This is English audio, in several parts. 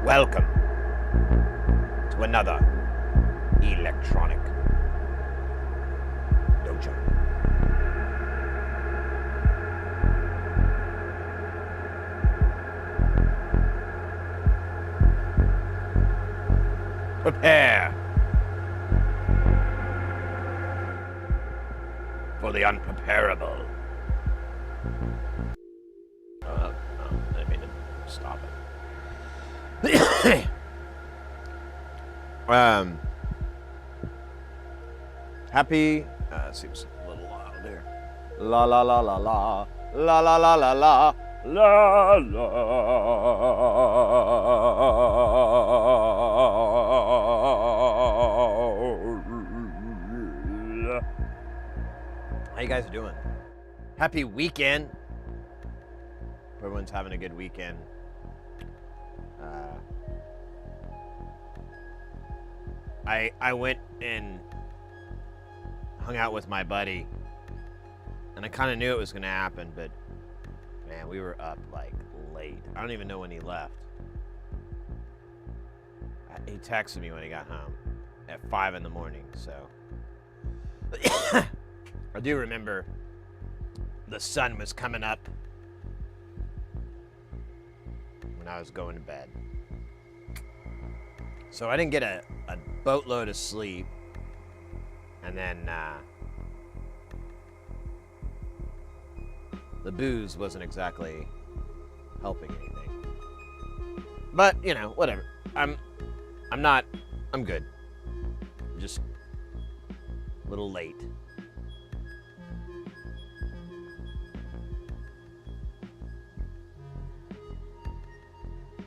Welcome to another electronic dojo. Prepare for the unpreparable. Oh, I mean to stop it. Happy. Seems a little loud there. La la la la la la la la la la la la. How you guys doing? Happy weekend. Hope everyone's having a good weekend. I went and hung out with my buddy, and I kind of knew it was going to happen, but man, we were up like late. I don't even know when he left. He texted me when he got home at 5 in the morning, so I do remember the sun was coming up when I was going to bed. So I didn't get a boatload of sleep, and then the booze wasn't exactly helping anything. But you know, whatever. I'm good. I'm just a little late.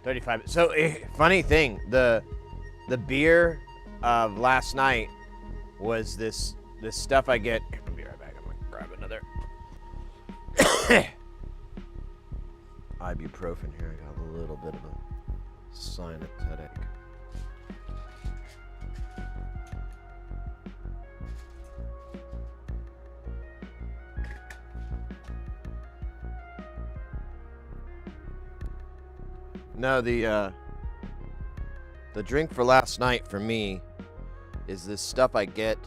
$35. So funny thing, the beer of last night was this stuff I get. I'll be right back. I'm gonna grab another ibuprofen here. I got a little bit of a sinus headache. No, the drink for last night for me is this stuff I get.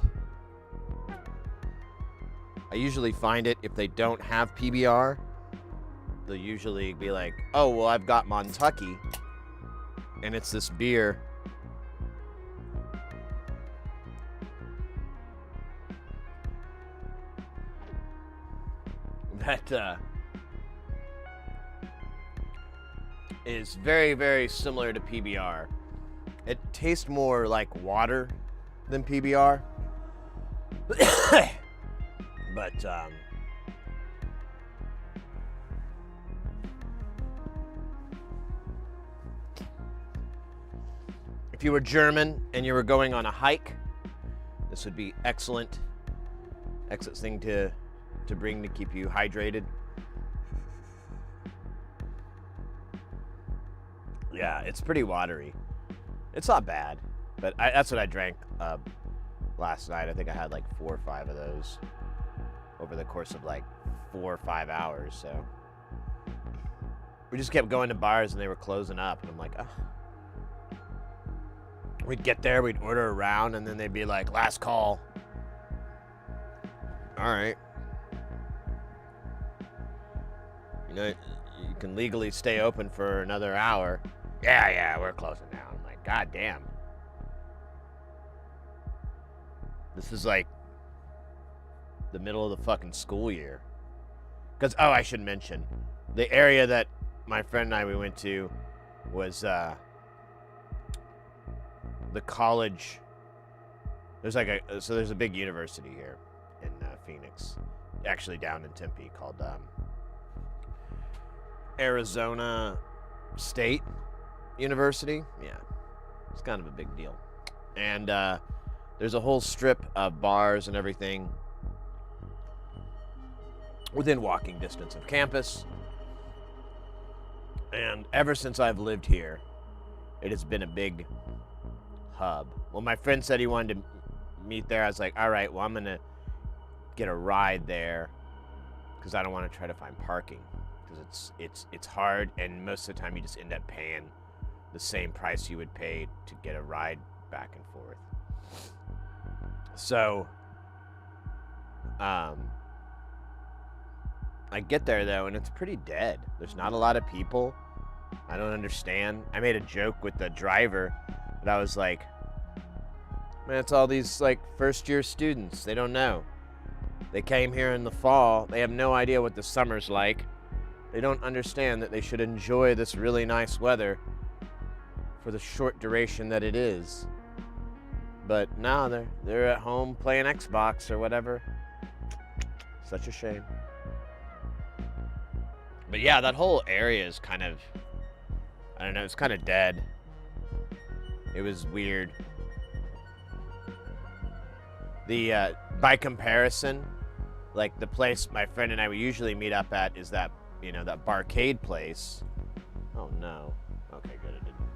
I usually find it if they don't have PBR. They'll usually be like, oh, well, I've got Montucky. And it's this beer. That is very, very similar to PBR. It tastes more like water than PBR. But if you were German and you were going on a hike, this would be excellent thing to bring to keep you hydrated. Yeah, it's pretty watery. It's not bad, but that's what I drank last night. I think I had like 4 or 5 of those over the course of like 4 or 5 hours. So we just kept going to bars and they were closing up, and I'm like, oh. We'd get there, we'd order a round, and then they'd be like, last call. All right. You know, you can legally stay open for another hour. Yeah, we're closing now. I'm like, God damn. This is like the middle of the fucking school year. Because, oh, I should mention, the area that my friend and we went to was the college. There's like there's a big university here in Phoenix, actually down in Tempe, called Arizona State University. Yeah, it's kind of a big deal. And there's a whole strip of bars and everything within walking distance of campus. And ever since I've lived here, it has been a big hub. Well, my friend said he wanted to meet there. I was like, all right, well, I'm going to get a ride there because I don't want to try to find parking, because it's hard, and most of the time you just end up paying the same price you would pay to get a ride back and forth. So, I get there though, and it's pretty dead. There's not a lot of people. I don't understand. I made a joke with the driver, but I was like, man, it's all these like first year students. They don't know. They came here in the fall. They have no idea what the summer's like. They don't understand that they should enjoy this really nice weather for the short duration that it is. But now they're at home playing Xbox or whatever. Such a shame. But yeah, that whole area is kind of, I don't know, it's kind of dead. It was weird. By comparison, like the place my friend and I would usually meet up at is that, that barcade place. Oh no. Okay, good, it didn't.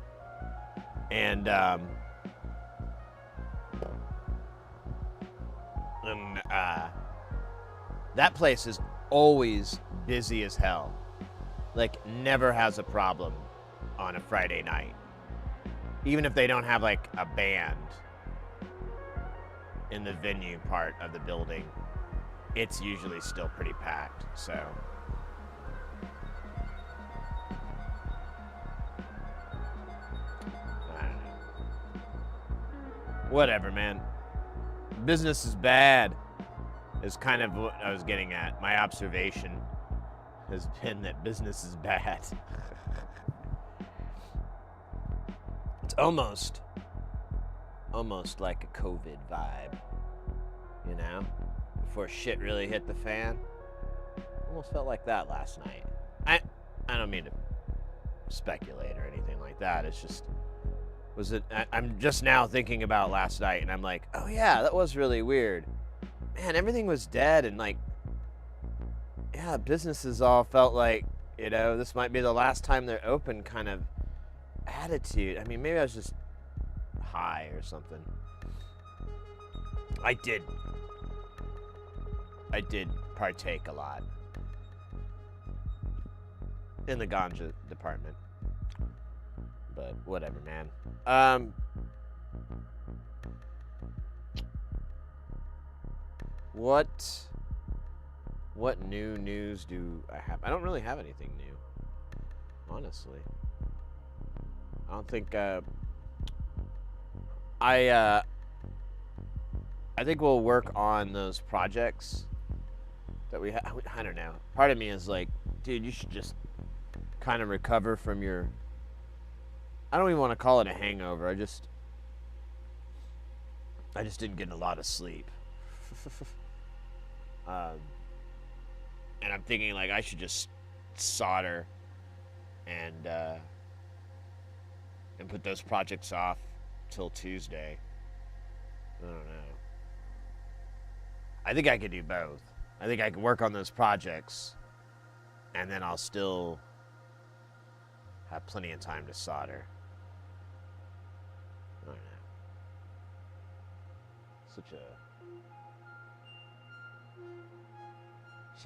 And, that place is always busy as hell. Like, never has a problem on a Friday night. Even if they don't have, like, a band in the venue part of the building, it's usually still pretty packed, so. I don't know. Whatever, man. Business is bad, is kind of what I was getting at. My observation has been that business is bad. It's almost like a COVID vibe, before shit really hit the fan. Almost felt like that last night. I don't mean to speculate or anything like that. It's just, I'm just now thinking about last night, and I'm like, oh yeah, that was really weird. Man, everything was dead, and like, yeah, businesses all felt like, this might be the last time they're open kind of attitude. I mean, maybe I was just high or something. I did partake a lot in the ganja department. But whatever, man. What new news do I have? I don't really have anything new, honestly. I don't think I think we'll work on those projects that we have. I don't know. Part of me is like, dude, you should just kind of recover from your, I don't even want to call it a hangover. I just didn't get a lot of sleep. And I'm thinking like I should just solder and put those projects off till Tuesday. I don't know. I think I could do both. I think I can work on those projects, and then I'll still have plenty of time to solder. I don't know. Such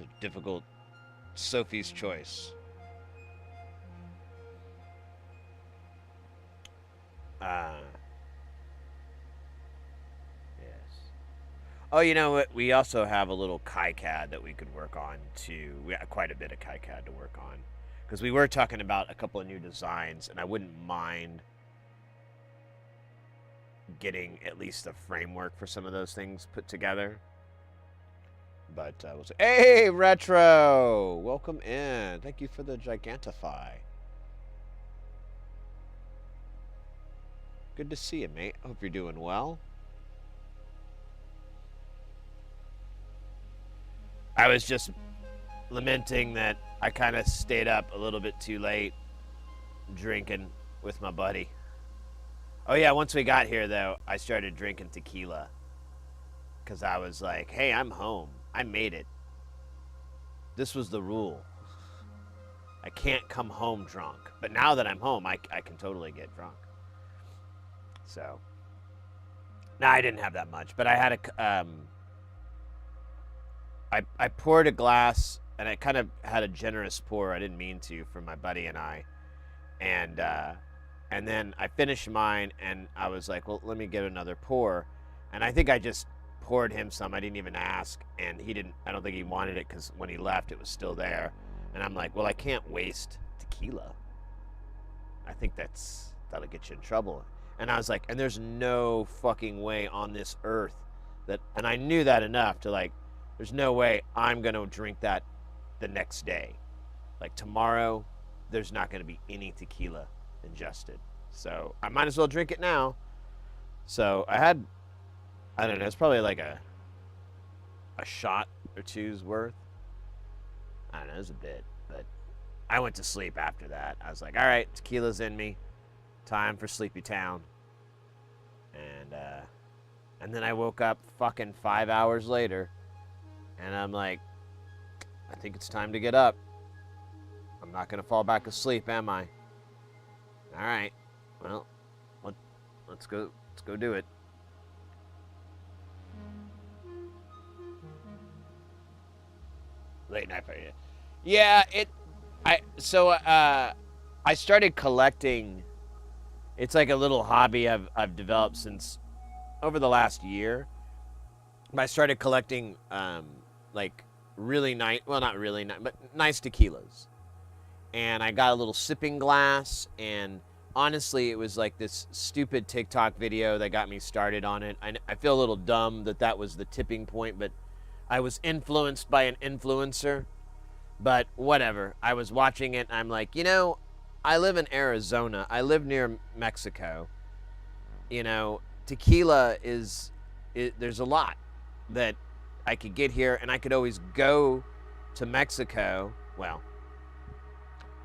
a difficult Sophie's choice. Yes. Oh, you know what? We also have a little KiCad that we could work on too. We have quite a bit of KiCad to work on, because we were talking about a couple of new designs, and I wouldn't mind getting at least a framework for some of those things put together. But we'll say, hey, Retro! Welcome in. Thank you for the Gigantify. Good to see you, mate. Hope you're doing well. I was just lamenting that I kind of stayed up a little bit too late drinking with my buddy. Oh, yeah, once we got here, though, I started drinking tequila. Because I was like, hey, I'm home. I made it. This was the rule. I can't come home drunk. But now that I'm home, I can totally get drunk. So, no, I didn't have that much. But I had I poured a glass, and I kind of had a generous pour. I didn't mean to, for my buddy and I. And And then I finished mine, and I was like, well, let me get another pour. And I think I just poured him some. I didn't even ask, and he didn't. I don't think he wanted it because when he left, it was still there. And I'm like, well, I can't waste tequila. I think that'll get you in trouble. And I was like, and there's no fucking way on this earth that, and I knew that enough to like, there's no way I'm gonna drink that the next day. Like tomorrow, there's not gonna be any tequila ingested. So I might as well drink it now. So I had, I don't know, it's probably like a shot or two's worth. I don't know, it was a bit, but I went to sleep after that. I was like, all right, tequila's in me. Time for Sleepy Town. And then I woke up fucking 5 hours later, and I'm like, I think it's time to get up. I'm not gonna fall back asleep, am I? All right, well, let's go do it. Late night party. Yeah, I started collecting. It's like a little hobby I've developed since over the last year. I started collecting like really nice, well, not really nice, but nice tequilas. And I got a little sipping glass, and honestly, it was like this stupid TikTok video that got me started on it. I feel a little dumb that was the tipping point, but I was influenced by an influencer. But whatever. I was watching it, and I'm like, you know, I live in Arizona. I live near Mexico. You know, tequila there's a lot that I could get here, and I could always go to Mexico. Well,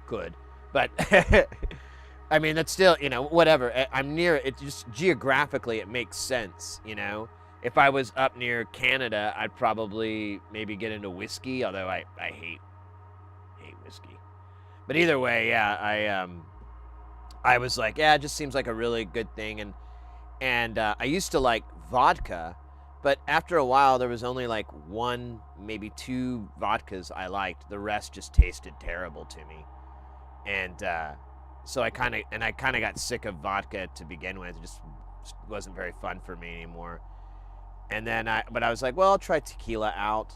could. But, I mean, that's still, you know, whatever. I'm near it. Just geographically, it makes sense, you know. If I was up near Canada, I'd probably maybe get into whiskey, although I hate whiskey. But either way, yeah, I was like, yeah, it just seems like a really good thing. And I used to like vodka, but after a while, there was only like one, maybe two vodkas I liked. The rest just tasted terrible to me. And so I kind of got sick of vodka to begin with. It just wasn't very fun for me anymore. And then I was like, well, I'll try tequila out.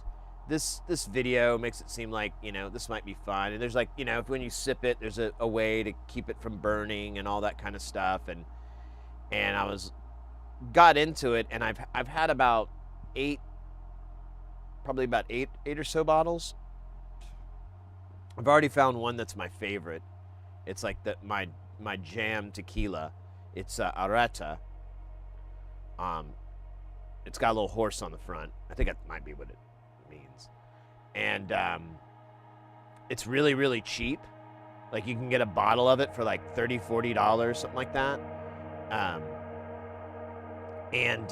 This video makes it seem like, you know, this might be fun. And there's like, you know, when you sip it, there's a way to keep it from burning and all that kind of stuff. And I got into it, and I've had about probably about eight or so bottles. I've already found one that's my favorite. It's like my jam tequila. It's Areta. It's got a little horse on the front. I think that might be what it means. And it's really, really cheap. Like you can get a bottle of it for like $30, $40, something like that. And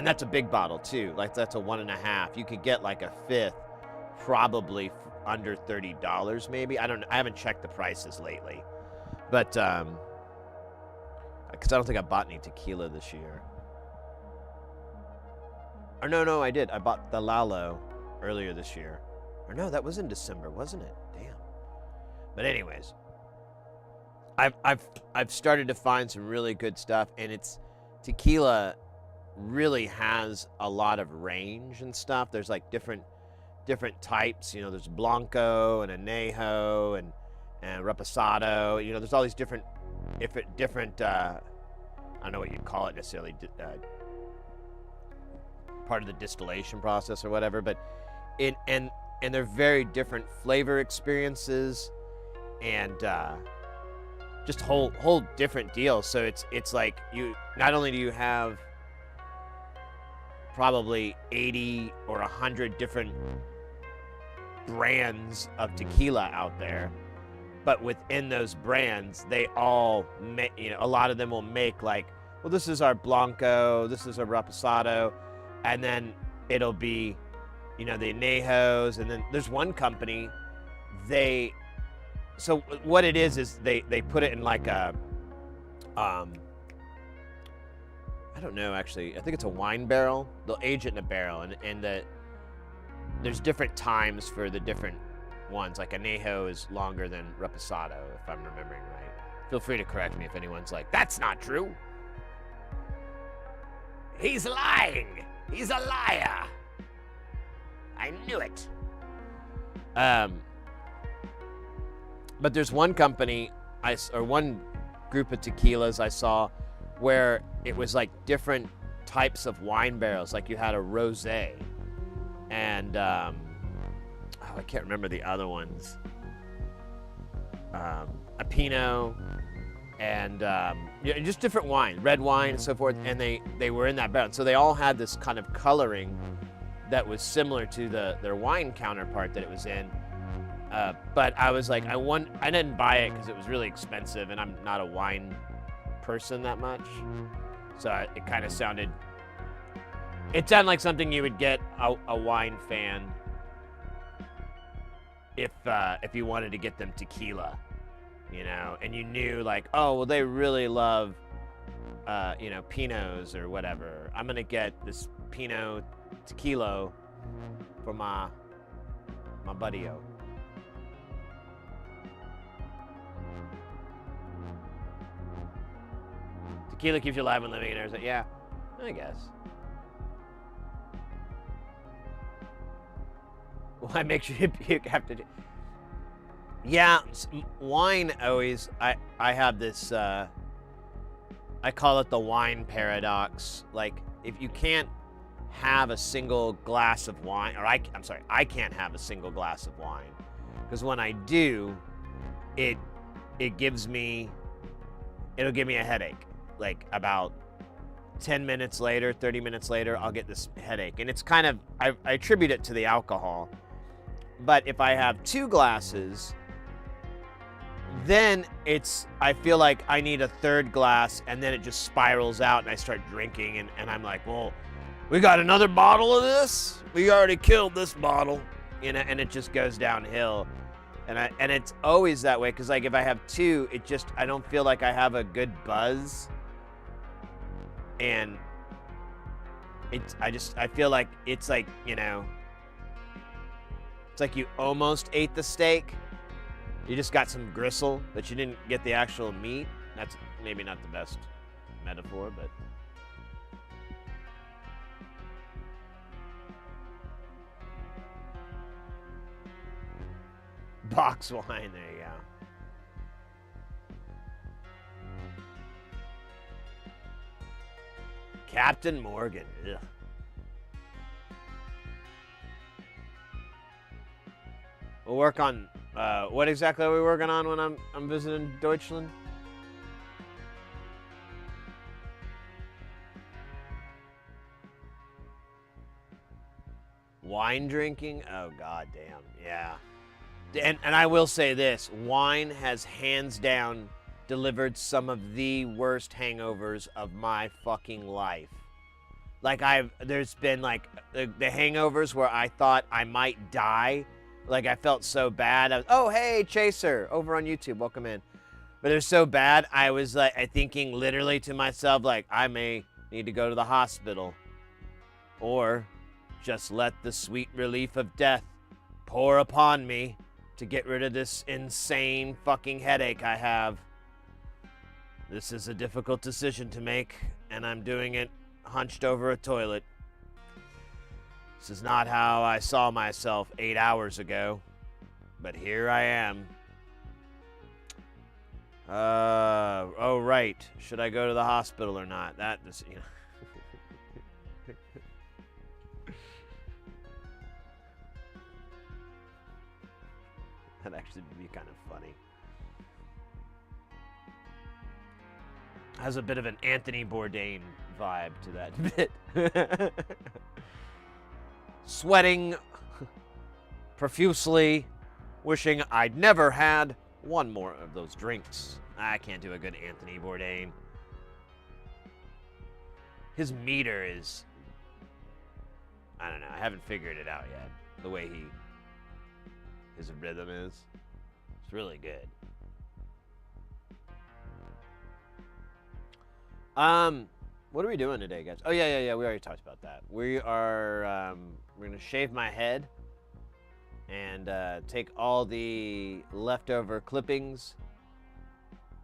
that's a big bottle too. Like that's a 1.5. You could get like a fifth, probably under $30 maybe. I haven't checked the prices lately, but because I don't think I bought any tequila this year. Or no, I did. I bought the Lalo earlier this year. Or no, that was in December, wasn't it? Damn. But anyways, I've started to find some really good stuff, and tequila really has a lot of range and stuff. There's like different types. You know, there's Blanco and Añejo and Reposado. You know, there's all these different I don't know what you'd call it necessarily. Part of the distillation process or whatever, but and they're very different flavor experiences, and just whole different deals. So it's like you not only do you have probably 80 or 100 different brands of tequila out there, but within those brands, they all make, you know, a lot of them will make like, well, this is our Blanco, this is our Reposado. And then it'll be, you know, the Añejos, and then there's one company, so what it is they put it in like a, I don't know actually, I think it's a wine barrel. They'll age it in a barrel, and there's different times for the different ones. Like Añejo is longer than Reposado, if I'm remembering right. Feel free to correct me if anyone's like, that's not true. He's lying. He's a liar. I knew it. But there's one company, or one group of tequilas I saw where it was like different types of wine barrels. Like you had a rosé and, I can't remember the other ones. A Pinot and just different wine, red wine and so forth. And they were in that barrel. So they all had this kind of coloring that was similar to their wine counterpart that it was in. But I was like, I didn't buy it because it was really expensive, and I'm not a wine person that much. So it kind of sounded like something you would get a wine fan if you wanted to get them tequila, you know, and you knew like, oh, well, they really love, Pinots or whatever. I'm gonna get this Pinot tequila for my buddy-o. Tequila keeps you alive when living in Arizona. Yeah, I guess. Why make sure you have to do... Yeah, wine always... I have this... I call it the wine paradox. Like, if you can't have a single glass of wine... Or I'm sorry, I can't have a single glass of wine. Because when I do, it'll give me a headache. Like about 10 minutes later, 30 minutes later, I'll get this headache. And it's kind of, I attribute it to the alcohol. But if I have 2 glasses, then I feel like I need a 3rd glass, and then it just spirals out and I start drinking, and I'm like, well, we got another bottle of this? We already killed this bottle. You know, and it just goes downhill. And it's always that way, because like if I have 2, I don't feel like I have a good buzz. And I feel like it's like, you know, it's like you almost ate the steak. You just got some gristle, but you didn't get the actual meat. That's maybe not the best metaphor, but. Box wine, there you go. Captain Morgan. Ugh. We'll work on what exactly are we working on when I'm visiting Deutschland? Wine drinking? Oh god damn. Yeah. And I will say this, wine has hands down delivered some of the worst hangovers of my fucking life. Like there's been like the hangovers where I thought I might die. Like I felt so bad. Oh, hey, Chaser, over on YouTube, welcome in. But it was so bad, I was like, thinking literally to myself, like, I may need to go to the hospital. Or just let the sweet relief of death pour upon me to get rid of this insane fucking headache I have. This is a difficult decision to make, and I'm doing it hunched over a toilet. This is not how I saw myself 8 hours ago, but here I am. Oh right, should I go to the hospital or not? That is, you know. That'd actually be kind of funny. Has a bit of an Anthony Bourdain vibe to that bit. Sweating profusely, wishing I'd never had one more of those drinks. I can't do a good Anthony Bourdain. His meter is, I don't know, I haven't figured it out yet. The way his rhythm is. It's really good. What are we doing today, guys? Oh, yeah. We already talked about that. We are, we're going to shave my head and take all the leftover clippings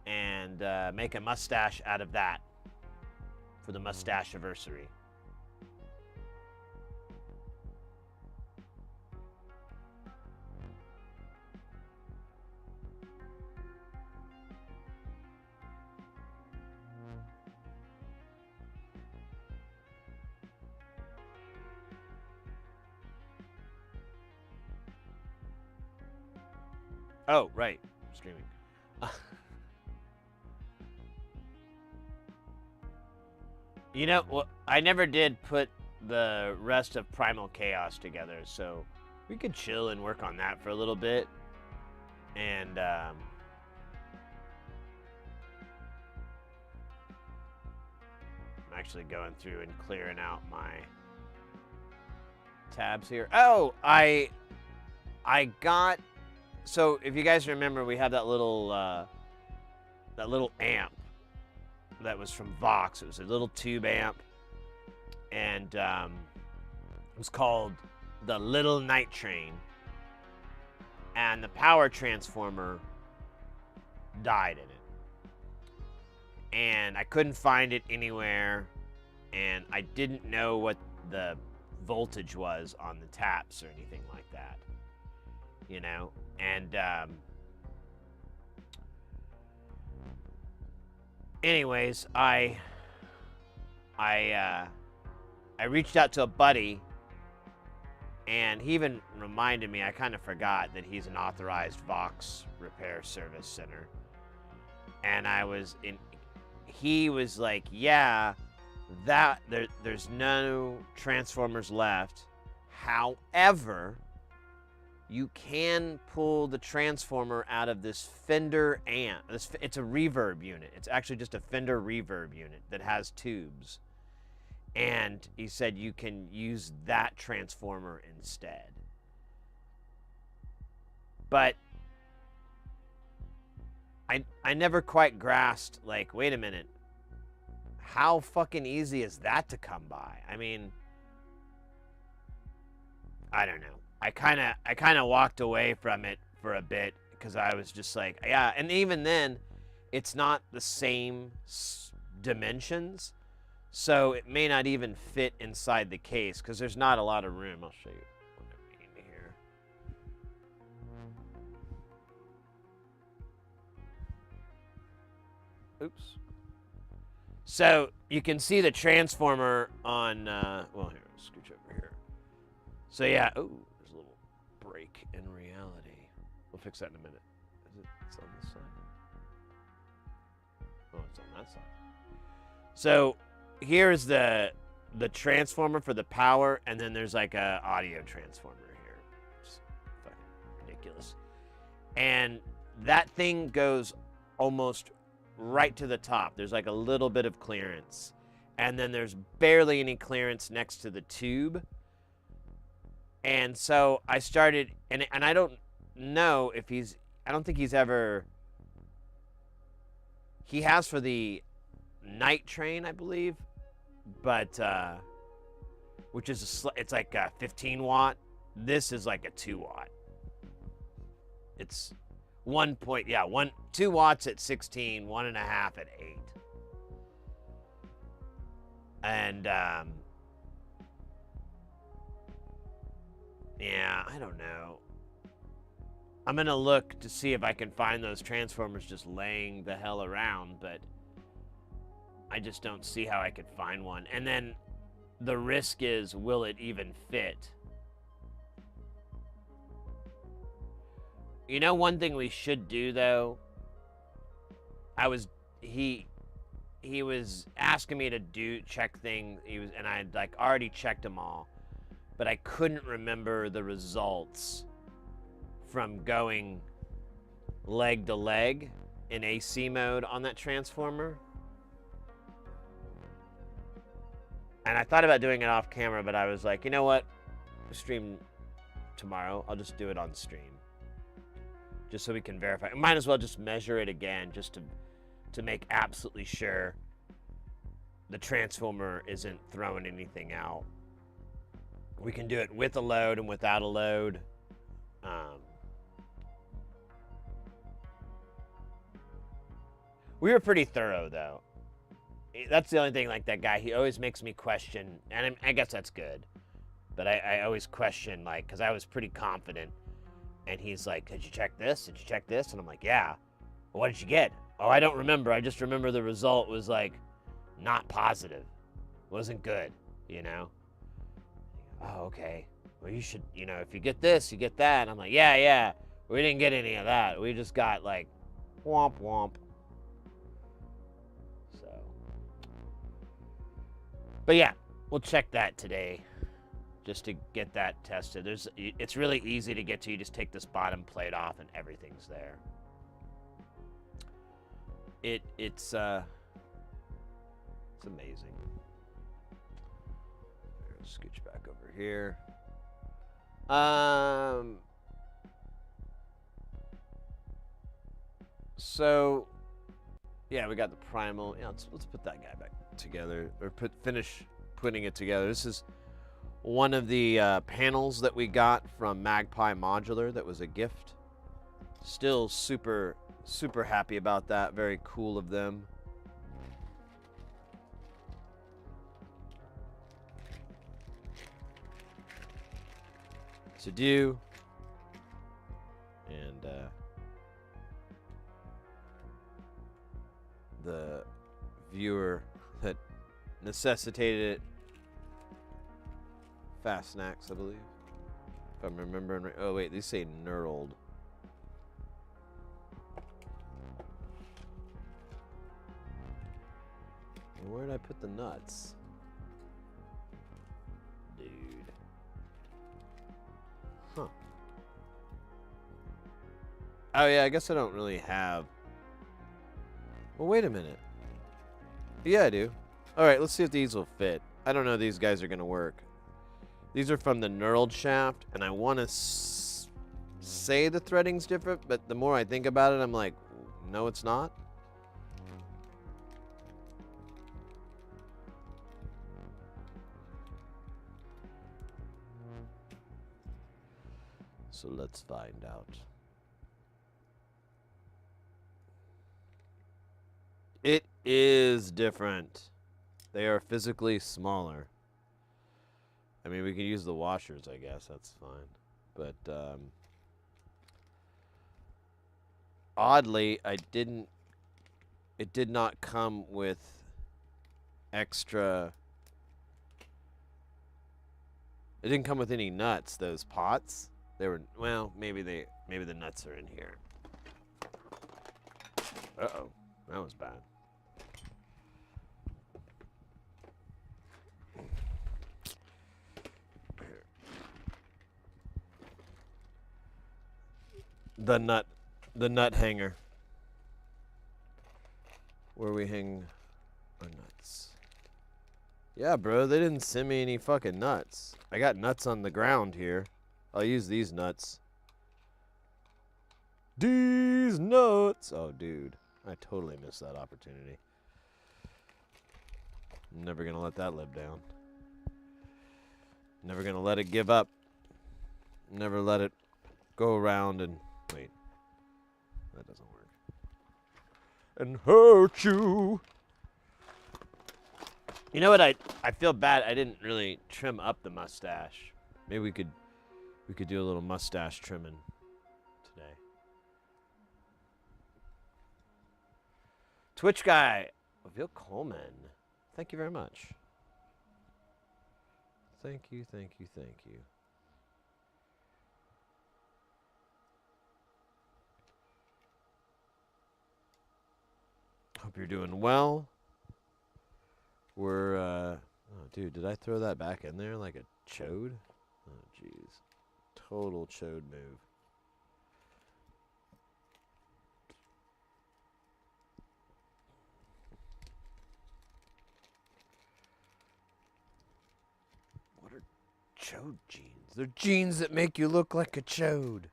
and make a mustache out of that for the Mustacheaversary. Oh, right. Streaming. You know, well, I never did put the rest of Primal Chaos together, so we could chill and work on that for a little bit. And, I'm actually going through and clearing out my tabs here. Oh, I got... So, if you guys remember, we have that little amp that was from Vox. It was a little tube amp, and it was called the Little Night Train. And the power transformer died in it, and I couldn't find it anywhere, and I didn't know what the voltage was on the taps or anything like that, you know. And anyways, I reached out to a buddy, and he even reminded me, I kind of forgot that he's an authorized Vox repair service center. And he was like, yeah, there's no transformers left. However, you can pull the transformer out of this Fender amp. It's a reverb unit. It's actually just a Fender reverb unit that has tubes. And he said you can use that transformer instead. But I never quite grasped, like, wait a minute. How fucking easy is that to come by? I mean, I don't know. I kind of walked away from it for a bit because I was just like, yeah. And even then, it's not the same dimensions, so it may not even fit inside the case because there's not a lot of room. I'll show you what I mean here. Oops. So you can see the transformer on. Well, here, I'll scooch over here. So yeah. Oh. Break in reality. We'll fix that in a minute. It's on this side. Oh, it's on that side. So here's the transformer for the power, and then there's like a audio transformer here. It's fucking ridiculous. And that thing goes almost right to the top. There's like a little bit of clearance, and then there's barely any clearance next to the tube. And so I started, and I don't know if I don't think he's ever, he has for the night train, I believe, but, which is, it's like a 15 watt. This is like a 2 watt. It's 2 watts at 16, 1.5 at 8. And, yeah, I don't know. I'm going to look to see if I can find those transformers just laying the hell around, but I just don't see how I could find one. And then the risk is, will it even fit? You know, one thing we should do, though, he was asking me to check things, and I had like already checked them all. But I couldn't remember the results from going leg to leg in AC mode on that transformer. And I thought about doing it off camera, but I was like, you know what? Stream tomorrow. I'll just do it on stream. Just so we can verify. Might as well just measure it again, just to make absolutely sure the transformer isn't throwing anything out. We can do it with a load and without a load. We were pretty thorough, though. That's the only thing, like, that guy, he always makes me question, and I guess that's good. But I always question, like, because I was pretty confident, and he's like, did you check this? Did you check this? And I'm like, yeah. Well, what did you get? Oh, I don't remember. I just remember the result was, like, not positive. Wasn't good, you know? Oh, okay. Well, you should, you know, if you get this, you get that. And I'm like, yeah. We didn't get any of that. We just got, like, womp womp. So. But yeah, we'll check that today just to get that tested. It's really easy to get to. You just take this bottom plate off and everything's there. It's amazing. Scooch back over here. So yeah, we got the primal. Yeah, let's put that guy back together, or finish putting it together. This is one of the panels that we got from Magpie Modular that was a gift. Still super happy about that. Very cool of them. To do. And the viewer that necessitated it. Fast snacks, I believe. If I'm remembering right. Oh, wait, these say knurled. Where did I put the nuts? Dude. Huh. Oh, yeah, I guess I don't really have. Well, wait a minute. Yeah, I do. All right, let's see if these will fit. I don't know if these guys are going to work. These are from the knurled shaft, and I want to say the threading's different, but the more I think about it, I'm like, no, it's not. So let's find out. It is different. They are physically smaller. I mean, we could use the washers, I guess. That's fine. But oddly, it did not come with extra. It didn't come with any nuts, those pots. They were, well, maybe the nuts are in here. Uh-oh. That was bad. The nut hanger. Where we hang our nuts. Yeah, bro, they didn't send me any fucking nuts. I got nuts on the ground here. I'll use these nuts. These nuts. Oh, dude. I totally missed that opportunity. I'm never going to let that live down. Never going to let it give up. Never let it go around and... Wait. That doesn't work. And hurt you. You know what? I feel bad. I didn't really trim up the mustache. Maybe we could do a little mustache trimming today. Twitch guy, Vil Coleman. Thank you very much. Thank you. Hope you're doing well. We're, oh, dude, did I throw that back in there like a chode? Oh, jeez. Total chode move. What are chode jeans? They're jeans that make you look like a chode.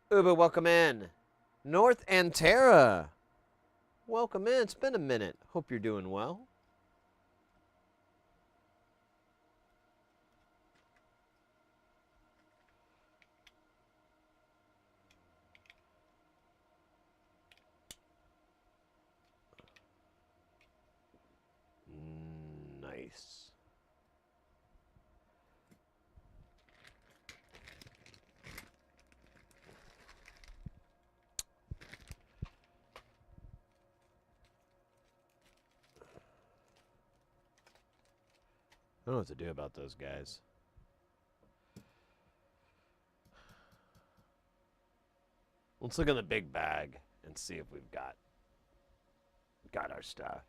Uba, welcome in. North Antera. Welcome in. It's been a minute. Hope you're doing well. Nice. I don't know what to do about those guys. Let's look in the big bag and see if we've got our stuff.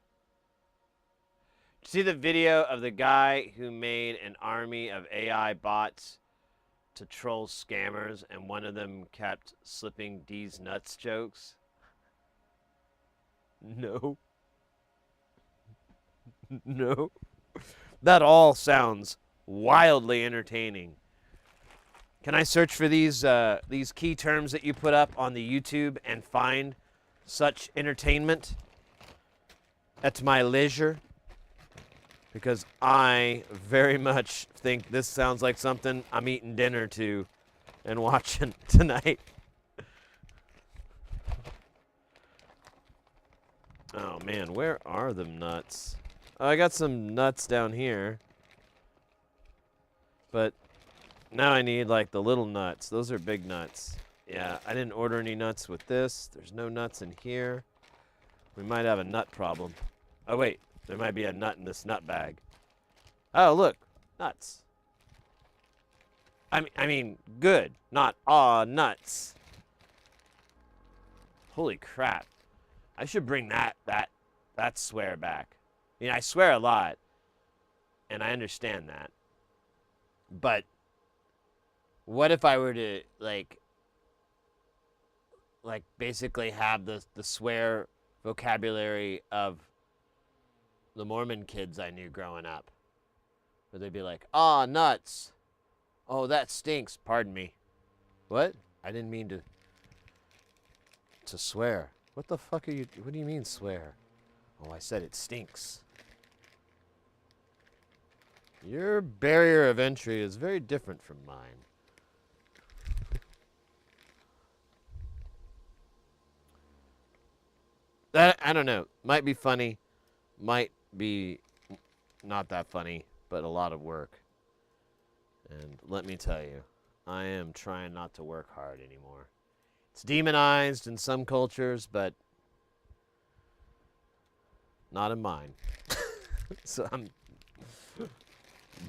Did you see the video of the guy who made an army of AI bots to troll scammers, and one of them kept slipping D's nuts jokes? No. No. That all sounds wildly entertaining. Can I search for these key terms that you put up on the YouTube and find such entertainment at my leisure? Because I very much think this sounds like something I'm eating dinner to and watching tonight. Oh man, where are the nuts? Oh, I got some nuts down here. But now I need like the little nuts. Those are big nuts. Yeah, I didn't order any nuts with this. There's no nuts in here. We might have a nut problem. Oh wait, there might be a nut in this nut bag. Oh look, nuts. I mean good, not nuts. Holy crap. I should bring that swear back. I mean, I swear a lot, and I understand that. But what if I were to like basically have the swear vocabulary of the Mormon kids I knew growing up? Where they'd be like, "Ah, nuts. Oh, that stinks. Pardon me." What? I didn't mean to swear. What the fuck are you? What do you mean swear? Oh, I said it stinks. Your barrier of entry is very different from mine. That, I don't know. Might be funny. Might be not that funny, but a lot of work. And let me tell you, I am trying not to work hard anymore. It's demonized in some cultures, but not in mine. So I'm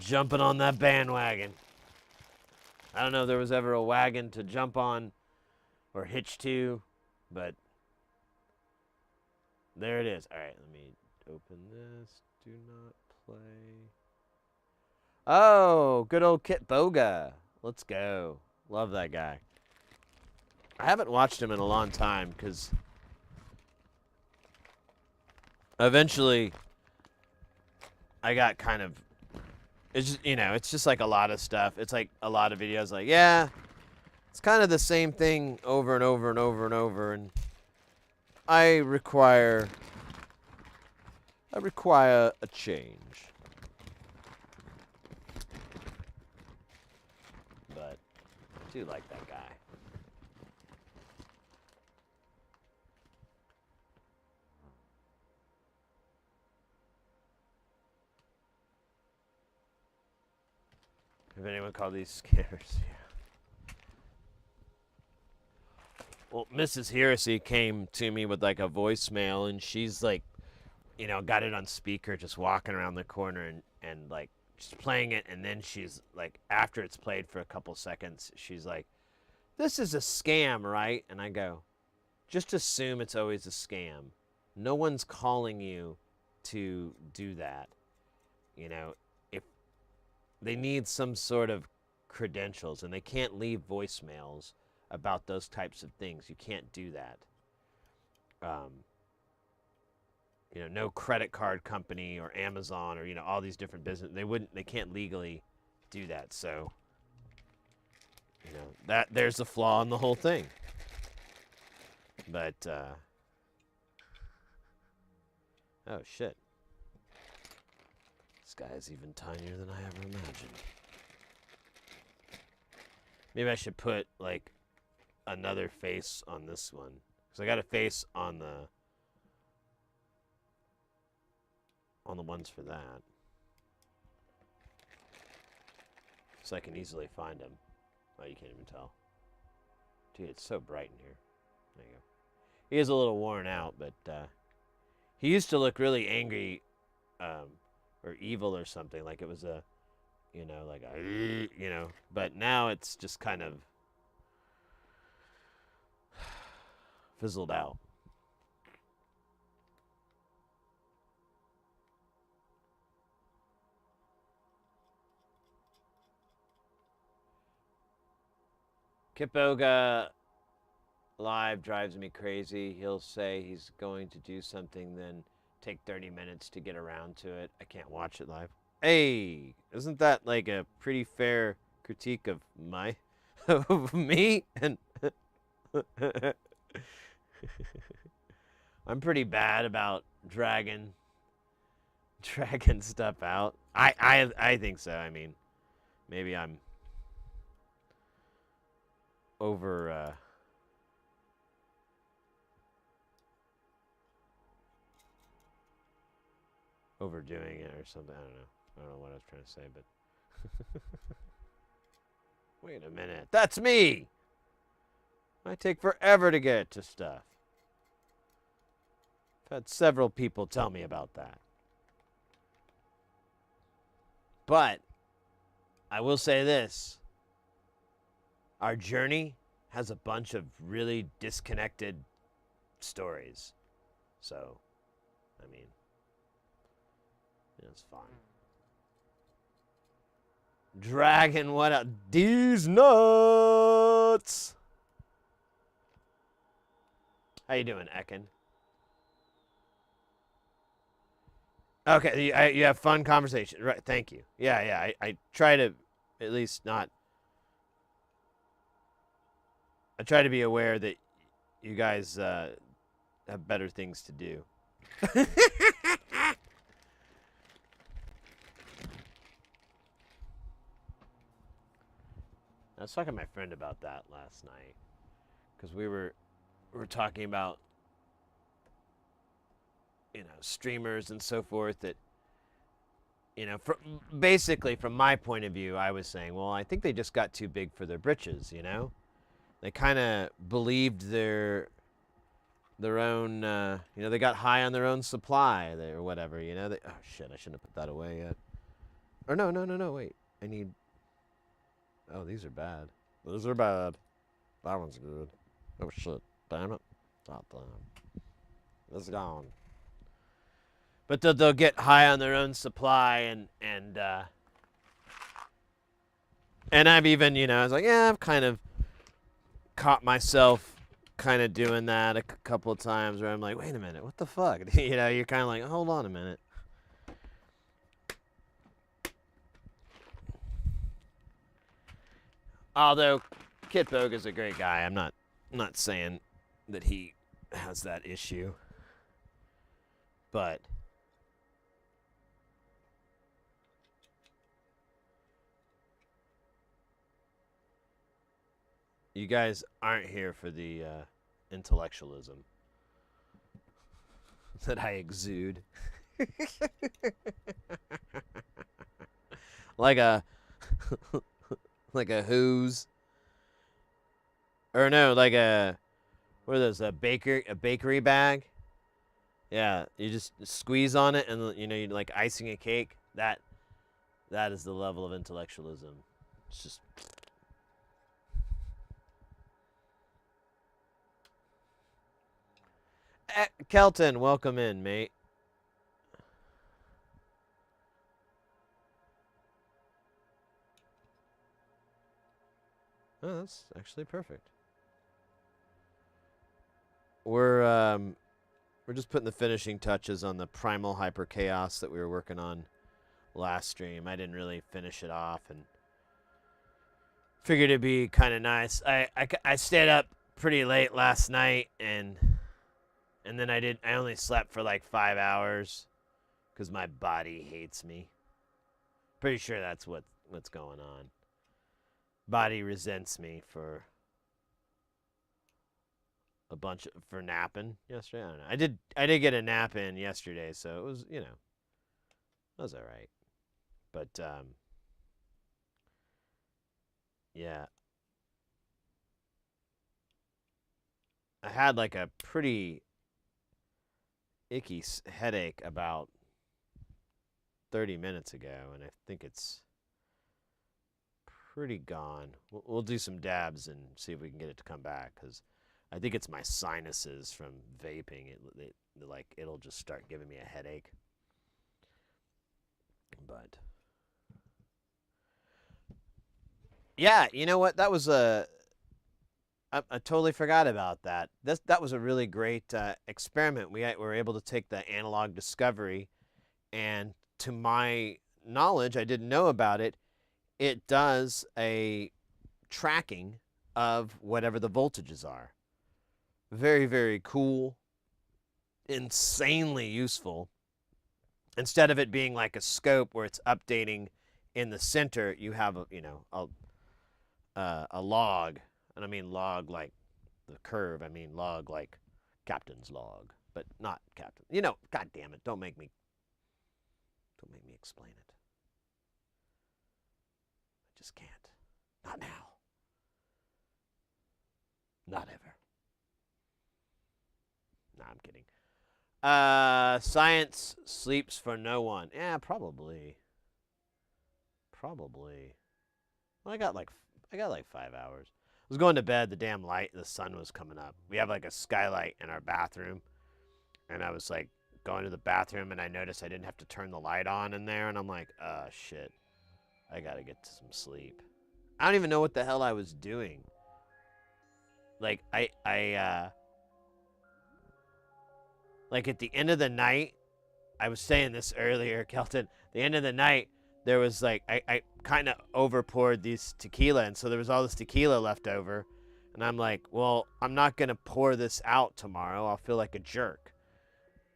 jumping on that bandwagon. I don't know if there was ever a wagon to jump on or hitch to, but there it is. All right, let me open this. Do not play. Oh, good old Kit Boga. Let's go. Love that guy. I haven't watched him in a long time because eventually I got kind of, it's just, it's just like a lot of stuff. It's like a lot of videos like, yeah, it's kind of the same thing over and over and over and over, and I require a change. But I do like that guy. If anyone called these scares, yeah. Well, Mrs. Heresy came to me with like a voicemail, and she's like, got it on speaker, just walking around the corner and like just playing it, and then she's like, after it's played for a couple seconds, she's like, "This is a scam, right?" And I go, "Just assume it's always a scam. No one's calling you to do that. If they need some sort of credentials, and they can't leave voicemails about those types of things. You can't do that. No credit card company or Amazon or, all these different business, they can't legally do that. So, there's the flaw in the whole thing. But, oh shit. This guy is even tinier than I ever imagined. Maybe I should put, like, another face on this one. Because I got a face on the ones for that. so I can easily find him. Oh, you can't even tell. Dude, it's so bright in here. There you go. He is a little worn out, but he used to look really angry or evil or something, like it was a, like a, but now it's just kind of fizzled out. Kipoga live drives me crazy. He'll say he's going to do something, then take 30 minutes to get around to it. I can't watch it live. Hey, isn't that like a pretty fair critique of of me? And I'm pretty bad about dragging stuff out. I think so. I mean, maybe I'm overdoing it or something. I don't know what I was trying to say, but wait a minute. That's me. I take forever to get to stuff. I've had several people tell me about that. But I will say this. Our journey has a bunch of really disconnected stories. So, I mean, it's fine. Dragon, what up? These nuts! How you doing, Ekin? Okay, you have fun conversation. Right, thank you. Yeah, I try to at least not... I try to be aware that you guys have better things to do. I was talking to my friend about that last night because we were talking about streamers and so forth that basically from my point of view, I was saying, well, I think they just got too big for their britches. They kind of believed their own, they got high on their own supply or whatever. Oh shit, I shouldn't have put that away yet. Or no, wait, I need. Oh, these are bad. Those are bad. That one's good. Oh shit, damn it. Oh, damn. It's gone. But they'll get high on their own supply and I've even, I was like, yeah, I've kind of caught myself kind of doing that a couple of times where I'm like, wait a minute, what the fuck? You're kind of like, hold on a minute. Although Kit Boga's a great guy, I'm not saying that he has that issue, but you guys aren't here for the intellectualism that I exude. like a who's, or no, like what are those? A bakery bag. Yeah, you just squeeze on it, and you're like icing a cake. That is the level of intellectualism. It's just. Kelton, welcome in, mate. Oh, that's actually perfect. We're just putting the finishing touches on the Primal Hyper Chaos that we were working on last stream. I didn't really finish it off and figured it'd be kind of nice. I stayed up pretty late last night and then I only slept for like 5 hours because my body hates me. Pretty sure that's what's going on. Body resents me for for napping yesterday. I don't know. I did get a nap in yesterday, so it was, it was all right. But Yeah. I had like a pretty icky headache about 30 minutes ago, and I think it's pretty gone. We'll do some dabs and see if we can get it to come back, because I think it's my sinuses from vaping. Like it'll just start giving me a headache. But yeah, you know what? That was I totally forgot about that. That was a really great experiment. We were able to take the analog discovery, and to my knowledge, I didn't know about it. It does a tracking of whatever the voltages are. Very, very cool. Insanely useful. Instead of it being like a scope where it's updating in the center, you have a log, and I mean log like the curve. I mean log like captain's log, but not captain. God damn it! Don't make me explain it. I just can't. Not now. Not ever. Nah, I'm kidding. Science sleeps for no one. Yeah, probably. Probably. Well, I got like 5 hours. I was going to bed. The sun was coming up. We have like a skylight in our bathroom, and I was like going to the bathroom, and I noticed I didn't have to turn the light on in there, and I'm like, shit, I gotta get to some sleep. I don't even know what the hell I was doing. Like like at the end of the night, I was saying this earlier, Kelton. The end of the night, there was like I kind of over poured these tequila, and so there was all this tequila left over, and I'm like, well, I'm not gonna pour this out tomorrow. I'll feel like a jerk.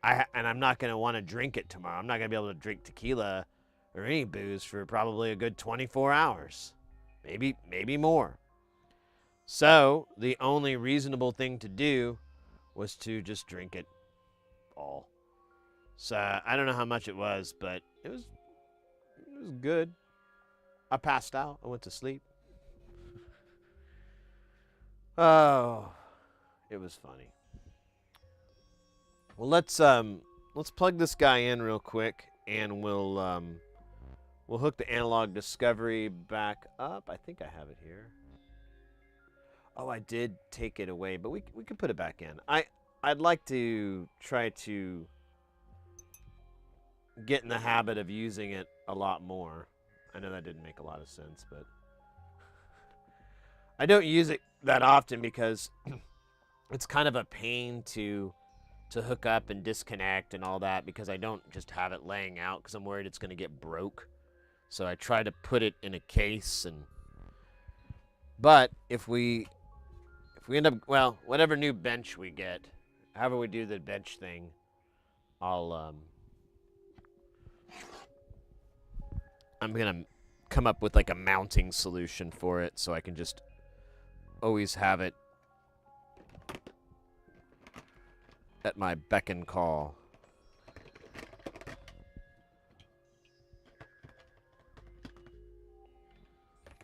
And I'm not gonna want to drink it tomorrow. I'm not gonna be able to drink tequila or any booze for probably a good 24 hours, maybe more. So the only reasonable thing to do was to just drink it all. So I don't know how much it was, but it was good. I passed out. I went to sleep. Oh, it was funny. Well, let's plug this guy in real quick, and we'll hook the analog discovery back up. I think I have it here. Oh, I did take it away, but we can put it back in. I'd like to try to get in the habit of using it a lot more. I know that didn't make a lot of sense, but I don't use it that often because it's kind of a pain to hook up and disconnect and all that, because I don't just have it laying out because I'm worried it's going to get broke. So I try to put it in a case, but if we end up, well, whatever new bench we get, however we do the bench thing, I'm going to come up with like a mounting solution for it so I can just always have it at my beck and call.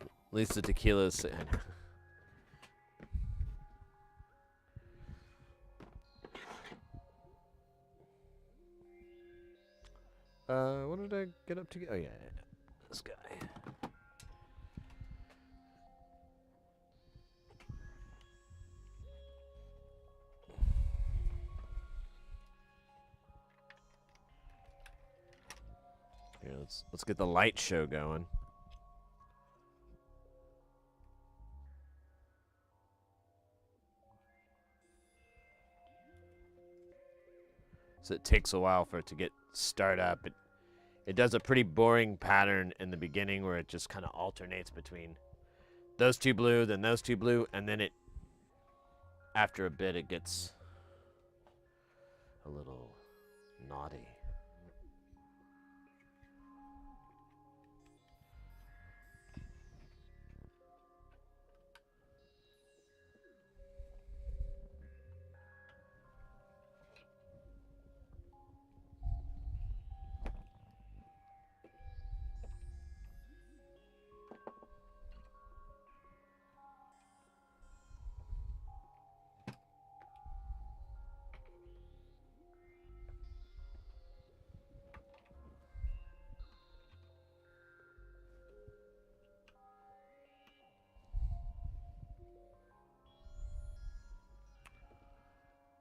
At least the tequila's. What did I get up to? Oh yeah, this guy. Here, let's get the light show going. So it takes a while for it to get start up. It does a pretty boring pattern in the beginning where it just kind of alternates between those two blue, then those two blue, and then after a bit, it gets a little naughty.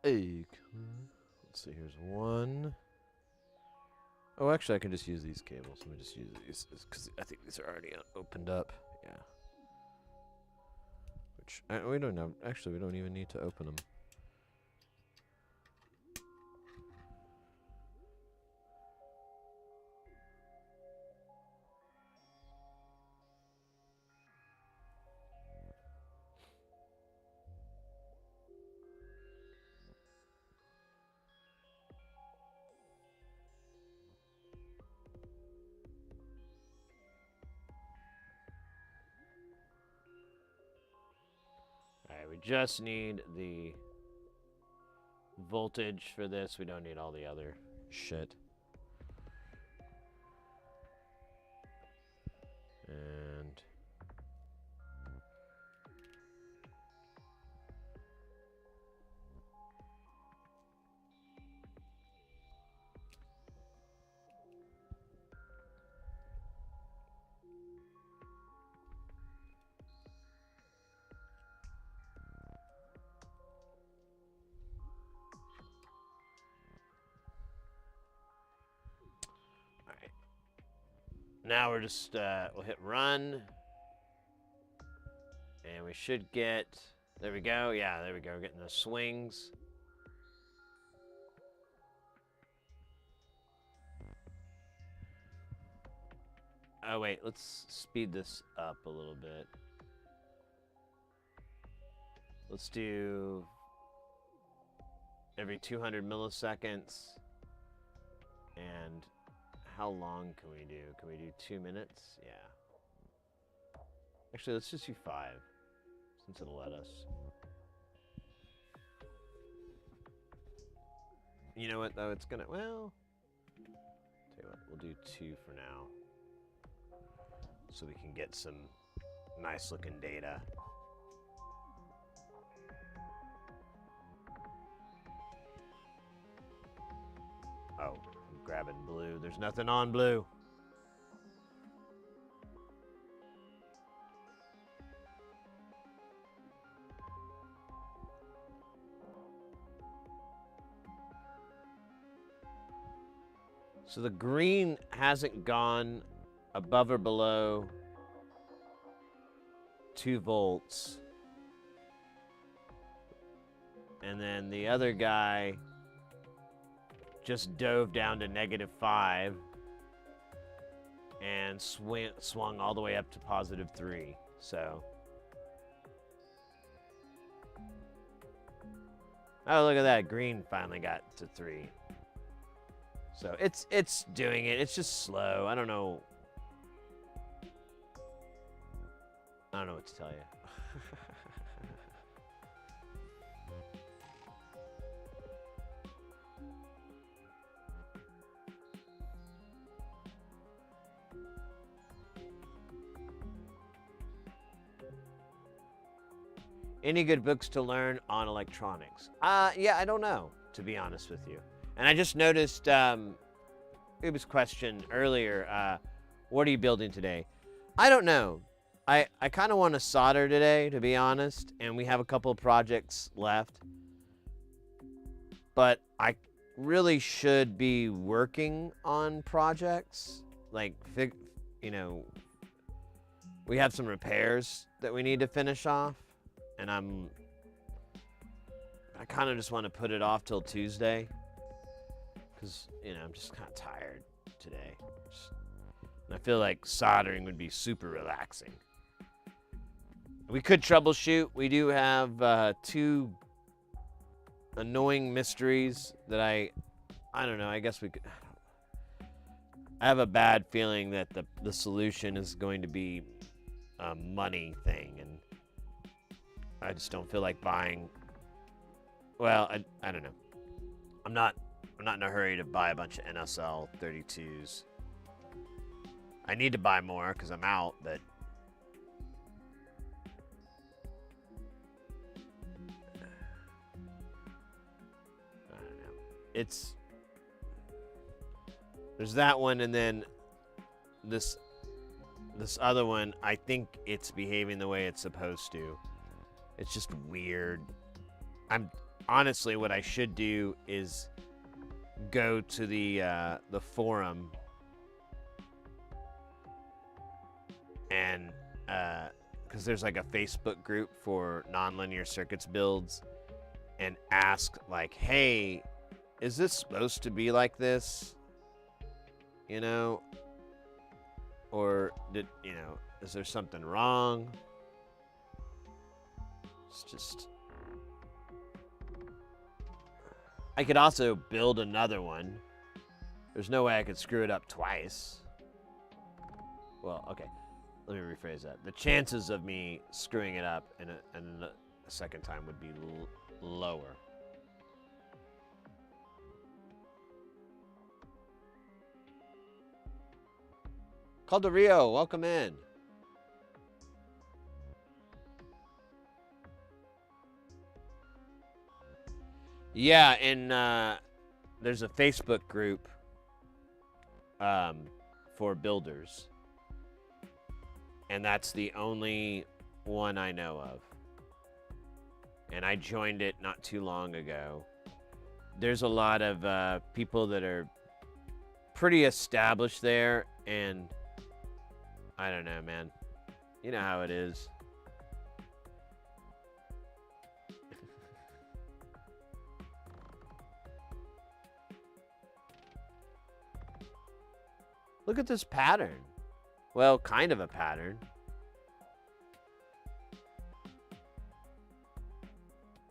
Hey, let's see. Here's one. Oh, actually, I can just use these cables. Let me just use these because I think these are already opened up. Yeah. Which we don't know. Actually, we don't even need to open them. Alright, we just need the voltage for this. We don't need all the other shit. And alright. Now we're just we'll hit run. And we should get, there we go. Yeah, there we go. We're getting the swings. Oh, wait. Let's speed this up a little bit. Let's do every 200 milliseconds. And how long can we do? Can we do 2 minutes? Yeah. Actually, let's just do 5, since it'll let us. You know what, though? It's gonna, well, tell you what, we'll do 2 for now. So we can get some nice looking data. Oh, I'm grabbing blue. There's nothing on blue. So the green hasn't gone above or below 2 volts. And then the other guy just dove down to -5 and swung all the way up to +3. So, oh, look at that. Green finally got to 3. So it's doing it. It's just slow. I don't know what to tell you. Any good books to learn on electronics? Yeah, I don't know, to be honest with you. And I just noticed, it was questioned earlier, what are you building today? I don't know. I kind of want to solder today, to be honest, and we have a couple of projects left. But I really should be working on projects. Like, you know, we have some repairs that we need to finish off. And I kind of just want to put it off till Tuesday. Because, you know, I'm just kind of tired today. And I feel like soldering would be super relaxing. We could troubleshoot. We do have 2 annoying mysteries that I don't know. I guess we could. I have a bad feeling that the solution is going to be a money thing. And I just don't feel like buying. Well, I don't know. I'm not in a hurry to buy a bunch of NSL 32s. I need to buy more because I'm out, but I don't know. There's that one, and then this other one. I think it's behaving the way it's supposed to. It's just weird. honestly, what I should do is go to the forum and because there's like a Facebook group for nonlinear circuits builds, and ask like, hey, is this supposed to be like this? You know, or is there something wrong? It's just, I could also build another one. There's no way I could screw it up twice. Well, okay. Let me rephrase that. The chances of me screwing it up and a second time would be lower. Caldo Rio, welcome in. Yeah, and there's a Facebook group for builders. And that's the only one I know of. And I joined it not too long ago. There's a lot of people that are pretty established there, and I don't know, man. You know how it is. Look at this pattern. Well, kind of a pattern.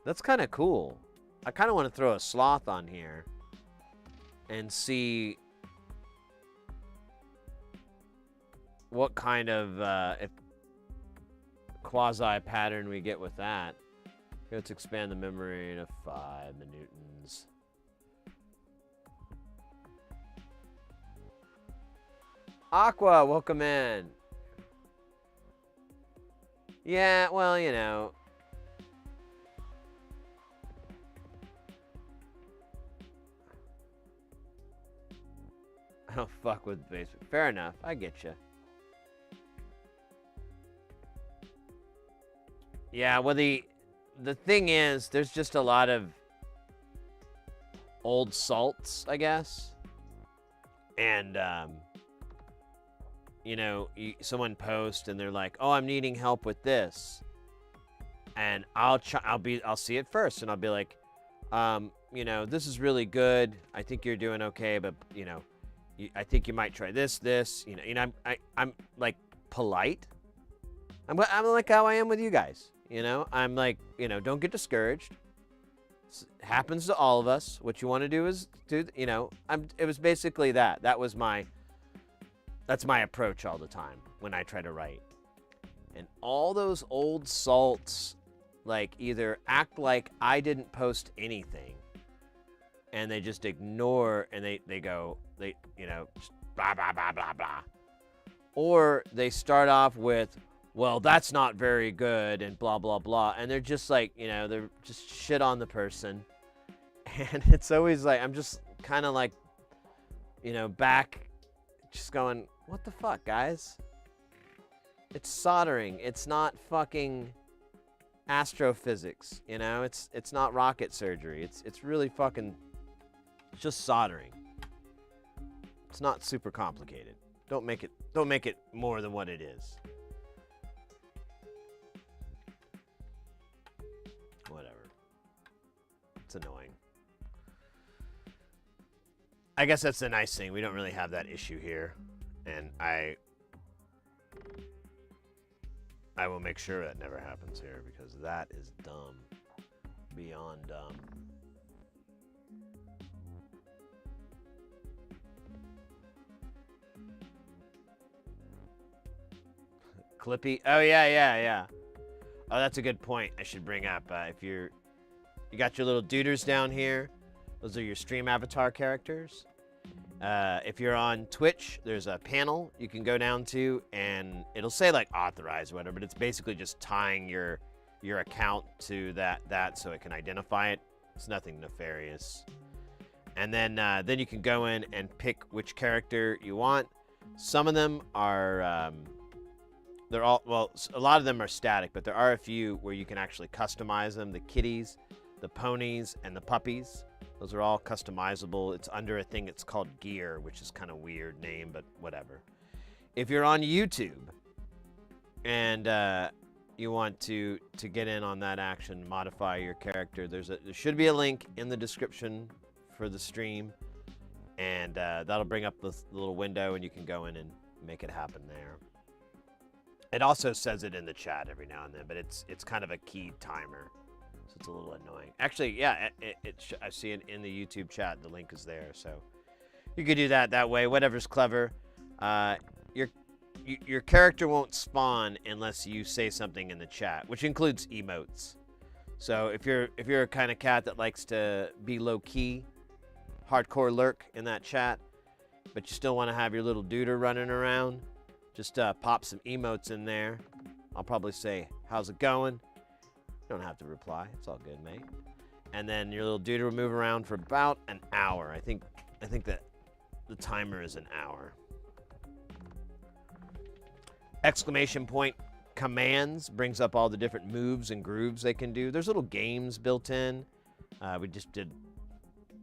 That's kind of cool. I kind of want to throw a sloth on here and see what kind of if quasi pattern we get with that. Let's expand the memory to 5 newtons. Aqua, welcome in. Yeah, well, you know. I don't fuck with basic. Fair enough. I get you. Yeah, well, the thing is, there's just a lot of old salts, I guess. And, you know, someone posts and they're like, "Oh, I'm needing help with this," and I'll see it first, and I'll be like, you know, this is really good. I think you're doing okay, but you know, I think you might try this. You know, I'm like polite. I'm like how I am with you guys. You know, I'm like, you know, don't get discouraged. It happens to all of us. What you want to do is you know, it was basically that. That's my approach all the time when I try to write. And all those old salts, like, either act like I didn't post anything, and they just ignore, and they go, you know, blah, blah, blah, blah, blah. Or they start off with, well, that's not very good, and blah, blah, blah. And they're just like, you know, they're just shit on the person. And it's always like, I'm just kind of like, you know, back, just going, what the fuck, guys? It's soldering. It's not fucking astrophysics, you know? It's not rocket surgery. It's really fucking, it's just soldering. It's not super complicated. Don't make it more than what it is. Whatever. It's annoying. I guess that's the nice thing. We don't really have that issue here. And I will make sure that never happens here, because that is dumb. Beyond dumb. Clippy? Oh, yeah. Oh, that's a good point I should bring up. If you got your little duders down here, those are your stream avatar characters. If you're on Twitch, there's a panel you can go down to, and it'll say like authorized or whatever, but it's basically just tying your account to that so it can identify it. It's nothing nefarious. And then you can go in and pick which character you want. Some of them are a lot of them are static, but there are a few where you can actually customize them. The kitties, the ponies, and the puppies. Those are all customizable. It's under a thing it's called gear, which is kind of weird name, but whatever. If you're on YouTube and you want to get in on that action, modify your character, there should be a link in the description for the stream, and that'll bring up the little window, and you can go in and make it happen there. It also says it in the chat every now and then, but it's kind of a keyed timer, so it's a little annoying. Actually, yeah, I see it in the YouTube chat. The link is there, so you could do that way. Whatever's clever. Your character won't spawn unless you say something in the chat, which includes emotes. So if you're a kind of cat that likes to be low key, hardcore lurk in that chat, but you still want to have your little duder running around, just pop some emotes in there. I'll probably say, "How's it going?" You don't have to reply. It's all good, mate. And then your little duder will move around for about an hour. I think that the timer is an hour. Exclamation point commands brings up all the different moves and grooves they can do. There's little games built in. We just did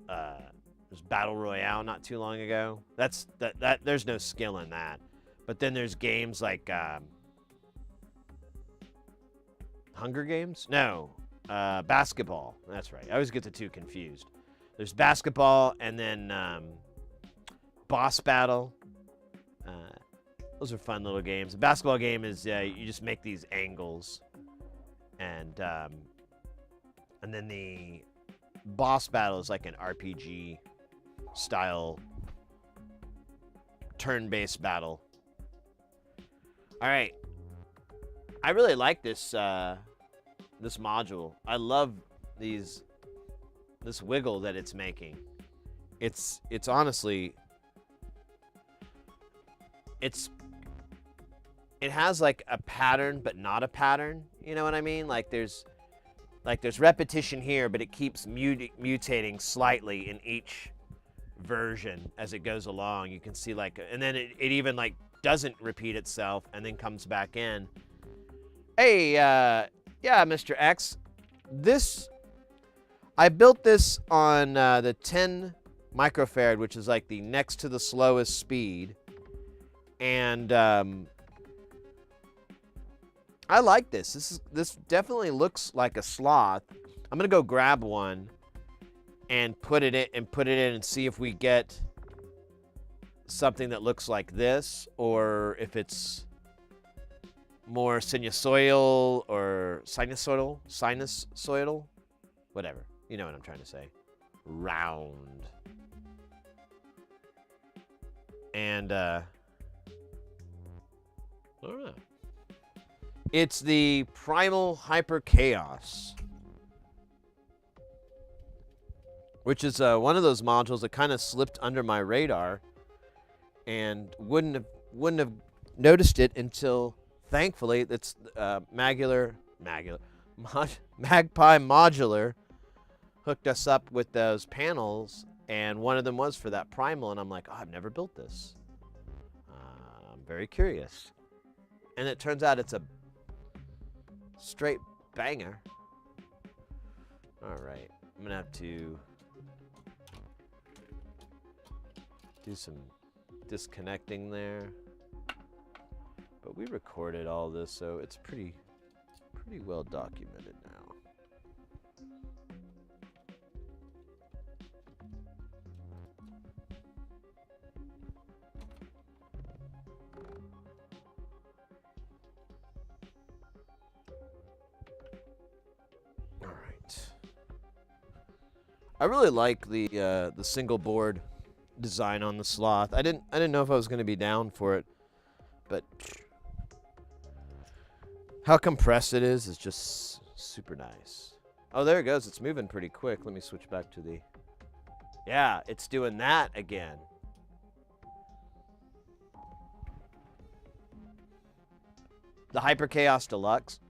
there's Battle Royale not too long ago. That there's no skill in that. But then there's games like Hunger Games? No, basketball. That's right. I always get the two confused. There's basketball and then boss battle. Those are fun little games. The basketball game is you just make these angles, and then the boss battle is like an RPG style turn-based battle. All right, I really like this this module. I love this wiggle that it's making. It's honestly it has like a pattern, but not a pattern. You know what I mean? Like there's repetition here, but it keeps mutating slightly in each version as it goes along. You can see and then it even doesn't repeat itself and then comes back in. Hey, yeah, Mr. X, I built this on the 10 microfarad, which is like the next to the slowest speed, and I like this. This definitely looks like a sloth. I'm gonna go grab one and put it in and see if we get something that looks like this, or if it's more sinusoidal or sinusoidal, whatever. You know what I'm trying to say. Round. And I don't know. It's the Primal Hyper Chaos, which is one of those modules that kind of slipped under my radar, and wouldn't have noticed it until, thankfully, it's Magpie Modular hooked us up with those panels, and one of them was for that Primal, and I'm like, oh, I've never built this. I'm very curious, and it turns out it's a straight banger. All right, I'm gonna have to do some disconnecting there, but we recorded all this, so it's pretty well documented now. All right. I really like the single board design on the sloth. I didn't know if I was going to be down for it, but how compressed it is just super nice. Oh, there it goes. It's moving pretty quick. Let me switch back to the... Yeah, it's doing that again. The Hyper Chaos Deluxe.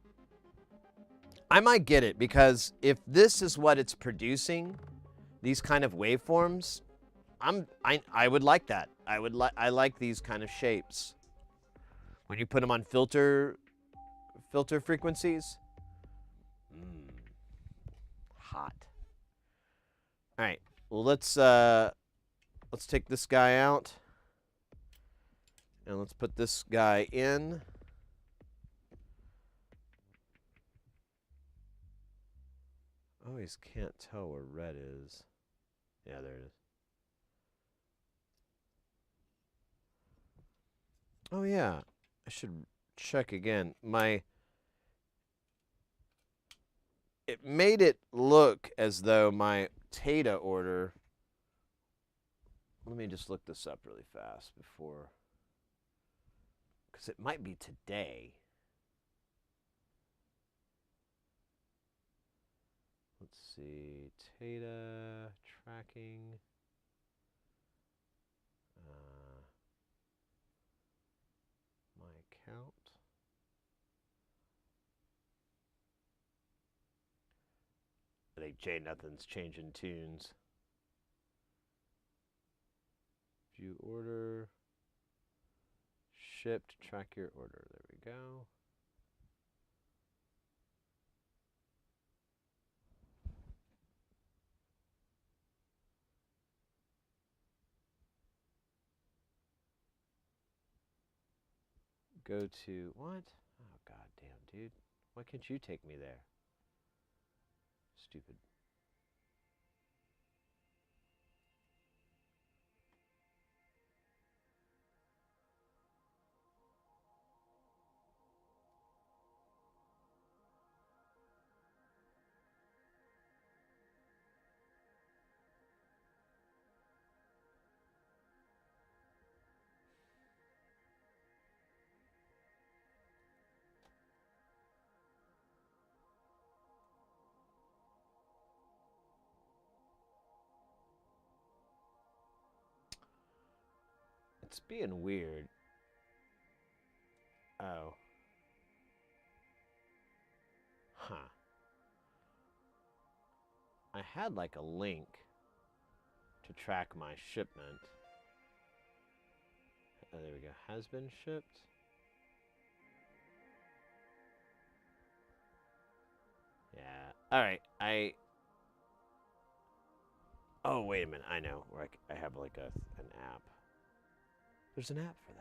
I might get it, because if this is what it's producing, these kind of waveforms, I would like that. I like these kind of shapes. When you put them on filter frequencies. hot. All right. Well, let's take this guy out. And let's put this guy in. I always can't tell where red is. Yeah, there it is. Oh, yeah. I should check again. It made it look as though my Tata order... Let me just look this up really fast before... Because it might be today. Let's see. Tata tracking. My account. I think J Nothing's changing tunes. View order. Shipped. Track your order. There we go. Go to what? Oh, goddamn, dude. Why can't you take me there? Stupid. It's being weird. Oh. Huh. I had like a link to track my shipment. Oh, there we go. Has been shipped. Yeah. All right. Oh, wait a minute. I know. Where I have like an app. There's an app for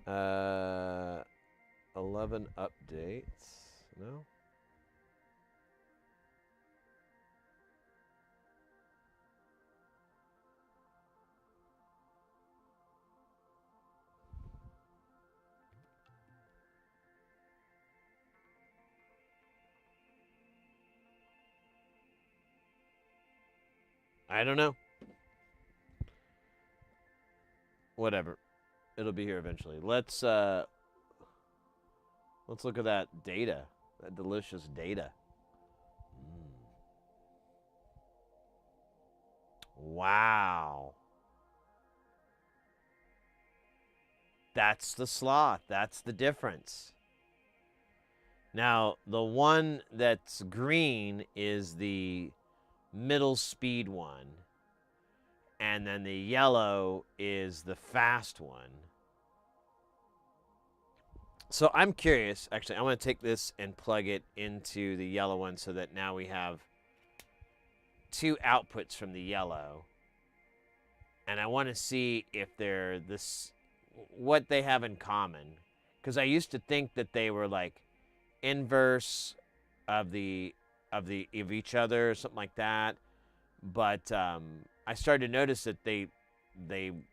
that. 11 updates. No? I don't know. Whatever. It'll be here eventually. Let's look at that data. That delicious data. Wow. That's the sloth. That's the difference. Now, the one that's green is the middle speed one. And then the yellow is the fast one. So I'm curious. Actually, I'm going to take this and plug it into the yellow one so that now we have two outputs from the yellow. And I want to see if they're what they have in common. Because I used to think that they were like inverse of each other or something like that. But I started to notice that they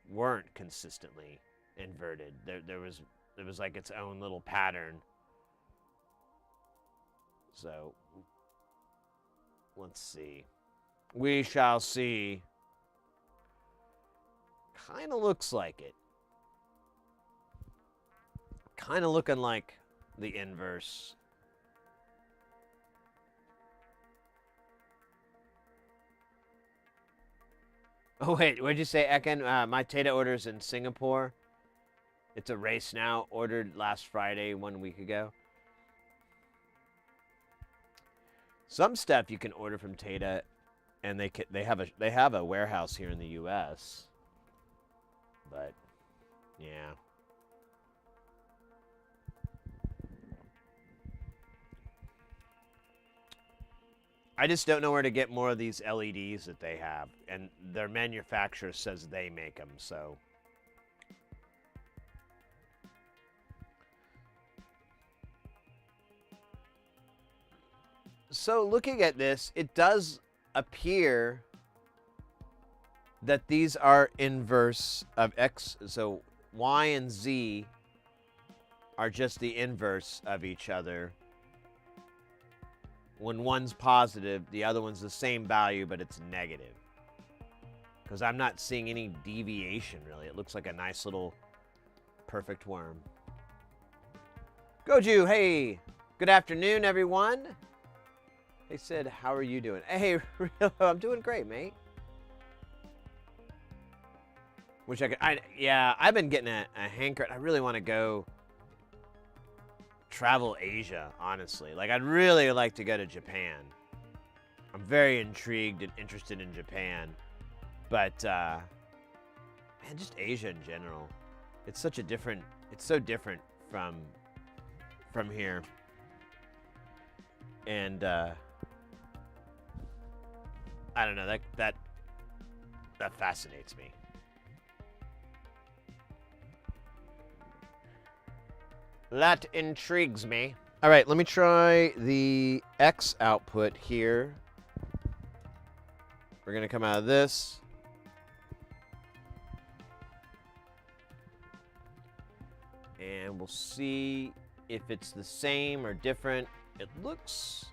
weren't consistently inverted. There was like its own little pattern. So let's see. We shall see. Kind of looks like it. Kind of looking like the inverse. Oh, wait. What did you say, Ekin? My Tata order's in Singapore. It's a race now. Ordered last Friday, 1 week ago. Some stuff you can order from Tata, and they have a warehouse here in the U.S. But, yeah. I just don't know where to get more of these LEDs that they have. And their manufacturer says they make them, so. So looking at this, it does appear that these are inverse of X. So Y and Z are just the inverse of each other. When one's positive, the other one's the same value, but it's negative. Because I'm not seeing any deviation, really. It looks like a nice little perfect worm. Goju, hey! Good afternoon, everyone. They said, how are you doing? Hey, I'm doing great, mate. Wish I could, yeah, I've been getting a hankering. I really want to go travel Asia, honestly. Like, I'd really like to go to Japan. I'm very intrigued and interested in Japan. But, man, just Asia in general. It's such a different, it's so different from here. And, I don't know, that fascinates me. That intrigues me. All right, let me try the X output here. We're gonna come out of this. And we'll see if it's the same or different. It looks...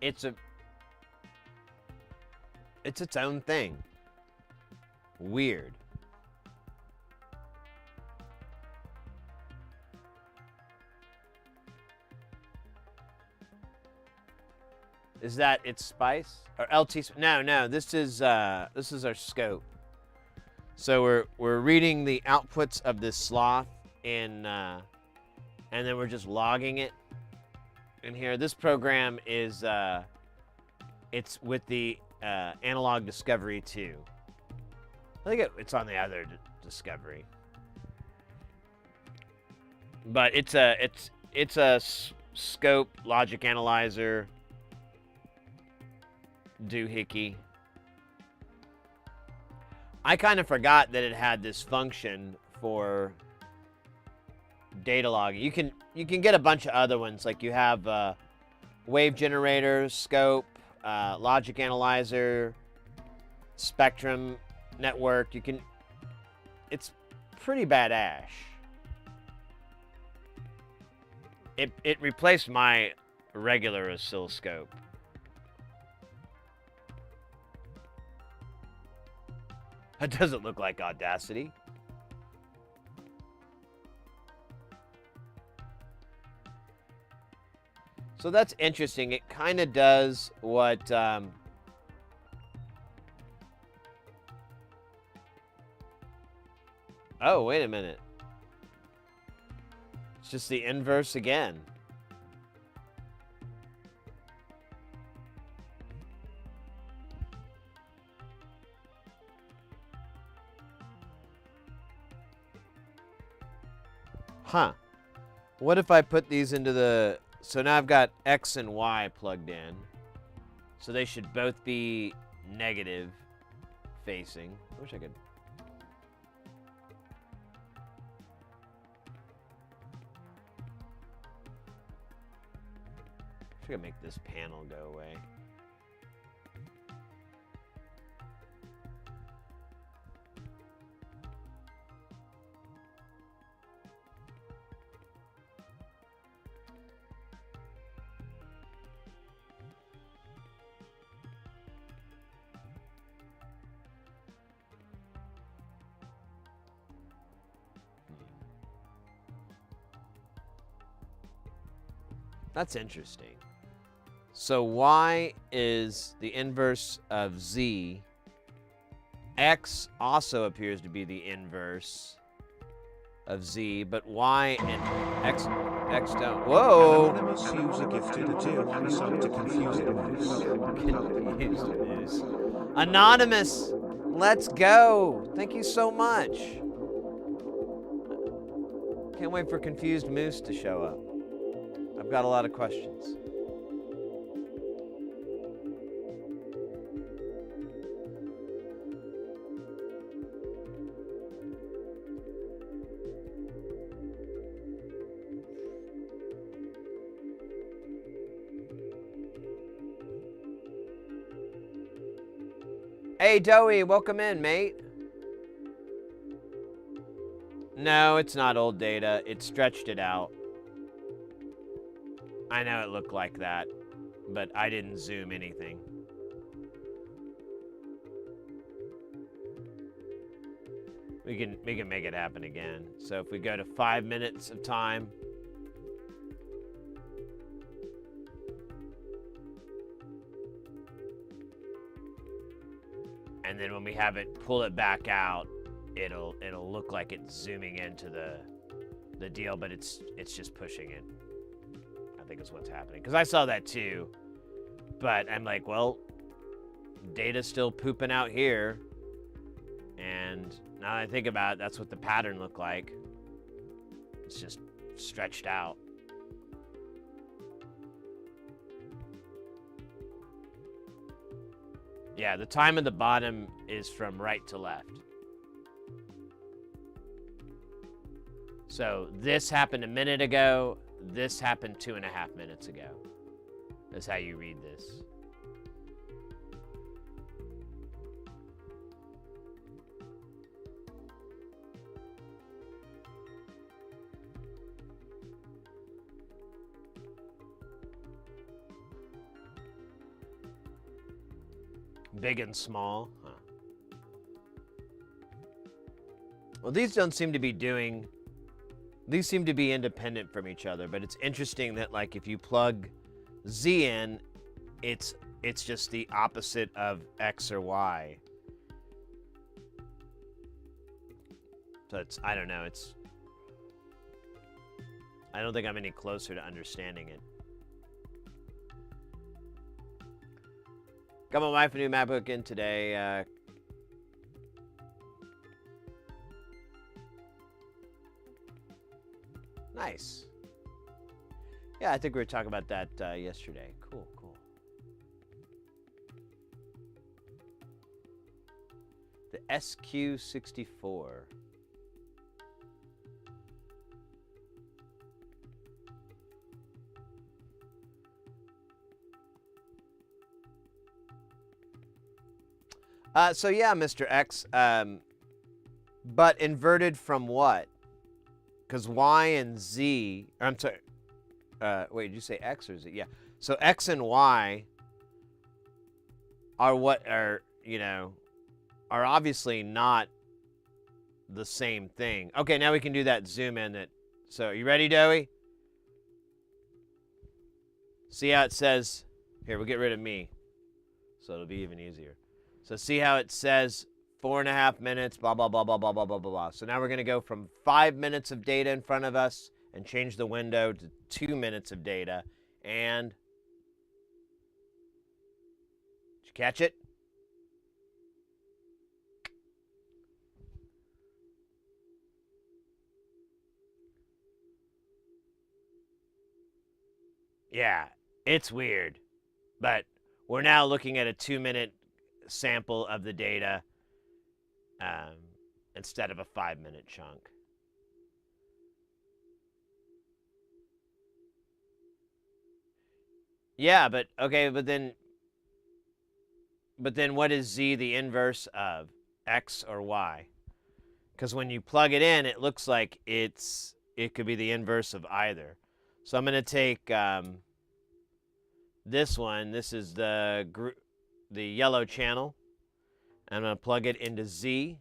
It's its own thing. Weird. Is that its spice or LT? No. This is our scope. So we're reading the outputs of this sloth and then we're just logging it in here. This program is it's with the Analog Discovery 2. I think it's on the other Discovery, but it's a scope logic analyzer doohickey. I kind of forgot that it had this function for data logging. You can get a bunch of other ones, like you have wave generator, scope, logic analyzer, spectrum network. It's pretty badass. It replaced my regular oscilloscope. That doesn't look like Audacity. So that's interesting. It kind of does what... Oh, wait a minute. It's just the inverse again. Huh. What if I put these into the... So now I've got X and Y plugged in. So they should both be negative facing. I wish I could... I could make this panel go away. That's interesting. So Y is the inverse of Z. X also appears to be the inverse of Z, but Y and X... X don't. Whoa! Anonymous user gifted a tier 1 sub to Confused Moose. Confused Moose. Anonymous! Let's go! Thank you so much. Can't wait for Confused Moose to show up. I've got a lot of questions. Hey, Doey, welcome in, mate. No, it's not old data. It stretched it out. I know it looked like that, but I didn't zoom anything. We can make it happen again. So if we go to 5 minutes of time. And then when we have it pull it back out, it'll look like it's zooming into the deal, but it's just pushing it. I think is what's happening. Because I saw that too. But I'm like, well, data's still pooping out here. And now that I think about it, that's what the pattern looked like. It's just stretched out. Yeah, the time at the bottom is from right to left. So this happened a minute ago. This happened 2.5 minutes ago. That's how you read this. Big and small. Huh. Well, these don't seem to be doing... These seem to be independent from each other, but it's interesting that, like, if you plug Z in, it's just the opposite of X or Y. So it's, I don't know, it's... I don't think I'm any closer to understanding it. Got my wife a new MacBook in today. Nice. Yeah, I think we were talking about that yesterday. Cool, cool. The SQ64. So yeah, Mr. X, but inverted from what? Because Y and Z, I'm sorry, wait, did you say X or Z? Yeah, so X and Y are what are, you know, are obviously not the same thing. Okay, now we can do that zoom in. So you ready, Doey? See how it says, here, we'll get rid of me, so it'll be even easier. So see how it says 4.5 minutes, blah, blah, blah, blah, blah, blah, blah, blah, blah. So now we're going to go from 5 minutes of data in front of us and change the window to 2 minutes of data. And did you catch it? Yeah, it's weird. But we're now looking at a 2-minute sample of the data instead of a 5-minute chunk. Yeah, but okay, but then what is Z the inverse of? X or Y? Because when you plug it in, it looks like it could be the inverse of either. So I'm going to take this one. This is the yellow channel. I'm going to plug it into Z.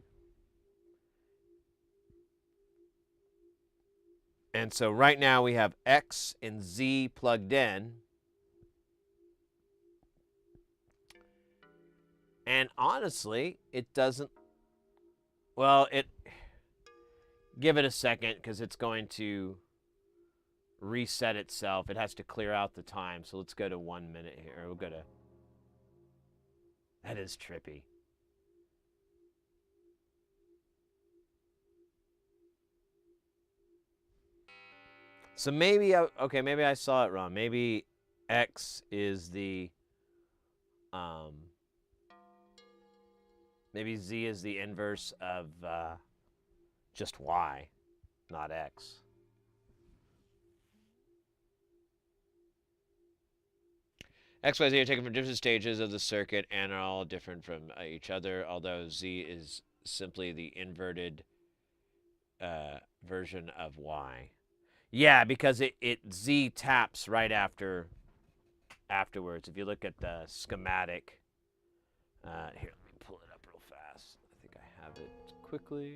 And so right now we have X and Z plugged in. And honestly, it doesn't... Well, give it a second because it's going to reset itself. It has to clear out the time. So let's go to 1 minute here. We'll go to... That is trippy. So maybe, okay, maybe I saw it wrong. Maybe X is the, maybe Z is the inverse of just Y, not X. X, Y, Z are taken from different stages of the circuit and are all different from each other, although Z is simply the inverted version of Y. Yeah, because it Z taps right afterwards. If you look at the schematic, here, let me pull it up real fast. I think I have it quickly.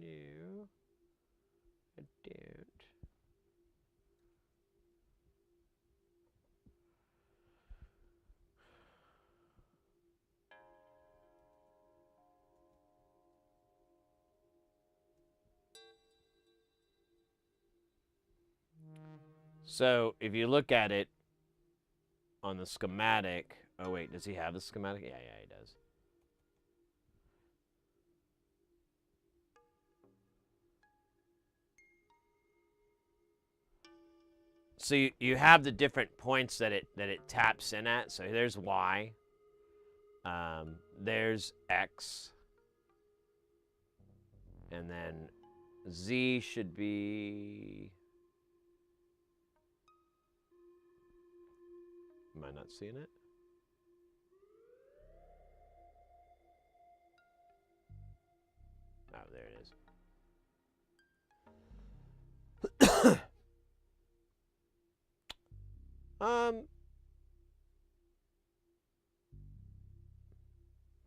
No, I don't. So if you look at it on the schematic, oh wait, does he have the schematic? Yeah, he does. So you have the different points that it taps in at. So there's Y. There's X. And then Z should be... Am I not seeing it? Oh, there it is.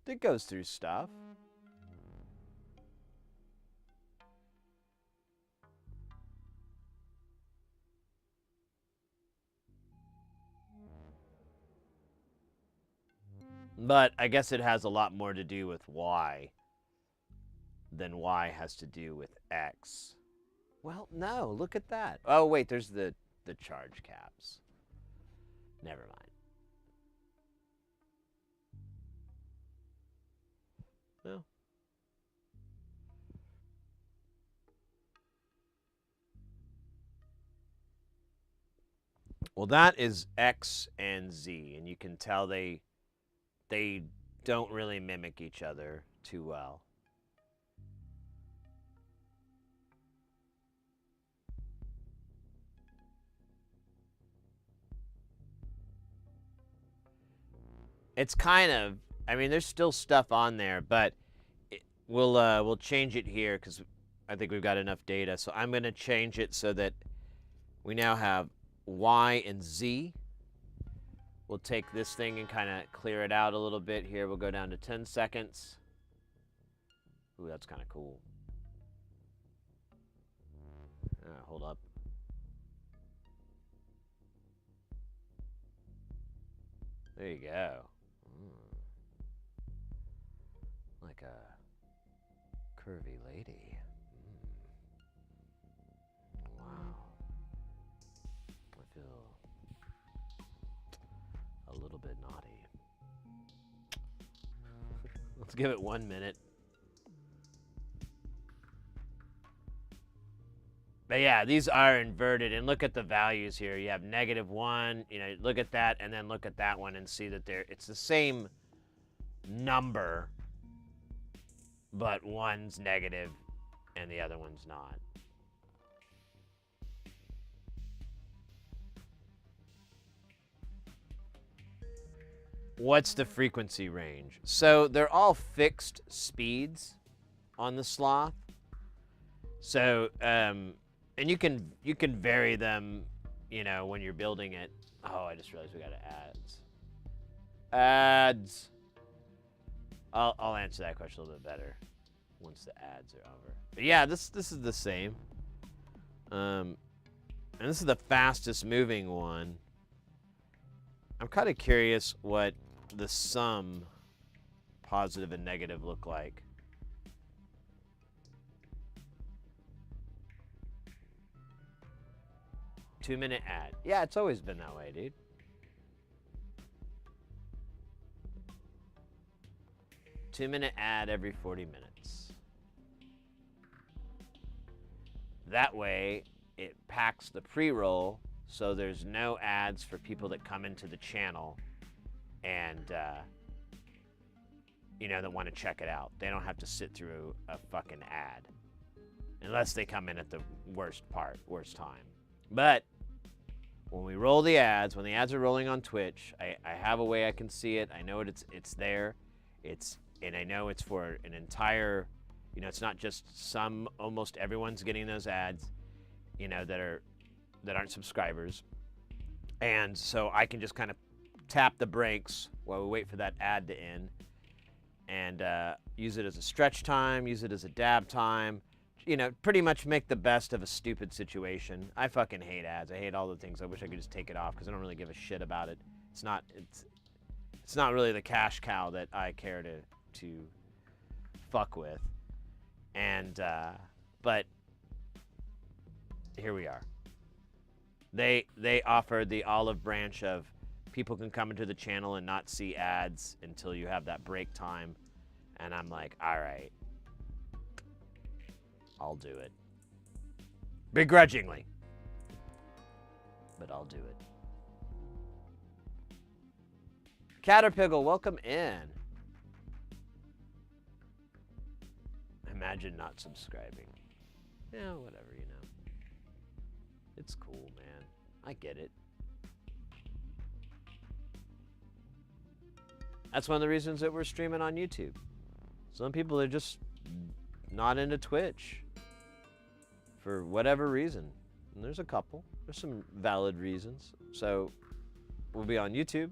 It goes through stuff. But I guess it has a lot more to do with Y than Y has to do with X. Well, no, look at that. Oh, wait, there's the charge caps. Never mind. No. Well, that is X and Z, and you can tell they don't really mimic each other too well. It's kind of, I mean, there's still stuff on there, but we'll change it here because I think we've got enough data. So I'm going to change it so that we now have Y and Z. We'll take this thing and kind of clear it out a little bit here. We'll go down to 10 seconds. Ooh, that's kind of cool. Hold up. There you go. Like a curvy lady. Wow. I feel a little bit naughty. Let's give it 1 minute. But yeah, these are inverted, and look at the values here. You have -1, you know, look at that, and then look at that one and see that it's the same number, but one's negative and the other one's not. What's the frequency range? So they're all fixed speeds on the Sloth. So, and you can vary them, you know, when you're building it. Oh, I just realized we got ads. Ads. I'll answer that question a little bit better once the ads are over. But yeah, this is the same. And this is the fastest moving one. I'm kind of curious what the sum positive and negative look like. 2-minute ad. Yeah, it's always been that way, dude. Two-minute ad every 40 minutes. That way, it packs the pre-roll so there's no ads for people that come into the channel and, that want to check it out. They don't have to sit through a fucking ad. Unless they come in at the worst time. But when we roll the ads, when the ads are rolling on Twitch, I have a way I can see it. I know it's there. And I know it's for an entire, it's not just almost everyone's getting those ads, that aren't subscribers. And so I can just kind of tap the brakes while we wait for that ad to end and use it as a stretch time, use it as a dab time, pretty much make the best of a stupid situation. I fucking hate ads. I hate all the things. I wish I could just take it off because I don't really give a shit about it. It's not really the cash cow that I care to fuck with. And but here we are. They offered the olive branch of people can come into the channel and not see ads until you have that break time. And I'm like, all right, I'll do it. Begrudgingly. But I'll do it. Caterpillar, welcome in. Imagine not subscribing. Yeah, whatever, It's cool, man. I get it. That's one of the reasons that we're streaming on YouTube. Some people are just not into Twitch for whatever reason. And there's a couple. There's some valid reasons. So we'll be on YouTube,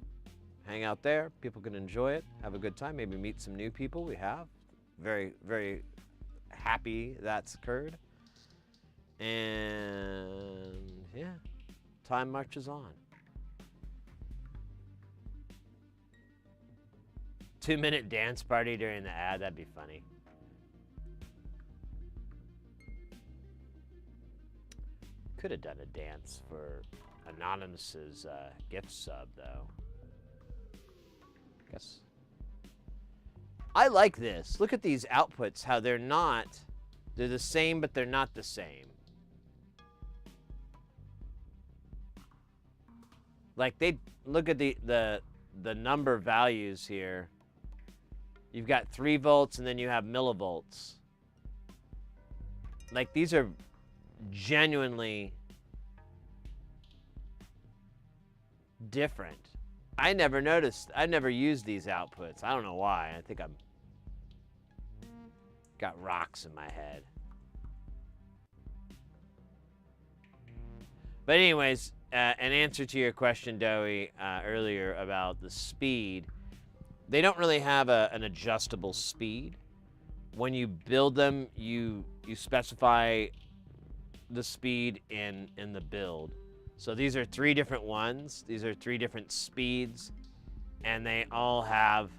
hang out there. People can enjoy it, have a good time, maybe meet some new people. We have. Very, very happy that's occurred. And yeah, time marches on. 2-minute dance party during the ad, that'd be funny. Could have done a dance for Anonymous's gift sub, though. Guess. I like this. Look at these outputs, how they're the same, but they're not the same. Like, they look at the number values here. You've got 3 volts and then you have millivolts. Like, these are genuinely different. I never used these outputs. I don't know why. I think I'm got rocks in my head. But anyways, an answer to your question, Doey, earlier about the speed. They don't really have an adjustable speed. When you build them, you specify the speed in the build. So these are 3 different ones. These are 3 different speeds, and they all have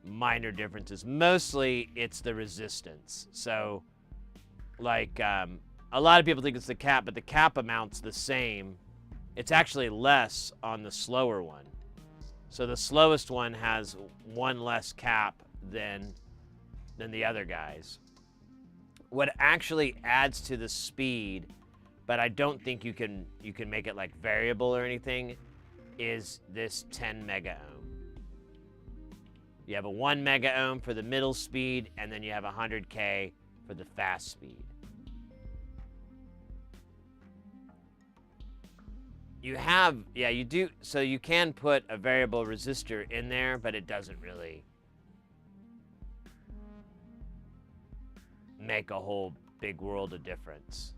minor differences. Mostly, it's the resistance. So, like, a lot of people think it's the cap, but the cap amount's the same. It's actually less on the slower one. So the slowest one has 1 less cap than the other guys. What actually adds to the speed, but I don't think you can make it like variable or anything, is this 10 mega ohm. You have a 1 mega ohm for the middle speed, and then you have 100K for the fast speed. You have, yeah, you do, so you can put a variable resistor in there, but it doesn't really make a whole big world of difference.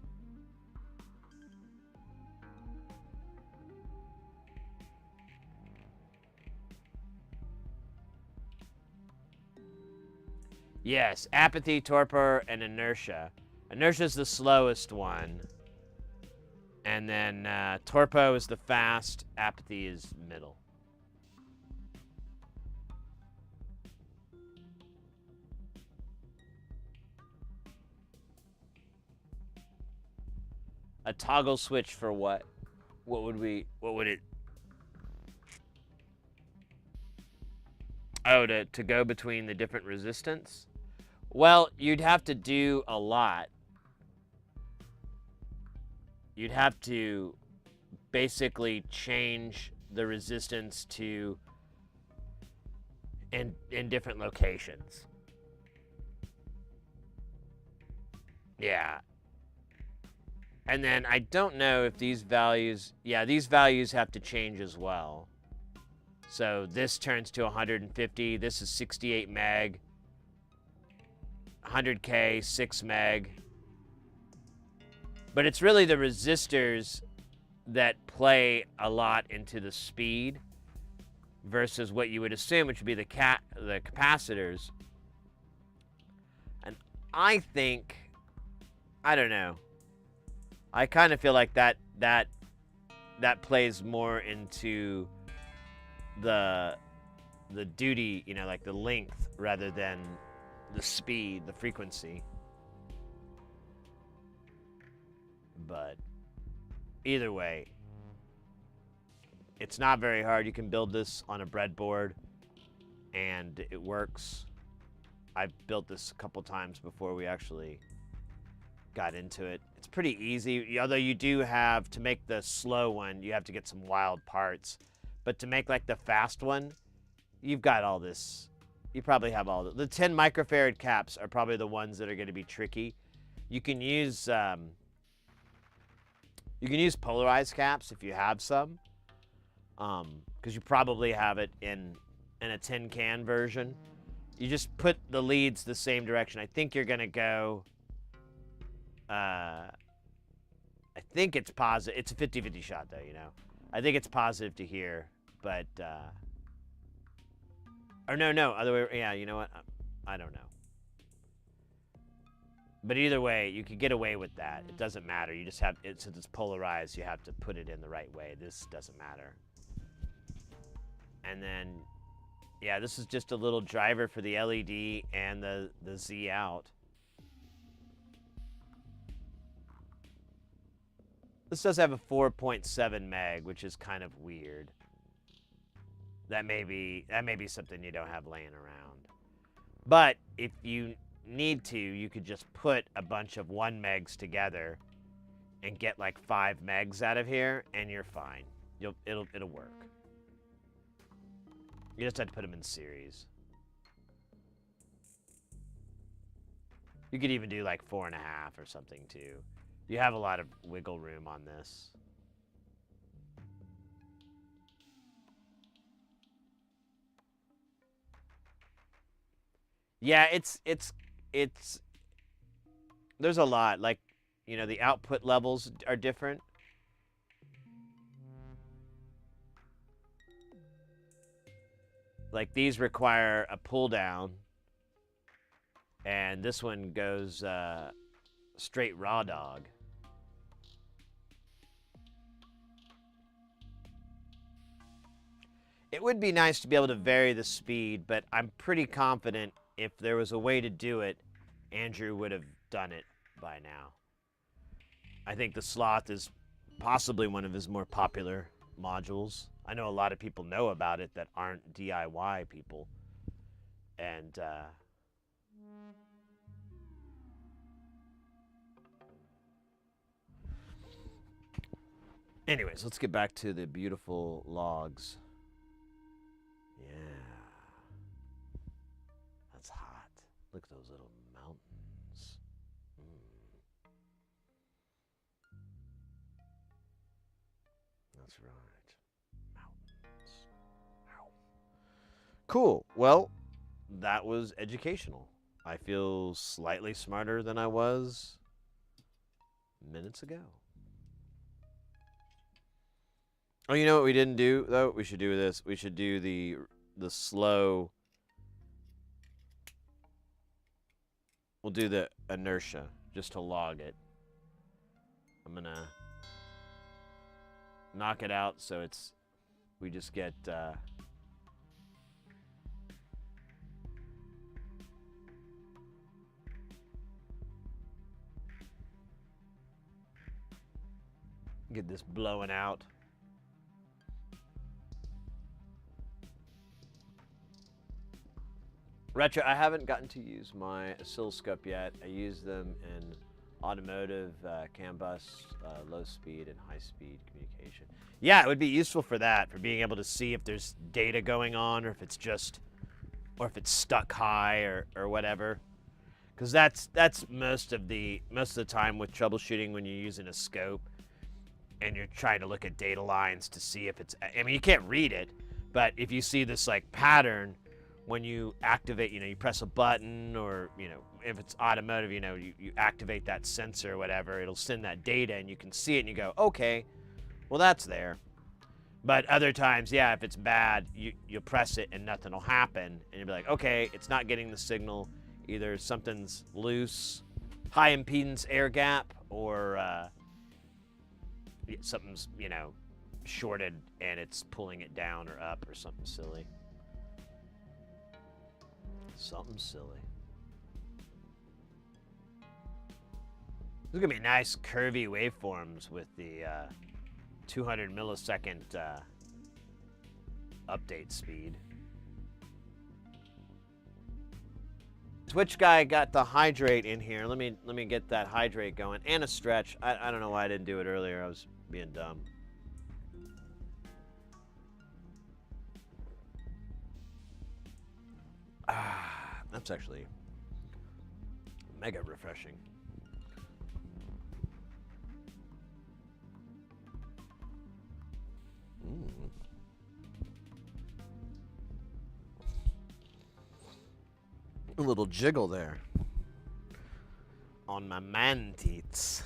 Yes, apathy, torpor, and inertia. Inertia is the slowest one. And then torpo is the fast, apathy is middle. A toggle switch for what? What would it? Oh, to go between the different resistance? Well, you'd have to do a lot. You'd have to basically change the resistance to in different locations. Yeah. And then I don't know if these values, yeah, these values have to change as well. So this turns to 150. This is 68 meg. 100K, 6 meg. But it's really the resistors that play a lot into the speed versus what you would assume, which would be the capacitors. And I think, I don't know. I kind of feel like that plays more into the duty, you know, like the length rather than the speed, the frequency. But either way, it's not very hard. You can build this on a breadboard and it works. I've built this a couple times before we actually got into it. It's pretty easy, although you do have to make the slow one, you have to get some wild parts. But to make like the fast one, you've got all this. You probably have all the 10 microfarad caps are probably the ones that are going to be tricky. You can use polarized caps if you have some, because you probably have it in a tin can version. You just put the leads the same direction. I think you're going to go. I think it's positive. It's a 50-50 shot, though, you know. I think it's positive to here, but or no, other way. Yeah, you know what? I don't know. But either way, you could get away with that. It doesn't matter. You just have it, since it's polarized, you have to put it in the right way. This doesn't matter. And then, yeah, this is just a little driver for the LED and the Z out. This does have a 4.7 meg, which is kind of weird. That may be something you don't have laying around. But if you need to, you could just put a bunch of 1 megs together and get like 5 megs out of here, and you're fine. It'll work. You just have to put them in series. You could even do like 4.5 or something too. You have a lot of wiggle room on this. Yeah, it's there's a lot, like, you know, the output levels are different. Like these require a pull down, and this one goes straight raw dog. It would be nice to be able to vary the speed, but I'm pretty confident if there was a way to do it, Andrew would have done it by now. I think the Sloth is possibly one of his more popular modules. I know a lot of people know about it that aren't DIY people. And anyways, let's get back to the beautiful logs. Yeah. That's hot. Look at those little mountains. That's right. Mountains. Ow. Cool. Well, that was educational. I feel slightly smarter than I was minutes ago. Oh, you know what we didn't do, though? We should do this. We should do the slow. We'll do the inertia just to log it. I'm going to knock it out so it's, we just get, Get this blowing out. Retro, I haven't gotten to use my oscilloscope yet. I use them in automotive, CAN bus, low speed and high speed communication. Yeah, it would be useful for that, for being able to see if there's data going on, or if it's just, or if it's stuck high, or whatever. Because that's most of the time with troubleshooting when you're using a scope and you're trying to look at data lines to see if it's. I mean, you can't read it, but if you see this like pattern when you activate, you press a button, or if it's automotive, you activate that sensor or whatever, it'll send that data and you can see it and you go, okay, well that's there. But other times, yeah, if it's bad, you'll press it and nothing will happen, and you'll be like, okay, it's not getting the signal. Either something's loose, high impedance air gap, or something's shorted and it's pulling it down or up or something silly. Something silly. There's gonna be nice curvy waveforms with the 200 millisecond update speed. Twitch guy got the hydrate in here. Let me get that hydrate going, and a stretch. I don't know why I didn't do it earlier. I was being dumb. That's actually mega refreshing. A little jiggle there on my man teats.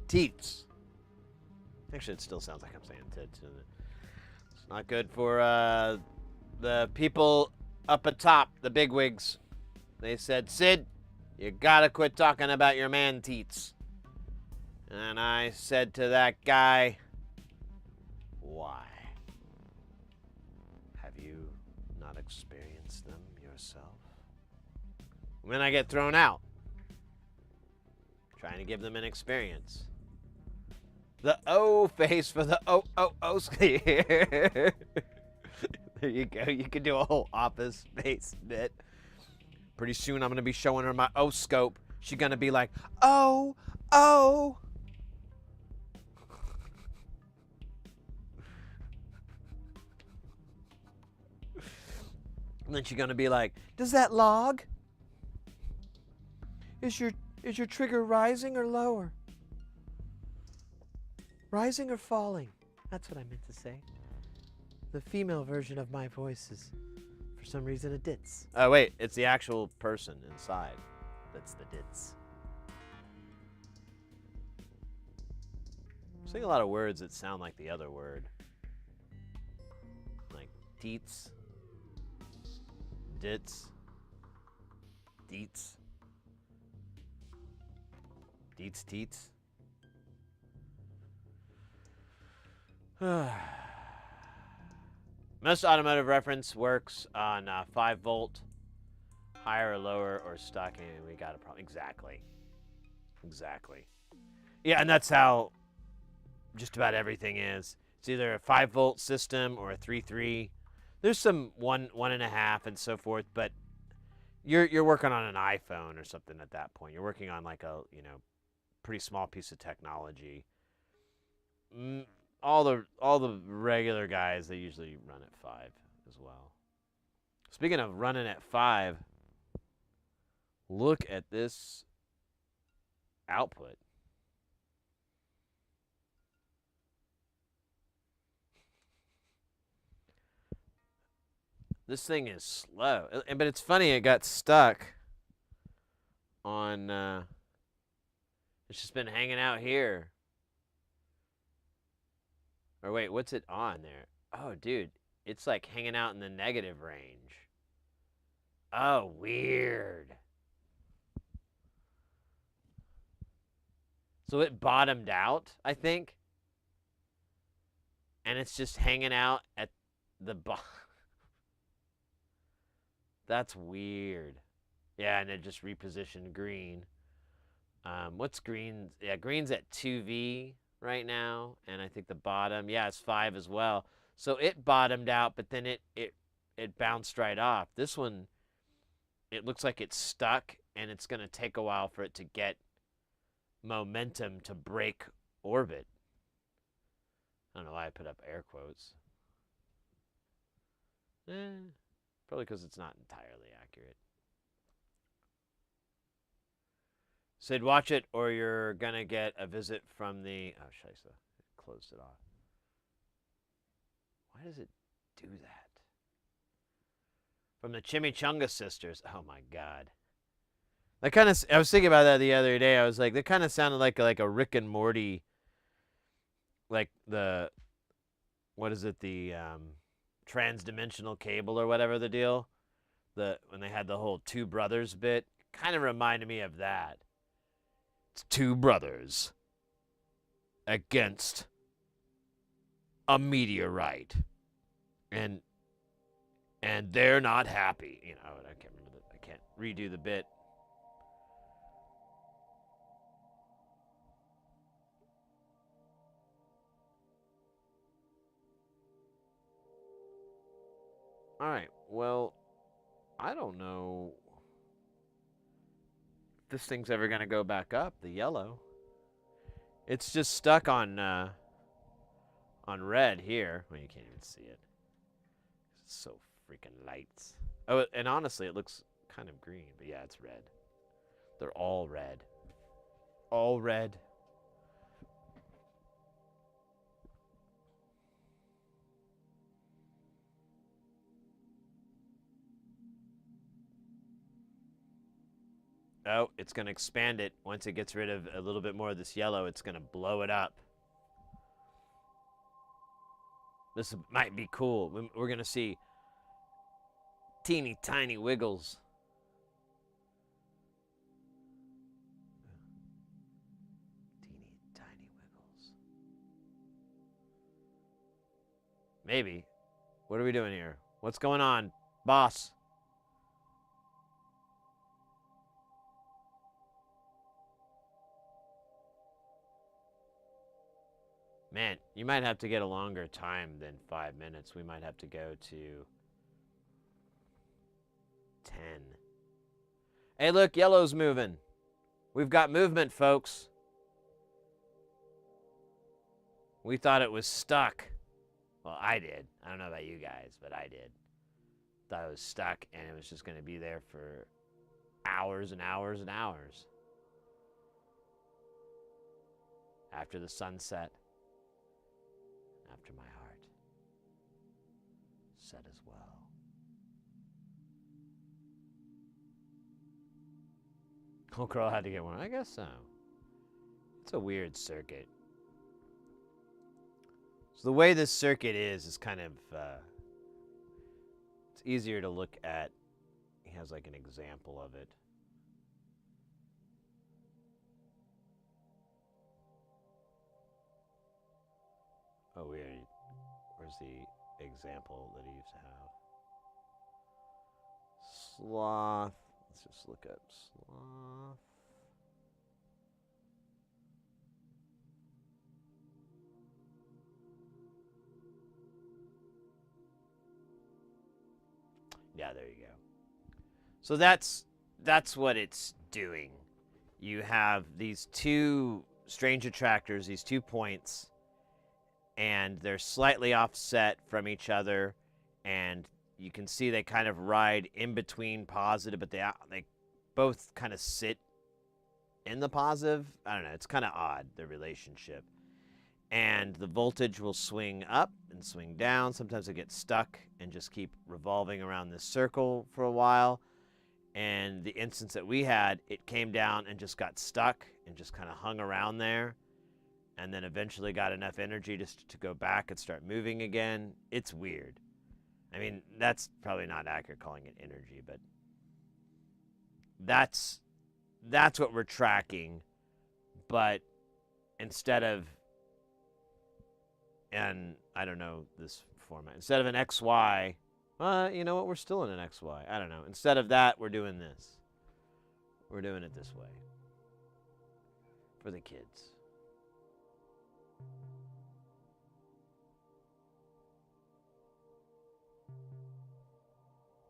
Teats. Actually, it still sounds like I'm saying tits. It's not good for the people up atop, the bigwigs. They said, Sid, you gotta quit talking about your man teats. And I said to that guy, why? Have you not experienced them yourself? And then I get thrown out. Trying to give them an experience. The O face for the O. There you go. You can do a whole Office Space bit. Pretty soon I'm going to be showing her my O-scope. She's going to be like, oh. And then she's going to be like, does that log? Is your trigger rising or lower? Rising or falling? That's what I meant to say. The female version of my voice is, for some reason, a ditz. Oh, wait. It's the actual person inside that's the ditz. I'm saying a lot of words that sound like the other word. Like teats, ditz, deets, deets, teets. Most automotive reference works on 5 volt, higher or lower, or stuck, and we got a problem. Exactly. Yeah, and that's how just about everything is. It's either a 5 volt system or a 3.3. There's some 1.5 and so forth, but you're working on an iPhone or something at that point. You're working on like a pretty small piece of technology. All the regular guys, they usually run at 5 as well. Speaking of running at 5, look at this output. This thing is slow. But it's funny, it got stuck on, it's just been hanging out here. Or wait, what's it on there? Oh, dude, it's like hanging out in the negative range. Oh, weird. So it bottomed out, I think. And it's just hanging out at the bottom. That's weird. Yeah, and it just repositioned green. What's green? Yeah, green's at 2V right now, and I think the bottom, yeah, it's 5 as well. So it bottomed out, but then it bounced right off. This one, it looks like it's stuck, and it's going to take a while for it to get momentum to break orbit. I don't know why I put up air quotes. Probably because it's not entirely accurate. Sid, watch it, or you're going to get a visit from the... Oh, scheisse. It closed it off. Why does it do that? From the Chimichanga Sisters. Oh, my God. That kind of... I was thinking about that the other day. I was like, that kind of sounded like a Rick and Morty... Like the... What is it? The trans-dimensional cable or whatever the deal. When they had the whole two brothers bit. Kind of reminded me of that. It's two brothers against a meteorite, and they're not happy. You know, I can't remember. I can't redo the bit. All right. Well, I don't know if this thing's ever gonna go back up. The yellow. It's just stuck on red here. Well, you can't even see it. It's so freaking light. Oh, and honestly, it looks kind of green, but yeah, it's red. They're all red. All red. Oh, it's going to expand it. Once it gets rid of a little bit more of this yellow, it's going to blow it up. This might be cool. We're going to see teeny tiny wiggles. Teeny tiny wiggles. Maybe. What are we doing here? What's going on, boss? Man, you might have to get a longer time than 5 minutes. We might have to go to 10. Hey, look, yellow's moving. We've got movement, folks. We thought it was stuck. Well, I did. I don't know about you guys, but I did. Thought it was stuck, and it was just going to be there for hours and hours and hours. After the sunset. After my heart set as well. Old Crow had to get one. I guess so. It's a weird circuit. So the way this circuit is kind of... it's easier to look at. He has like an example of it. Oh, weird. Where's the example that he used to have? Sloth. Let's just look up sloth. Yeah, there you go. So that's what it's doing. You have these two strange attractors, these 2 points, and they're slightly offset from each other, and you can see they kind of ride in between positive, but they both kind of sit in the positive. I don't know. It's kind of odd, the relationship. And the voltage will swing up and swing down. Sometimes it gets stuck and just keep revolving around this circle for a while. And the instance that we had, it came down and just got stuck and just kind of hung around there. And then eventually got enough energy just to go back and start moving again. It's weird. I mean, that's probably not accurate calling it energy, but that's what we're tracking. But instead of, and I don't know this format, instead of an XY, you know what, we're still in an XY. I don't know. Instead of that, we're doing this. We're doing it this way for the kids.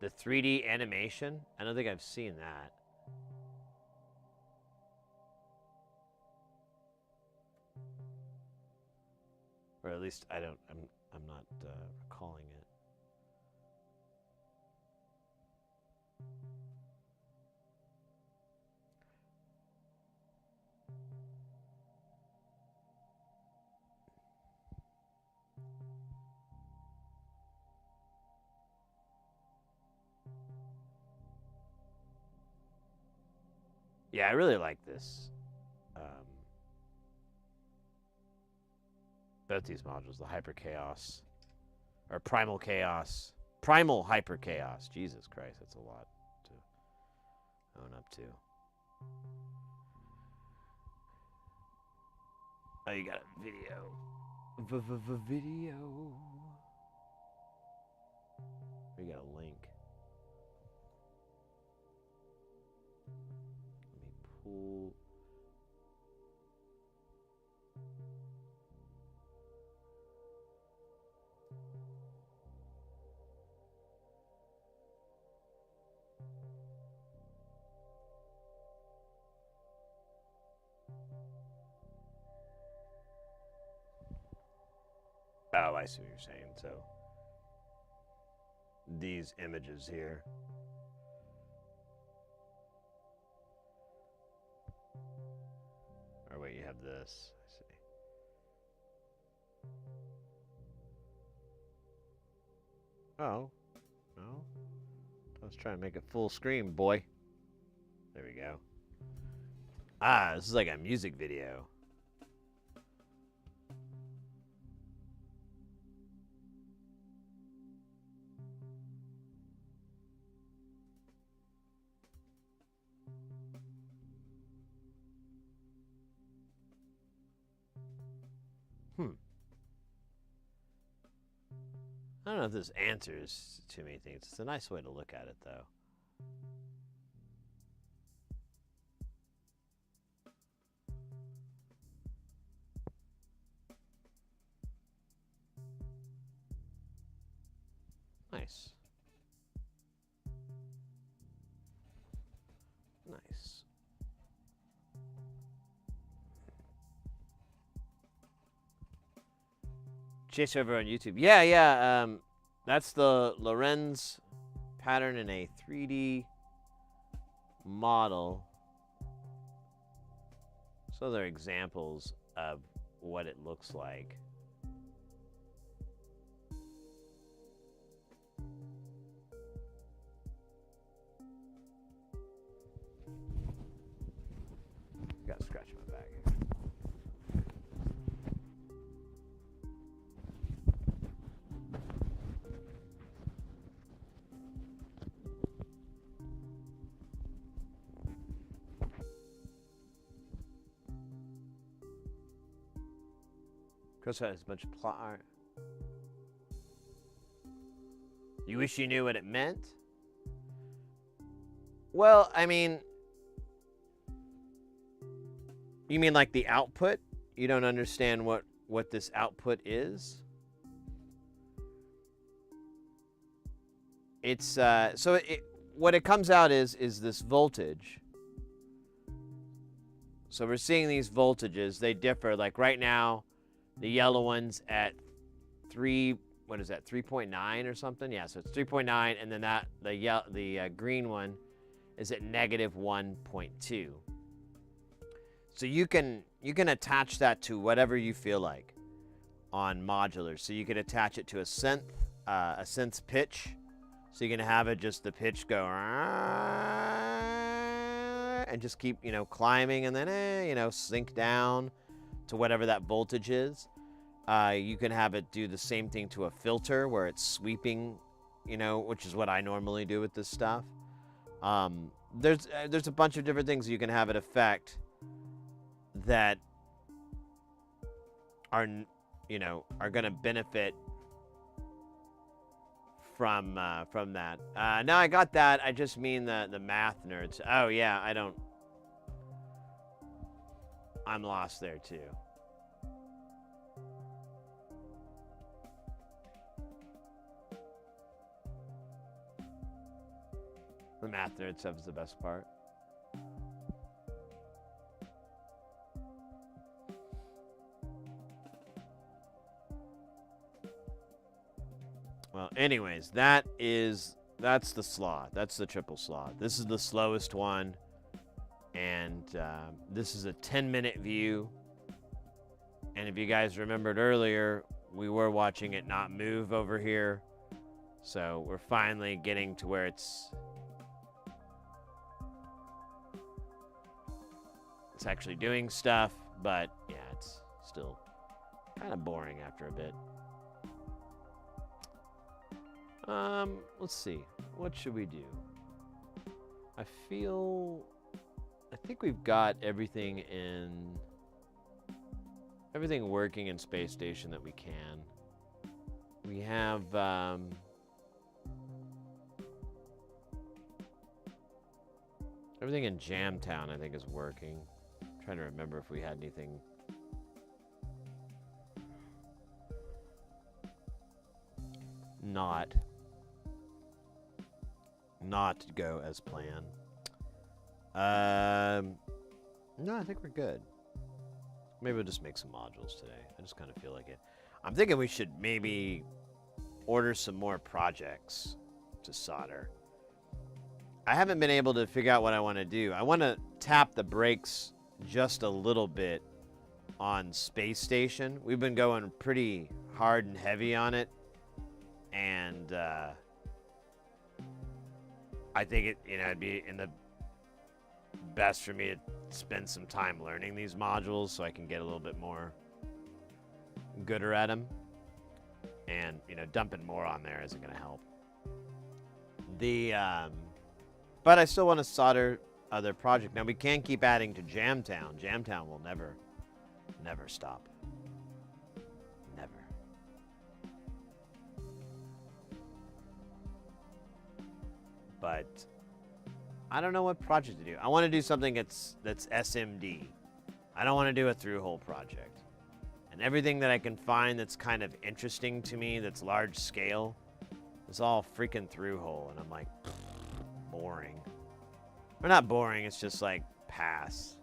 The 3D animation? I don't think I've seen that. Or at least I'm not recalling it. Yeah, I really like this. Both these modules, the Hyper Chaos, or Primal Chaos, Primal Hyper Chaos. Jesus Christ, that's a lot to own up to. Oh, you got a video. Video. You got a link. Let me pull. Oh, I see what you're saying. So these images here. Or wait, you have this. I see. Oh, no. Let's try to make it full screen, boy. There we go. Ah, this is like a music video. I don't know if this answers too many things. It's a nice way to look at it, though. Nice. Nice. Chase over on YouTube. Yeah. That's the Lorenz pattern in a 3D model. So they're examples of what it looks like. Got to scratch my back. Chris has a bunch of plot art. You wish you knew what it meant? Well, I mean, you mean like the output? You don't understand what this output is? It's what it comes out is this voltage. So we're seeing these voltages. They differ. Like right now, the yellow one's at 3.9 or something? Yeah, so it's 3.9, and then the green one is at -1.2. So you can attach that to whatever you feel like on modulars. So you can attach it to a synth's pitch. So you can have it just the pitch go and just keep climbing, and then sink down to whatever that voltage is. You can have it do the same thing to a filter where it's sweeping, which is what I normally do with this stuff. There's a bunch of different things you can have it affect that are going to benefit from that. Now I got that. I just mean the math nerds. Oh yeah, I'm lost there too. math nerd stuff is the best part. Well, anyways, that's the sloth. That's the triple sloth. This is the slowest one, and this is a 10-minute view. And if you guys remembered earlier, we were watching it not move over here. So we're finally getting to where it's actually doing stuff, but yeah, it's still kind of boring after a bit. Let's see. What should we do? I think we've got everything working in Space Station that we can. We have everything in Jamtown, I think, is working. I'm trying to remember if we had anything. Not go as planned. No, I think we're good. Maybe we'll just make some modules today. I just kind of feel like it. I'm thinking we should maybe order some more projects to solder. I haven't been able to figure out what I want to do. I want to tap the brakes just a little bit on Space Station. We've been going pretty hard and heavy on it. And I think it'd be in the best for me to spend some time learning these modules so I can get a little bit more gooder at them. And, dumping more on there isn't going to help. But I still want to solder other projects. Now, we can't keep adding to Jamtown. Jamtown will never stop. Never. But I don't know what project to do. I want to do something that's SMD. I don't want to do a through-hole project. And everything that I can find that's kind of interesting to me, that's large scale, is all freaking through-hole. And I'm like, boring. Or not boring, it's just like, pass.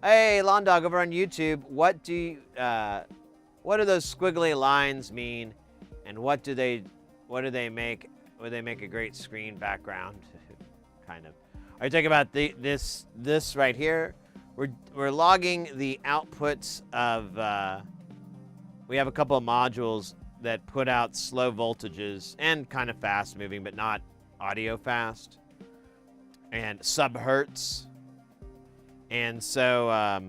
Hey, Lawn Dog over on YouTube, what do those squiggly lines mean? And what do they make? Would they make a great screen background? Kind of. Are you talking about this right here? We're logging the outputs of. We have a couple of modules that put out slow voltages and kind of fast moving, but not audio fast, and sub-hertz. And so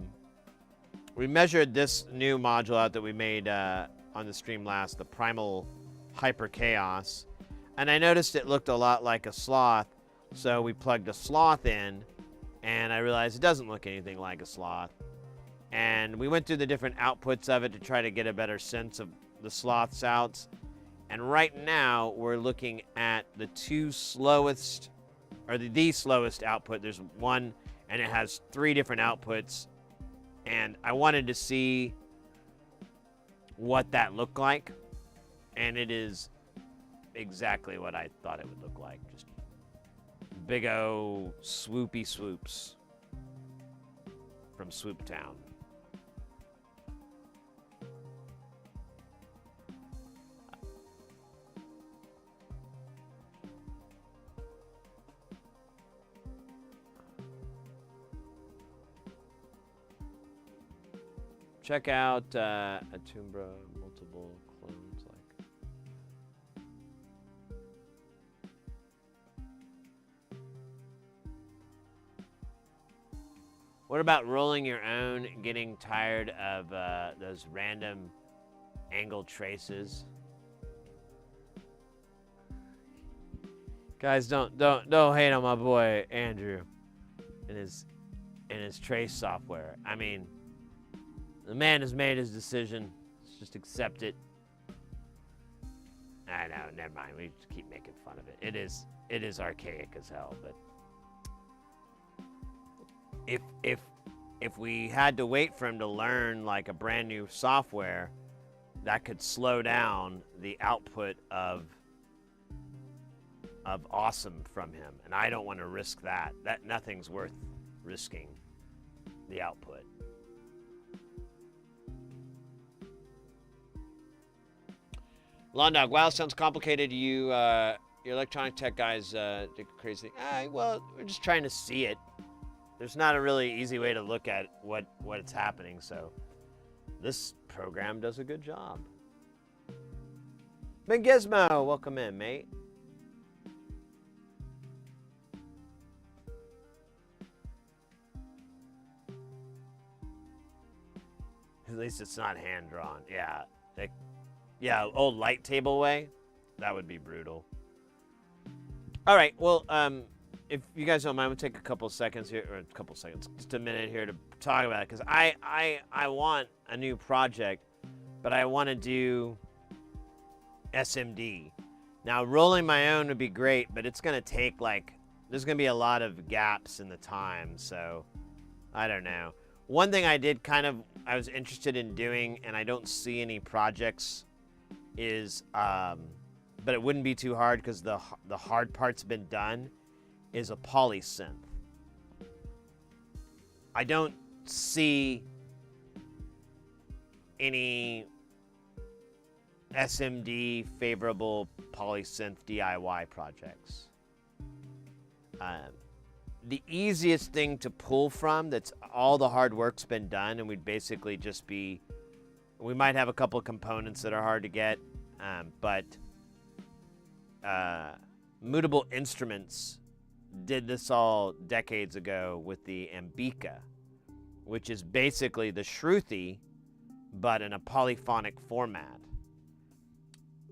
we measured this new module out that we made on the stream last, the Primal Hyper Chaos. And I noticed it looked a lot like a sloth, so we plugged a sloth in, and I realized it doesn't look anything like a sloth. And we went through the different outputs of it to try to get a better sense of the sloth's outs. And right now, we're looking at the two slowest, or the slowest output. There's one, and it has 3 different outputs. And I wanted to see what that looked like. And it is exactly what I thought it would look like. Just big O swoopy swoops from Swoop Town. Check out Atumbra multiple clones like. What about rolling your own, getting tired of those random angle traces? Guys, don't hate on my boy Andrew and his trace software. I mean, the man has made his decision. Let's just accept it. I know, never mind. We just keep making fun of it. It is archaic as hell, but if we had to wait for him to learn like a brand new software, that could slow down the output of of awesome from him, and I don't want to risk that. That nothing's worth risking the output. Lawn Dog, wow, sounds complicated. You, your electronic tech guys did crazy. Well, we're just trying to see it. There's not a really easy way to look at what's happening, so this program does a good job. Big Gizmo, welcome in, mate. At least it's not hand-drawn. Yeah, yeah, old light table way, that would be brutal. All right, well, if you guys don't mind, we'll take a couple seconds here, or a couple seconds, just a minute here to talk about it, because I want a new project, but I want to do SMD. Now, rolling my own would be great, but it's going to take, like, there's going to be a lot of gaps in the time, so I don't know. One thing I was interested in doing, and I don't see any projects, is, but it wouldn't be too hard because the hard part's been done, is a polysynth. I don't see any SMD favorable polysynth DIY projects. The easiest thing to pull from, that's all the hard work's been done, and we'd basically just be, we might have a couple components that are hard to get, but Mutable Instruments did this all decades ago with the Ambika, which is basically the Shruti, but in a polyphonic format.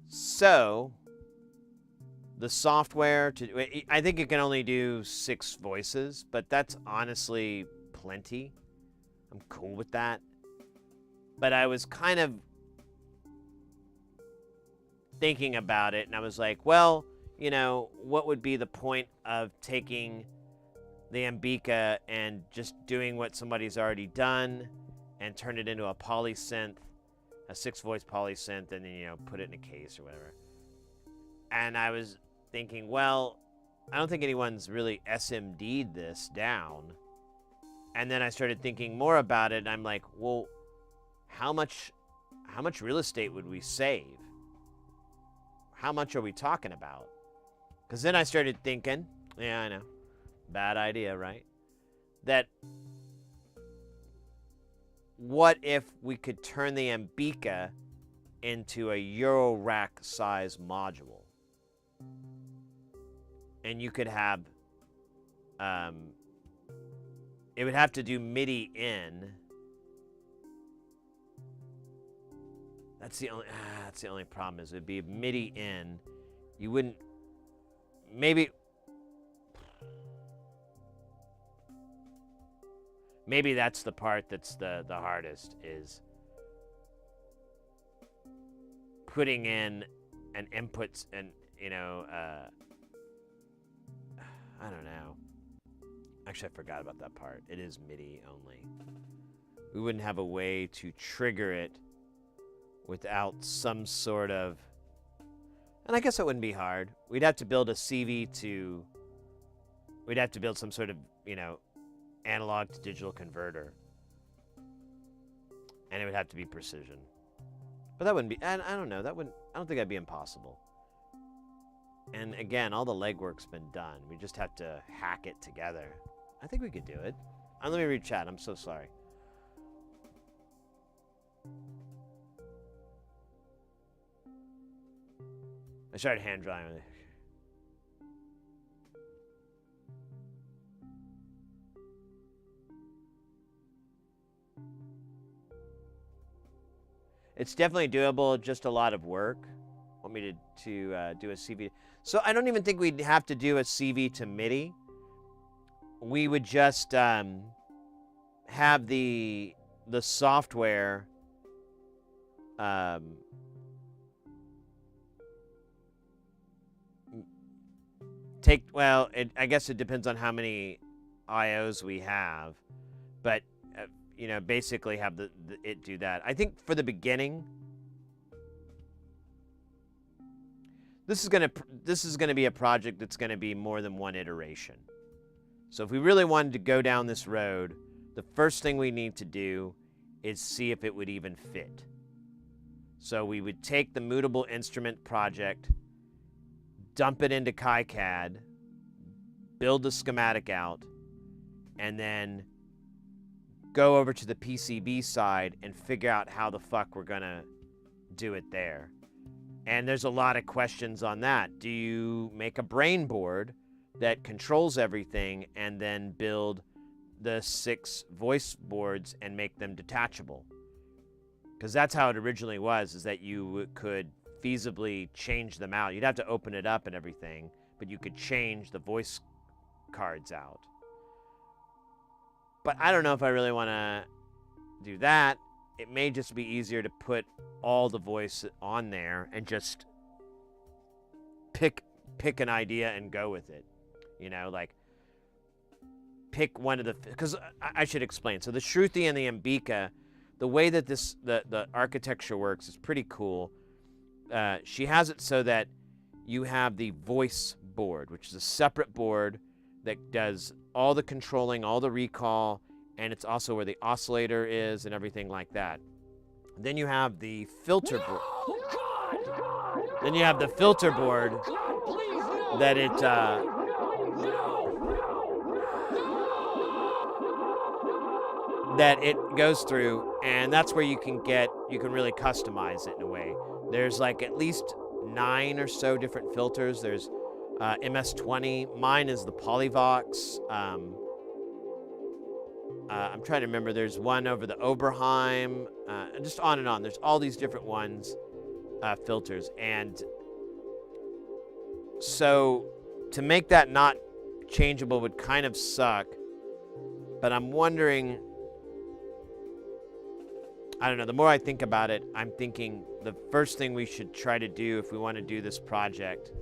So, the software, I think it can only do 6 voices, but that's honestly plenty. I'm cool with that. But I was kind of thinking about it, and I was like, well, you know, what would be the point of taking the Ambika and just doing what somebody's already done and turn it into a polysynth, a 6-voice polysynth, and then, you know, put it in a case or whatever. And I was thinking, well, I don't think anyone's really SMD'd this down. And then I started thinking more about it, and I'm like, well, how much real estate would we save? How much are we talking about? Because then I started thinking, yeah, I know, bad idea, right? That what if we could turn the Ambika into a Eurorack size module? And you could have, it would have to do MIDI in. That's the only problem, is it'd be MIDI in. You wouldn't, maybe that's the part that's the hardest, is putting in an inputs and, you know, I don't know. Actually, I forgot about that part. It is MIDI only. We wouldn't have a way to trigger it without some sort of, and I guess it wouldn't be hard. We'd have to build a CV to, we'd have to build some sort of, you know, analog to digital converter. And it would have to be precision. But that wouldn't be, I don't know, I don't think that'd be impossible. And again, all the legwork's been done. We just have to hack it together. I think we could do it. Let me read chat, I'm so sorry. I started hand drawing with it. It's definitely doable, just a lot of work. Want me to do a CV? So I don't even think we'd have to do a CV to MIDI. We would just have the software I guess it depends on how many IOs we have, but you know, basically have it do that. I think for the beginning, this is gonna be a project that's gonna be more than one iteration. So if we really wanted to go down this road, the first thing we need to do is see if it would even fit. So we would take the mutable instrument project, dump it into KiCad, build the schematic out, and then go over to the PCB side and figure out how the fuck we're gonna do it there. And there's a lot of questions on that. Do you make a brain board that controls everything and then build the 6 voice boards and make them detachable? Because that's how it originally was, is that you could feasibly change them out. You'd have to open it up and everything, but you could change the voice cards out. But I don't know if I really want to do that. It may just be easier to put all the voice on there and just pick an idea and go with it. You know, like pick one of the, because I should explain. So the Shruti and the Ambika, the way that the architecture works is pretty cool. She has it so that you have the voice board, which is a separate board that does all the controlling, all the recall, and it's also where the oscillator is and everything like that. Then you have the filter board. Then you have the filter board that it that it goes through, and that's where you can really customize it in a way. There's like at least 9 or so different filters. There's MS-20. Mine is the Polyvox. I'm trying to remember. There's one over the Oberheim. Just on and on. There's all these different ones, filters. And so to make that not changeable would kind of suck. But I'm wondering, I don't know, the more I think about it, I'm thinking the first thing we should try to do if we want to do this project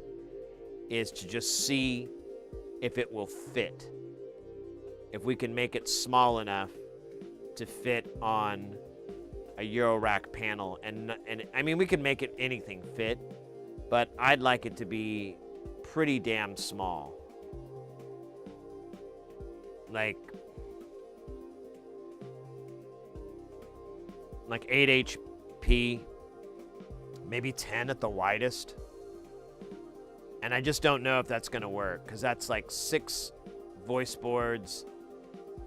is to just see if it will fit. If we can make it small enough to fit on a Eurorack panel. And I mean, we can make it anything fit, but I'd like it to be pretty damn small. Like 8 HP, maybe 10 at the widest. And I just don't know if that's gonna work, because that's like 6 voice boards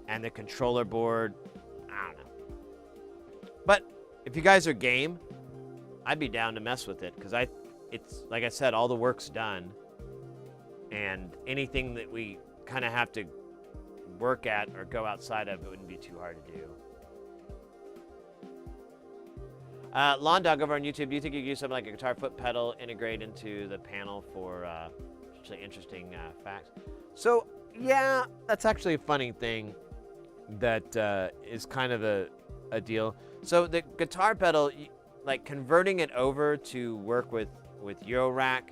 and the controller board. I don't know. But if you guys are game, I'd be down to mess with it, because it's like I said, all the work's done, and anything that we kind of have to work at or go outside of, it wouldn't be too hard to do. Lawn Dog over on YouTube, do you think you could use something like a guitar foot pedal integrate into the panel for actually interesting facts? So, yeah, that's actually a funny thing that is kind of a deal. So the guitar pedal, like converting it over to work with Eurorack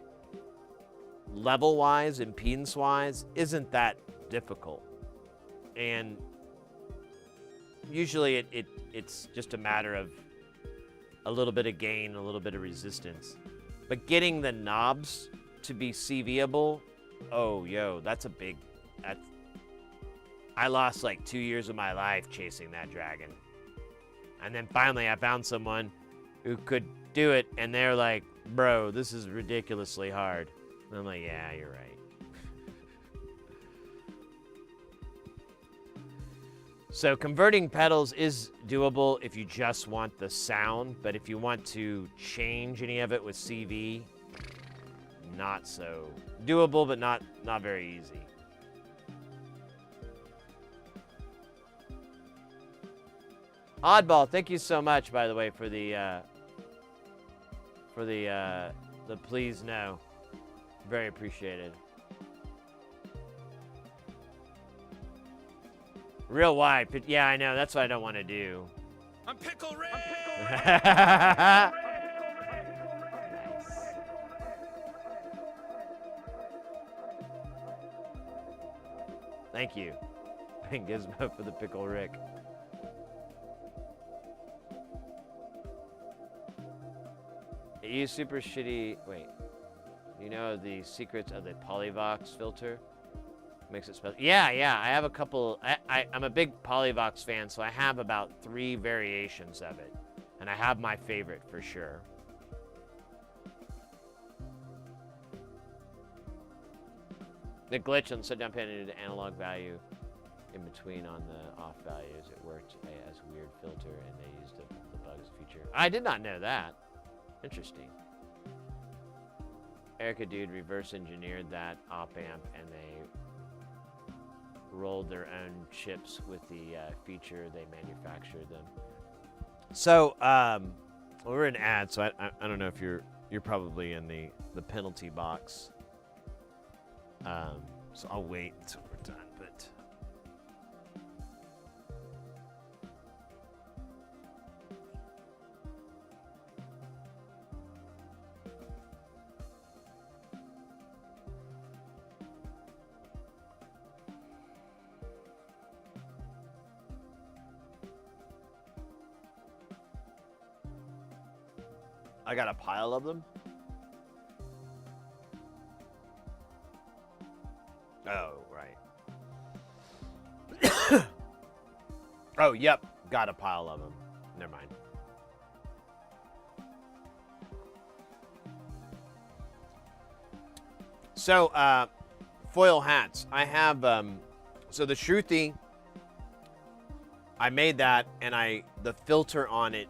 level-wise, impedance-wise, isn't that difficult. And usually it's just a matter of a little bit of gain, a little bit of resistance. But getting the knobs to be CV-able, oh, yo, that's I lost like 2 years of my life chasing that dragon. And then finally I found someone who could do it, and they're like, bro, this is ridiculously hard. And I'm like, yeah, you're right. So converting pedals is doable if you just want the sound, but if you want to change any of it with CV, not so doable, but not very easy. Oddball, thank you so much, by the way, for the please no. Very appreciated. Real wide. Yeah, I know. That's what I don't want to do. I'm Pickle Rick! Nice. Thank you. And Gizmo for the Pickle Rick. You use super shitty... Wait. You know the secrets of the Polyvox filter? Makes it special. Yeah, I have a couple. I'm a big Polyvox fan, so I have about 3 variations of it. And I have my favorite for sure. The glitch on the sit-down pan needed the analog value in between on the off values. It worked as a weird filter, and they used the bugs feature. I did not know that. Interesting. Erica Dude reverse engineered that op amp, and they rolled their own chips with the feature. They manufactured them. So, we're in ads, so I don't know if you're probably in the penalty box. So I'll wait until we're done, but I got a pile of them. Oh, right. Oh, yep. Got a pile of them. Never mind. So, foil hats. I have, so the Shruti, I made that, and the filter on it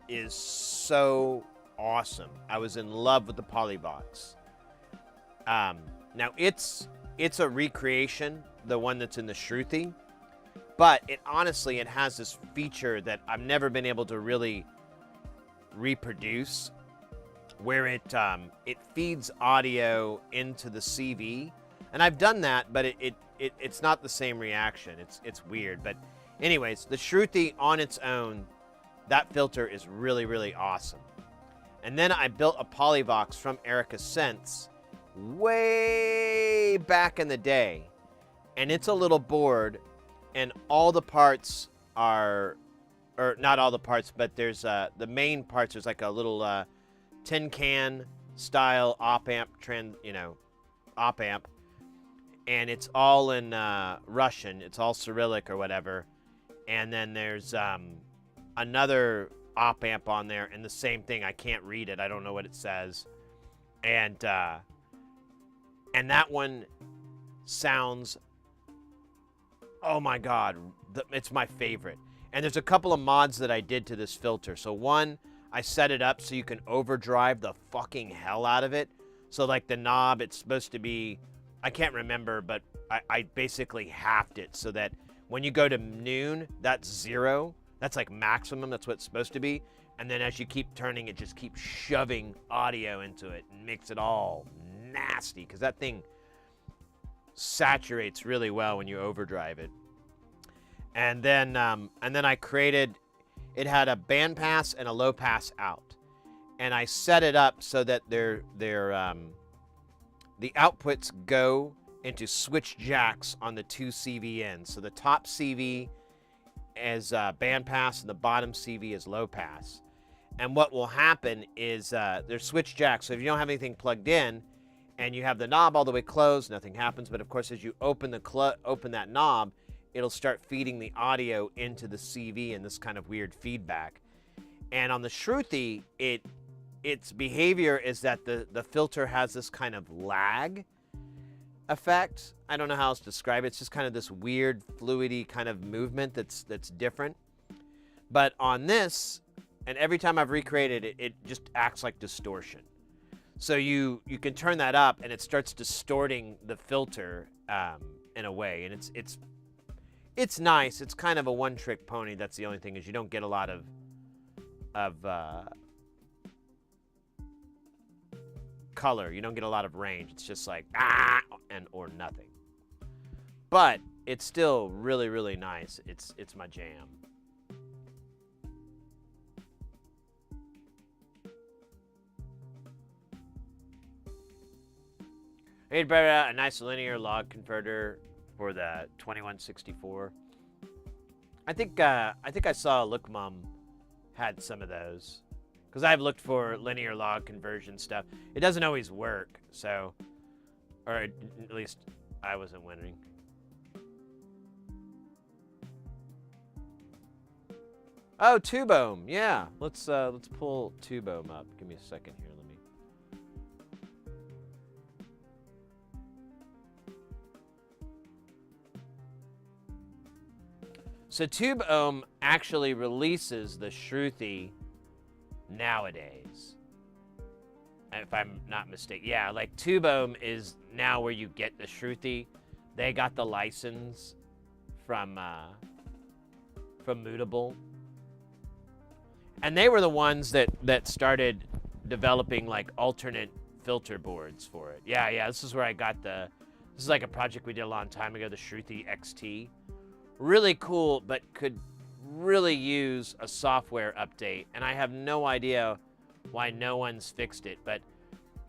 is so awesome. I was in love with the Polyvox. Now, it's a recreation, the one that's in the Shruti, but it has this feature that I've never been able to really reproduce, where it feeds audio into the CV, and I've done that, but it's not the same reaction. It's weird, but anyways, the Shruti on its own, that filter is really, really awesome. And then I built a Polyvox from Erica Sense way back in the day, and it's a little board, and all the parts are, or not all the parts, but there's the main parts. There's like a little tin can style op amp op amp, and it's all in Russian. It's all Cyrillic or whatever, and then there's another op amp on there, and the same thing. I can't read it. I don't know what it says, and that one sounds, oh my God, it's my favorite. And there's a couple of mods that I did to this filter. So one, I set it up so you can overdrive the fucking hell out of it. So like the knob, it's supposed to be, I can't remember, but I basically halved it so that when you go to noon, that's 0. That's like maximum, that's what it's supposed to be. And then as you keep turning, it just keeps shoving audio into it and makes it all nasty, because that thing saturates really well when you overdrive it. And then I created, it had a band pass and a low pass out, and I set it up so that the outputs go into switch jacks on the 2 CV ends. So the top CV is band pass and the bottom CV is low pass. And what will happen is there's switch jacks. So if you don't have anything plugged in, and you have the knob all the way closed, nothing happens. But of course, as you open that knob, it'll start feeding the audio into the CV in this kind of weird feedback. And on the Shruti, its behavior is that the filter has this kind of lag effect. I don't know how else to describe it. It's just kind of this weird, fluidy kind of movement that's different. But on this, and every time I've recreated it, it just acts like distortion. So you can turn that up, and it starts distorting the filter in a way, and it's nice. It's kind of a one-trick pony. That's the only thing, is you don't get a lot of color. You don't get a lot of range. It's just like or nothing. But it's still really, really nice. It's my jam. I made a nice linear log converter for the 2164. I think I saw Look Mum had some of those, Because I've looked for linear log conversion stuff. It doesn't always work, so... Or at least I wasn't winning. Oh, Tubome. Yeah. Let's pull Tubome up. Give me a second here. Let me... So Tubome actually releases the Shruti nowadays. If I'm not mistaken. Yeah, like Tubome is now where you get the Shruti. They got the license from Mutable. And they were the ones that started developing like alternate filter boards for it. Yeah, this is where I got this is like a project we did a long time ago, the Shruti XT. Really cool, but could really use a software update. And I have no idea why no one's fixed it, but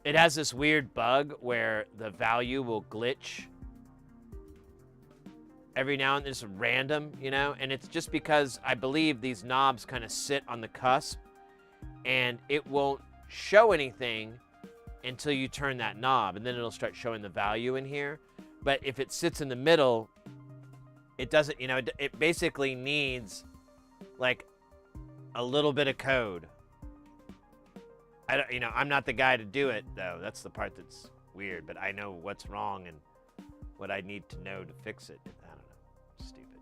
it has this weird bug where the value will glitch every now and then. It's random, you know, and it's just because I believe these knobs kind of sit on the cusp and it won't show anything until you turn that knob, and then it'll start showing the value in here. But if it sits in the middle, it doesn't, you know, it basically needs like a little bit of code. I don't, you know, I'm not the guy to do it though. That's the part that's weird, but I know what's wrong and what I need to know to fix it. I don't know. Stupid.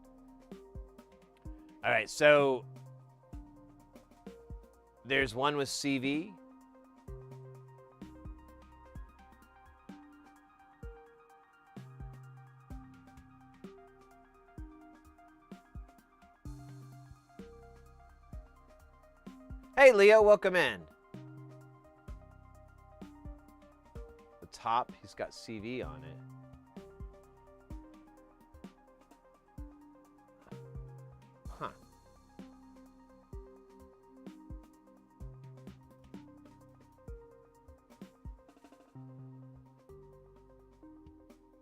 All right, so there's one with CV. Hey, Leo, welcome in. The top, he's got CV on it. Huh.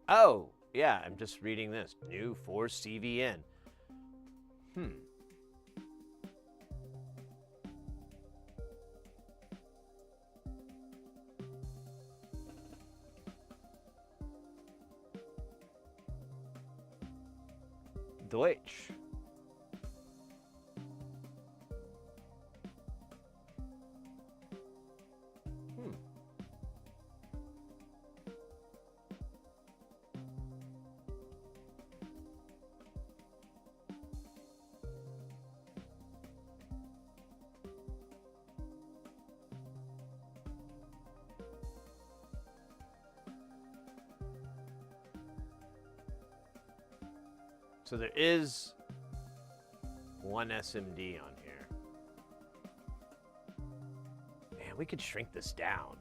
Oh, yeah, I'm just reading this. New for CVN. Deutsch. So there is one SMD on here. Man, we could shrink this down.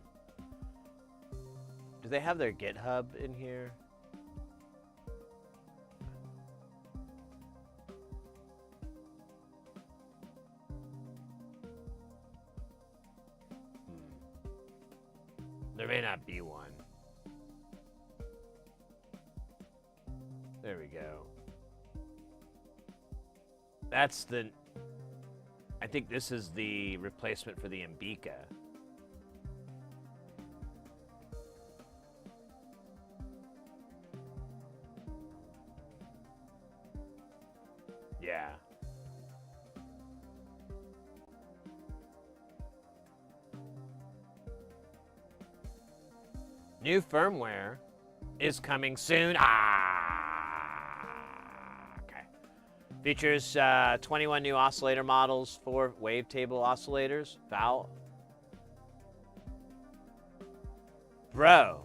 Do they have their GitHub in here? There may not be one. There we go. That's the... I think this is the replacement for the Ambika. Yeah. New firmware is coming soon. Features 21 new oscillator models, 4 wavetable oscillators. Foul. Bro.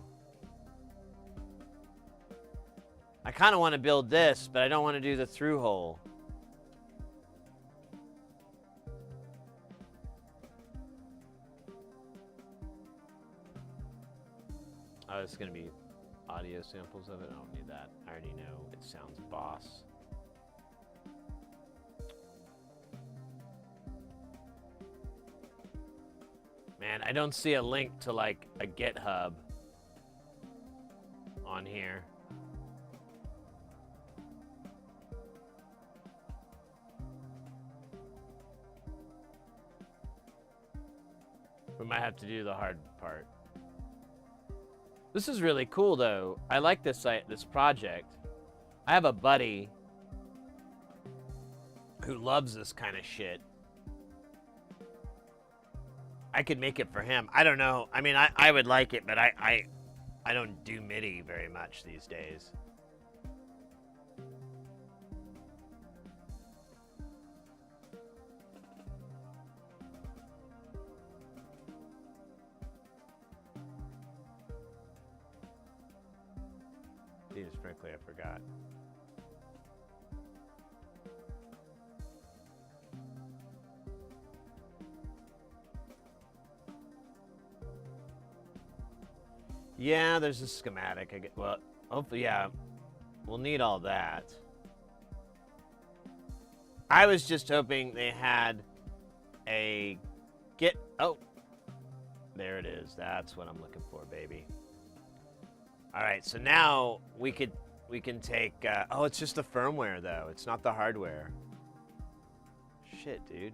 I kind of want to build this, but I don't want to do the through hole. Oh, it's going to be audio samples of it. I don't need that. I already know it sounds boss. Man, I don't see a link to like a GitHub on here. We might have to do the hard part. This is really cool, though. I like this project. I have a buddy who loves this kind of shit. I could make it for him. I don't know. I mean, I would like it, but I don't do MIDI very much these days. Jesus, frankly, I forgot. Yeah, there's a schematic. Well, hopefully, yeah, we'll need all that. I was just hoping they had a oh, there it is. That's what I'm looking for, baby. All right, so now we can take. Oh, it's just the firmware though. It's not the hardware. Shit, dude.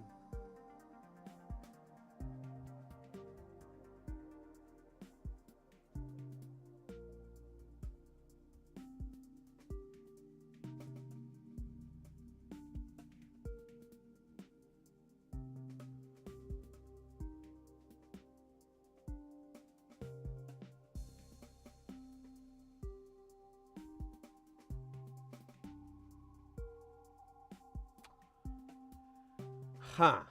Huh.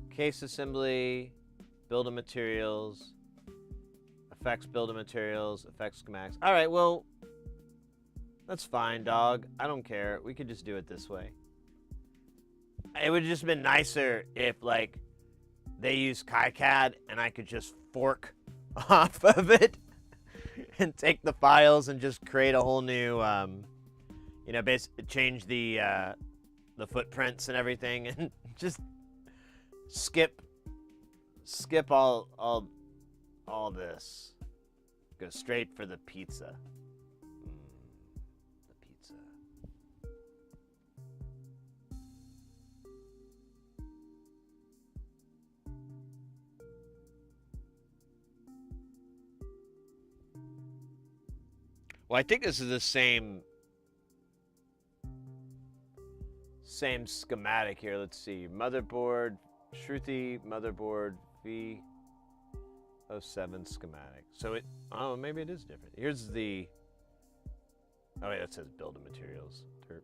Case assembly, build of materials, effects build of materials, effects schematics. All right, well, that's fine, dog. I don't care. We could just do it this way. It would have just been nicer if, like, they used KiCad and I could just fork off of it and take the files and just create a whole new, you know, basically change the footprints and everything, and just skip all this. Go straight for the pizza. The pizza. Well, I think this is the same schematic here. Let's see. Motherboard, Shruti, motherboard, V07 schematic. So oh, maybe it is different. Here's the, oh wait, that says build of materials. Derp.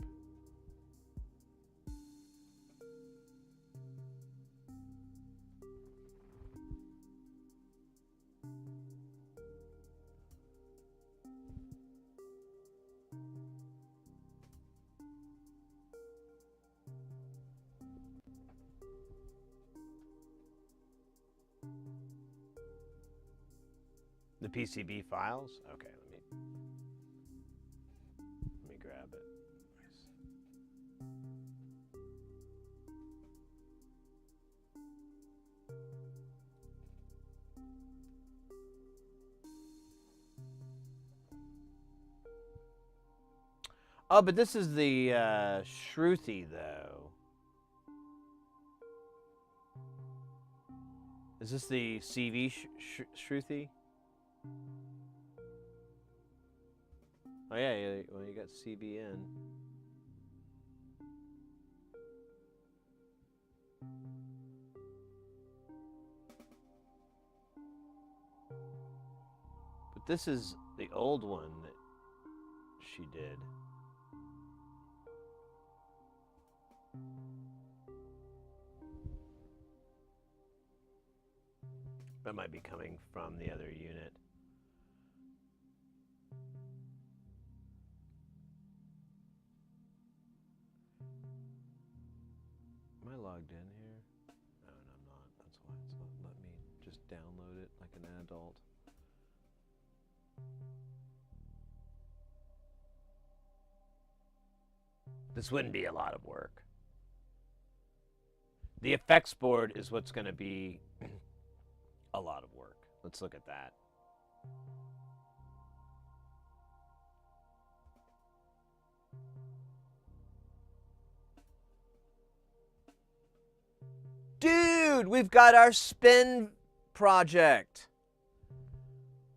The PCB files? Okay, let me grab it. Nice. Oh, but this is the Shruti, though. Is this the CV Shruti? Oh yeah, well you got CBN. But this is the old one that she did. That might be coming from the other unit. Am I logged in here? No, I'm not. That's why it's not letting me just download it like an adult. This wouldn't be a lot of work. The effects board is what's going to be a lot of work. Let's look at that. Dude, we've got our spin project.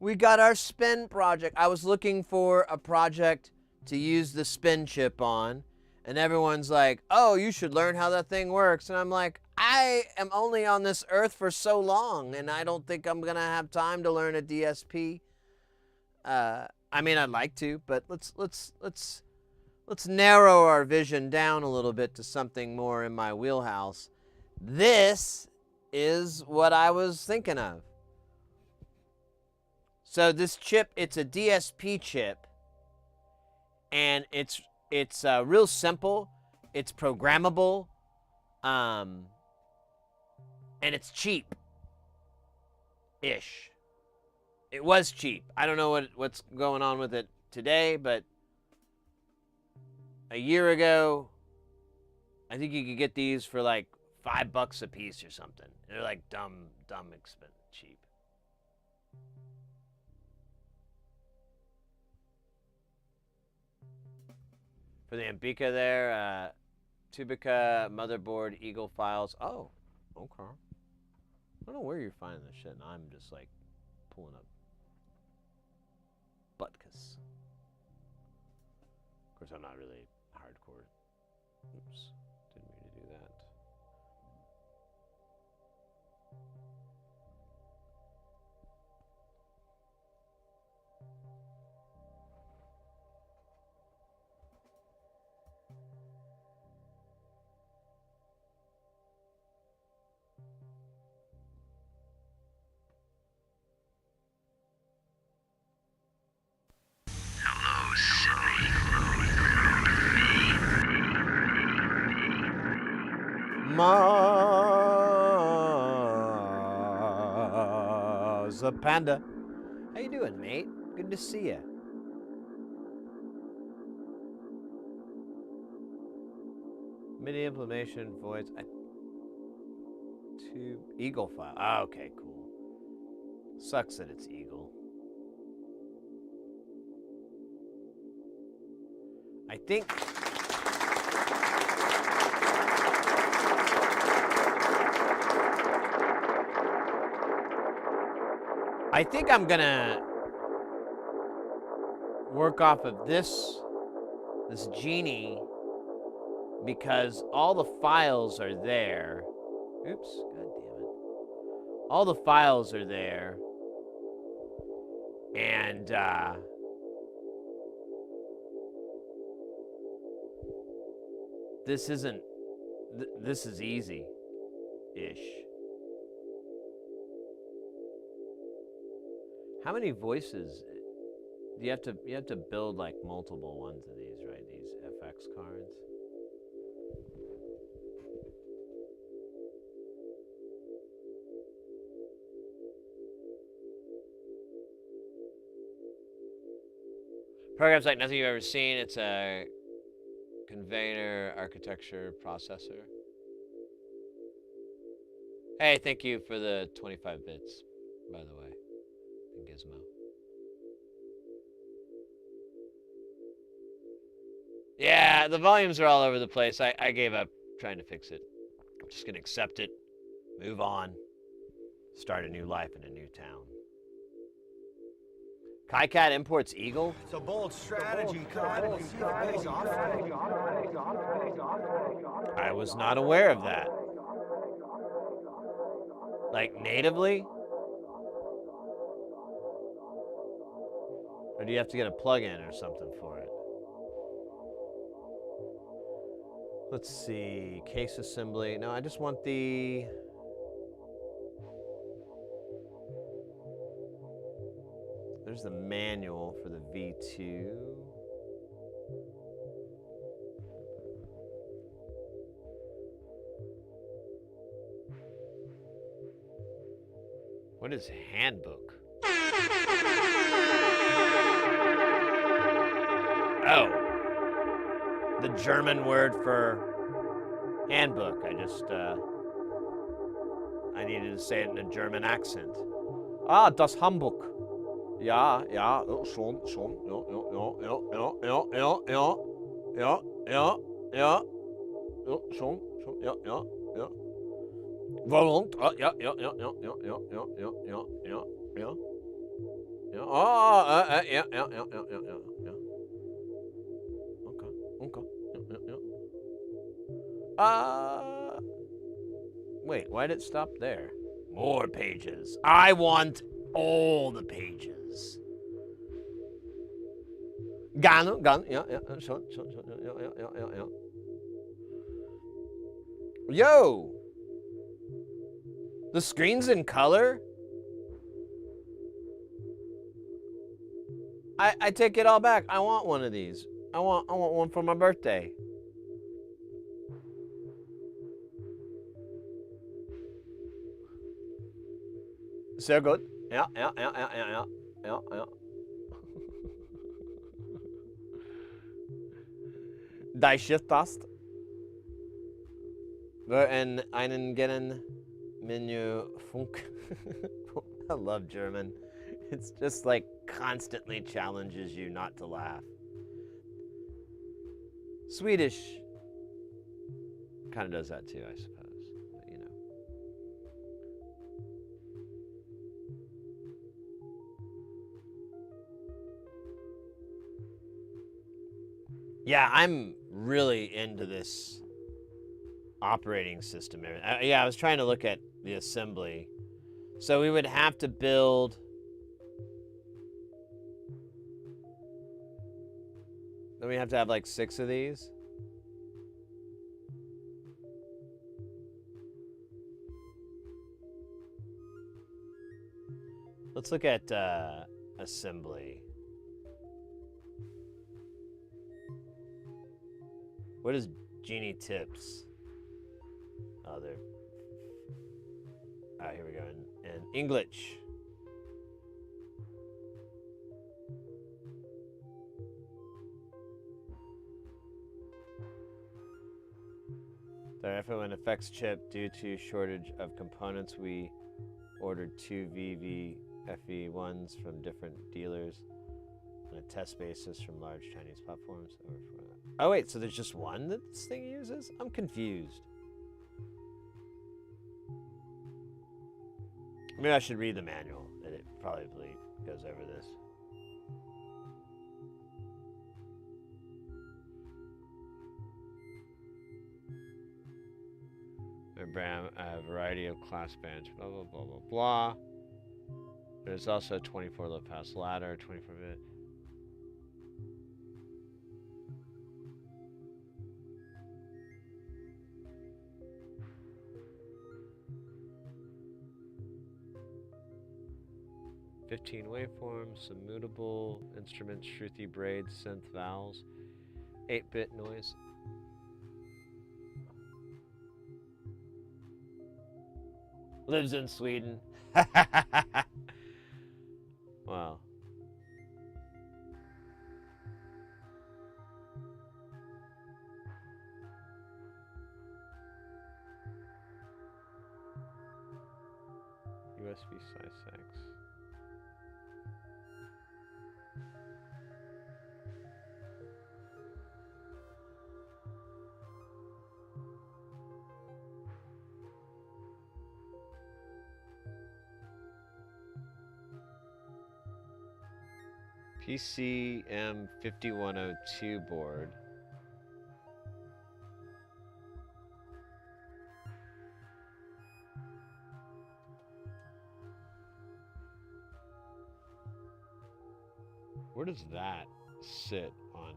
We got our spin project. I was looking for a project to use the spin chip on, and everyone's like, oh, you should learn how that thing works. And I'm like, I am only on this earth for so long, and I don't think I'm gonna have time to learn a DSP. I mean, I'd like to, but let's narrow our vision down a little bit to something more in my wheelhouse. This is what I was thinking of. So this chip, it's a DSP chip, and it's real simple. It's programmable, and it's cheap-ish. It was cheap. I don't know what's going on with it today, but a year ago, I think you could get these for like $5 a piece or something. They're like dumb expensive, cheap. For the Ambika there, Tubica, motherboard, Eagle files. Oh, okay. I don't know where you're finding this shit, and I'm just like pulling up Butkus. Of course, I'm not really hardcore. Oops, didn't mean to do that. Maza Panda. How you doing, mate? Good to see you. MIDI implementation, voice. Tube Eagle file. Oh, okay, cool. Sucks that it's Eagle. I think I'm gonna work off of this Genie because all the files are there. Oops, god damn it. All the files are there. And this isn't this is easy-ish. How many voices do you have to build like multiple ones of these, right? These FX cards. Programs like nothing you've ever seen. It's a conveyor architecture processor. Hey, thank you for the 25 bits, by the way. Gizmo. Yeah, the volumes are all over the place. I gave up trying to fix it. I'm just gonna accept it, move on, start a new life in a new town. KaiCat imports Eagle? It's a bold strategy, Kai. We'll see if it pays off. I was not aware of that. Like natively? Or do you have to get a plug-in or something for it? Let's see, case assembly. No, I just want the... There's the manual for the V2. What is handbook? Oh, the German word for handbook. I needed to say it in a German accent. Ah, das Handbuch. Ja, schon, ja, schon, ja. Volont. Oh, yeah, yeah, yeah, yeah, yeah, yeah, yeah, yeah, yeah, yeah, yeah. Yeah. Oh, yeah, yeah, yeah, yeah, yeah, yeah, yeah. Okay, okay. Yeah, yeah, yeah. Wait, why did it stop there? More pages. I want all the pages. Gun, yeah, yeah, sure, yeah, yeah, yeah, yeah, yeah. Yo! The screen's in color? I take it all back. I want one of these. I want one for my birthday. So good. Yeah, yeah, yeah, yeah, yeah, yeah, yeah, yeah. Die Shift-Taste. In einen Menü Funk. I love German. It's just like constantly challenges you not to laugh. Swedish kind of does that too, I suppose. But, you know. Yeah, I'm really into this operating system. Yeah, I was trying to look at the assembly. So we would have to build. Then we have to have like 6 of these. Let's look at assembly. What is Genie Tips? Oh, they're. Oh, here we go. And English. The FON effects chip due to shortage of components. We ordered 2 VVFE1s from different dealers on a test basis from large Chinese platforms. Oh wait, so there's just one that this thing uses? I'm confused. Maybe I should read the manual, and it probably goes over this. A variety of class bands, blah, blah, blah, blah, blah. There's also a 24 low pass ladder, 24-bit. "15 waveforms, some mutable instruments, Shruti braids, synth vowels, 8-bit noise." Lives in Sweden. Wow. USB size 6. PCM 5102 board. Where does that sit on?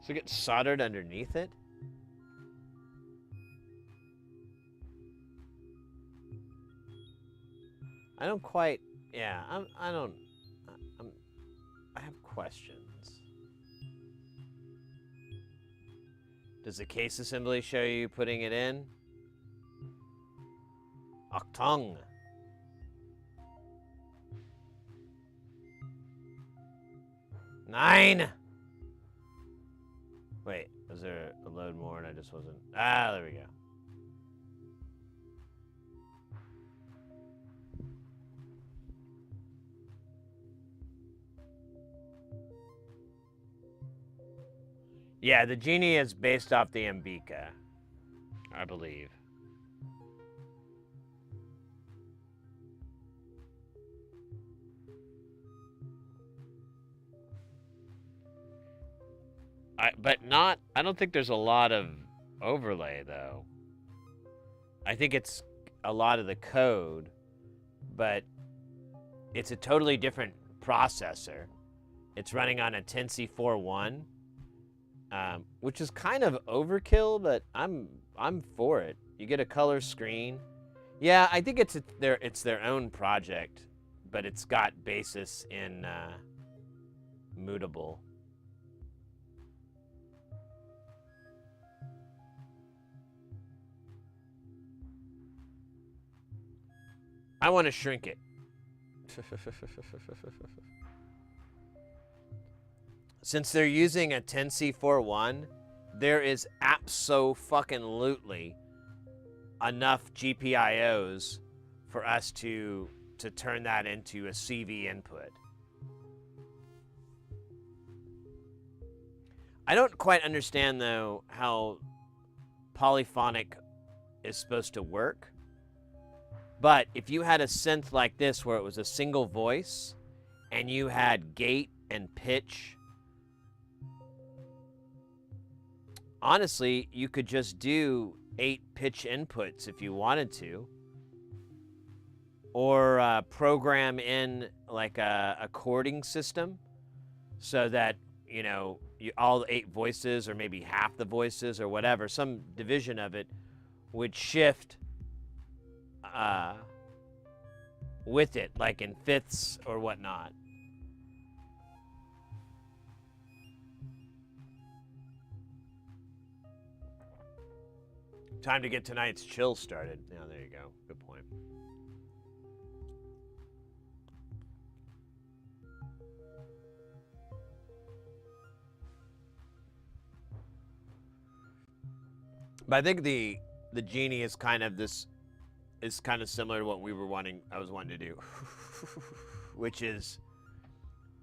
So it gets soldered underneath it? I don't quite. Yeah, I don't. I have questions. Does the case assembly show you putting it in? Octung. Nine. Wait, is there a load more and I just wasn't? Ah, there we go. Yeah, the Genie is based off the Ambika, I believe. I don't think there's a lot of overlay though. I think it's a lot of the code, but it's a totally different processor. It's running on a Tensy 4.1, which is kind of overkill, but I'm for it. You get a color screen. Yeah, I think it's their own project, but it's got basis in Mutable. I want to shrink it. Since they're using a Tensy 4.1, there is abso-fucking-lutely enough GPIOs for us to turn that into a CV input. I don't quite understand, though, how polyphonic is supposed to work. But if you had a synth like this where it was a single voice and you had gate and pitch, honestly, you could just do 8 pitch inputs if you wanted to. Or program in like a chording system so that, you know, all 8 voices or maybe half the voices or whatever, some division of it would shift with it, like in fifths or whatnot. Time to get tonight's chill started. Yeah, there you go. Good point. But I think the Genie is kind of similar to what I was wanting to do, which is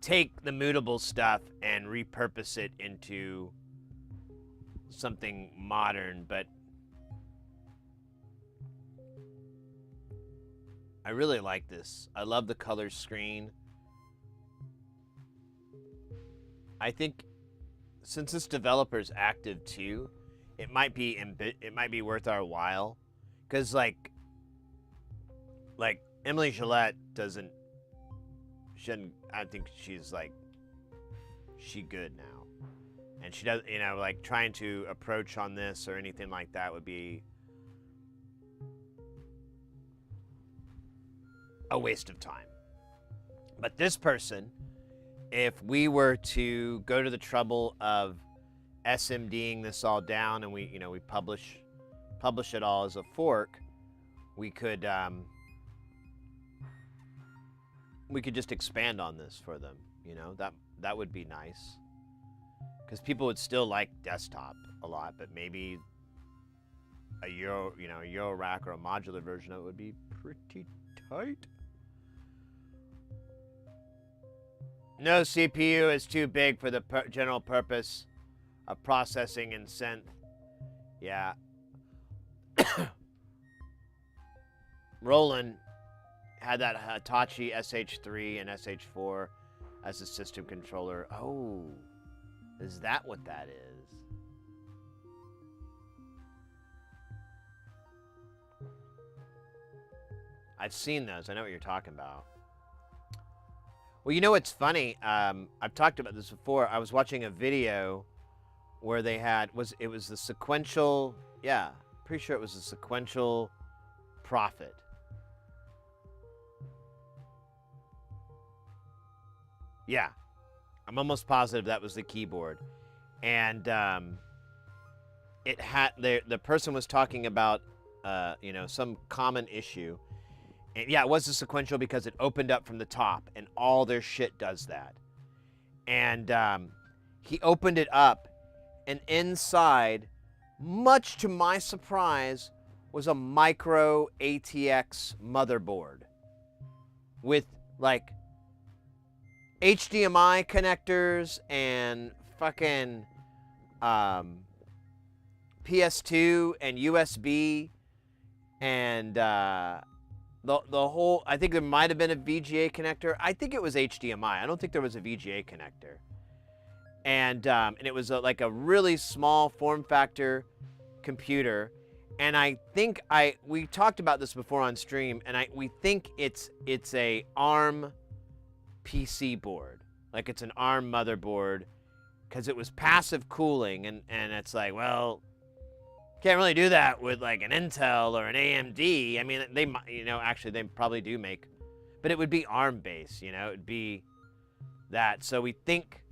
take the Mutable stuff and repurpose it into something modern. But I really like this. I love the color screen. I think since this developer's active too, it might be worth our while, because like Emily Gillette I think she good now, and she does, like trying to approach on this or anything like that would be a waste of time. But this person, if we were to go to the trouble of SMDing this all down and we publish it all as a fork, we could just expand on this for them. That would be nice, because people would still like desktop a lot, but maybe a Euro rack or a modular version of it would be pretty tight. No CPU is too big for the general purpose of processing and synth. Yeah. Roland had that Hitachi SH3 and SH4 as a system controller. Oh, is that what that is? I've seen those. I know what you're talking about. Well, you know what's funny? I've talked about this before. I was watching a video where they it was the sequential, yeah, pretty sure it was the sequential Prophet. Yeah, I'm almost positive that was the keyboard. And it had, the person was talking about, some common issue. And yeah, it was a sequential because it opened up from the top, and all their shit does that. And he opened it up, and inside, much to my surprise, was a micro ATX motherboard with like HDMI connectors and fucking PS2 and USB and the whole. I think there might have been a VGA connector. I think it was HDMI. I don't think there was a VGA connector. And it was like a really small form factor computer. And I think we talked about this before on stream, and we think it's a ARM PC board, like it's an ARM motherboard, because it was passive cooling, and it's like, well, can't really do that with like an Intel or an AMD. I mean, they actually they probably do make, but it would be ARM based, it would be that. So we think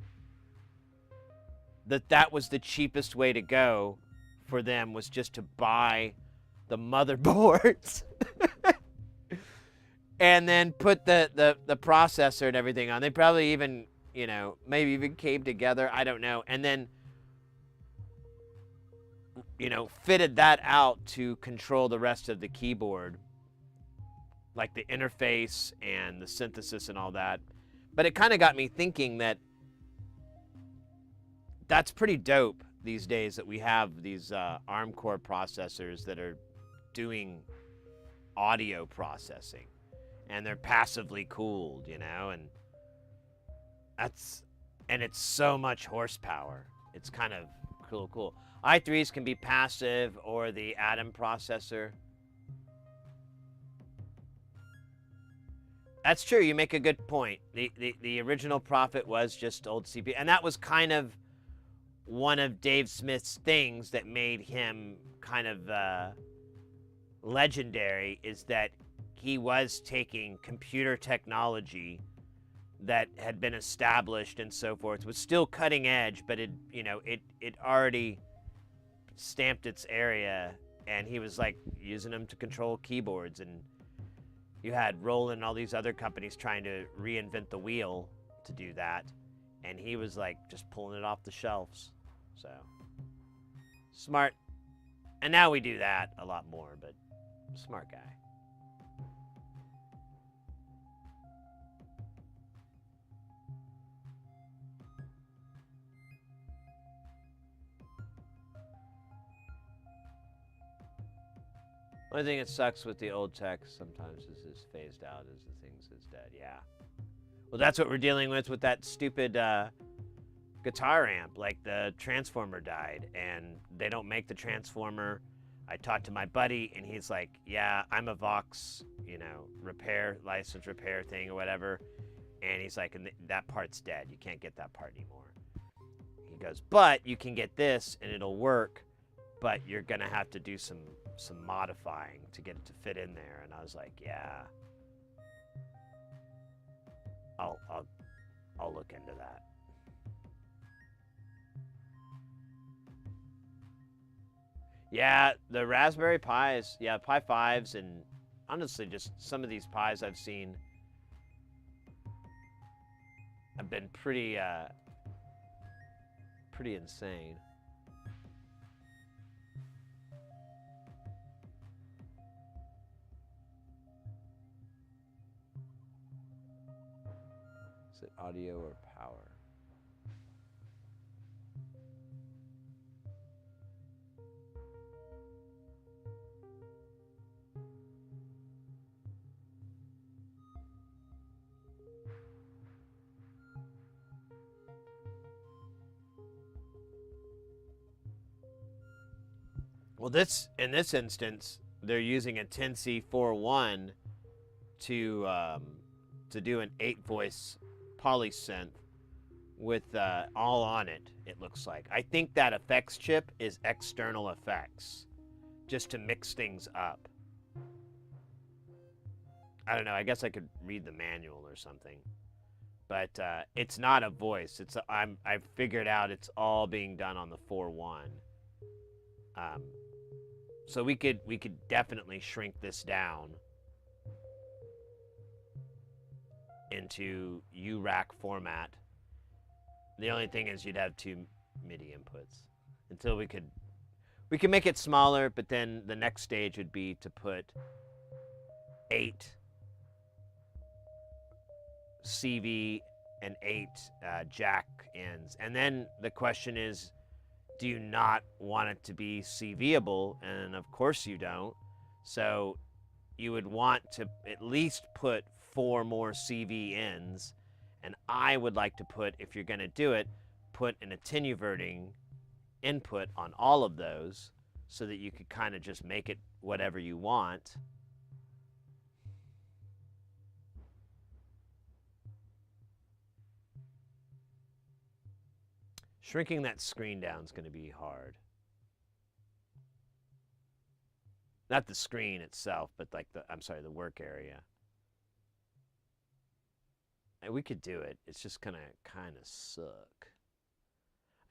that was the cheapest way to go for them, was just to buy the motherboards and then put the processor and everything on. They probably even, maybe even came together, I don't know, and then fitted that out to control the rest of the keyboard, like the interface and the synthesis and all that. But it kind of got me thinking that that's pretty dope these days, that we have these ARM core processors that are doing audio processing, and they're passively cooled, and it's so much horsepower. It's kind of cool. i3s can be passive, or the Atom processor. That's true. You make a good point. The original Prophet was just old CPU, and that was kind of one of Dave Smith's things that made him kind of legendary, is that he was taking computer technology that had been established and so forth, was still cutting edge, but it already stamped its area, and he was like using them to control keyboards. And you had Roland and all these other companies trying to reinvent the wheel to do that, and he was like just pulling it off the shelves. So smart. And now we do that a lot more, but smart guy. Only thing that sucks with the old tech sometimes is phased out, as the things is dead. Yeah. Well, that's what we're dealing with that stupid guitar amp. Like, the transformer died, and they don't make the transformer. I talked to my buddy, and he's like, yeah, I'm a Vox, license repair thing or whatever. And he's like, and that part's dead. You can't get that part anymore. He goes, but you can get this, and it'll work, but you're going to have to do some modifying to get it to fit in there. And I was like, yeah, I'll look into that. Yeah, the Raspberry Pis, Pi 5s, and honestly just some of these Pis I've seen have been pretty insane. Is it audio or power? Well, in this instance, they're using a 10C41 to do an 8-voice polysynth with all on it. It looks like. I think that effects chip is external effects, just to mix things up. I don't know. I guess I could read the manual or something, but it's not a voice. I've figured out it's all being done on the 4.1. So we could definitely shrink this down into URAC format. The only thing is you'd have 2 MIDI inputs. Until we could make it smaller, but then the next stage would be to put 8 CV and 8 jack ends. And then the question is do you not want it to be CVable? And of course you don't. So you would want to at least put 4 more CV ins. And I would like to put, if you're going to do it, put an attenuverting input on all of those so that you could kind of just make it whatever you want. Shrinking that screen down is going to be hard. Not the screen itself, but like the work area. And we could do it. It's just going to kind of suck.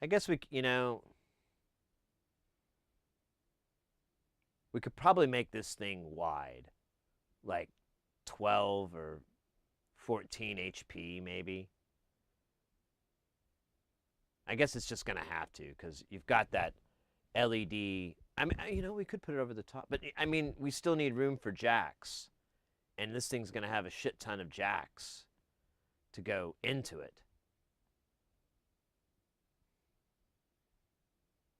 I guess we could probably make this thing wide, like 12 or 14 HP maybe. I guess it's just going to have to, because you've got that LED. I mean, we could put it over the top, but I mean, we still need room for jacks. And this thing's going to have a shit ton of jacks to go into it.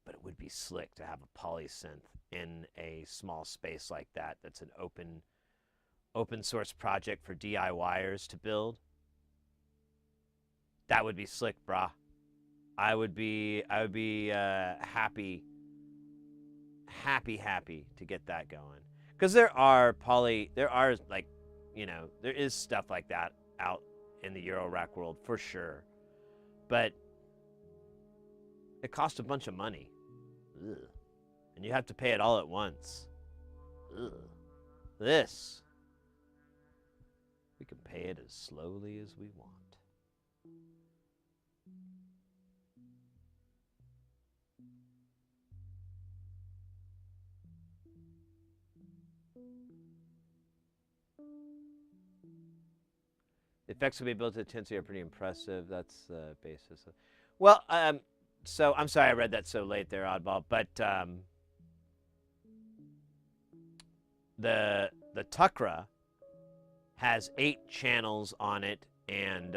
But it would be slick to have a polysynth in a small space like that. That's an open source project for DIYers to build. That would be slick, brah. I would be happy to get that going, because there is stuff like that out in the Eurorack world for sure, but it costs a bunch of money. Ugh. And you have to pay it all at once. Ugh. This, we can pay it as slowly as we want. The effects will be built to intensity are pretty impressive. That's the basis. Well, so I'm sorry I read that so late there, Oddball, but the Tukra has 8 channels on it, and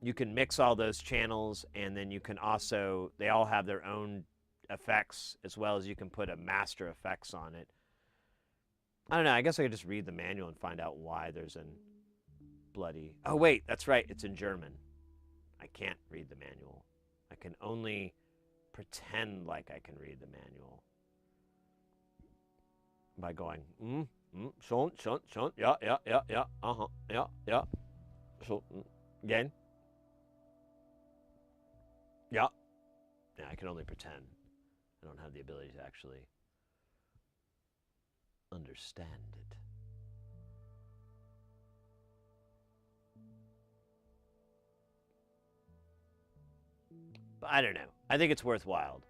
you can mix all those channels, and then you can also, they all have their own effects, as well as you can put a master effects on it. I don't know, I guess I could just read the manual and find out why there's an bloody... Oh, wait, that's right, it's in German. I can't read the manual. I can only pretend like I can read the manual by going, schon, yeah, yeah, so, again. Yeah. Yeah, I can only pretend. I don't have the ability to actually understand it. But I don't know. I think it's worthwhile.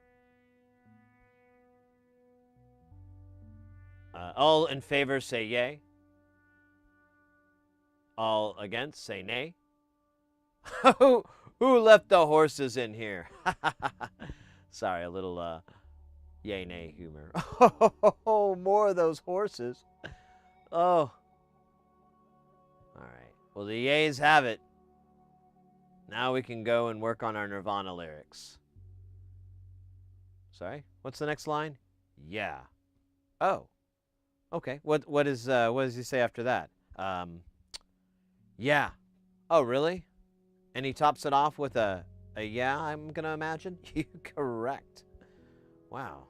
All in favor say yay. All against say nay. Who left the horses in here? Sorry, a little yay nay humor. Oh, more of those horses. Oh. All right. Well, the yays have it. Now we can go and work on our Nirvana lyrics. Sorry, what's the next line? Yeah. Oh. Okay. What does he say after that? Yeah. Oh, really? And he tops it off with a yeah, I'm gonna imagine? You correct. Wow.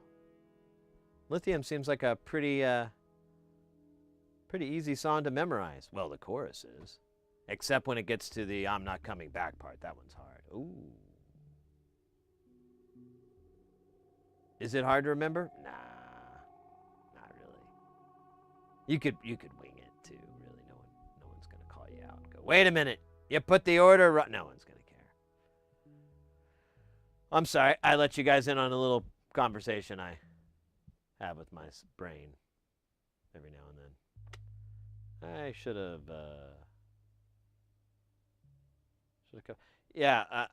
Lithium seems like a pretty easy song to memorize. Well, the chorus is. Except when it gets to the I'm not coming back part. That one's hard. Ooh. Is it hard to remember? Nah. Not really. You could wing it too, really. No one's gonna call you out and go, wait a minute, you put the order right. No one's gonna care. I'm sorry, I let you guys in on a little conversation I have with my brain every now and then. I should have yeah,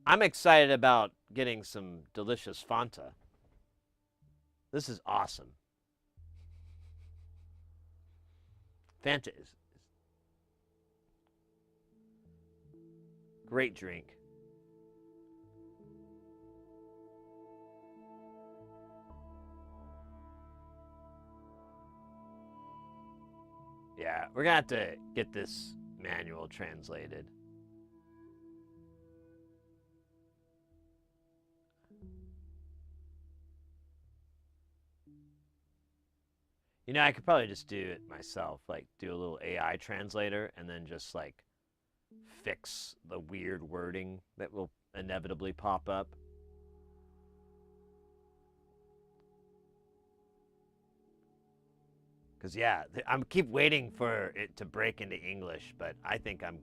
I'm excited about getting some delicious Fanta. This is awesome. Fanta is great drink. Yeah, we're gonna have to get this manual translated. You know, I could probably just do it myself, like do a little AI translator and then just like fix the weird wording that will inevitably pop up. Cause yeah, I'm keep waiting for it to break into English, but I think I'm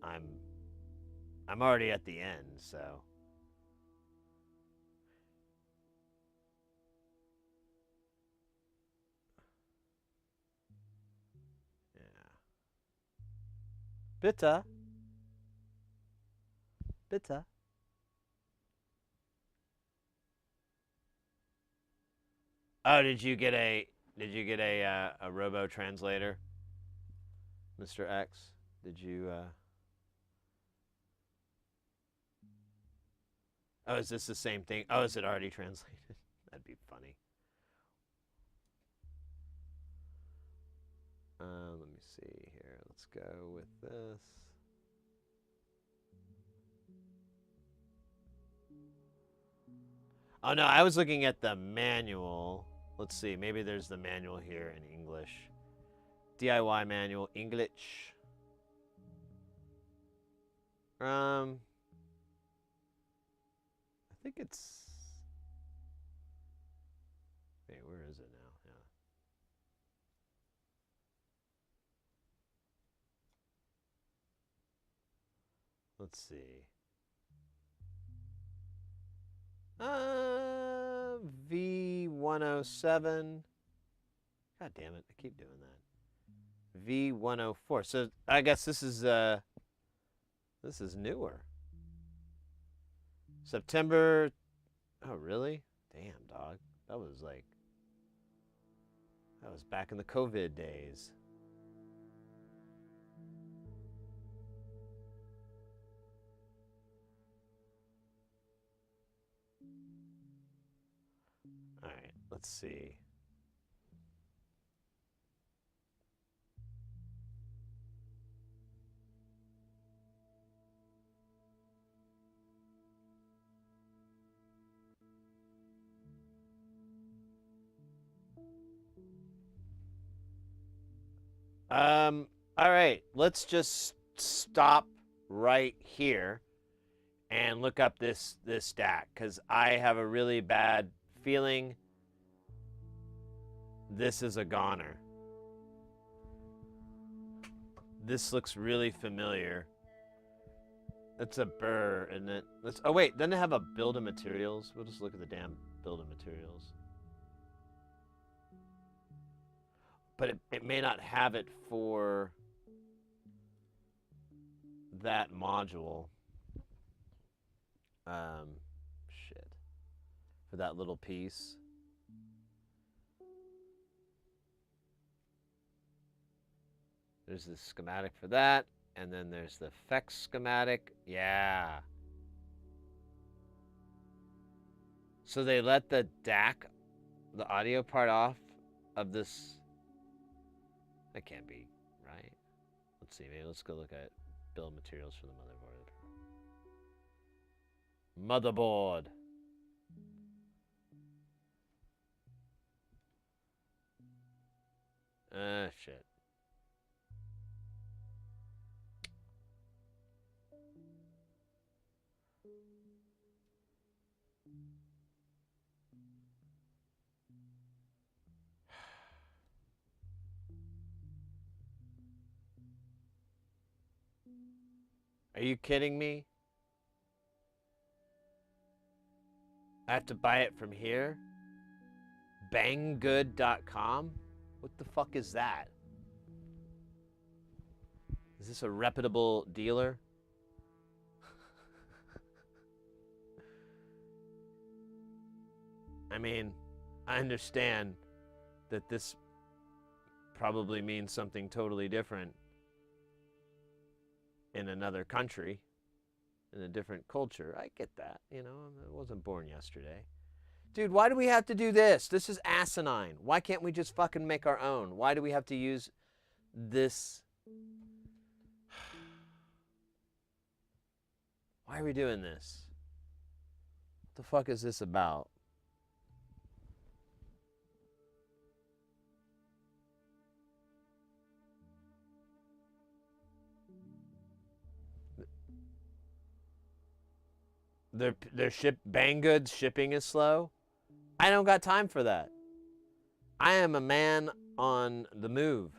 I'm already at the end, so. Yeah. Bitte. Bitte. Oh, did you get a robo translator, Mr. X? Did you Oh, is this the same thing? Oh, is it already translated? That'd be funny. Let me see here. Let's go with this. Oh no, I was looking at the manual. Let's see. Maybe there's the manual here in English. DIY manual English. I think it's. Wait, where is it now? Yeah. Let's see. V107. God damn it! I keep doing that. V104. So I guess this is newer. September. Oh really? Damn, dog. That was back in the COVID days. All right, let's see. All right, let's just stop right here and look up this stack because I have a really bad feeling this is a goner. This looks really familiar. It's a burr, isn't it? Oh wait, doesn't it have a build of materials? We'll just look at the damn build of materials. But it may not have it for that module. Shit. For that little piece. There's the schematic for that, and then there's the effects schematic. Yeah. So they let the DAC, the audio part off of this. That can't be right. Let's see, maybe let's go look at bill of materials for the motherboard. Motherboard. Shit. Are you kidding me? I have to buy it from here? Banggood.com? What the fuck is that? Is this a reputable dealer? I mean, I understand that this probably means something totally different in another country, in a different culture. I get that, you know, I wasn't born yesterday. Dude, why do we have to do this? This is asinine. Why can't we just fucking make our own? Why do we have to use this. Why are we doing this? What the fuck is this about? Their Banggood's shipping is slow. I don't got time for that. I am a man on the move.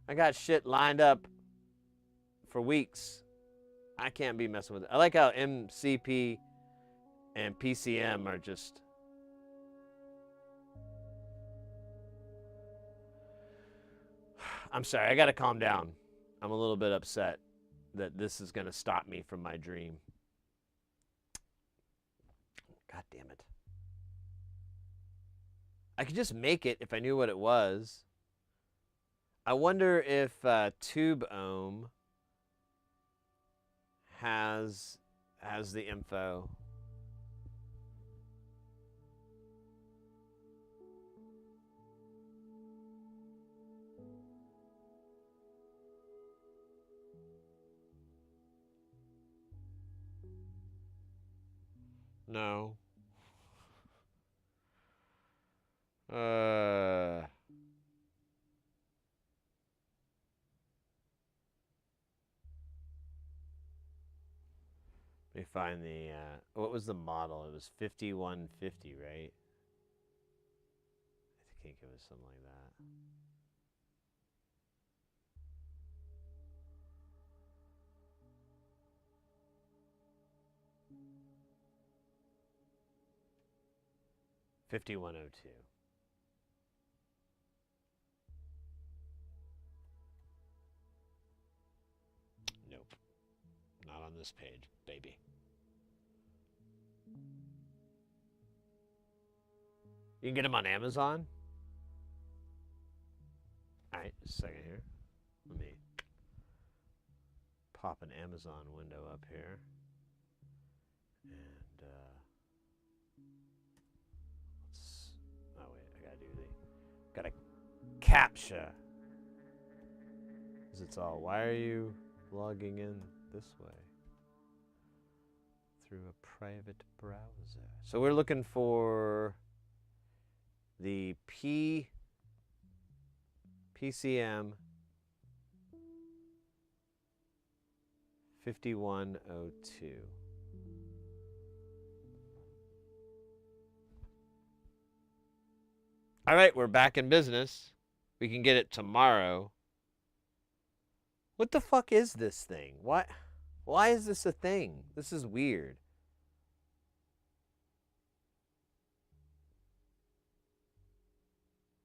I got shit lined up for weeks. I can't be messing with it. I like how MCP and PCM are just. I'm sorry, I gotta calm down. I'm a little bit upset that this is gonna stop me from my dream. God damn it. I could just make it if I knew what it was. I wonder if Tube Ohm has the info. No. Let me find the, what was the model? It was 5150, right? I think it was something like that. $5102. Nope. Not on this page, baby. You can get them on Amazon? Alright, just a second here. Let me pop an Amazon window up here. And, let's, oh wait, I gotta do gotta CAPTCHA. Because it's all, why are you logging in this way? Through a private browser. So we're looking for the PCM 5102. All right, we're back in business. We can get it tomorrow. What the fuck is this thing? Why is this a thing? This is weird.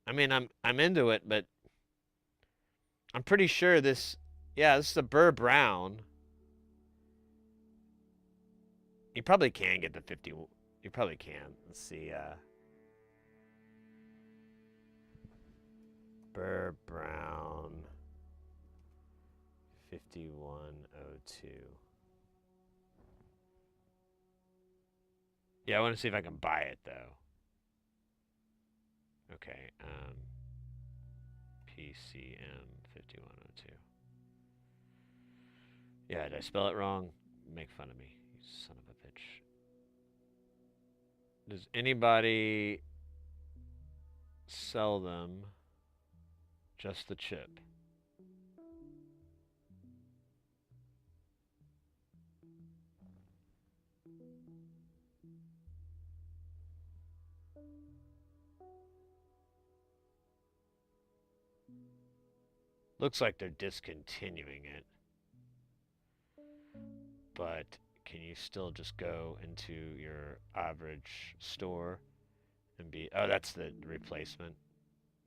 I mean, I'm into it, but I'm pretty sure this, yeah, this is a Burr Brown. You probably can get the 50. You probably can. Let's see. Burr Brown 5102. Yeah, I want to see if I can buy it though. Okay. PCM 5102. Yeah, did I spell it wrong? Make fun of me, you son of a bitch. Does anybody sell them? Just the chip. Looks like they're discontinuing it. But can you still just go into your average store and be... Oh, that's the replacement.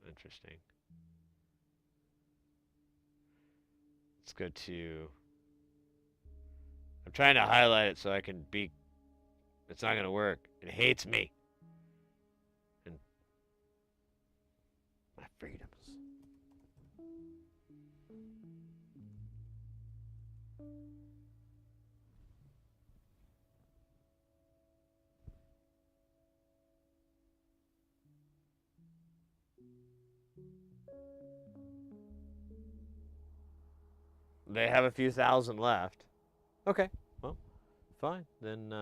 Interesting. Let's go to... I'm trying to highlight it so I can be... It's not going to work. It hates me. And my freedoms. They have a few thousand left. Okay, well, fine. Then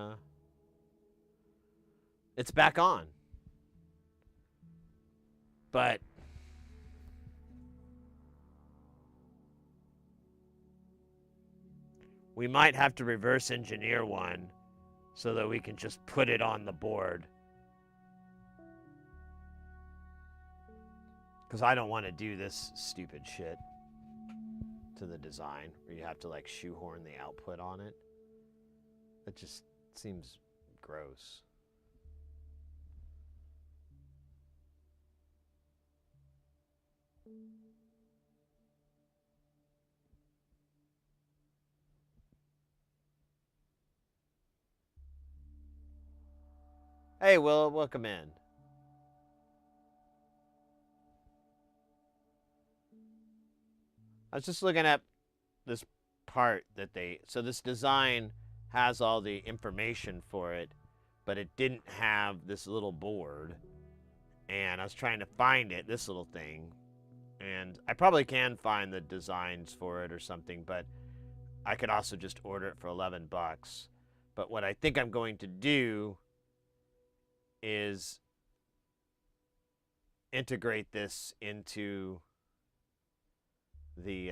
it's back on. But we might have to reverse engineer one so that we can just put it on the board. Because I don't want to do this stupid shit to the design where you have to like shoehorn the output on it. That just seems gross. Hey, Will, welcome in. I was just looking at this part that so this design has all the information for it, but it didn't have this little board. And I was trying to find it, this little thing. And I probably can find the designs for it or something, but I could also just order it for $11. But what I think I'm going to do is integrate this into the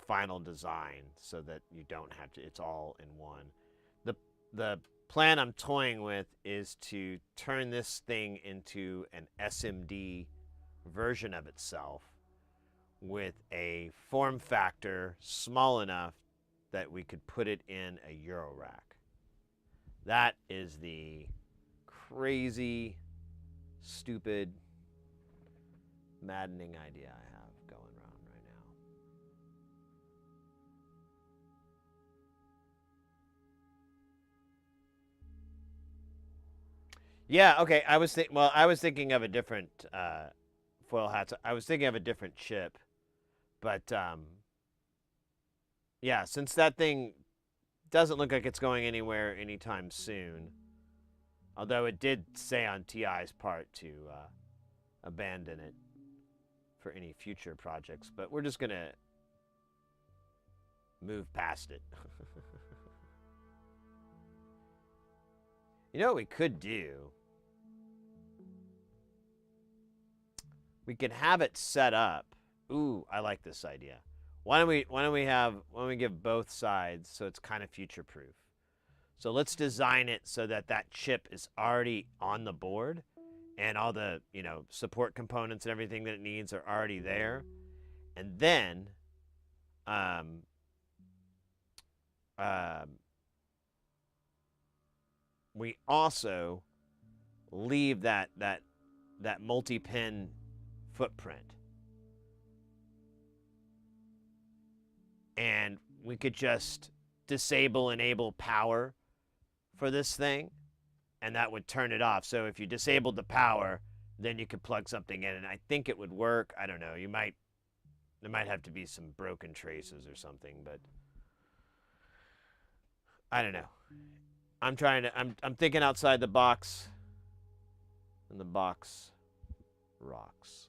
final design so that you don't have to, it's all in one. The plan I'm toying with is to turn this thing into an SMD version of itself with a form factor small enough that we could put it in a Euro rack. That is the crazy, stupid, maddening idea I have going around right now. Yeah, okay. I was thinking of a different foil hats. I was thinking of a different chip, but yeah, since that thing doesn't look like it's going anywhere anytime soon, although it did say on TI's part to abandon it for any future projects, but we're just gonna move past it. You know what we could do? We could have it set up. Ooh, I like this idea. Why don't we give both sides so it's kind of future proof? So let's design it so that that chip is already on the board and all the, support components and everything that it needs are already there. And then we also leave that multi-pin footprint. And we could just enable power for this thing, and that would turn it off. So if you disabled the power, then you could plug something in, and I think it would work. I don't know. There might have to be some broken traces or something, but I don't know. I'm thinking outside the box, and the box rocks.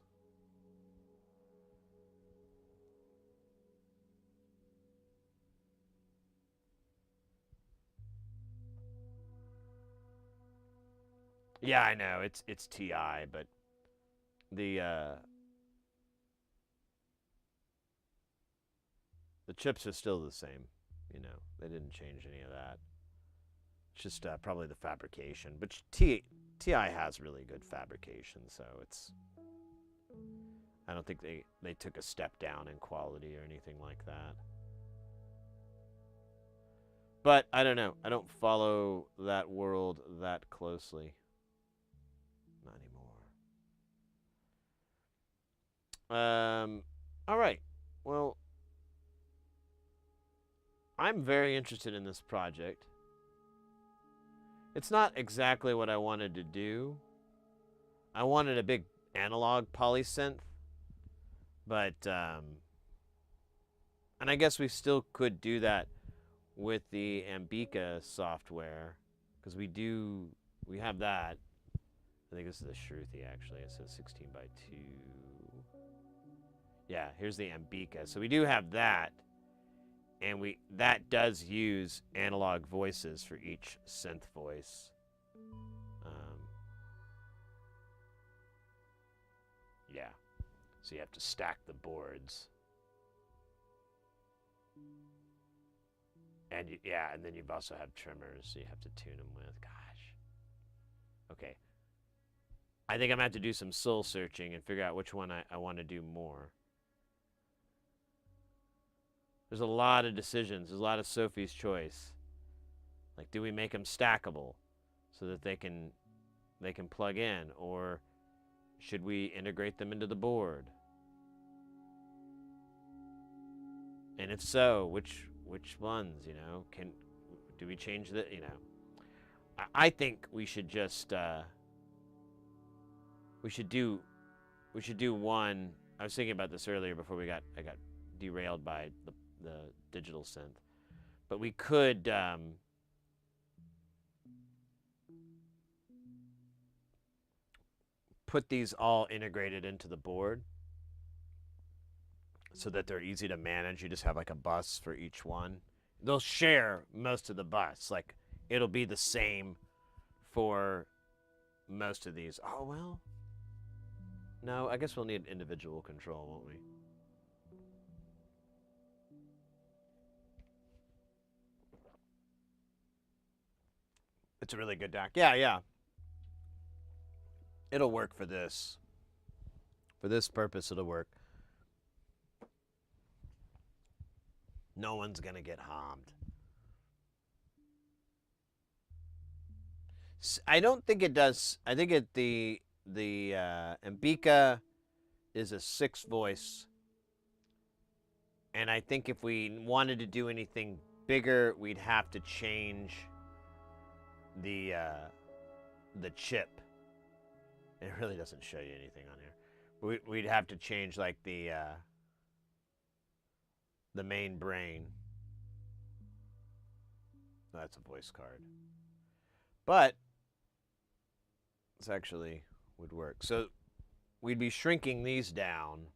Yeah, I know. It's TI, but the chips are still the same. They didn't change any of that. It's just probably the fabrication. But TI has really good fabrication, so I don't think they took a step down in quality or anything like that. But I don't know. I don't follow that world that closely. Not anymore. All right. Well, I'm very interested in this project. It's not exactly what I wanted to do. I wanted a big analog polysynth, but and I guess we still could do that with the Ambika software, because we have that. I think this is the Shruti, actually. It says 16 by 2. Yeah, here's the Ambika. So we do have that. And that does use analog voices for each synth voice. Yeah. So you have to stack the boards. And and then you've also have trimmers, so you have to tune them with. Gosh. Okay. I think I'm going to have to do some soul searching and figure out which one I want to do more. There's a lot of decisions. There's a lot of Sophie's choice. Like, do we make them stackable so that they can plug in, or should we integrate them into the board? And if so, which ones? Do we change the? I think we should just we should do one. I was thinking about this earlier before I got derailed by the digital synth, but we could put these all integrated into the board so that they're easy to manage. You just have like a bus for each one. They'll share most of the bus. Like, it'll be the same for most of these. Oh, well. No, I guess we'll need individual control, won't we? It's a really good DAC. Yeah. It'll work for this. For this purpose, it'll work. No one's going to get harmed. I don't think it does. I think the Ambika is a 6 voice. And I think if we wanted to do anything bigger, we'd have to change the chip. It really doesn't show you anything on here. We'd have to change like the main brain. That's a voice card. But this actually would work. So we'd be shrinking these down.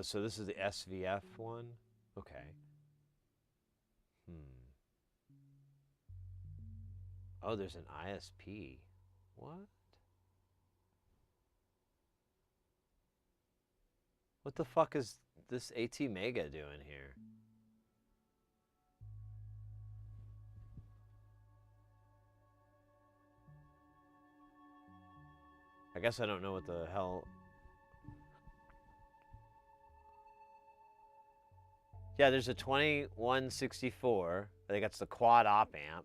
So this is the SVF one? Okay. Oh, there's an ISP. What? What the fuck is this AT Mega doing here? I guess I don't know what the hell. Yeah, there's a 2164. I think that's the quad op amp.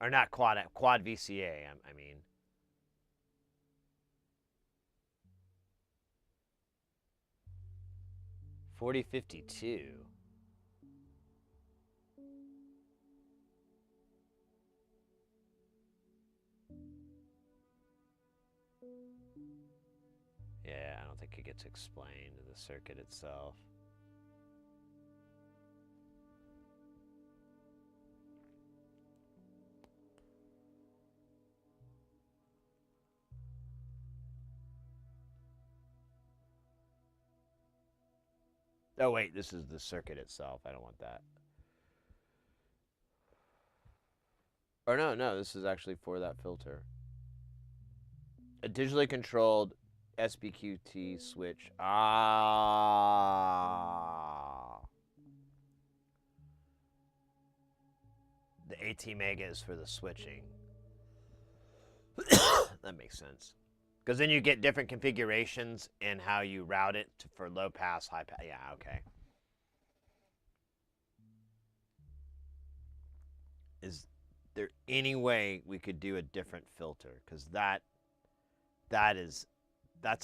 Or not quad VCA, I mean. $40.52. Yeah, I don't think it gets explained in the circuit itself. Oh, wait, this is the circuit itself. I don't want that. Or no, this is actually for that filter. A digitally controlled SBQT switch. Ah. The AT Mega is for the switching. That makes sense. Because then you get different configurations in how you route it for low pass, high pass. Yeah, okay. Is there any way we could do a different filter? Because that's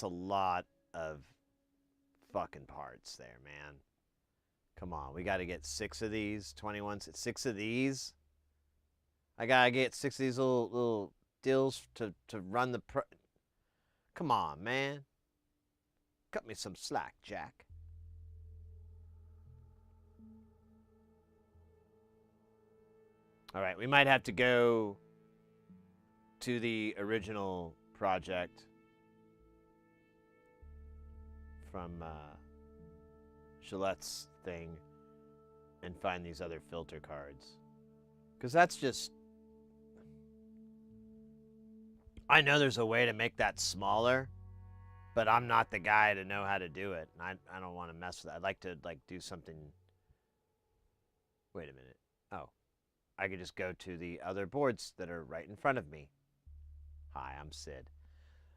a lot of fucking parts there, man. Come on, we got to get 6 of these. 6 of these. I gotta get 6 of these little deals to run the Come on, man. Cut me some slack, Jack. All right, we might have to go to the original project from Gillette's thing and find these other filter cards. Because that's just... I know there's a way to make that smaller, but I'm not the guy to know how to do it. And I don't want to mess with that. I'd like to do something... Wait a minute. Oh. I could just go to the other boards that are right in front of me. Hi, I'm Sid.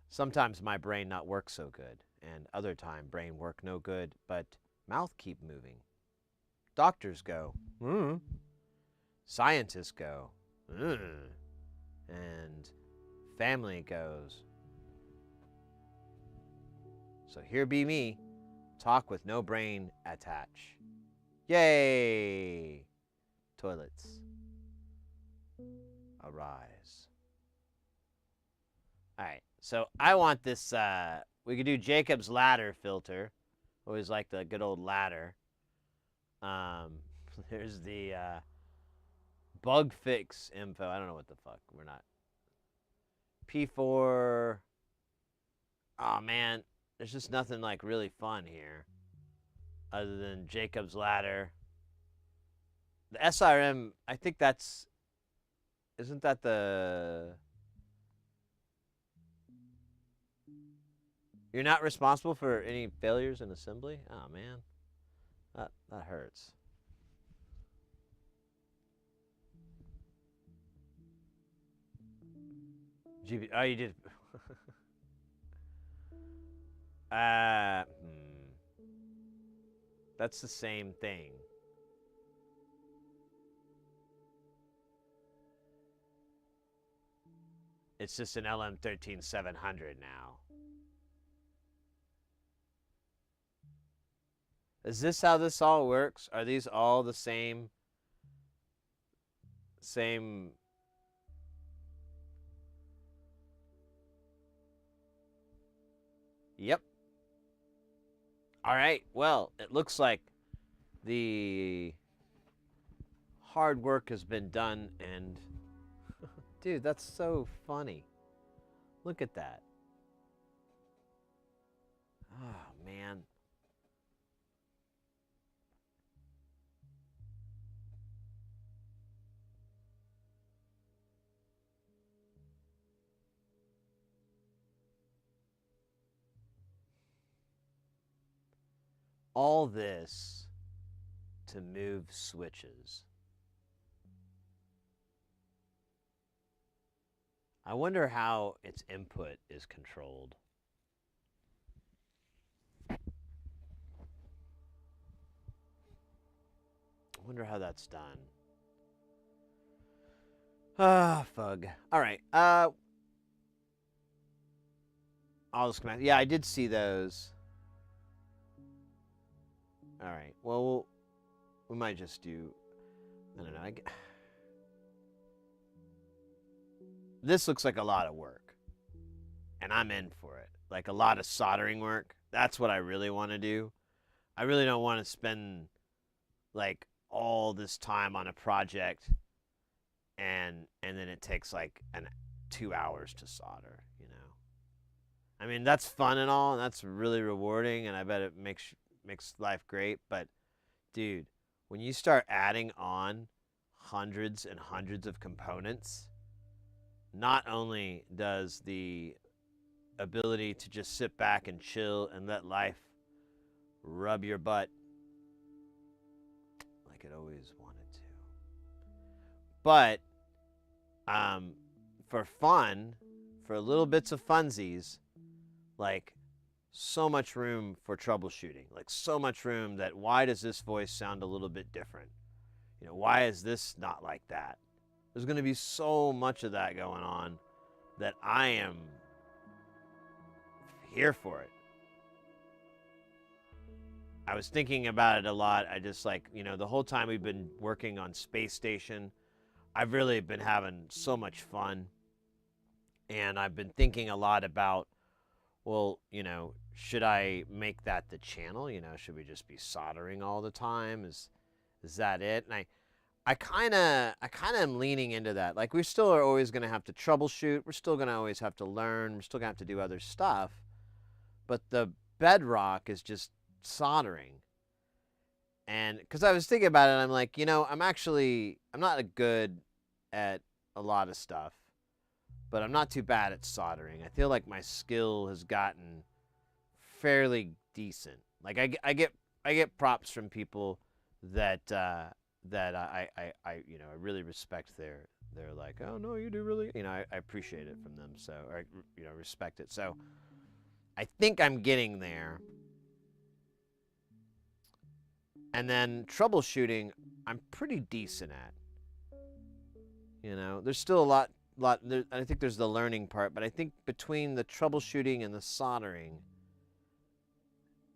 Sometimes my brain not work so good, and other time brain work no good, but mouth keep moving. Doctors go, Scientists go, and family goes. So here be me, talk with no brain attach. Yay! Toilets. Arise. Alright, so I want this, we could do Jacob's ladder filter. Always like the good old ladder. There's the bug fix info. I don't know what the fuck. We're not. P4. Oh man, there's just nothing like really fun here. Other than Jacob's ladder. The SRM, I think that's... Isn't that the... You're not responsible for any failures in assembly? Oh, man. That hurts. GB... Oh, you did... That's the same thing. It's just an LM13700 now. Is this how this all works? Are these all the same? Yep. All right. Well, it looks like the hard work has been done, and dude, that's so funny. Look at that. Oh, man. All this to move switches. I wonder how its input is controlled. I wonder how that's done. Ah, fug. All right. All the schematics. Yeah, I did see those. All right. Well, we might just do... I don't know. This looks like a lot of work. And I'm in for it. Like a lot of soldering work. That's what I really want to do. I really don't want to spend like all this time on a project and then it takes like 2 hours to solder, you know. I mean, that's fun and all, and that's really rewarding, and I bet it makes life great, but dude, when you start adding on hundreds and hundreds of components, not only does the ability to just sit back and chill and let life rub your butt like it always wanted to, but for fun, for little bits of funsies, like so much room for troubleshooting, like so much room that why does this voice sound a little bit different? You know, why is this not like that? There's going to be so much of that going on that I am here for it. I was thinking about it a lot. I just like, you know, the whole time we've been working on Space Station, I've really been having so much fun. And I've been thinking a lot about, well, you know, should I make that the channel? You know, should we just be soldering all the time? Is that it? And I kind of am leaning into that. Like, we still are always going to have to troubleshoot. We're still going to always have to learn. We're still going to have to do other stuff. But the bedrock is just soldering. And because I was thinking about it, I'm like, I'm not good at a lot of stuff, but I'm not too bad at soldering. I feel like my skill has gotten fairly decent. Like, I get props from people that I really respect they're like, oh no, you do really, I appreciate it from them. So, or respect it. So I think I'm getting there. And then troubleshooting, I'm pretty decent at. There's still a lot. I think there's the learning part, but I think between the troubleshooting and the soldering,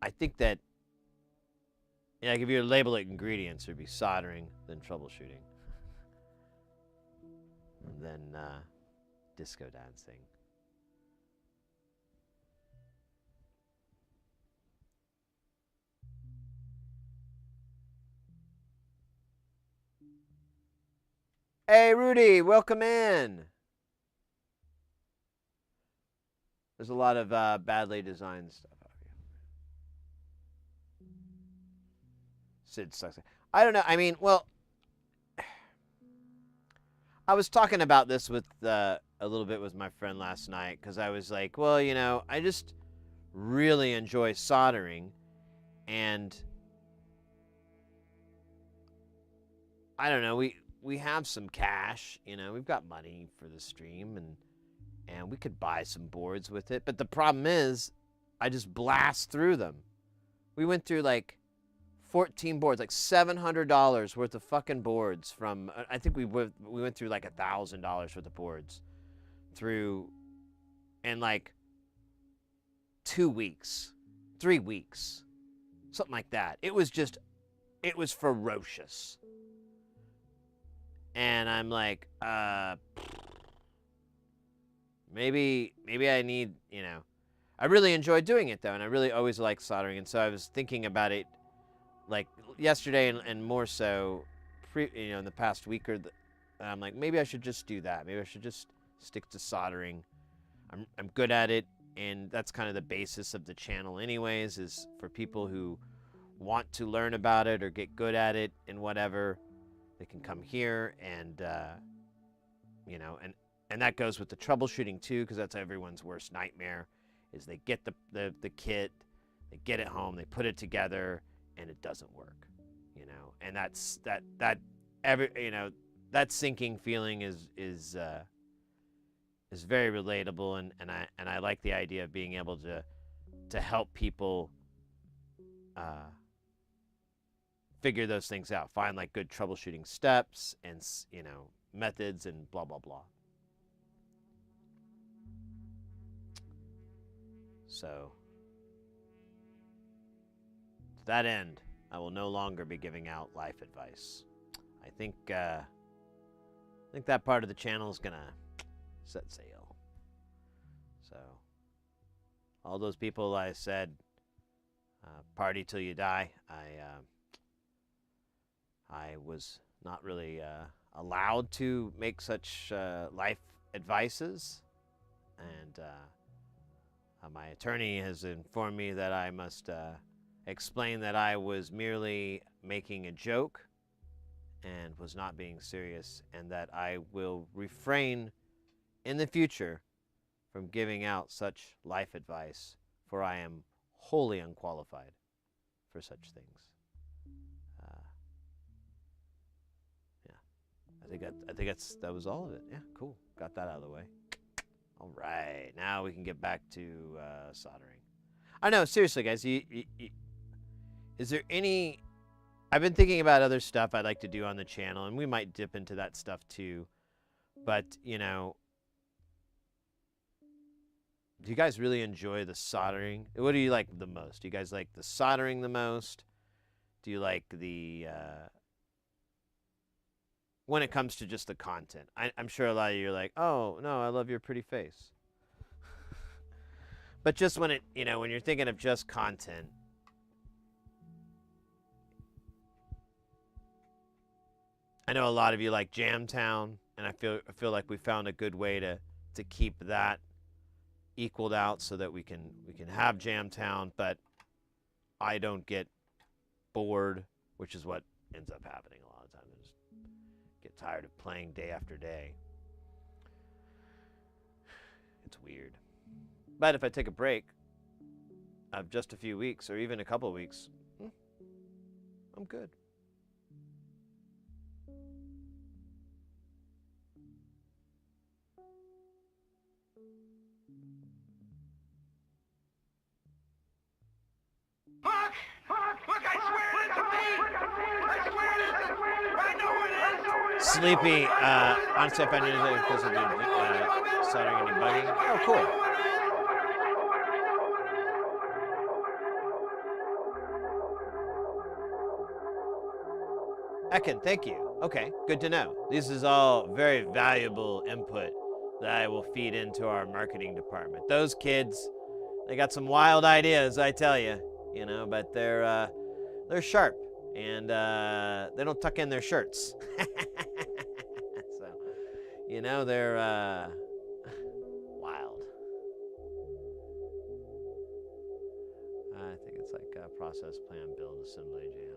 I think that, like, if you label it ingredients, it'd be soldering, then troubleshooting, and then disco dancing. Hey, Rudy, welcome in. There's a lot of badly designed stuff out here. Sid sucks. I don't know. I mean, well, I was talking about this with a little bit with my friend last night, because I was like, well, I just really enjoy soldering, and I don't know, we have some cash, we've got money for the stream, and we could buy some boards with it. But the problem is, I just blast through them. We went through like 14 boards, like $700 worth of fucking boards from, I think we went through like $1,000 worth of boards through in like 2 weeks, 3 weeks, something like that. It was ferocious. And I'm like, maybe I need, I really enjoy doing it though, and I really always like soldering. And so I was thinking about it, like yesterday and more so, in the past week and I'm like, maybe I should just do that. Maybe I should just stick to soldering. I'm good at it, and that's kind of the basis of the channel, anyways. Is for people who want to learn about it or get good at it and whatever. They can come here and, and that goes with the troubleshooting too, because that's everyone's worst nightmare, is they get the kit, they get it home, they put it together, and it doesn't work, and that's that sinking feeling is very relatable, and I like the idea of being able to help people figure those things out, find like good troubleshooting steps and methods and blah blah blah. So to that end, I will no longer be giving out life advice. I think that part of the channel is gonna set sail. So all those people I said, party till you die, I was not really allowed to make such life advices, and my attorney has informed me that I must explain that I was merely making a joke and was not being serious, and that I will refrain in the future from giving out such life advice, for I am wholly unqualified for such things. I think that was all of it. Yeah, cool. Got that out of the way. All right, now we can get back to soldering. I know, seriously, guys. Is there any? I've been thinking about other stuff I'd like to do on the channel, and we might dip into that stuff too. But do you guys really enjoy the soldering? What do you like the most? Do you guys like the soldering the most? Do you like the when it comes to just the content? I'm sure a lot of you are like, oh, no, I love your pretty face. But just when when you're thinking of just content, I know a lot of you like Jamtown, and I feel like we found a good way to keep that equaled out so that we can have Jamtown, but I don't get bored, which is what ends up happening a lot of times. I just get tired of playing day after day. It's weird. But if I take a break of just a few weeks or even a couple of weeks, I'm good. Look, I swear it isn't me! I swear it isn't! I know it is! Sleepy, honestly, I find it because of the soldering and debugging. Oh, cool. Ekin, thank you. Okay, good to know. This is all very valuable input that I will feed into our marketing department. Those kids, they got some wild ideas, I tell you, but they're sharp and they don't tuck in their shirts. So, they're wild. I think it's like process, plan, build, assembly, jam.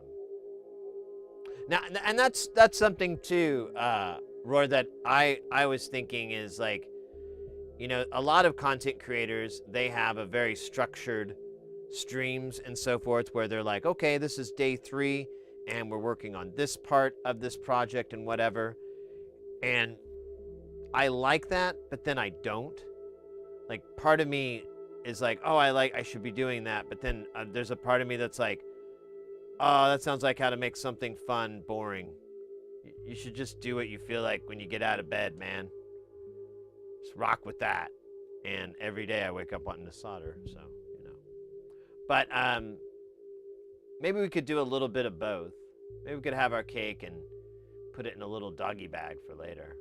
Now, and that's something too, Roy, that I was thinking is like, a lot of content creators, they have a very structured streams and so forth where they're like, okay, this is day 3 and we're working on this part of this project and whatever. And I like that, but then I don't. Like, part of me is like, oh, I should be doing that. But then there's a part of me that's like, oh, that sounds like how to make something fun boring. You should just do what you feel like when you get out of bed, man. Just rock with that. And every day I wake up wanting to solder, so, But maybe we could do a little bit of both. Maybe we could have our cake and put it in a little doggy bag for later.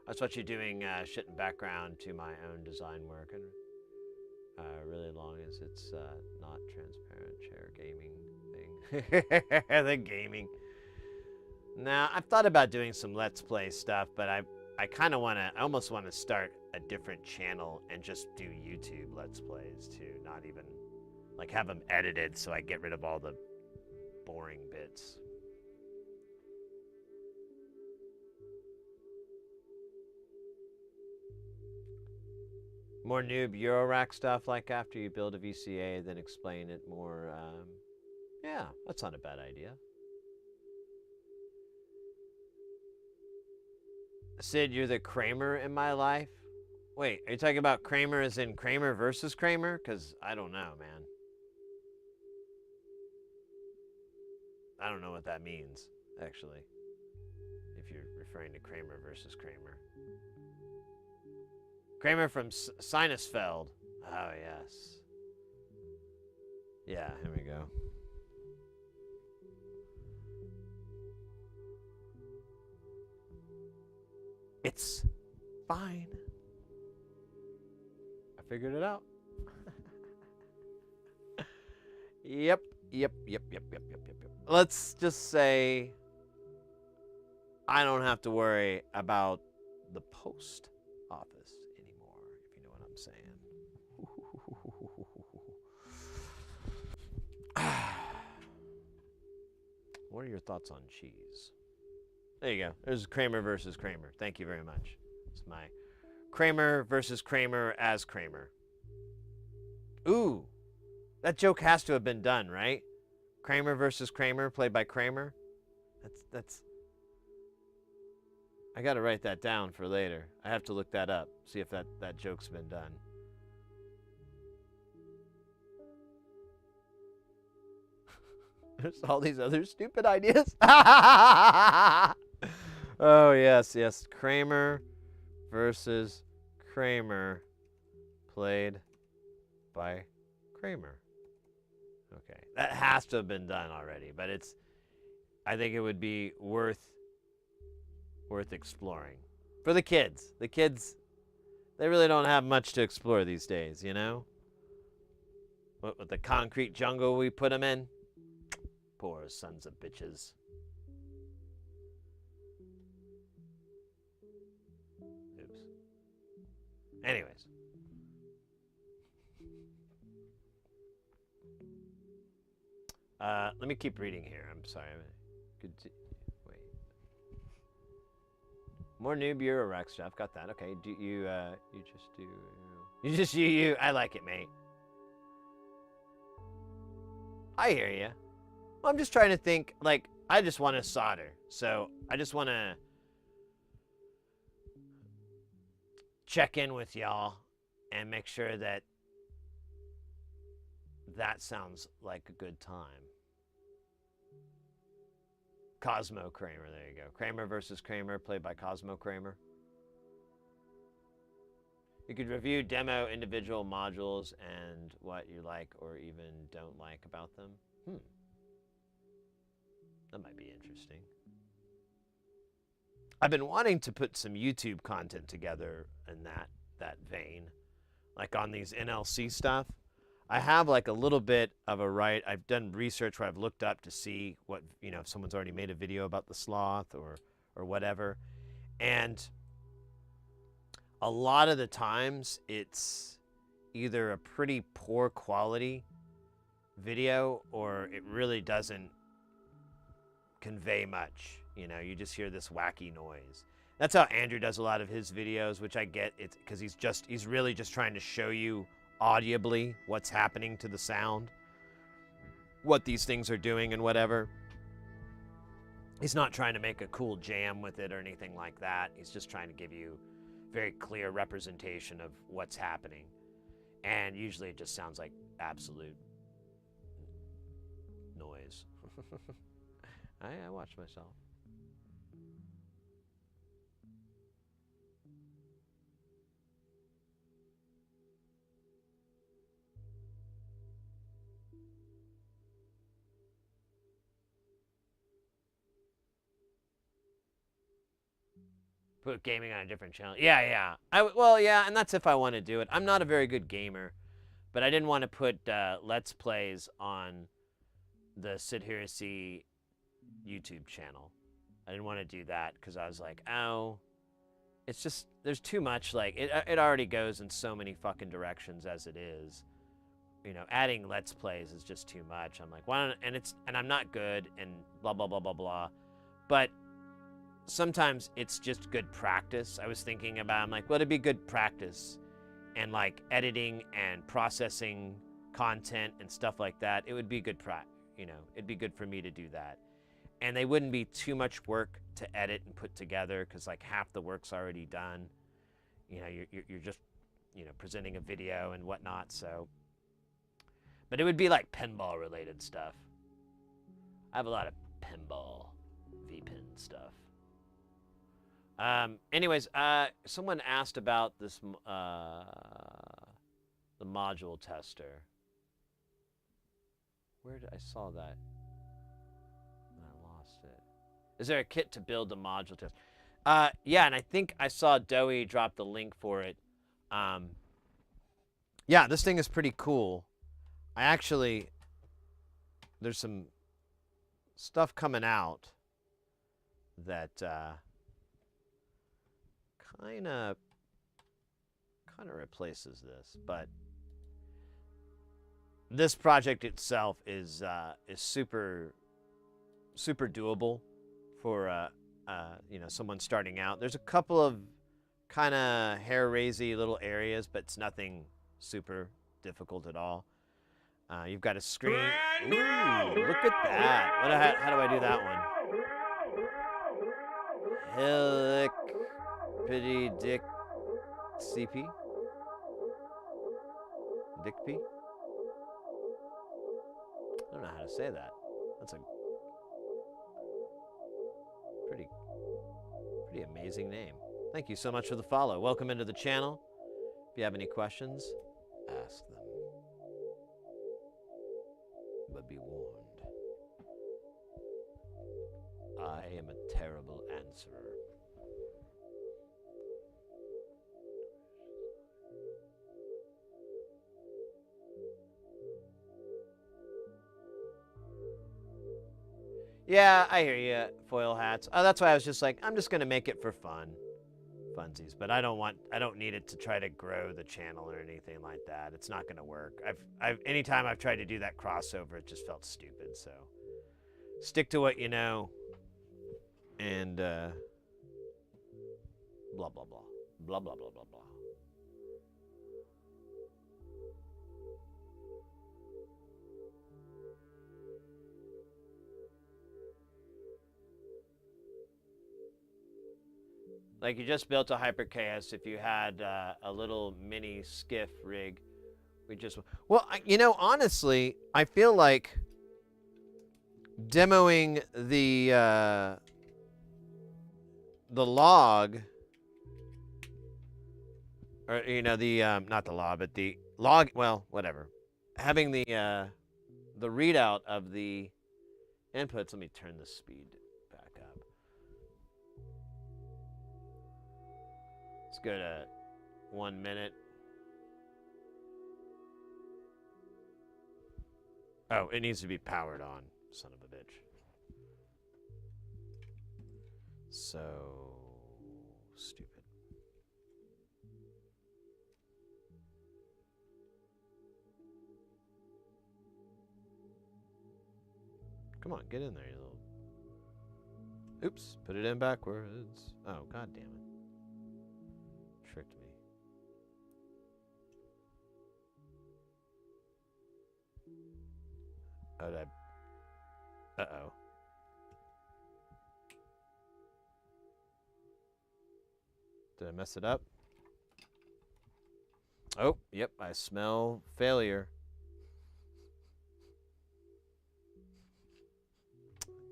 That's what you're doing shit in background to my own design work. And really long as it's not transparent chair gaming thing. The gaming. Now, I've thought about doing some Let's Play stuff, but I kind of I almost want to start a different channel and just do YouTube Let's Plays too. Not even, like, have them edited so I get rid of all the boring bits. More noob Eurorack stuff, like after you build a VCA, then explain it more. Yeah, that's not a bad idea. Sid, you're the Kramer in my life? Wait, are you talking about Kramer as in Kramer versus Kramer? Because I don't know, man. I don't know what that means, actually. If you're referring to Kramer versus Kramer. Kramer from Sinusfeld. Oh, yes. Yeah, here we go. It's fine. I figured it out. Yep. Let's just say I don't have to worry about the post office anymore, if you know what I'm saying. What are your thoughts on cheese? There you go. There's Kramer versus Kramer. Thank you very much. It's my Kramer versus Kramer as Kramer. Ooh, that joke has to have been done, right? Kramer versus Kramer, played by Kramer. That's. I got to write that down for later. I have to look that up, see if that joke's been done. There's all these other stupid ideas. Oh, yes. Kramer versus Kramer, played by Kramer. Okay, that has to have been done already, but I think it would be worth exploring. For the kids. The kids, they really don't have much to explore these days, you know? What, with the concrete jungle we put them in? Poor sons of bitches. Oops. Anyways. Let me keep reading here. I'm sorry. Wait. More new Bureau Rack stuff. Got that. Okay. Do you just do you just you. I like it, mate. I hear you. Well, I'm just trying to think. Like, I just want to solder, so I just want to check in with y'all and make sure that that sounds like a good time. Cosmo Kramer, there you go. Kramer versus Kramer, played by Cosmo Kramer. You could review demo individual modules and what you like or even don't like about them. That might be interesting. I've been wanting to put some YouTube content together in that vein, like on these NLC stuff. I have like a little bit of a right. I've done research where I've looked up to see what, if someone's already made a video about the sloth or whatever. And a lot of the times it's either a pretty poor quality video or it really doesn't convey much. You just hear this wacky noise. That's how Andrew does a lot of his videos, which I get. It's because he's really just trying to show you audibly what's happening to the sound, what these things are doing and whatever. He's not trying to make a cool jam with it or anything like that. He's just trying to give you very clear representation of what's happening. And usually it just sounds like absolute noise. I watch myself. Put gaming on a different channel. Yeah. Yeah, and that's if I want to do it. I'm not a very good gamer, but I didn't want to put Let's Plays on the Synthesizer YouTube channel. I didn't want to do that because I was like, oh, it's just, there's too much. Like, it already goes in so many fucking directions as it is. Adding Let's Plays is just too much. I'm like, why don't, and I'm not good and blah, blah, blah, blah, blah. But sometimes it's just good practice. I was thinking about, I'm like, well, it'd be good practice and like editing and processing content and stuff like that. It would be good it'd be good for me to do that. And they wouldn't be too much work to edit and put together because like half the work's already done. You're just, presenting a video and whatnot. So, but it would be like pinball related stuff. I have a lot of pinball V-pin stuff. Anyways, someone asked about this, the module tester. Where did I saw that? And I lost it. Is there a kit to build the module tester? Yeah, and I think I saw Doey drop the link for it. Yeah, this thing is pretty cool. There's some stuff coming out that, kind of replaces this, but this project itself is super doable for someone starting out. There's a couple of kind of hair-raisy little areas, but it's nothing super difficult at all. You've got a screen. Ooh, look at that! How do I do that one? Pretty Dick CP? Dick P? I don't know how to say that. That's a pretty amazing name. Thank you so much for the follow. Welcome into the channel. If you have any questions, ask them. But be warned, I am a terrible answerer. Yeah, I hear you, foil hats. That's why I was just like, I'm just gonna make it for funsies. But I don't need it to try to grow the channel or anything like that. It's not gonna work. Anytime I've tried to do that crossover, it just felt stupid. So stick to what you know, and blah blah blah, blah blah blah blah blah. Like you just built a hyper chaos. If you had a little mini skiff rig, we just honestly, I feel like demoing the log, or the not the log, but the log. Well, whatever. Having the readout of the inputs. Let me turn the speed back up. Let's go to 1 minute. Oh, it needs to be powered on, son of a bitch. So stupid. Come on, get in there, you little... Oops, put it in backwards. Oh, god damn it. Tricked me. Oh, did I... Uh-oh. Did I mess it up? Oh, yep, I smell failure.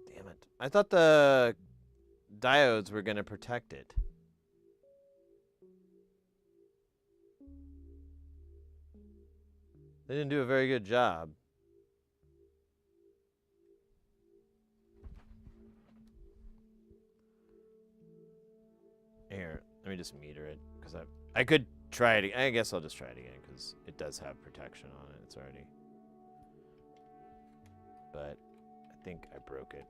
Damn it. I thought the diodes were going to protect it. They didn't do a very good job. Here, let me just meter it, because I could try it. I guess I'll just try it again, because it does have protection on it. It's already... But I think I broke it.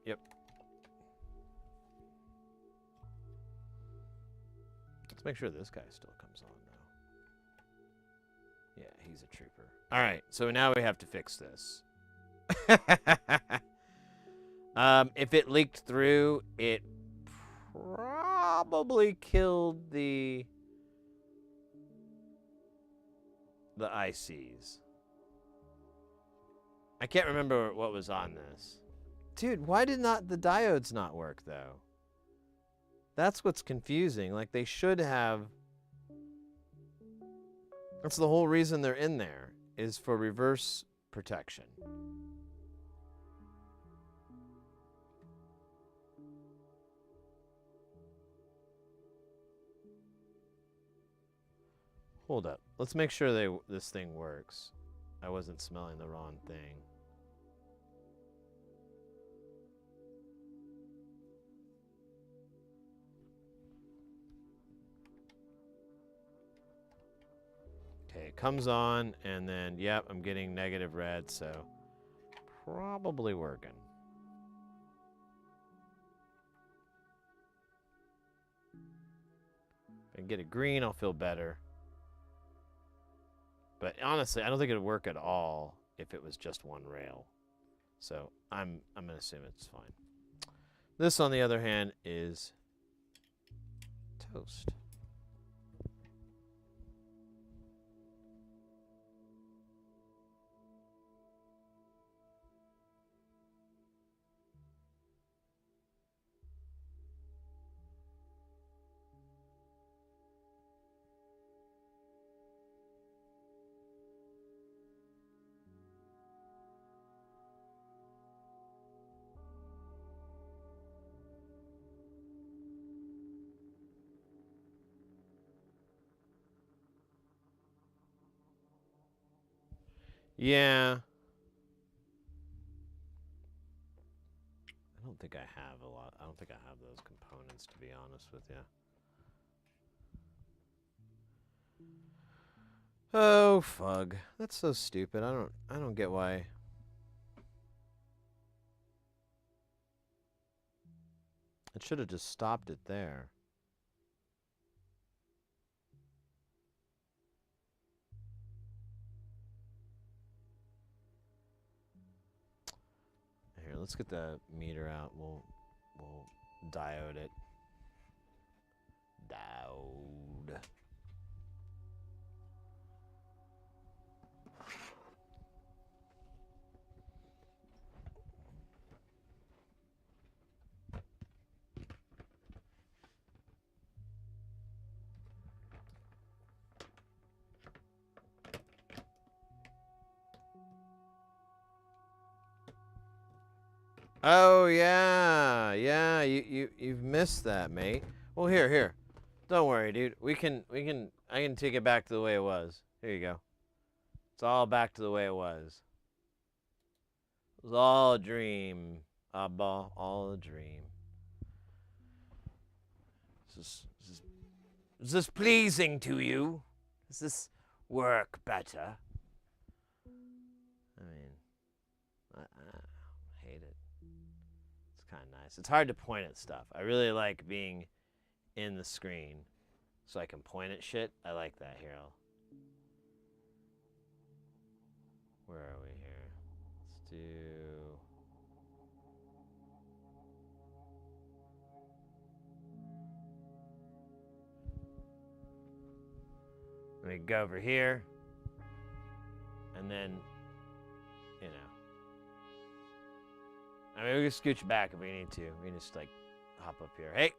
Yep. Let's make sure this guy still comes on, though. Yeah, he's a trooper. All right, so now we have to fix this. If it leaked through, it probably killed the ICs. I can't remember what was on this. Dude, why did not the diodes not work, though? That's what's confusing. Like, they should have... That's the whole reason they're in there, is for reverse protection. Hold up. Let's make sure this thing works. I wasn't smelling the wrong thing. Okay, it comes on, and then, yep, I'm getting negative red, so probably working. If I can get a green, I'll feel better. But honestly, I don't think it would work at all if it was just one rail. So I'm gonna assume it's fine. This, on the other hand, is toast. Yeah. I don't think I have a lot. I don't think I have those components, to be honest with you. Oh, fug. That's so stupid. I don't get why. It should have just stopped it there. Here, let's get the meter out. We'll diode it. Diode. Oh yeah, you've missed that, mate. Well, here. Don't worry, dude. I can take it back to the way it was. Here you go. It's all back to the way it was. It was all a dream, Abba, all a dream. Is this pleasing to you? Does this work better? I mean, I hate it. It's kind of nice. It's hard to point at stuff. I really like being in the screen so I can point at shit. I like that here. Where are we here? Let's do... Let me go over here. And then, you know. I mean, we can scooch back if we need to. We can just, like, hop up here. Hey!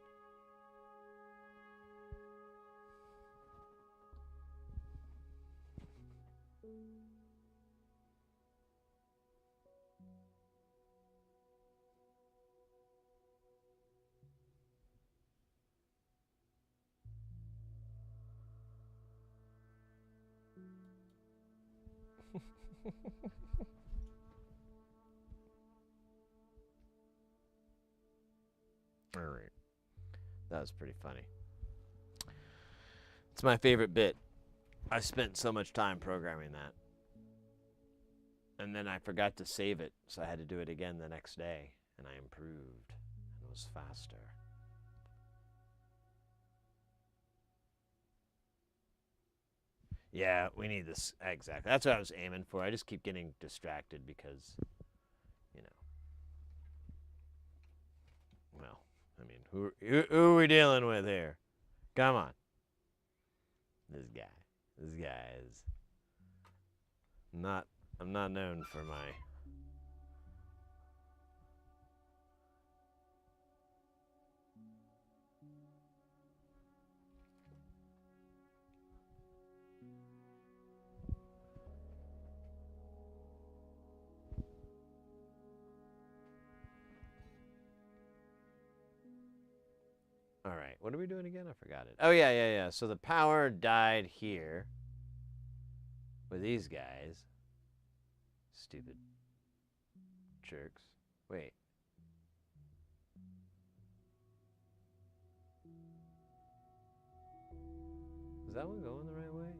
All right. That was pretty funny. It's my favorite bit. I spent so much time programming that. And then I forgot to save it, so I had to do it again the next day. And I improved. And it was faster. Yeah, we need this. Exactly. That's what I was aiming for. I just keep getting distracted because, you know. Well, I mean, who are we dealing with here? Come on. This guy. This guy is not... I'm not known for my... All right, what are we doing again? I forgot it. Oh, yeah. So the power died here with these guys. Stupid jerks. Wait. Is that one going the right way?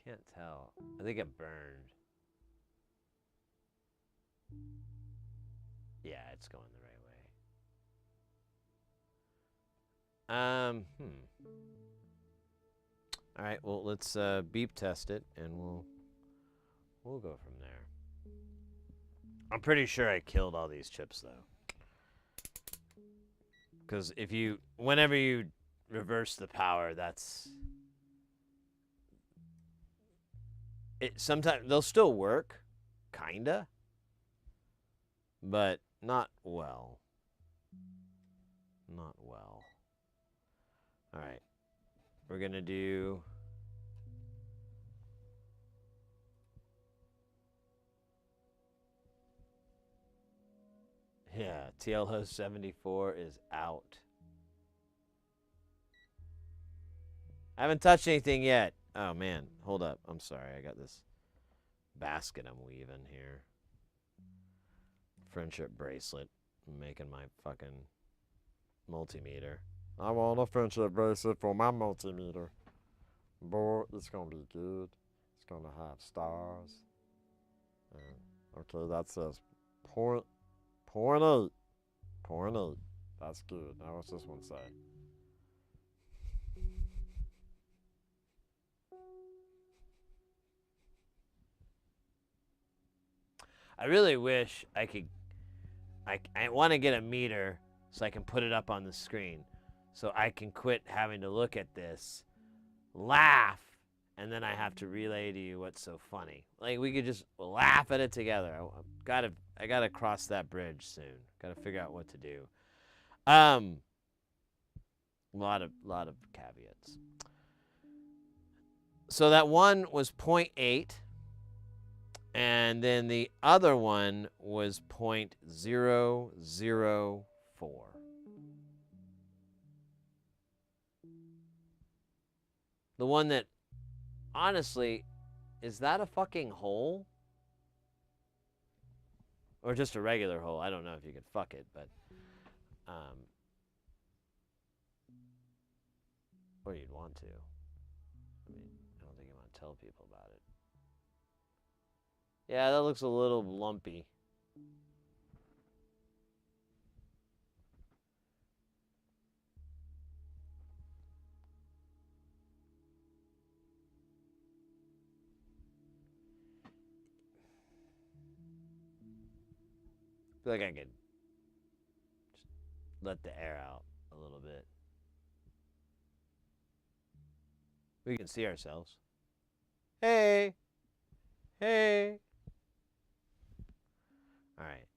Can't tell. I think it burned. Yeah, it's going the right way. All right, well, let's beep test it, and we'll go from there. I'm pretty sure I killed all these chips, though. Because whenever you reverse the power, sometimes they'll still work, kinda, but not well. Not well. All right, we're gonna do... Yeah, TL 74 is out. I haven't touched anything yet. Oh, man. Hold up. I'm sorry. I got this basket I'm weaving here. Friendship bracelet. I'm making my fucking multimeter. I want a friendship bracelet for my multimeter. Boy, it's going to be good. It's going to have stars. Okay, that says point 0.8. 0.8. That's good. Now what's this one say? I really wish I could. I want to get a meter so I can put it up on the screen, so I can quit having to look at this, laugh, and then I have to relay to you what's so funny. Like we could just laugh at it together. I gotta cross that bridge soon. Gotta figure out what to do. Lot of caveats. So that one was 0.8, and then the other one was 0.004. The one that, honestly, is that a fucking hole? Or just a regular hole? I don't know if you could fuck it, but or you'd want to. I mean, I don't think you want to tell people about it. Yeah, that looks a little lumpy. I feel like I could just let the air out a little bit. We can see ourselves. Hey! Hey! Alright.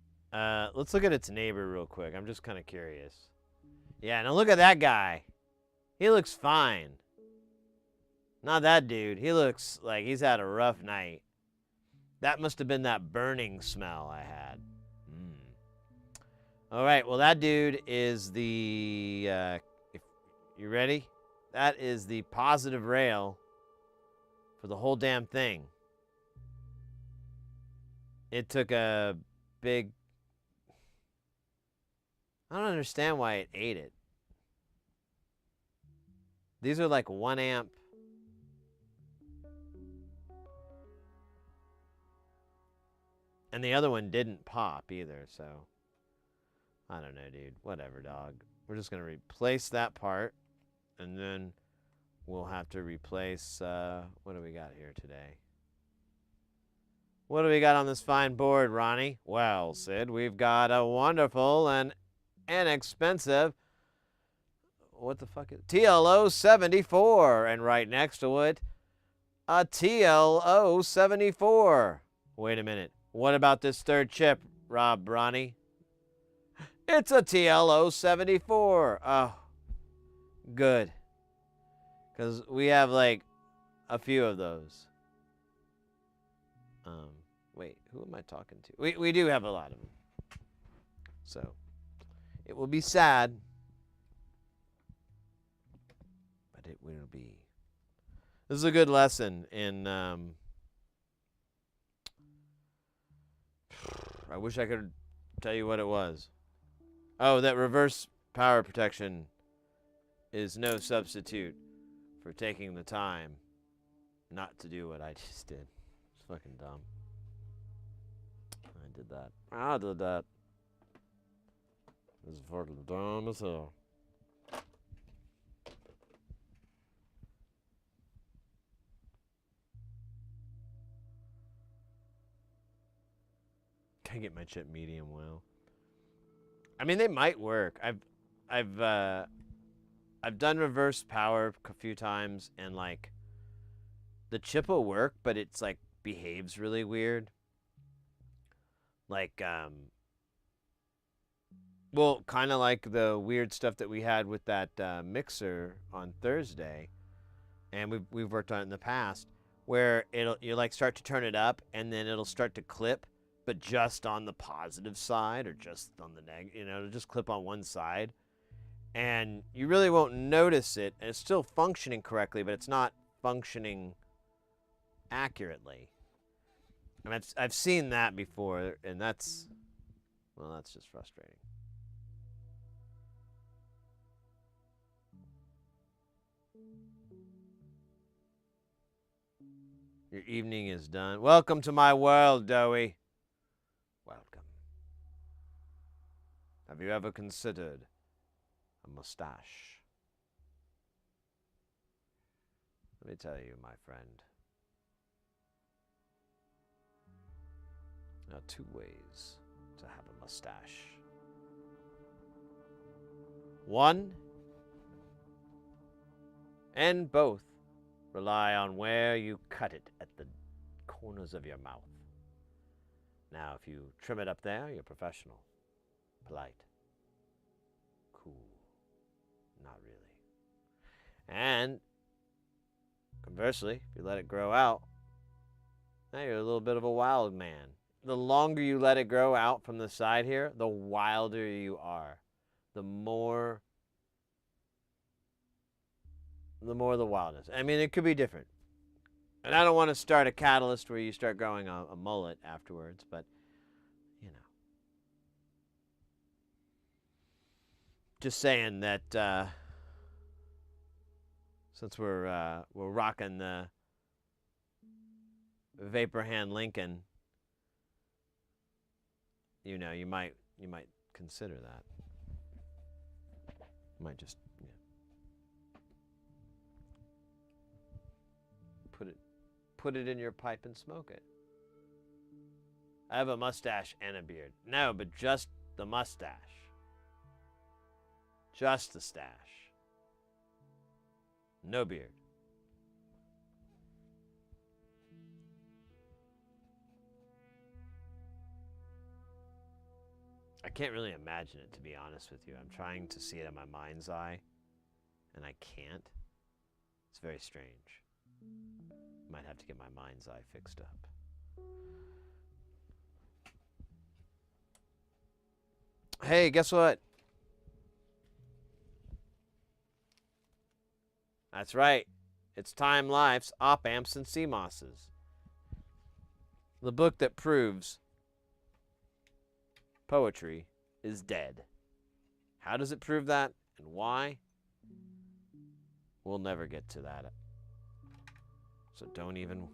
Let's look at its neighbor real quick. I'm just kind of curious. Yeah, now look at that guy. He looks fine. Not that dude. He looks like he's had a rough night. That must have been that burning smell I had. Alright, well that dude is the... if you ready? That is the positive rail for the whole damn thing. It took a big... I don't understand why it ate it. These are like 1 amp. And the other one didn't pop either, so... I don't know, dude. Whatever, dog. We're just going to replace that part. And then we'll have to replace... what do we got here today? What do we got on this fine board, Ronnie? Well, Sid, we've got a wonderful and inexpensive... What the fuck is... TLO 74. And right next to it, a TLO 74. Wait a minute. What about this third chip, Ronnie? It's a TLO 74. Oh, good. Because we have like a few of those. Wait, who am I talking to? We do have a lot of them. So, it will be sad. But it will be. This is a good lesson in... I wish I could tell you what it was. Oh, that reverse power protection is no substitute for taking the time not to do what I just did. It's fucking dumb. I did that. I did that. It's fucking dumb as hell. Can I get my chip medium well? I mean, they might work. I've done reverse power a few times, and like the chip will work, but it's like behaves really weird. Like well, kind of like the weird stuff that we had with that mixer on Thursday, and we've worked on it in the past, where you like start to turn it up, and then it'll start to clip, but just on the positive side or just on the negative, it'll just clip on one side. And you really won't notice it, and it's still functioning correctly, but it's not functioning accurately. And I've seen that before, and that's just frustrating. Your evening is done. Welcome to my world, Dowie. Have you ever considered a mustache? Let me tell you, my friend. There are two ways to have a mustache. One, and both, rely on where you cut it at the corners of your mouth. Now, if you trim it up there, you're professional, polite, cool. Not really. And conversely, if you let it grow out, now you're a little bit of a wild man. The longer you let it grow out from the side here, the wilder you are. The more the wildness. I mean, it could be different. And I don't want to start a catalyst where you start growing a mullet afterwards, but, you know. Just saying that since we're rocking the Vapor Hand Lincoln, you know, you might consider that. You might just, you know, put it in your pipe and smoke it. I have a mustache and a beard. No, but just the mustache. Just the stash. No beard. I can't really imagine it, to be honest with you. I'm trying to see it in my mind's eye, and I can't. It's very strange. Might have to get my mind's eye fixed up. Hey, guess what? That's right. It's Time Life's Op Amps and CMOSs. The book that proves poetry is dead. How does it prove that and why? We'll never get to that. So don't even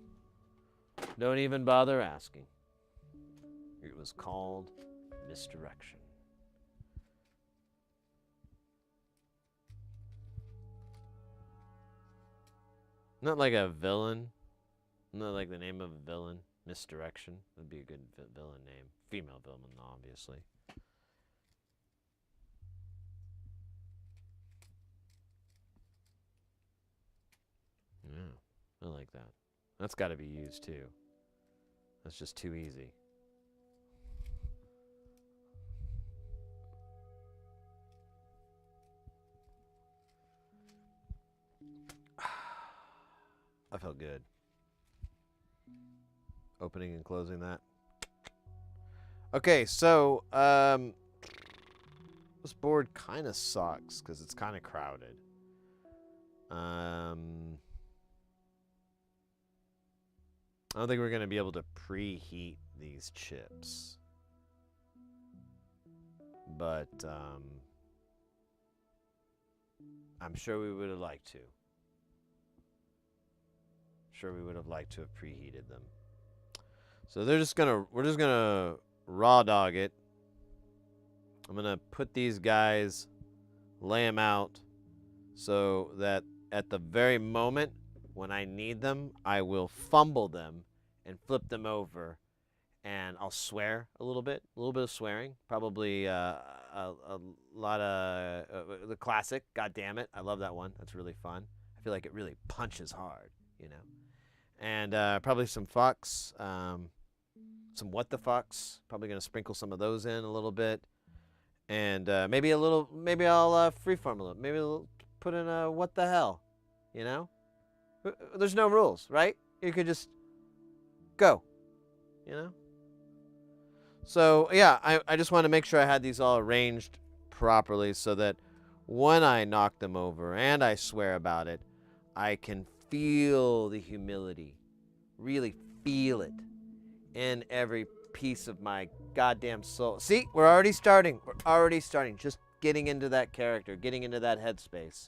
bother asking. It was called misdirection. Not like a villain. Not like the name of a villain. Misdirection. That'd be a good villain name. Female villain, obviously. Yeah, I like that. That's got to be used too. That's just too easy. I felt good. Opening and closing that. Okay, so this board kind of sucks because it's kind of crowded. I don't think we're going to be able to preheat these chips. But I'm sure we would have liked to. Sure we would have liked to have preheated them. So we're just gonna raw dog it. I'm gonna put these guys, lay them out, so that at the very moment when I need them, I will fumble them and flip them over, and I'll swear a little bit of swearing, probably a lot of the classic. God damn it, I love that one. That's really fun. I feel like it really punches hard, you know. And probably some fucks, some what the fucks. Probably gonna sprinkle some of those in a little bit, and maybe I'll freeform a little. Maybe I'll put in a what the hell, you know. There's no rules, right? You could just go, you know. So yeah, I just want to make sure I had these all arranged properly so that when I knock them over and I swear about it, I can feel the humility, really feel it in every piece of my goddamn soul. See, we're already starting. Just getting into that character, getting into that headspace.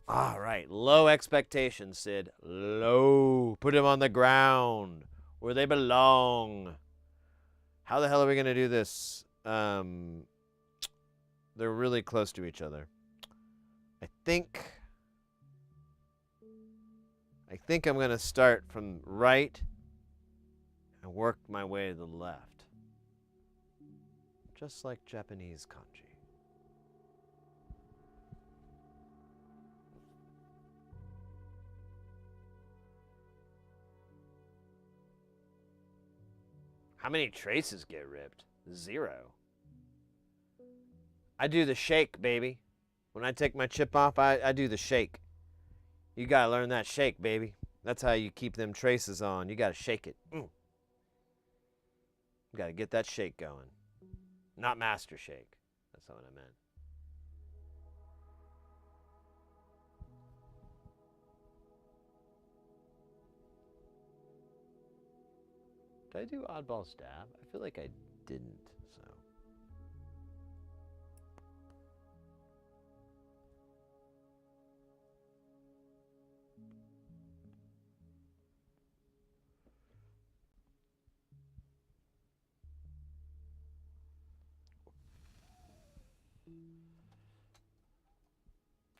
All right, low expectations, Sid. Low. Put them on the ground where they belong. How the hell are we going to do this? they're really close to each other. I think I'm gonna start from right and work my way to the left. Just like Japanese kanji. How many traces get ripped? 0. I do the shake, baby. When I take my chip off, I do the shake. You gotta learn that shake, baby. That's how you keep them traces on. You gotta shake it. You gotta get that shake going. Not master shake. That's not what I meant. Did I do oddball stab? I feel like I didn't, so.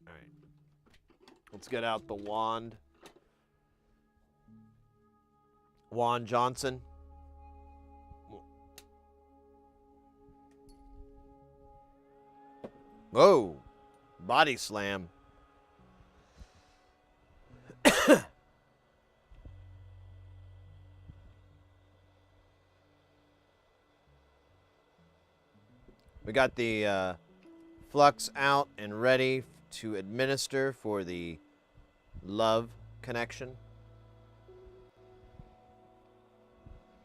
All right. Let's get out the wand. Wand Johnson. Whoa. Body slam. We got the flux out and ready to administer for the love connection.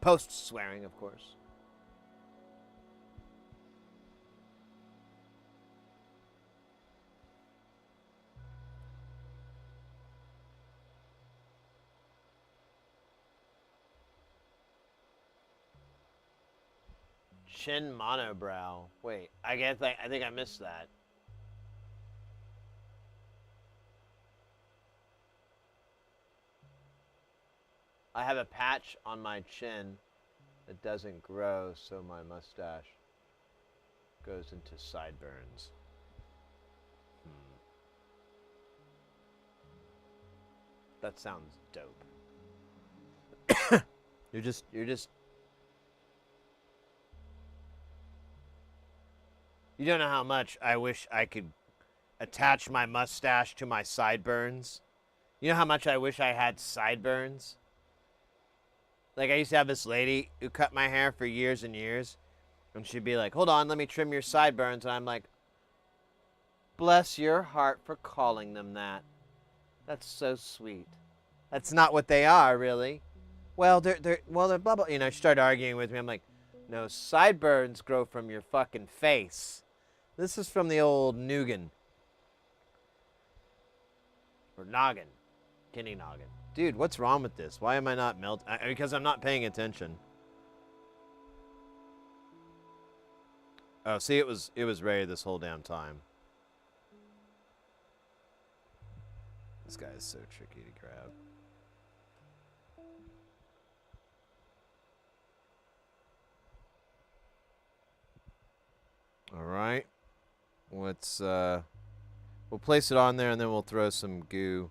Post swearing, of course. Chin monobrow. Wait, I think I missed that. I have a patch on my chin that doesn't grow, so my mustache goes into sideburns. That sounds dope. You're just You don't know how much I wish I could attach my mustache to my sideburns. You know how much I wish I had sideburns? Like, I used to have this lady who cut my hair for years and years, and she'd be like, hold on, let me trim your sideburns. And I'm like, bless your heart for calling them that. That's so sweet. That's not what they are, really. Well, they're blah, blah. You know, she started arguing with me. I'm like, no, sideburns grow from your fucking face. This is from the old Nugan. Or noggin. Kenny noggin. Dude, what's wrong with this? Why am I not melting? Because I'm not paying attention. Oh, see, it was ready this whole damn time. This guy is so tricky to grab. All right. Let's we'll place it on there and then we'll throw some goo.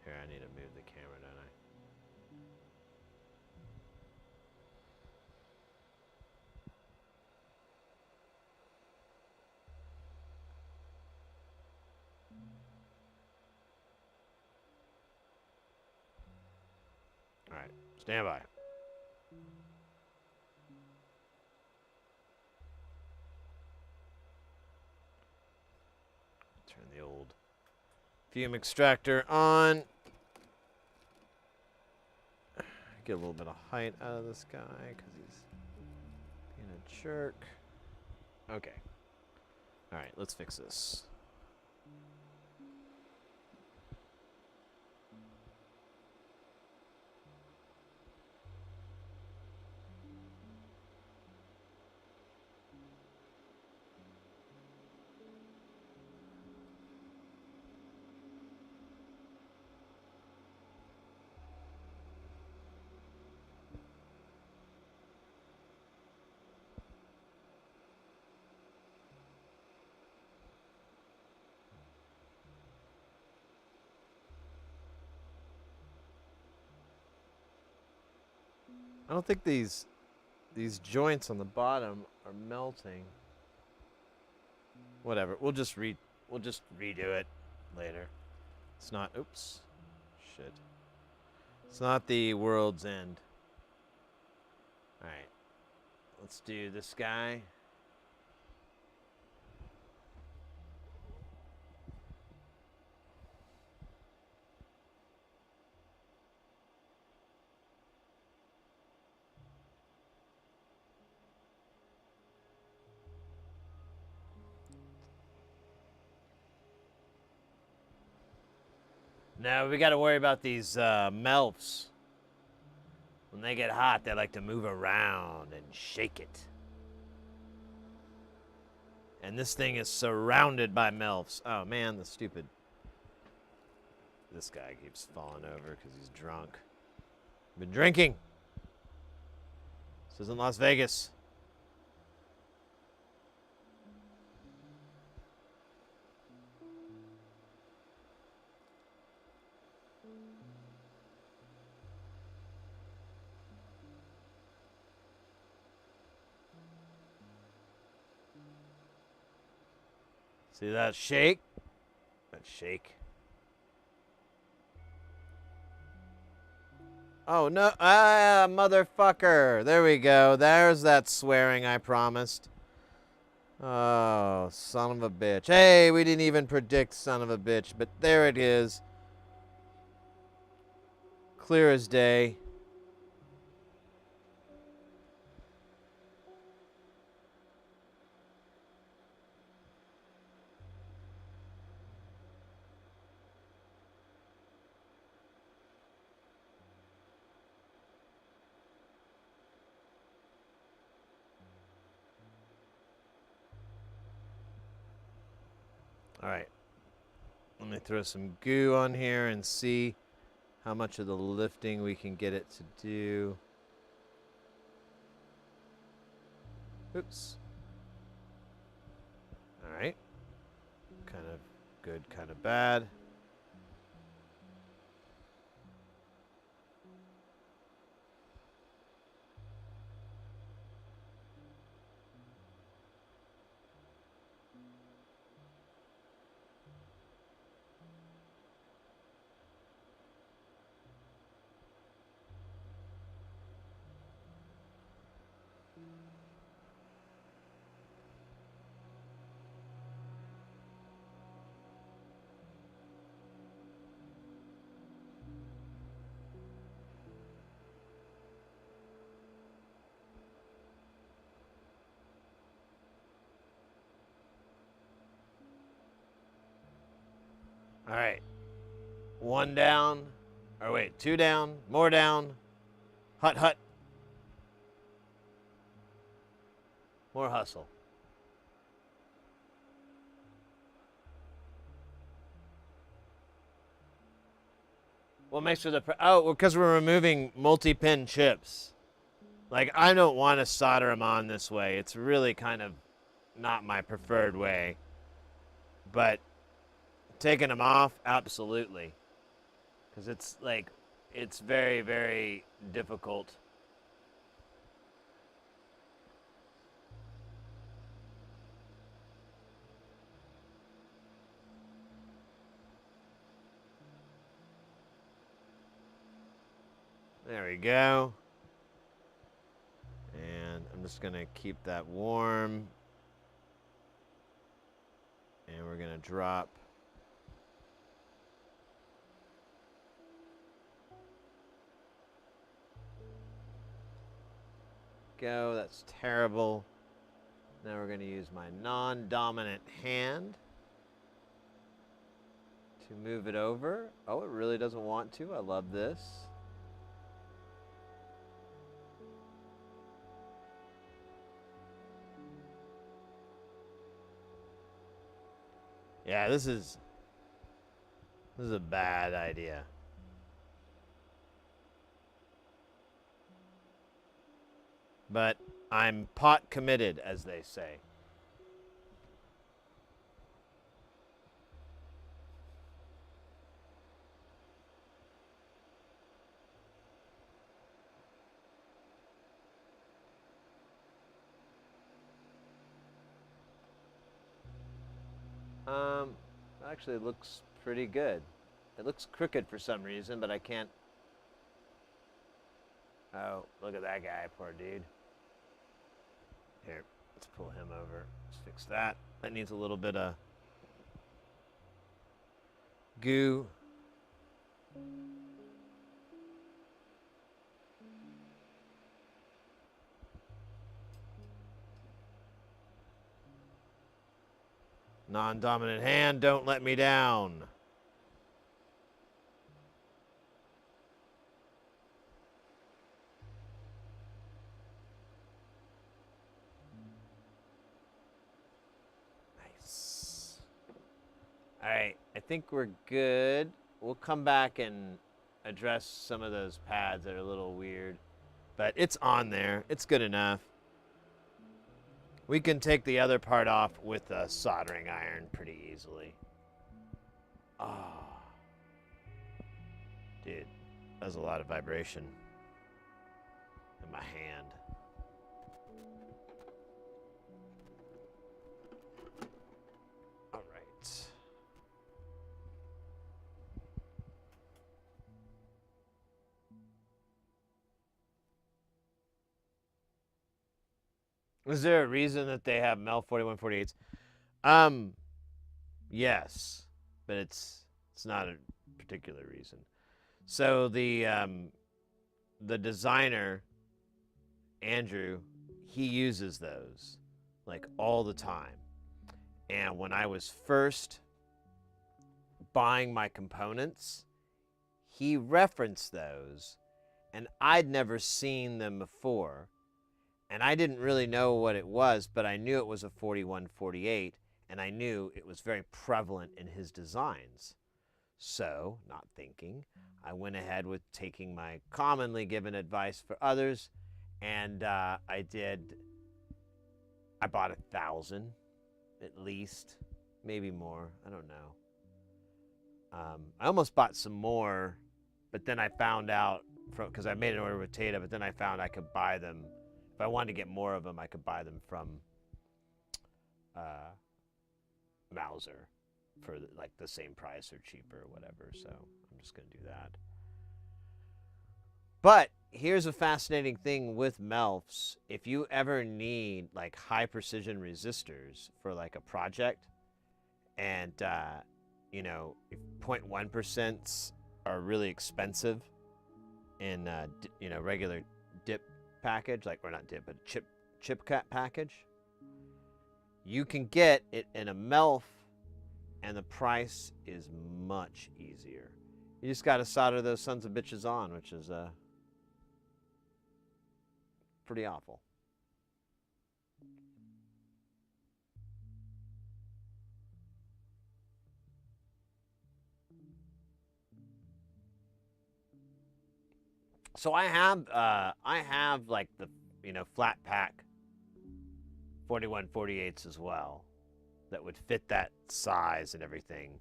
Here, I need to move the camera, don't I? All right, stand by. Turn the old fume extractor on. Get a little bit of height out of this guy because he's being a jerk. Okay. All right, let's fix this. I don't think these joints on the bottom are melting. Whatever. We'll just redo it later. It's not. Oops. Shit. It's not the world's end. All right. Let's do this guy. Now we got to worry about these melts. When they get hot, they like to move around and shake it. And this thing is surrounded by melts. Oh man, the stupid. This guy keeps falling over because he's drunk. Been drinking. This isn't Las Vegas. See that shake? That shake. Oh no, motherfucker. There we go. There's that swearing I promised. Oh, son of a bitch. Hey, we didn't even predict son of a bitch, but there it is. Clear as day. All right. Let me throw some goo on here and see how much of the lifting we can get it to do. Oops. All right. Kind of good, kind of bad. All right. One down. Or wait, two down. More down. Hut, hut. More hustle. What makes for the... Oh, because we're removing multi-pin chips. Like, I don't want to solder them on this way. It's really kind of not my preferred way. But taking them off, absolutely. Because it's like, it's very, very difficult. There we go. And I'm just going to keep that warm. And we're going to drop. Go, that's terrible. Now we're going to use my non-dominant hand to move it over. Oh, it really doesn't want to. I love this. Yeah, this is a bad idea. But I'm pot committed, as they say. Actually it looks pretty good. It looks crooked for some reason, but I can't. Oh, look at that guy, poor dude. Here, let's pull him over. Let's fix that. That needs a little bit of goo. Non-dominant hand, don't let me down. Nice. All right, I think we're good. We'll come back and address some of those pads that are a little weird, but it's on there. It's good enough. We can take the other part off with a soldering iron pretty easily. Ah. Dude, that was a lot of vibration in my hand. All right. Is there a reason that they have Mel 4148s? Yes, but it's not a particular reason. So the designer Andrew, he uses those like all the time. And when I was first buying my components, he referenced those, and I'd never seen them before. And I didn't really know what it was, but I knew it was a 4148, and I knew it was very prevalent in his designs. So, not thinking, I went ahead with taking my commonly given advice for others, and I bought 1,000 at least, maybe more, I don't know. I almost bought some more, but then I found out, because I made an order with Tata, but then I found I could buy them. If I wanted to get more of them, I could buy them from Mauser for like the same price or cheaper or whatever. So I'm just going to do that. But here's a fascinating thing with MELFs. If you ever need like high precision resistors for like a project, and you know, if 0.1% are really expensive in you know, regular dip package, like, or not dip, but chip cut package, you can get it in a MELF, and the price is much easier. You just got to solder those sons of bitches on, which is pretty awful. So I have like the, you know, flat pack 4148s as well that would fit that size and everything.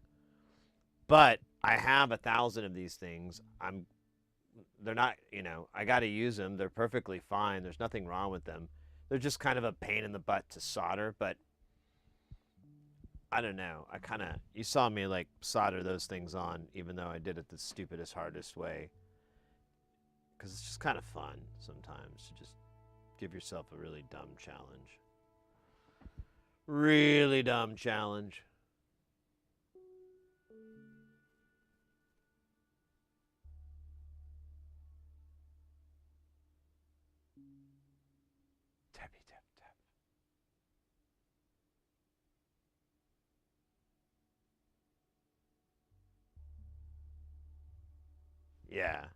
But I have 1,000 of these things. They're not, you know, I got to use them. They're perfectly fine. There's nothing wrong with them. They're just kind of a pain in the butt to solder, but I don't know. You saw me like solder those things on, even though I did it the stupidest, hardest way. Because it's just kind of fun sometimes to just give yourself a really dumb challenge. Really dumb challenge. Tappy tap tap. Yeah.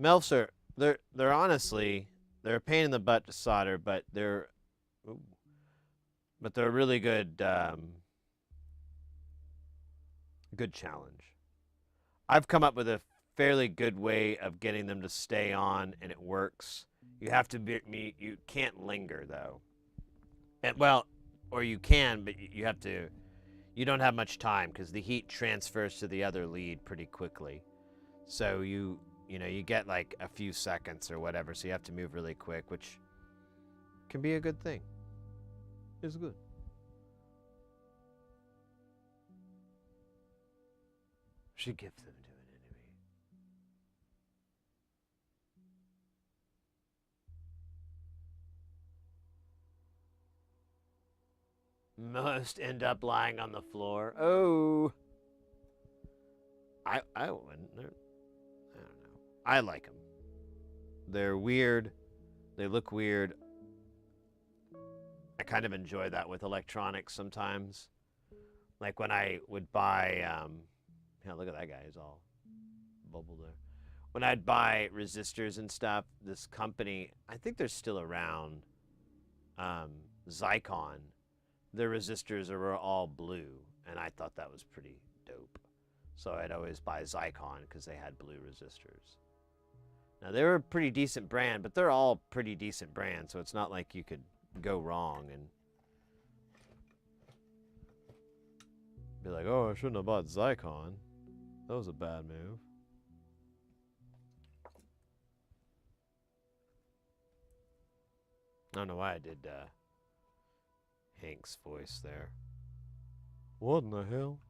MELFs they're honestly, they're a pain in the butt to solder, but they're a really good good challenge. I've come up with a fairly good way of getting them to stay on, and it works. You have to you can't linger though. And well, or you can, but you don't have much time because the heat transfers to the other lead pretty quickly. So you get like a few seconds or whatever, so you have to move really quick, which can be a good thing. It's good. Should give them to an enemy. Most end up lying on the floor. Oh. I wouldn't. I don't know. I like them. They're weird. They look weird. I kind of enjoy that with electronics sometimes. Like when I would buy, yeah, look at that guy. He's all bubbled there. When I'd buy resistors and stuff, this company, I think they're still around, Zycon, their resistors are all blue, and I thought that was pretty dope. So I'd always buy Zycon because they had blue resistors. Now, they were a pretty decent brand, but they're all pretty decent brands, so it's not like you could go wrong and be like, oh, I shouldn't have bought Zycon. That was a bad move. I don't know why I did Hank's voice there. What in the hell?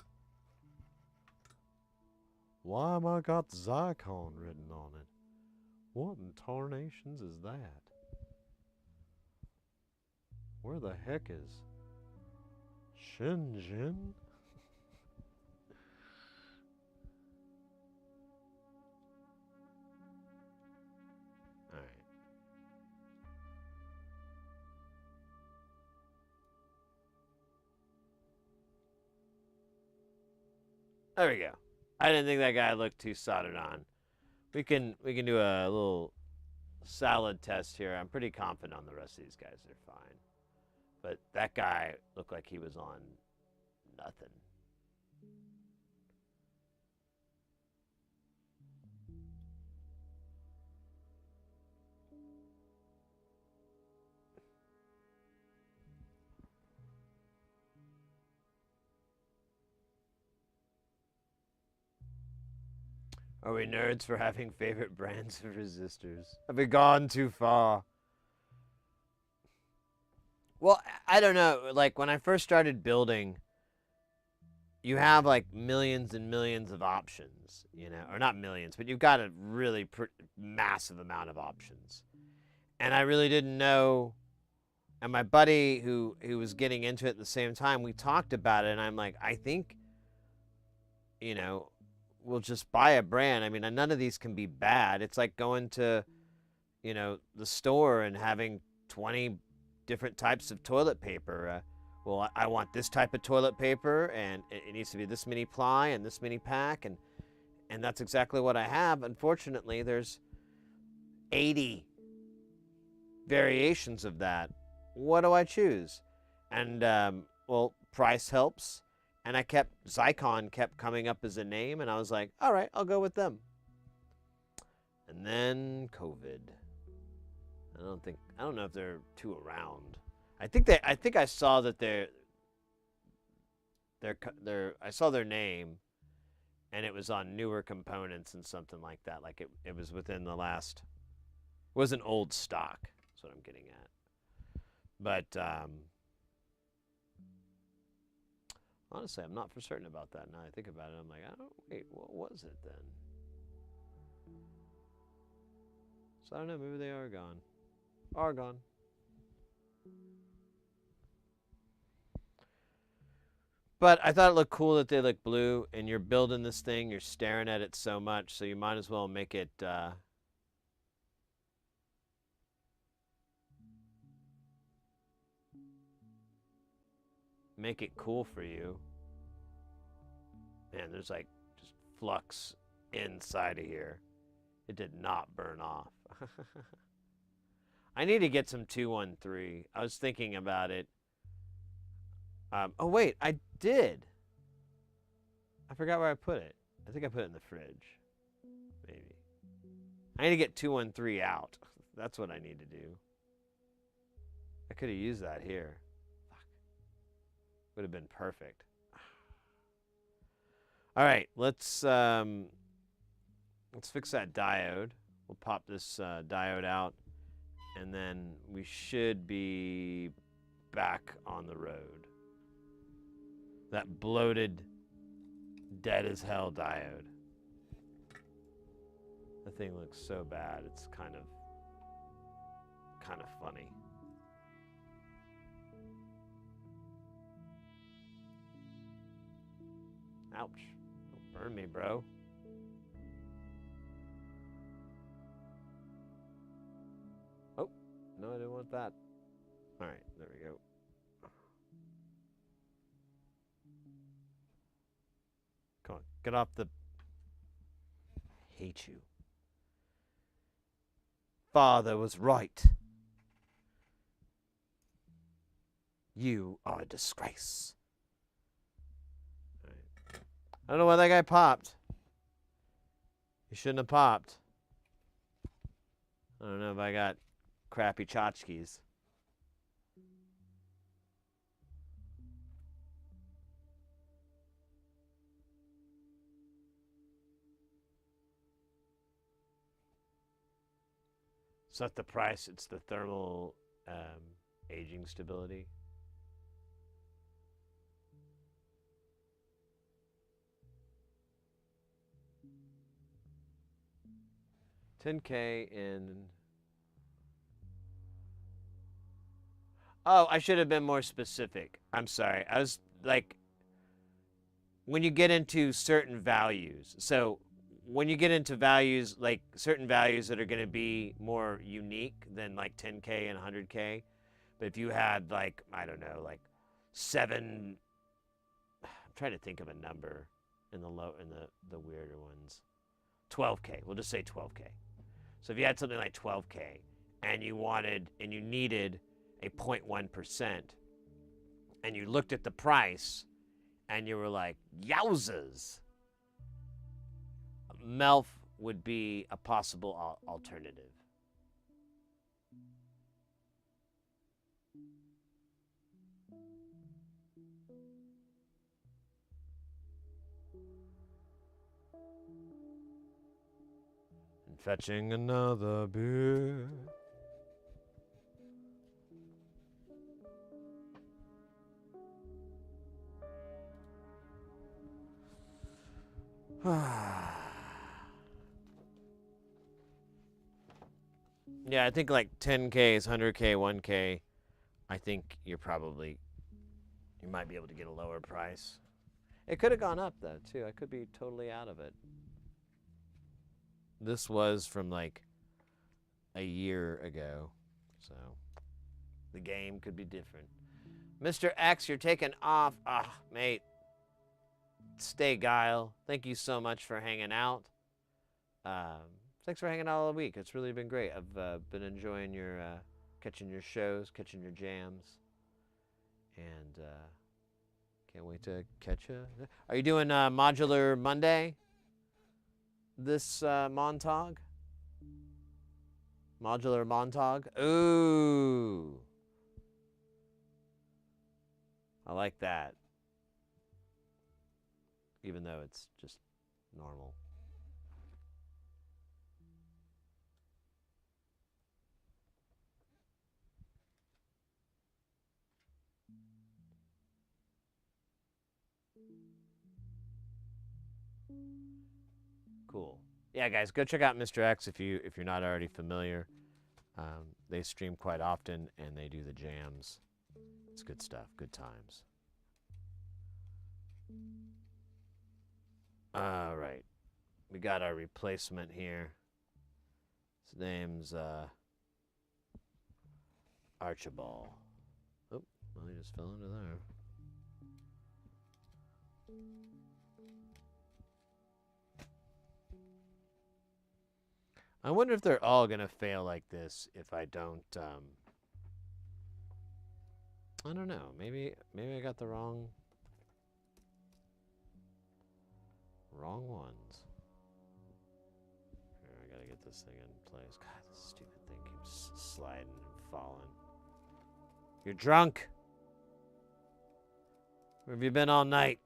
Why am I got Zycon written on it? What in tarnations is that? Where the heck is Shenzhen? All right. There we go. I didn't think that guy looked too soldered on. We can do a little salad test here. I'm pretty confident on the rest of these guys. They're fine. But that guy looked like he was on nothing. Are we nerds for having favorite brands of resistors? Have we gone too far? Well, I don't know. Like, when I first started building, you have, like, millions and millions of options, you know? Or not millions, but you've got a really massive amount of options. And I really didn't know. And my buddy, who was getting into it at the same time, we talked about it, and I'm like, I think, you know, we'll just buy a brand. I mean, none of these can be bad. It's like going to, you know, the store and having 20 different types of toilet paper. Well, I want this type of toilet paper, and it needs to be this many ply and this many pack, and that's exactly what I have. Unfortunately, there's 80 variations of that. What do I choose? And, well, price helps. And Zycon kept coming up as a name, and I was like, all right, I'll go with them. And then COVID. I don't know if they're too around. I think I saw that I saw their name, and it was on newer components and something like that. Like it was within the last, it wasn't old stock. That's what I'm getting at. But, honestly, I'm not for certain about that. Now I think about it, I'm like, wait, what was it then? So I don't know, maybe they are gone. Are gone. But I thought it looked cool that they look blue, and you're building this thing, you're staring at it so much, so you might as well make it, make it cool for you. Man, there's like just flux inside of here. It did not burn off. I need to get some 213. I was thinking about it. Oh, wait, I did. I forgot where I put it. I think I put it in the fridge. Maybe. I need to get 213 out. That's what I need to do. I could have used that here. Would have been perfect. All right, let's fix that diode. We'll pop this diode out, and then we should be back on the road. That bloated Dead as hell diode. The thing looks so bad. It's kind of funny. Ouch. Don't burn me, bro. Oh, no, I didn't want that. All right, there we go. Come on, get off the... Hate you. Father was right. You are a disgrace. All right. I don't know why that guy popped. He shouldn't have popped. I don't know if I got crappy tchotchkes. It's not the price, it's the thermal aging stability. $10K in... Oh, I should have been more specific. I'm sorry. I was like, when you get into certain values, so when you get into values, like certain values that are going to be more unique than like 10K and 100K, but if you had like, I don't know, like 7, I'm trying to think of a number in the weirder ones. 12K, we'll just say 12K. So if you had something like 12K and you needed a 0.1%, and you looked at the price and you were like, yowzas, MELF would be a possible alternative. And fetching another beer. Yeah, I think like 10K is 100K, 1K. I think you might be able to get a lower price. It could have gone up though, too. I could be totally out of it. This was from like a year ago, so the game could be different. Mr. X, you're taking off. Ah, mate. Stay Guile. Thank you so much for hanging out. Thanks for hanging out all week. It's really been great. I've been enjoying your catching your shows, catching your jams, and can't wait to catch you. Are you doing Modular Monday? This Montag? Modular Montag? Ooh. I like that. Even though it's just normal. Cool. Yeah, guys, go check out Mr. X if you're not already familiar. They stream quite often and they do the jams. It's good stuff, good times. All right, we got our replacement here. His name's Archibald. Oh, well, he just fell into there. I wonder if they're all gonna fail like this if I don't. I don't know. Maybe I got the wrong ones. Here, I gotta get this thing in place. God, this stupid thing keeps sliding and falling. You're drunk. Where have you been all night?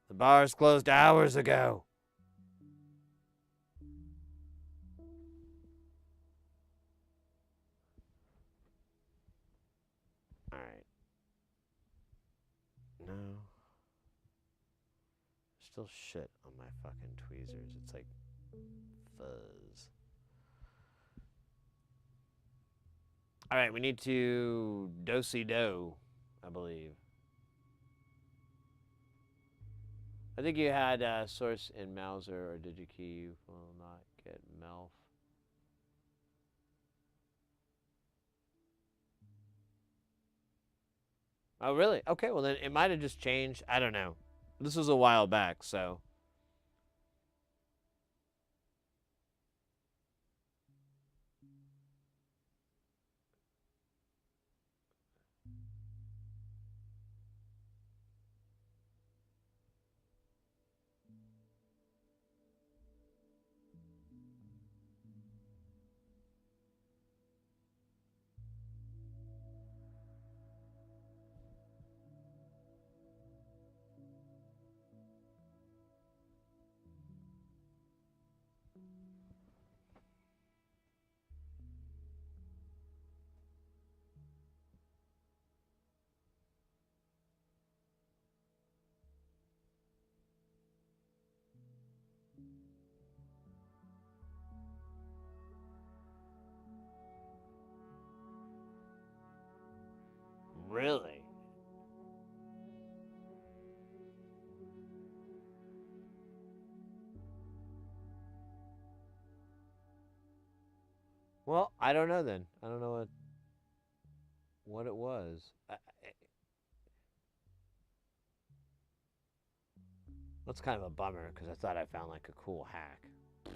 The bar's closed hours ago. All right. No. still shit on my fucking tweezers. It's like fuzz. All right, we need to do-si-do, I believe. I think you had source in Mauser or DigiKey. You will not get Melf. Oh, really? Okay, well then it might have just changed. I don't know. This was a while back, so. Really? Well, I don't know then. I don't know what it was. That's kind of a bummer because I thought I found like a cool hack to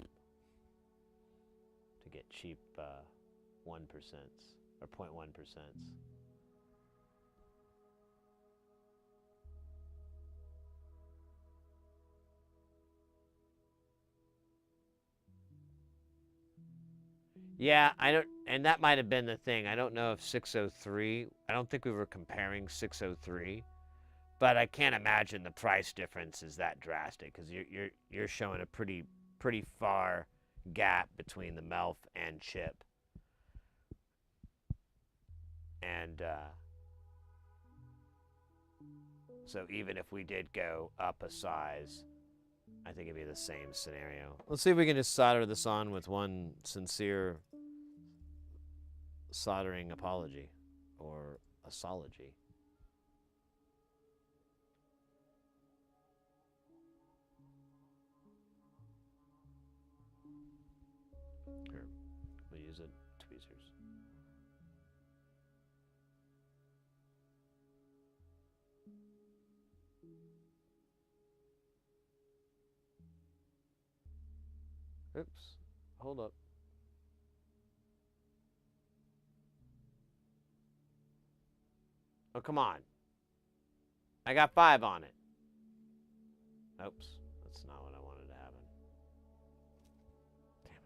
get cheap 1% or 0.1%. Yeah, I don't, and that might have been the thing. I don't know if 603. I don't think we were comparing 603, but I can't imagine the price difference is that drastic because you're showing a pretty far gap between the Melf and chip, and so even if we did go up a size, I think it'd be the same scenario. Let's see if we can just solder this on with one sincere soldering apology or asology. Here, we'll use it tweezers. Oops, hold up. Oh, come on. I got 5 on it. Oops, that's not what I wanted to happen. Damn it.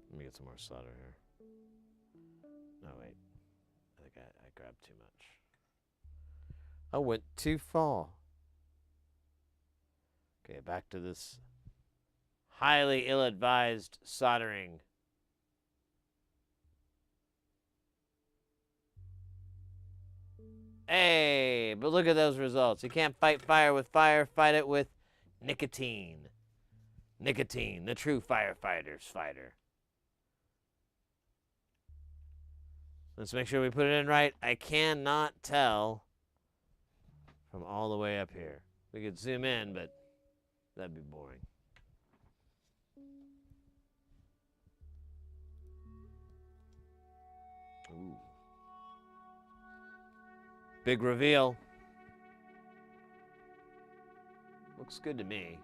Let me get some more solder here. No, wait. I think I grabbed too much. I went too far. Okay, back to this highly ill-advised soldering. Hey, but look at those results. You can't fight fire with fire, fight it with nicotine. Nicotine, the true firefighter's fighter. Let's make sure we put it in right. I cannot tell from all the way up here. We could zoom in, but that'd be boring. Ooh. Big reveal. Looks good to me.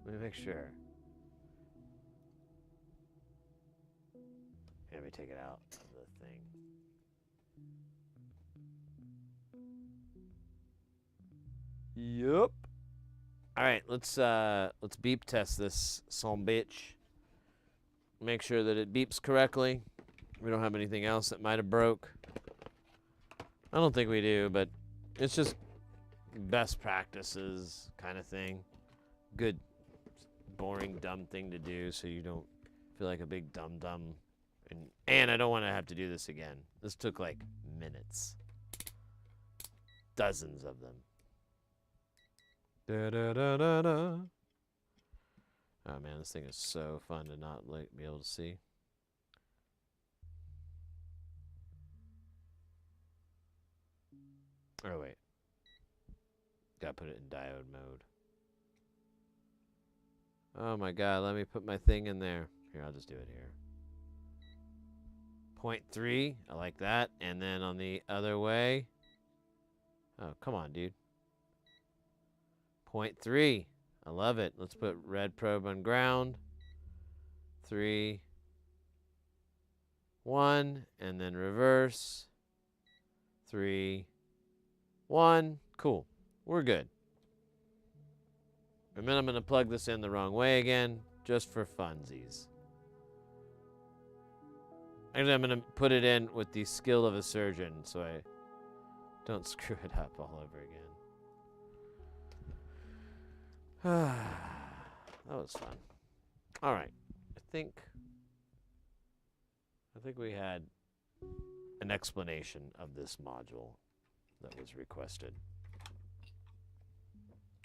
Let me make sure. Let me take it out of the thing. Yup. All right, let's beep test this son bitch. Make sure that it beeps correctly. We don't have anything else that might have broke. I don't think we do, but it's just best practices kind of thing. Good, boring, dumb thing to do so you don't feel like a big dum-dum. And I don't want to have to do this again. This took like minutes. dozens of them. Da, da, da, da, da. Oh man, this thing is so fun to not be able to see. Oh wait, gotta put it in diode mode. Oh my god, let me put my thing in there. Here, I'll just do it here. 0.3, I like that. And then on the other way, oh come on, dude. 0.3. I love it. Let's put red probe on ground. 3, 1, and then reverse. 3, 1. Cool. We're good. And then I'm going to plug this in the wrong way again, just for funsies. Actually, I'm going to put it in with the skill of a surgeon so I don't screw it up all over again. That was fun. All right. I think we had an explanation of this module that was requested.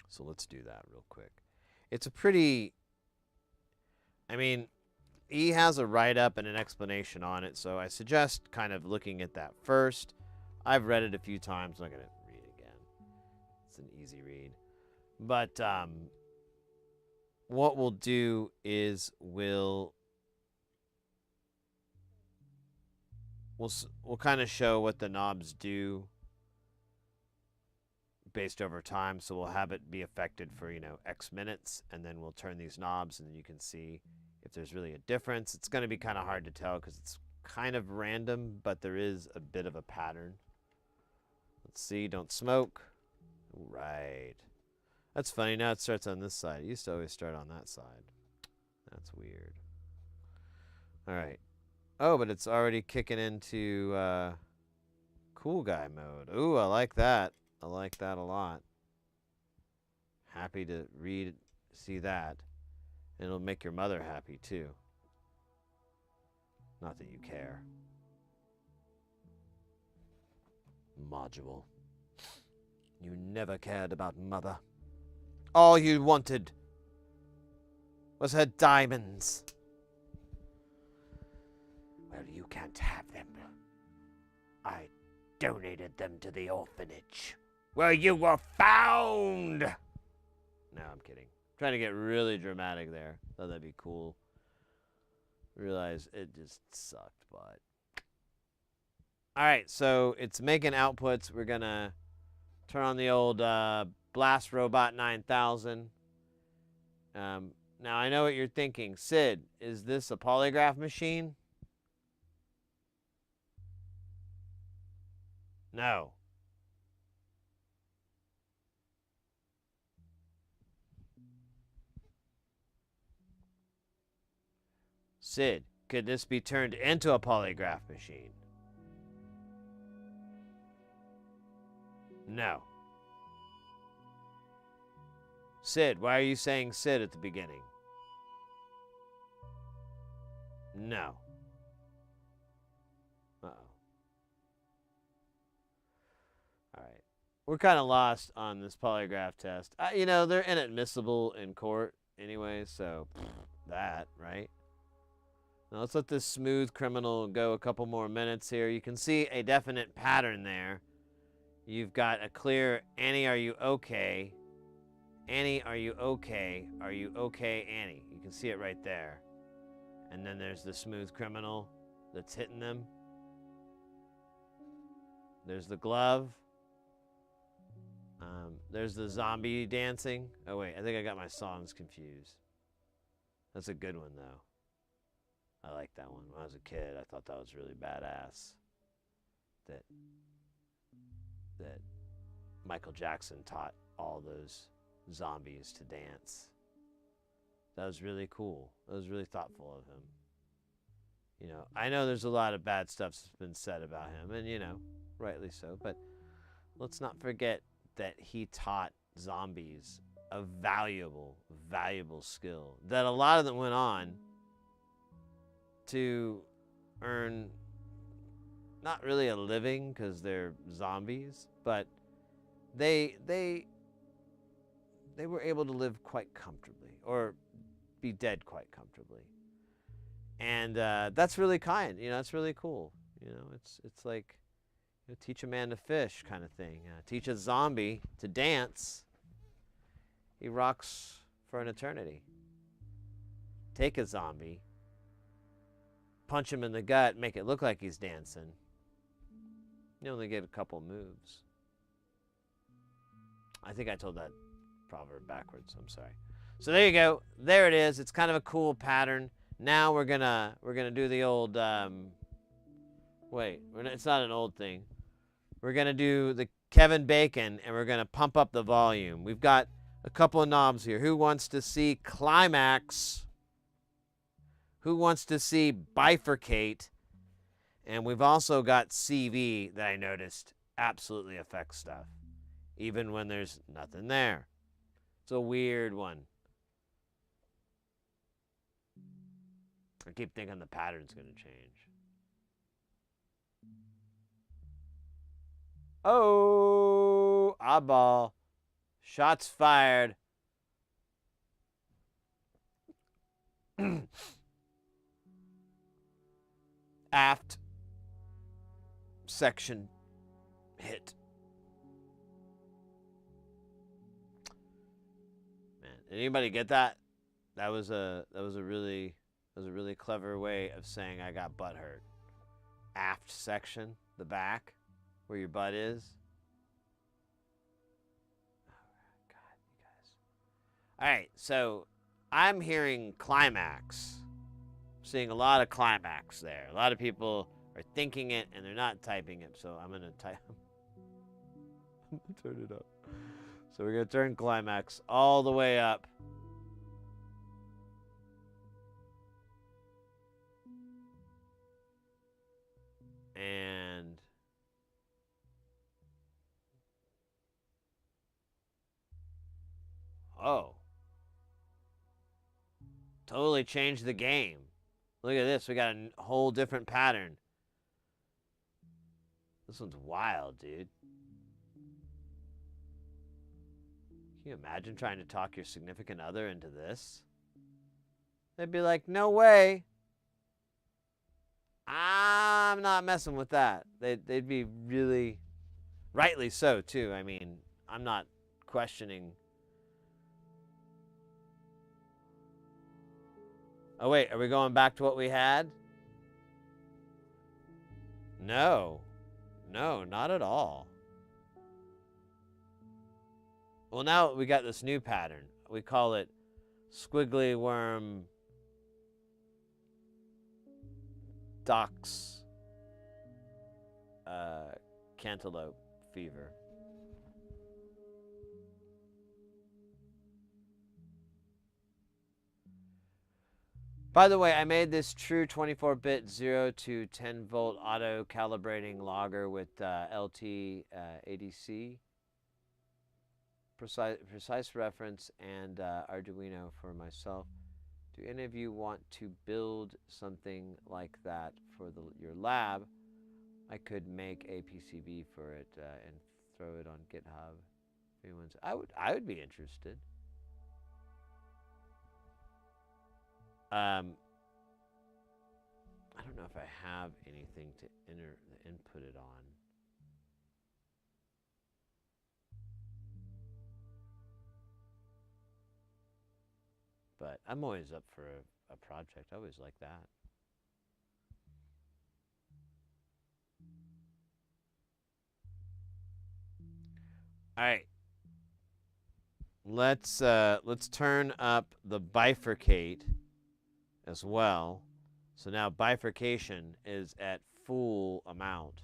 So let's do that real quick. It's a pretty, I mean, he has a write-up and an explanation on it, so I suggest kind of looking at that first. I've read it a few times. I'm not going to read it again. It's an easy read. But what we'll do is we'll kind of show what the knobs do based over time. So we'll have it be affected for, X minutes, and then we'll turn these knobs, and then you can see if there's really a difference. It's going to be kind of hard to tell because it's kind of random, but there is a bit of a pattern. Let's see. Don't smoke. Right. That's funny. Now it starts on this side. It used to always start on that side. That's weird. All right. Oh, but it's already kicking into cool guy mode. Ooh, I like that. I like that a lot. Happy to see that. And it'll make your mother happy, too. Not that you care. Module. You never cared about mother. All you wanted was her diamonds. Well, you can't have them. I donated them to the orphanage where you were found. No, I'm kidding. Trying to get really dramatic there. Thought that'd be cool. Realize it just sucked, but. Alright, so it's making outputs. We're gonna turn on the old Blast Robot 9000. Now I know what you're thinking. Sid, is this a polygraph machine? No. Sid, could this be turned into a polygraph machine? No. Sid, why are you saying Sid at the beginning? No. Uh-oh. All right. We're kind of lost on this polygraph test. They're inadmissible in court anyway, so that, right? Now let's let this smooth criminal go a couple more minutes here. You can see a definite pattern there. You've got a clear, Annie, are you okay? Annie, are you okay? Are you okay, Annie? You can see it right there. And then there's the smooth criminal that's hitting them. There's the glove. There's the zombie dancing. Oh, wait, I think I got my songs confused. That's a good one, though. I like that one. When I was a kid, I thought that was really badass. That Michael Jackson taught all those zombies to dance. That was really cool. That was really thoughtful of him. I know there's a lot of bad stuff that's been said about him, and, rightly so, but let's not forget that he taught zombies a valuable, valuable skill that a lot of them went on to earn not really a living because they're zombies, but they were able to live quite comfortably, or be dead quite comfortably. And that's really kind. That's really cool. It's like teach a man to fish kind of thing. Teach a zombie to dance. He rocks for an eternity. Take a zombie, punch him in the gut, make it look like he's dancing. You only get a couple moves. I think I told that proverb backwards. I'm sorry. So there you go. There it is. It's kind of a cool pattern. Now we're gonna do the old. It's not an old thing. We're gonna do the Kevin Bacon, and we're gonna pump up the volume. We've got a couple of knobs here. Who wants to see climax? Who wants to see bifurcate? And we've also got CV that I noticed absolutely affects stuff, even when there's nothing there. It's a weird one. I keep thinking the pattern's going to change. Oh, oddball. Shots fired. Aft section hit. Man, did anybody get that? That was a really clever way of saying I got butt hurt. Aft section, the back, where your butt is. Oh, God, you guys. All right, so I'm hearing climax. I'm seeing a lot of climax there. A lot of people are thinking it and they're not typing it, so I'm gonna type. I'm gonna turn it up. So we're gonna turn climax all the way up. And oh, totally changed the game. Look at this. We got a whole different pattern. This one's wild, dude. Can you imagine trying to talk your significant other into this? They'd be like, no way. I'm not messing with that. They'd be really, rightly so, too. I mean, I'm not questioning. Oh, wait, are we going back to what we had? No, not at all. Well, now we got this new pattern. We call it squiggly worm docks cantaloupe fever. By the way, I made this true 24-bit 0 to 10 volt auto calibrating logger with LT ADC, precise reference, and Arduino for myself. Do any of you want to build something like that for your lab? I could make a PCB for it and throw it on GitHub. If anyone's, I would be interested. I don't know if I have anything to input it on. But I'm always up for a project. I always like that. All right. Let's turn up the bifurcate as well. So now bifurcation is at full amount.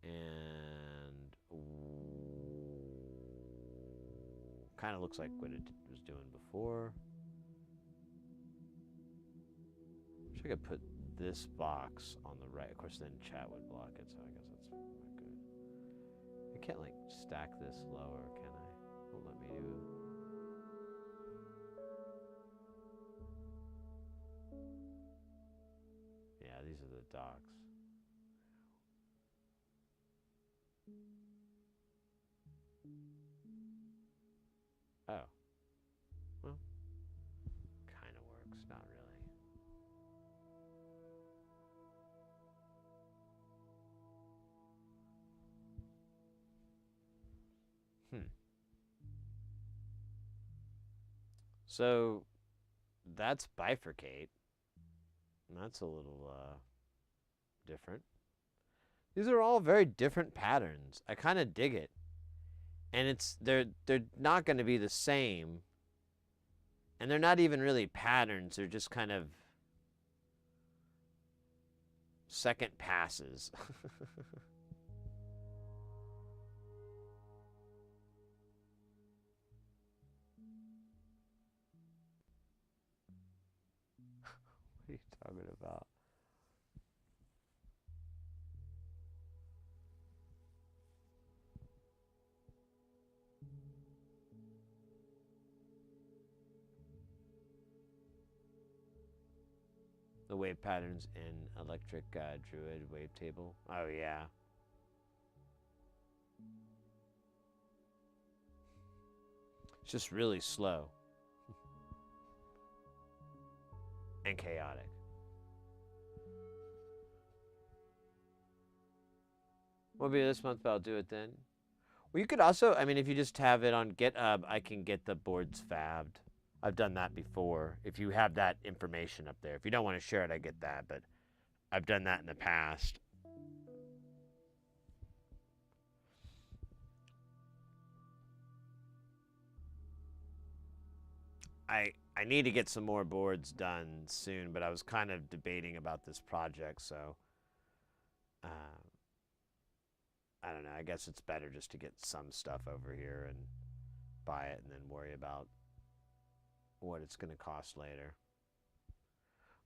And kind of looks like what it was doing before. Wish I could put this box on the right. Of course, then chat would block it, so I guess that's not good. I can't like stack this lower, can I? Won't let me do. Yeah, these are the docks. Oh. Well, kind of works, not really. So that's bifurcate. That's a little different. These are all very different patterns. I kind of dig it. And they're not going to be the same. And they're not even really patterns. They're just kind of second passes. What are you talking about? The wave patterns in Electric Druid wavetable. Oh, yeah. It's just really slow and chaotic. Won't be this month, but I'll do it then. Well, you could also, I mean, if you just have it on GitHub, I can get the boards fabbed. I've done that before. If you have that information up there. If you don't want to share it, I get that, but I've done that in the past. I need to get some more boards done soon, but I was kind of debating about this project, so I don't know. I guess it's better just to get some stuff over here and buy it and then worry about what it's going to cost later.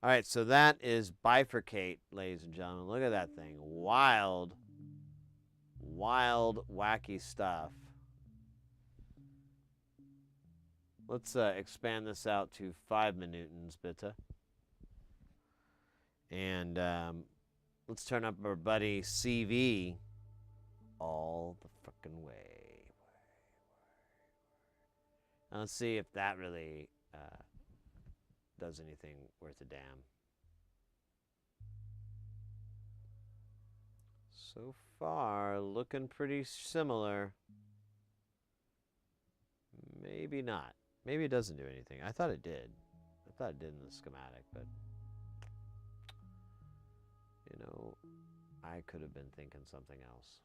All right, so that is bifurcate, ladies and gentlemen. Look at that thing. Wild, wild, wacky stuff. Let's expand this out to 5 minutens, bitte. And let's turn up our buddy CV all the frickin' way. Now let's see if that really does anything worth a damn. So far, looking pretty similar. Maybe not. Maybe it doesn't do anything. I thought it did. I thought it did in the schematic, but you know, I could have been thinking something else.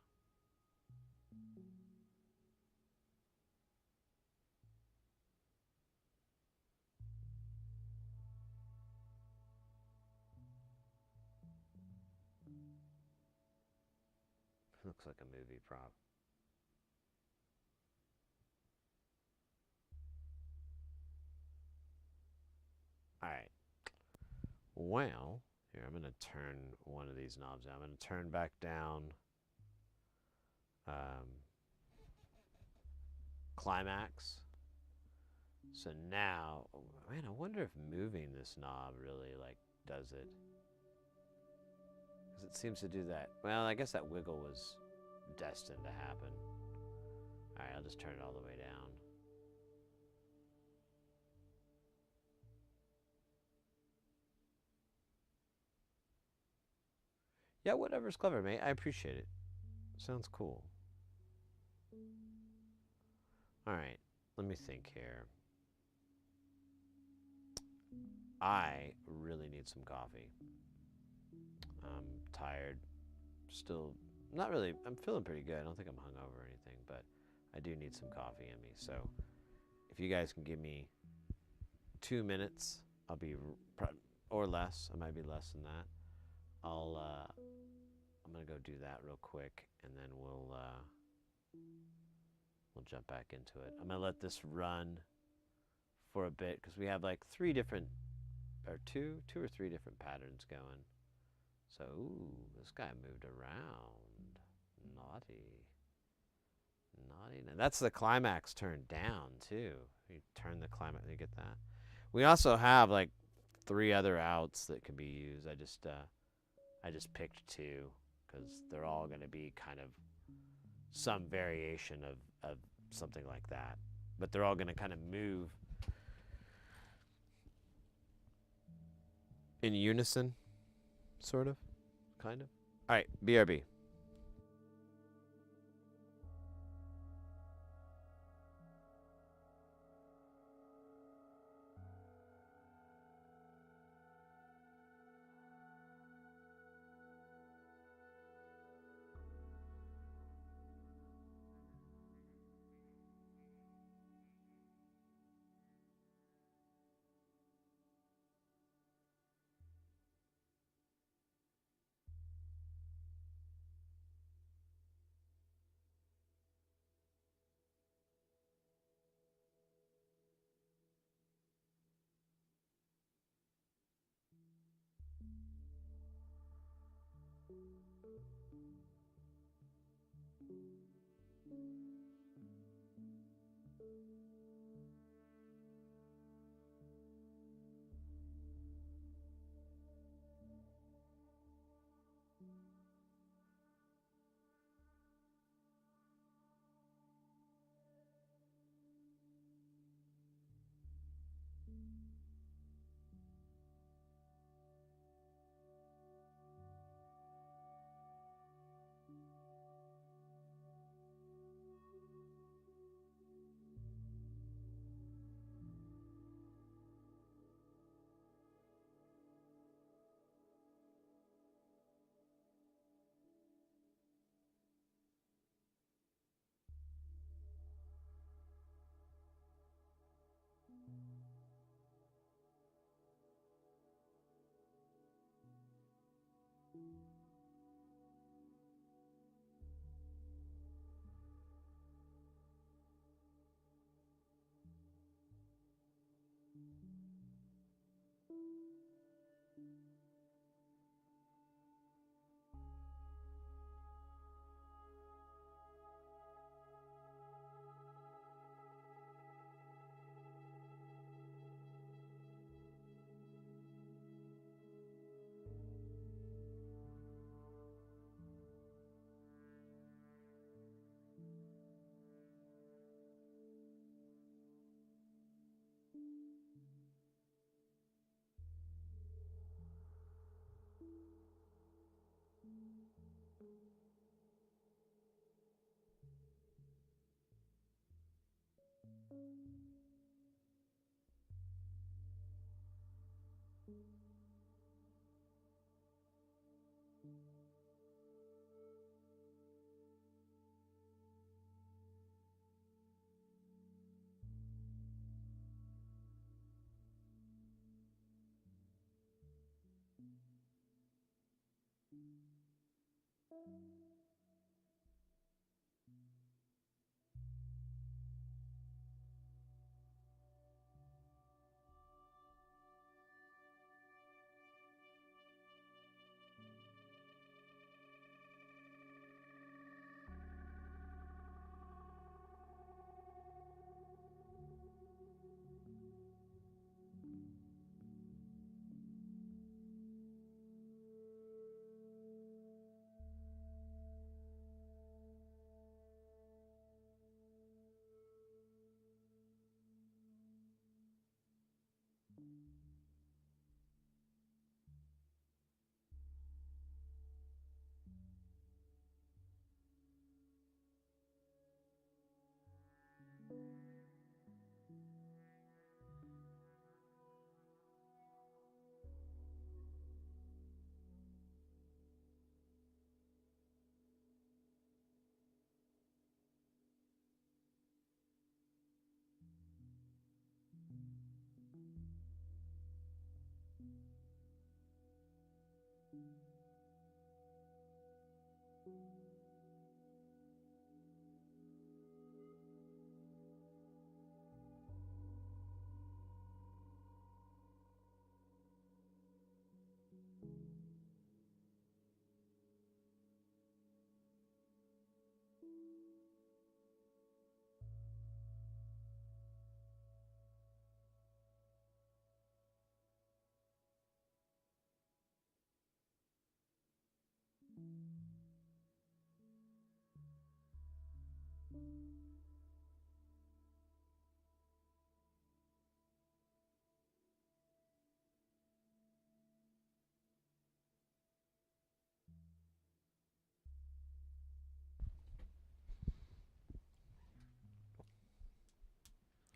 Looks like a movie prop. All right. Well, here, I'm going to turn one of these knobs down. I'm going to turn back down climax. So now, oh, man, I wonder if moving this knob really, like, does it. Because it seems to do that. Well, I guess that wiggle was destined to happen. All right, I'll just turn it all the way down. Yeah, whatever's clever, mate. I appreciate it. Sounds cool. All right, let me think here. I really need some coffee. I'm tired. Still, not really. I'm feeling pretty good. I don't think I'm hungover or anything, but I do need some coffee in me. So if you guys can give me 2 minutes, I'll be, or less. I might be less than that. I'm gonna go do that real quick, and then we'll jump back into it. I'm gonna let this run for a bit because we have like two or three different patterns going. So, ooh, this guy moved around. Naughty. Naughty. Now, that's the climax turned down, too. You turn the climax, you get that? We also have, like, 3 other outs that can be used. I just picked 2 because they're all going to be kind of some variation of something like that. But they're all going to kind of move in unison, sort of, kind of. All right, BRB.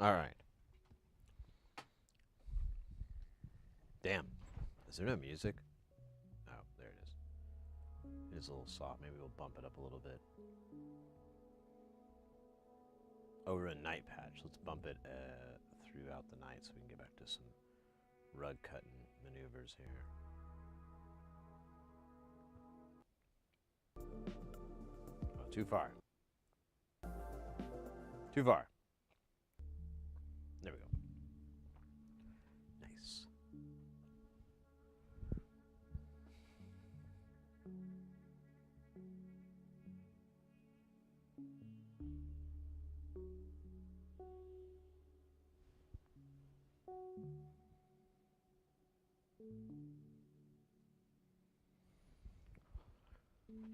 All right. Damn. Is there no music? Oh, there it is. It is a little soft. Maybe we'll bump it up a little bit. Oh, we're in night patch. Let's bump it throughout the night so we can get back to some rug cutting maneuvers here. Oh, too far. Too far. There we go. Nice.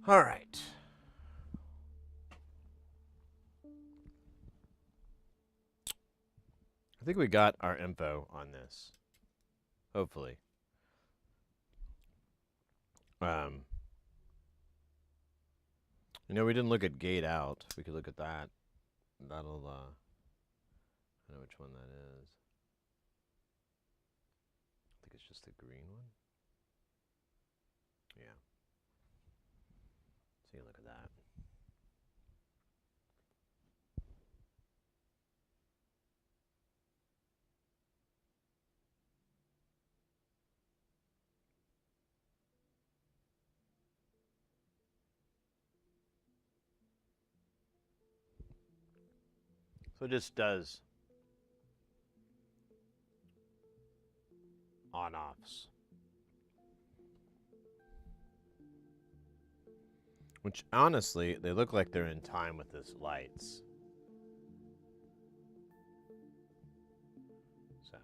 All right. I think we got our info on this. Hopefully. You know, we didn't look at gate out. We could look at that. That'll, I know which one that is. I think it's just the green one. Yeah. So you look at that. So it just does on-offs. Which, honestly, they look like they're in time with this lights. So.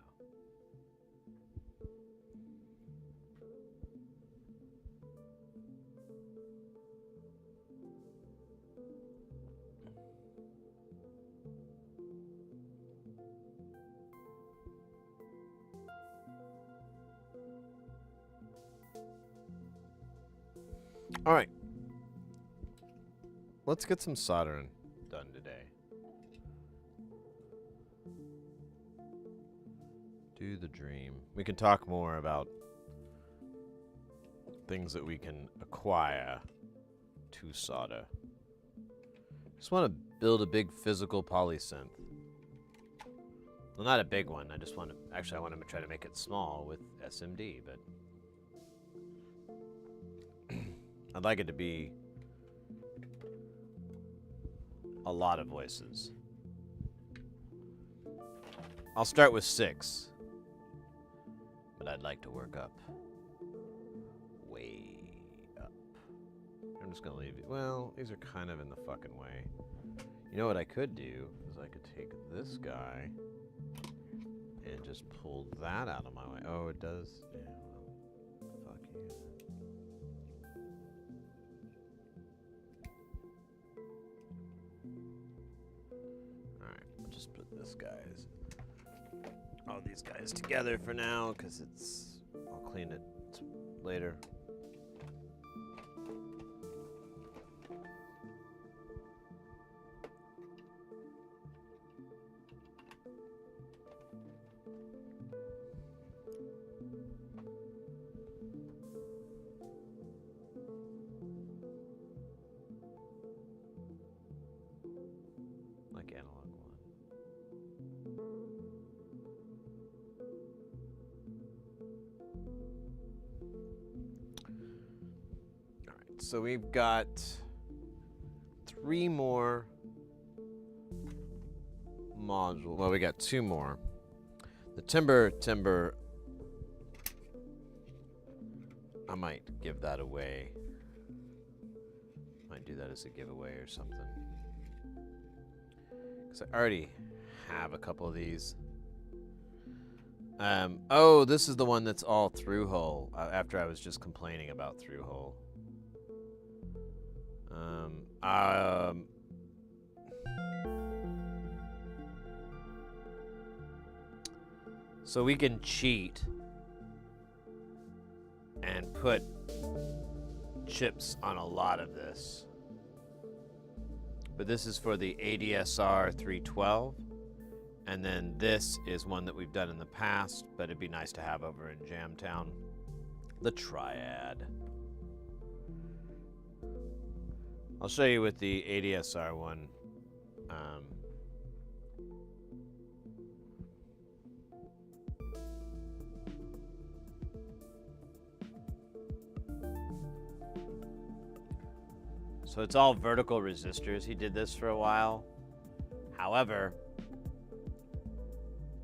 All right. Let's get some soldering done today. Do the dream. We can talk more about things that we can acquire to solder. Just want to build a big physical polysynth. Well, not a big one. I just want to... Actually, I want to try to make it small with SMD, but... I'd like it to be a lot of voices. I'll start with 6, but I'd like to work up. Way up. I'm just gonna leave it. Well, these are kind of in the fucking way. You know what I could do is I could take this guy and just pull that out of my way. Oh, it does. Yeah, well, fuck you. Just put this guys, all these guys together for now, because it's, I'll clean it later. Like analog one. So we've got 3 more modules. Well, we got 2 more. The timber. I might give that away. Might do that as a giveaway or something. Because I already have a couple of these. Oh, this is the one that's all through hole. After I was just complaining about through hole. So we can cheat and put chips on a lot of this. But this is for the ADSR 312 And then this is one that we've done in the past, but it'd be nice to have over in Jamtown. The Triad. I'll show you with the ADSR one. So it's all vertical resistors. He did this for a while. However,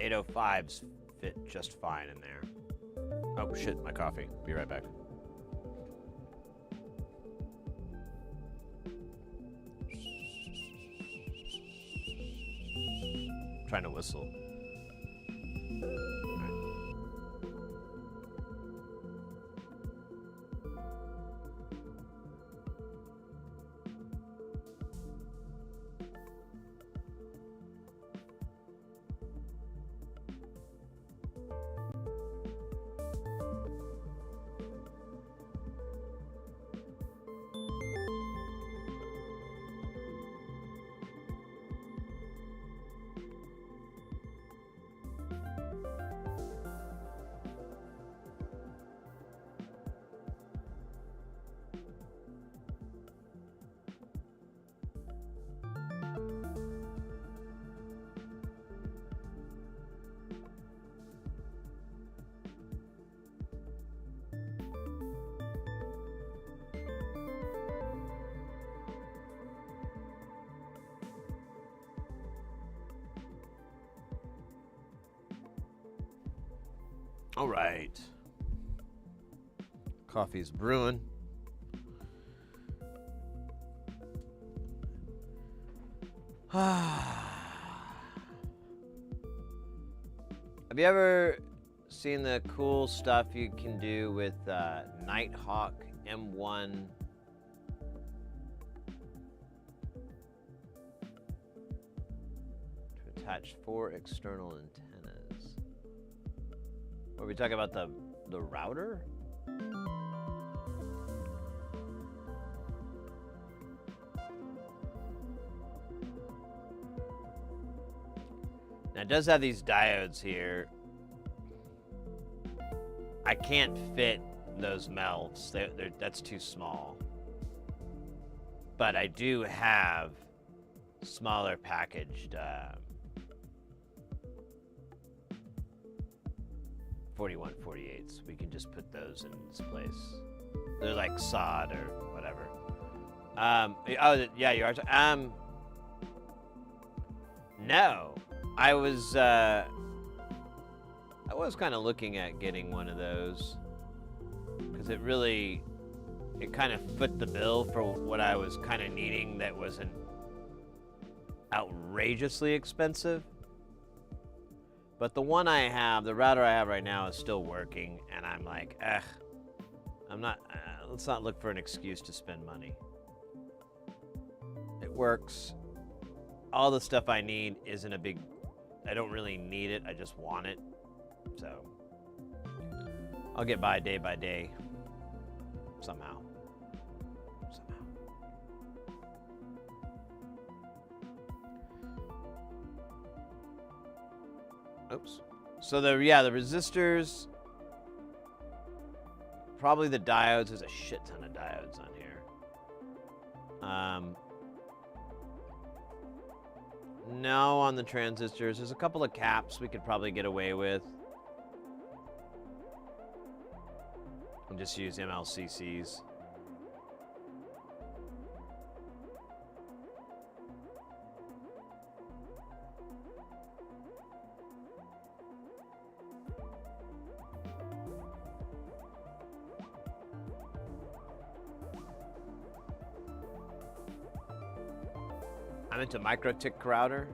805s fit just fine in there. Oh shit, my coffee. Be right back. I'm trying to whistle. All right. Coffee's brewing. Have you ever seen the cool stuff you can do with Nighthawk M1? To attach 4 external antennas. Are we talking about the router? Now it does have these diodes here. I can't fit those melts. That's too small. But I do have smaller packaged 4148s. We can just put those in this place. They're like sod or whatever. Oh yeah, you are. No, I was kind of looking at getting one of those because it kind of fit the bill for what I was kind of needing. That wasn't outrageously expensive. But the one I have, the router I have right now is still working, and I'm like, let's not look for an excuse to spend money. It works. All the stuff I need isn't I don't really need it, I just want it. So, I'll get by day, somehow. Oops. So the resistors, probably the diodes. There's a shit ton of diodes on here. No, on the transistors, there's a couple of caps we could probably get away with. And just use MLCCs. I'm into micro-tick router.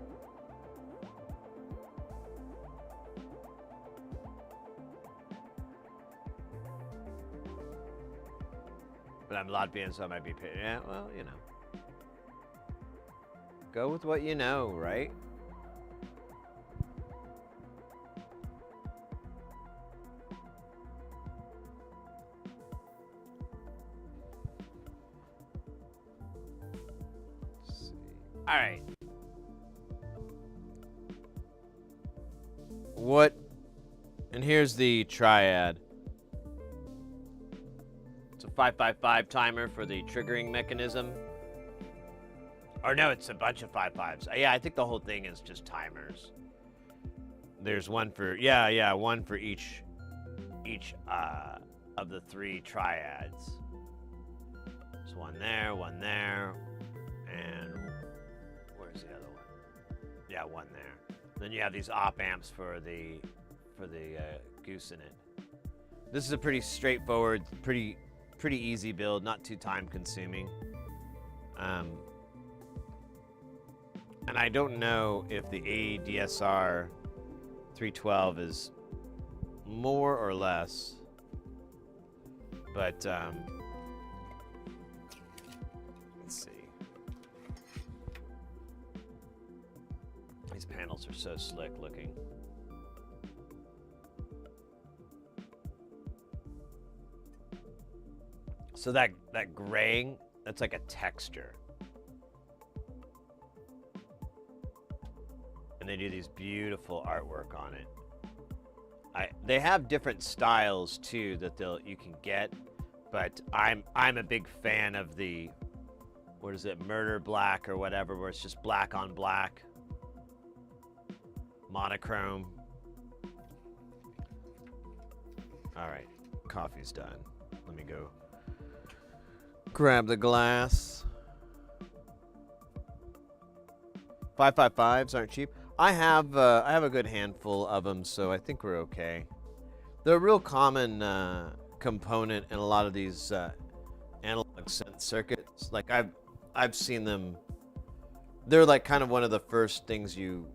But I'm lot being, so I might be paid. Yeah, well, you know. Go with what you know, right? All right. What? And here's the triad. It's a 555 timer for the triggering mechanism. Or no, it's a bunch of 5.5s. Yeah, I think the whole thing is just timers. There's one for one for each of the 3 triads. There's one there, and where's the other one? Yeah, one there. Then you have these op amps for the goose in it. This is a pretty straightforward, pretty easy build, not too time consuming. And I don't know if the ADSR 312 is more or less, but let's see. These panels are so slick looking. So that graying, that's like a texture. And they do these beautiful artwork on it. They have different styles too that you can get, but I'm a big fan of the, what is it, murder black or whatever, where it's just black on black, monochrome. All right, coffee's done. Let me go grab the glass. 555s aren't cheap. I have a good handful of them, so I think we're okay. They're a real common component in a lot of these analog synth circuits. Like I've seen them. They're like kind of one of the first things you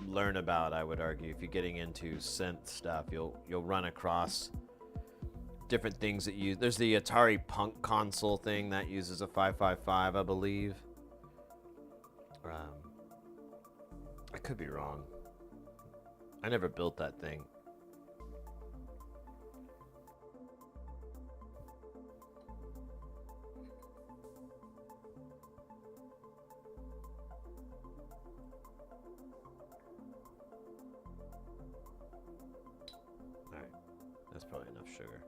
learn about, I would argue. If you're getting into synth stuff, you'll run across different things that use. There's the Atari Punk console thing that uses a 555, I believe. I could be wrong. I never built that thing. All right, that's probably enough sugar.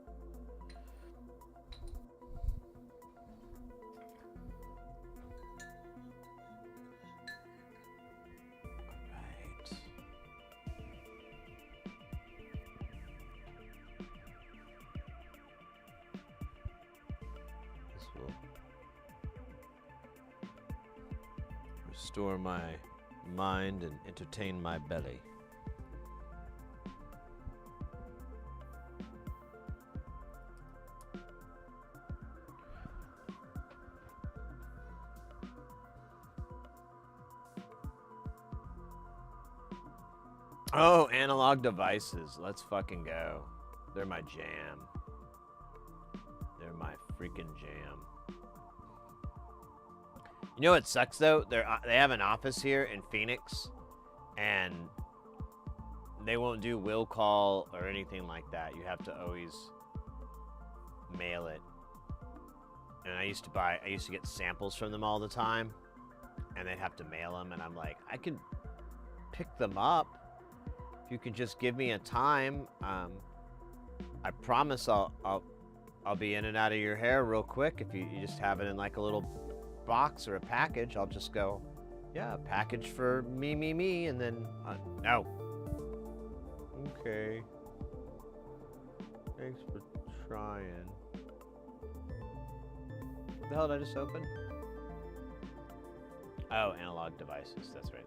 Restore my mind and entertain my belly. Oh, analog devices. Let's fucking go. They're my jam. They're my freaking jam. You know what sucks though? They have an office here in Phoenix, and they won't do will call or anything like that. You have to always mail it. And I used to get samples from them all the time, and they'd have to mail them, and I'm like, I can pick them up if you can just give me a time. I promise I'll be in and out of your hair real quick if you just have it in like a little box or a package. I'll just go, yeah, package for me, and then no. Okay. Thanks for trying. What the hell did I just open? Oh, analog devices. That's right.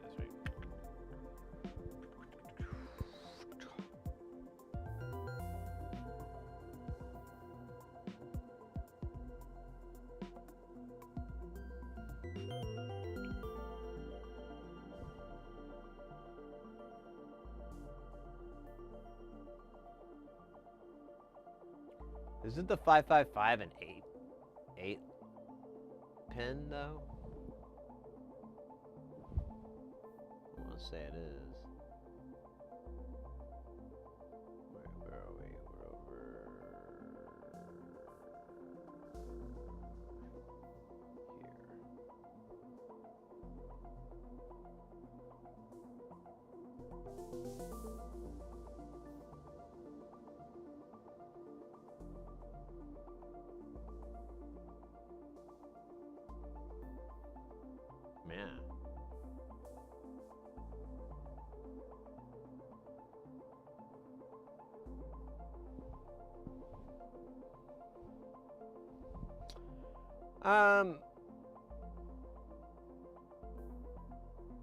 Isn't the 555 an 8 pin though? I want to say it is. Where are we? We're over here.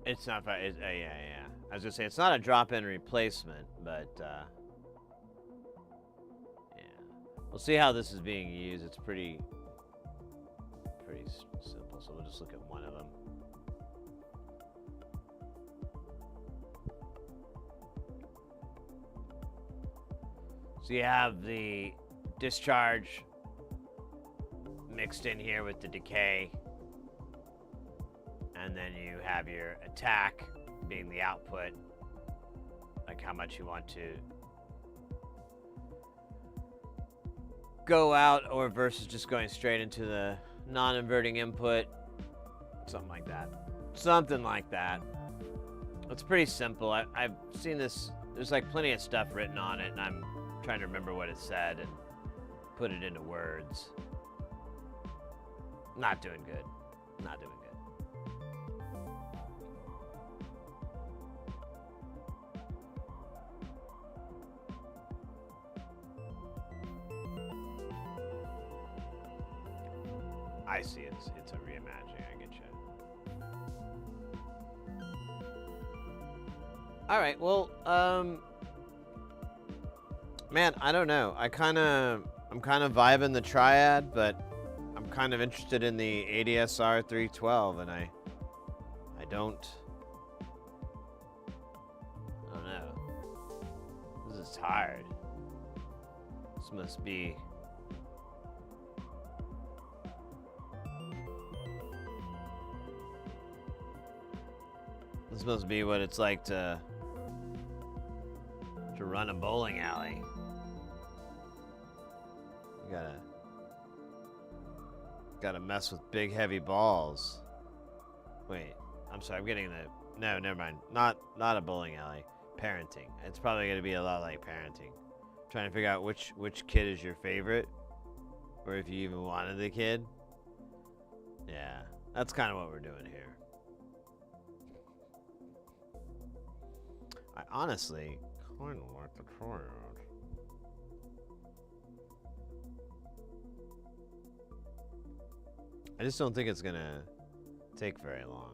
It's not. Yeah. I was gonna say it's not a drop-in replacement, but yeah. We'll see how this is being used. It's pretty simple. So we'll just look at one of them. So you have the discharge mixed in here with the decay. And then you have your attack being the output, like how much you want to go out or versus just going straight into the non-inverting input. Something like that. Something like that. It's pretty simple. I've seen this. There's like plenty of stuff written on it, and I'm trying to remember what it said and put it into words. Not doing good. Not doing good. I see. It's a reimagining. I get you. All right. Well, man, I don't know. I'm kind of vibing the Triad, but I'm kind of interested in the ADSR 312, and I don't know. This is hard. This must be. This must be what it's like to run a bowling alley. You gotta mess with big heavy balls. Wait, I'm sorry, I'm getting the no, never mind. Not a bowling alley. Parenting. It's probably gonna be a lot like parenting. Trying to figure out which kid is your favorite, or if you even wanted the kid. Yeah, that's kind of what we're doing here. I honestly kind of like the Triad. I just don't think it's gonna take very long.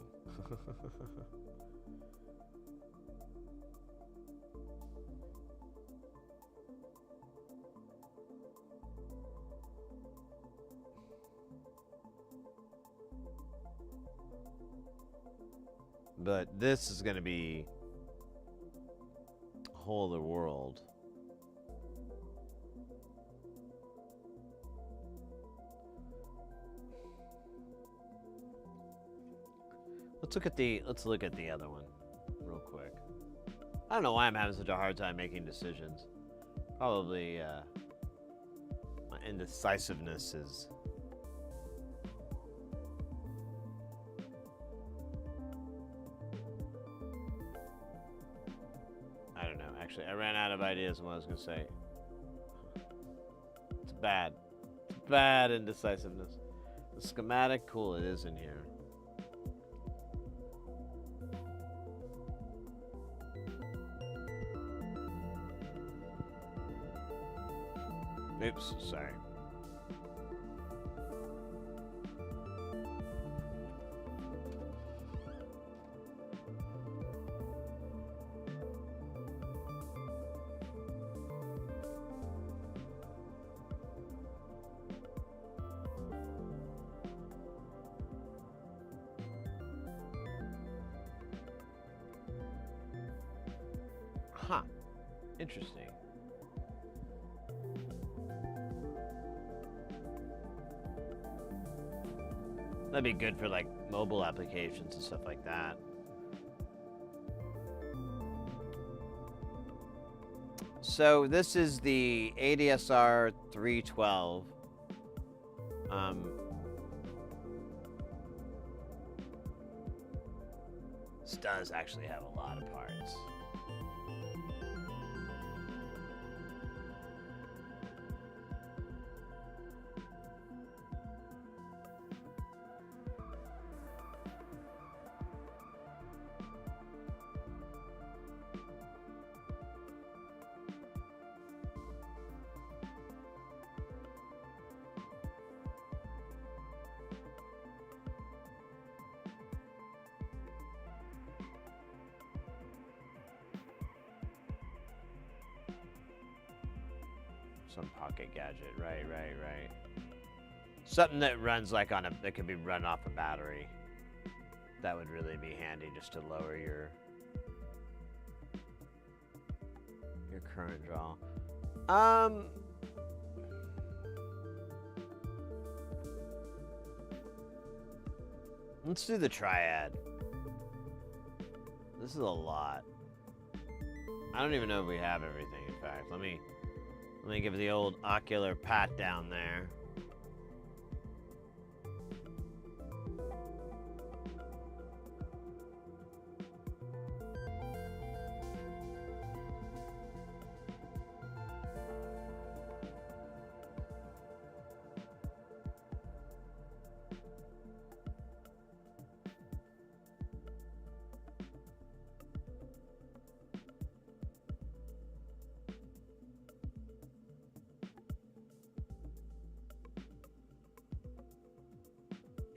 But this is gonna be whole other world. Let's look at the other one real quick. I don't know why I'm having such a hard time making decisions. Probably my indecisiveness is I don't know. Actually, I ran out of ideas on what I was going to say. It's bad. It's bad indecisiveness. The schematic, cool, it is in here. Oops, sorry. Huh. Interesting. That'd be good for like mobile applications and stuff like that. So this is the ADSR 312. This does actually have a lot of parts. Some pocket gadget. Right. Something that runs like on a that can be run off a battery. That would really be handy just to lower your current draw. Let's do the triad. This is a lot. I don't even know if we have everything, in fact. Let me give the old ocular pat down there.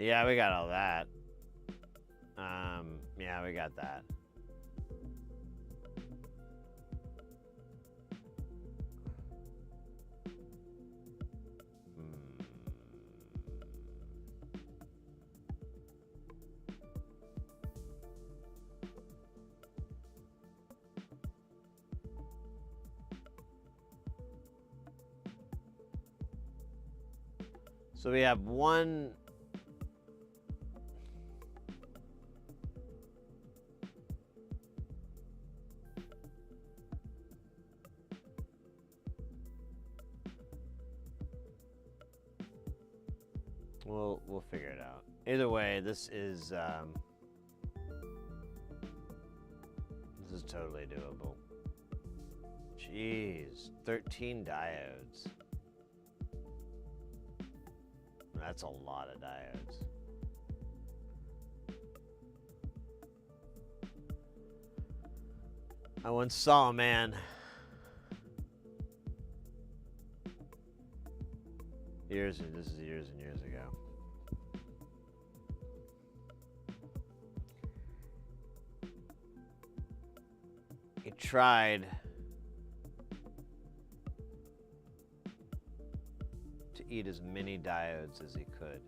Yeah, we got all that. Yeah, we got that. So we have one. We'll figure it out. Either way, this is totally doable. Jeez, 13 diodes. That's a lot of diodes. I once saw a man this is years and years ago. He tried to eat as many diodes as he could.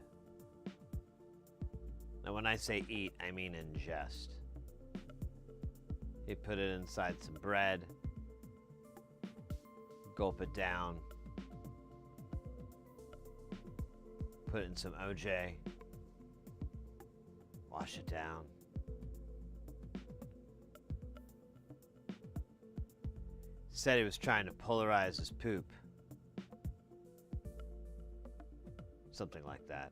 Now, when I say eat, I mean ingest. He put it inside some bread, gulp it down, put it in some OJ, wash it down. Said he was trying to polarize his poop. Something like that.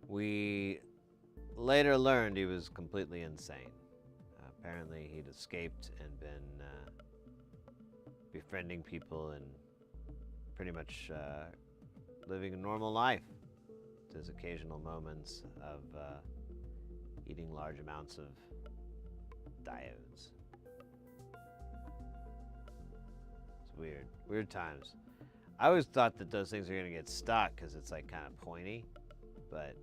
We later learned he was completely insane. Apparently he'd escaped and been befriending people and pretty much living a normal life. There's occasional moments of eating large amounts of diodes. It's weird. Weird times. I always thought that those things are going to get stuck because it's like kind of pointy, but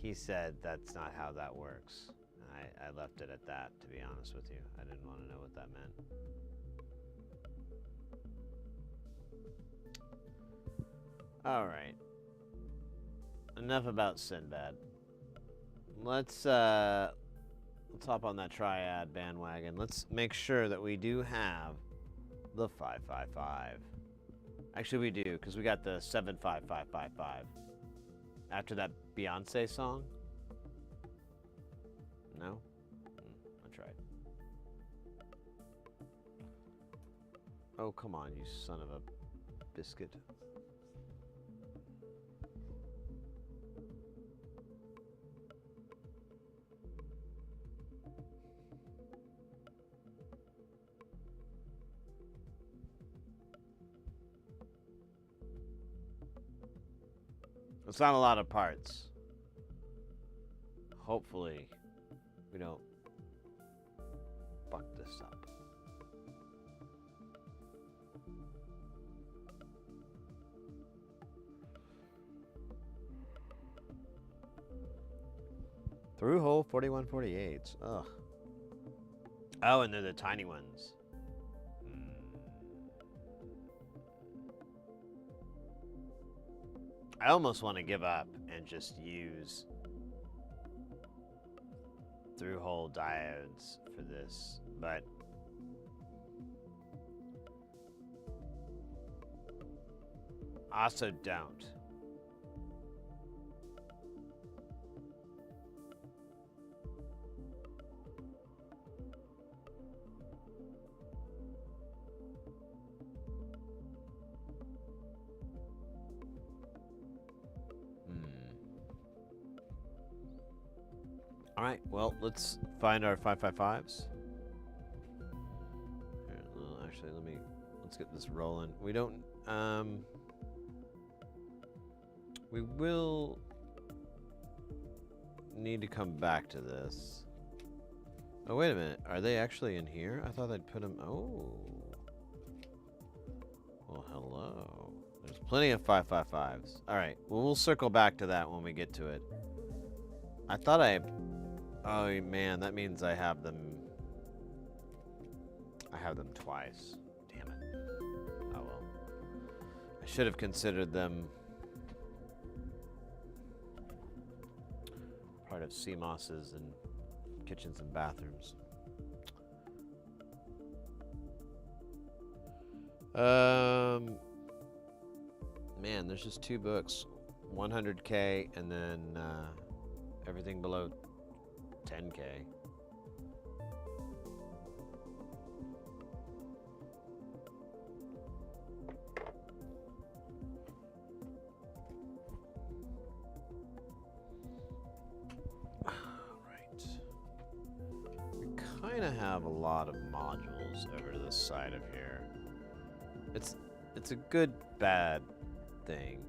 he said that's not how that works. I left it at that, to be honest with you. I didn't want to know what that meant. All right. Enough about Sinbad. Let's hop on that triad bandwagon. Let's make sure that we do have the 555. Actually, we do, because we got the 75555. After that Beyonce song? No? I tried. Oh, come on, you son of a biscuit. It's not a lot of parts. Hopefully, we don't fuck this up. Through hole 4148. Ugh. Oh, and they're the tiny ones. I almost want to give up and just use through-hole diodes for this, but also don't. All right, well, let's find our 555s. Here, well, actually, let's get this rolling. We don't, we will need to come back to this. Oh, wait a minute. Are they actually in here? I thought I'd put them, oh. Well, hello. There's plenty of 555s. All right, well, we'll circle back to that when we get to it. I thought oh man, that means I have them twice. Damn it. Oh well. I should have considered them part of CMOSs and kitchens and bathrooms. Man, there's just 2 books. 100K and then everything below 10K. Right. We kind of have a lot of modules over to this side of here. It's a good bad thing.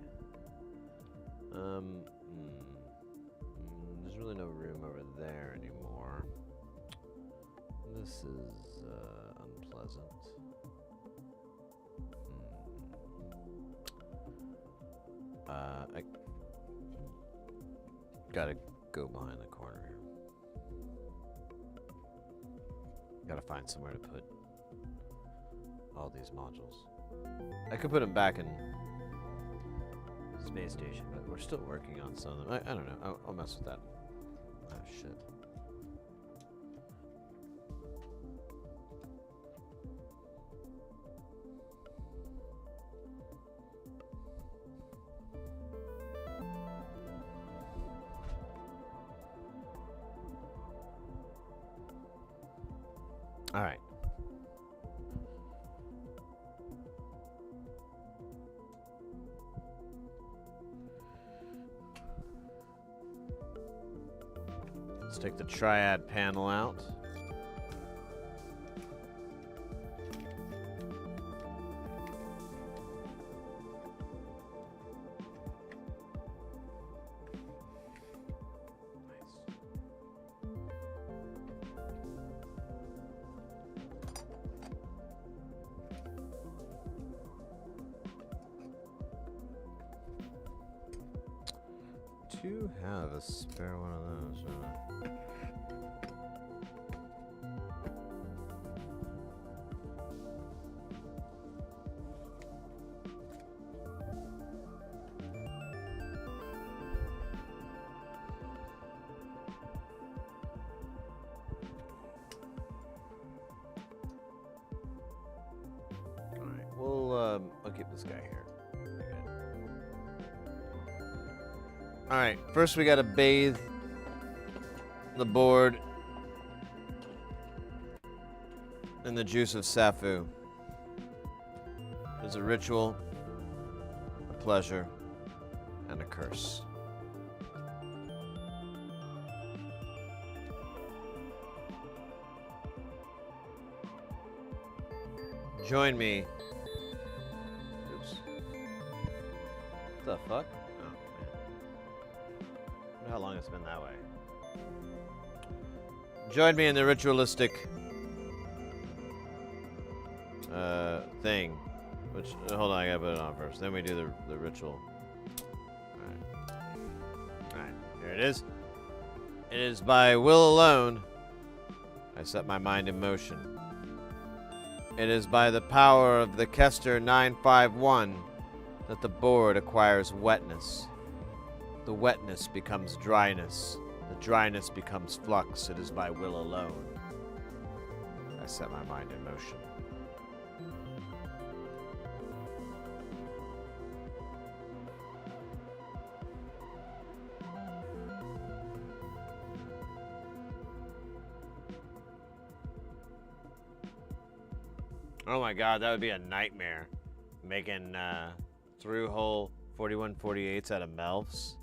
There's really no room over there anymore. This is unpleasant. I gotta go behind the corner here. Gotta find somewhere to put all these modules. I could put them back in Space Station, but we're still working on some of them. I don't know. I'll mess with that. Oh, shit. All right. Let's take the triad panel out. Do have a spare one of those. All right, I'll keep this guy here. Alright, first we gotta bathe the board in the juice of Safu. There's a ritual, a pleasure, and a curse. Join me. Oops. What the fuck? How long it's been that way. Join me in the ritualistic thing. Which, hold on, I gotta put it on first. Then we do the ritual. Alright. Alright, here it is. It is by will alone. I set my mind in motion. It is by the power of the Kester 951 that the board acquires wetness. The wetness becomes dryness. The dryness becomes flux. It is by will alone. I set my mind in motion. Oh my god, that would be a nightmare. Making through-hole 4148s out of MILFs.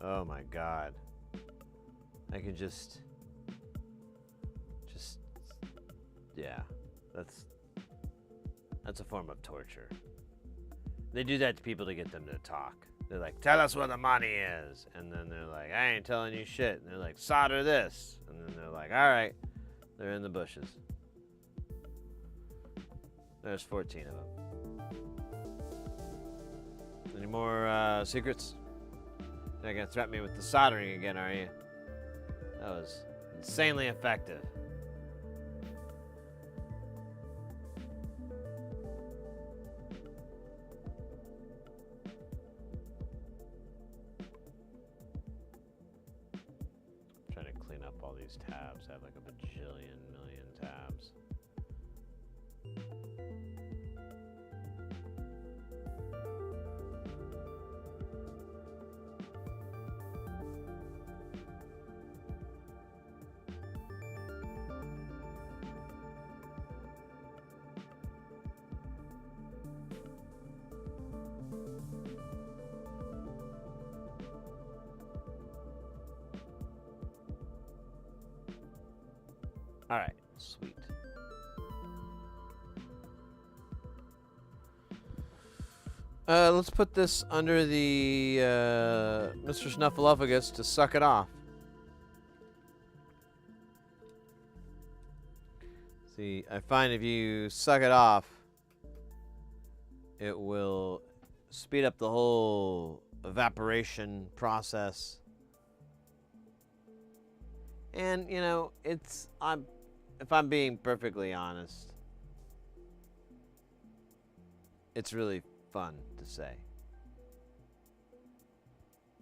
Oh my god. I can just, yeah, that's a form of torture. They do that to people to get them to talk. They're like, tell us where the money is. And then they're like, I ain't telling you shit. And they're like, solder this. And then they're like, all right. They're in the bushes. There's 14 of them. Any more secrets? You're not gonna threaten me with the soldering again, are you? That was insanely effective. I'm trying to clean up all these tabs. I have like a bajillion million tabs. All right, sweet. Let's put this under the Mr. Snuffleupagus to suck it off. See, I find if you suck it off, it will speed up the whole evaporation process. And, you know, if I'm being perfectly honest, it's really fun to say.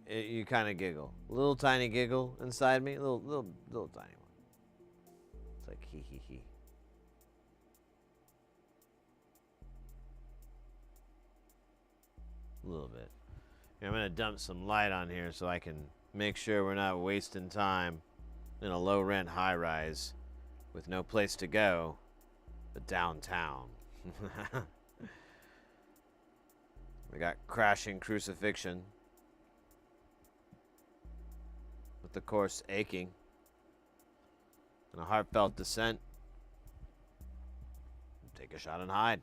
You kind of giggle. A little tiny giggle inside me. Little tiny one. It's like hee hee hee. A little bit. I'm going to dump some light on here so I can make sure we're not wasting time in a low-rent high-rise with no place to go but downtown. We got crashing crucifixion with the course aching and a heartfelt descent. Take a shot and hide.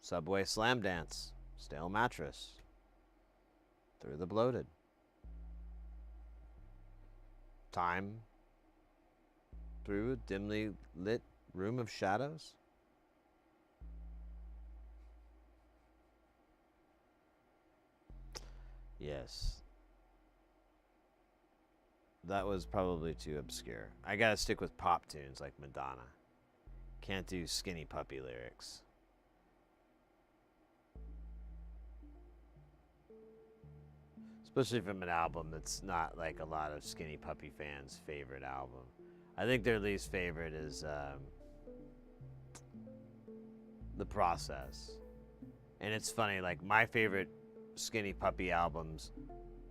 Subway slam dance. Stale mattress. Through the bloated. Time through a dimly lit room of shadows. Yes. That was probably too obscure. I gotta stick with pop tunes like Madonna. Can't do Skinny Puppy lyrics. Especially from an album that's not like a lot of Skinny Puppy fans' favorite album. I think their least favorite is The Process. And it's funny, like my favorite Skinny Puppy albums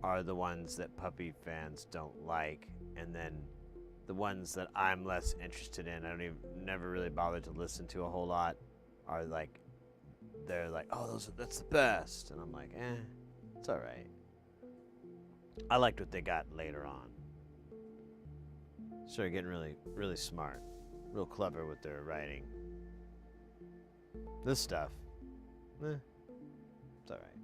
are the ones that Puppy fans don't like, and then the ones that I'm less interested in, never really bothered to listen to a whole lot, are like, they're like, oh, that's the best, and I'm like, it's all right. I liked what they got later on. Started getting really, really smart, real clever with their writing. This stuff, it's all right.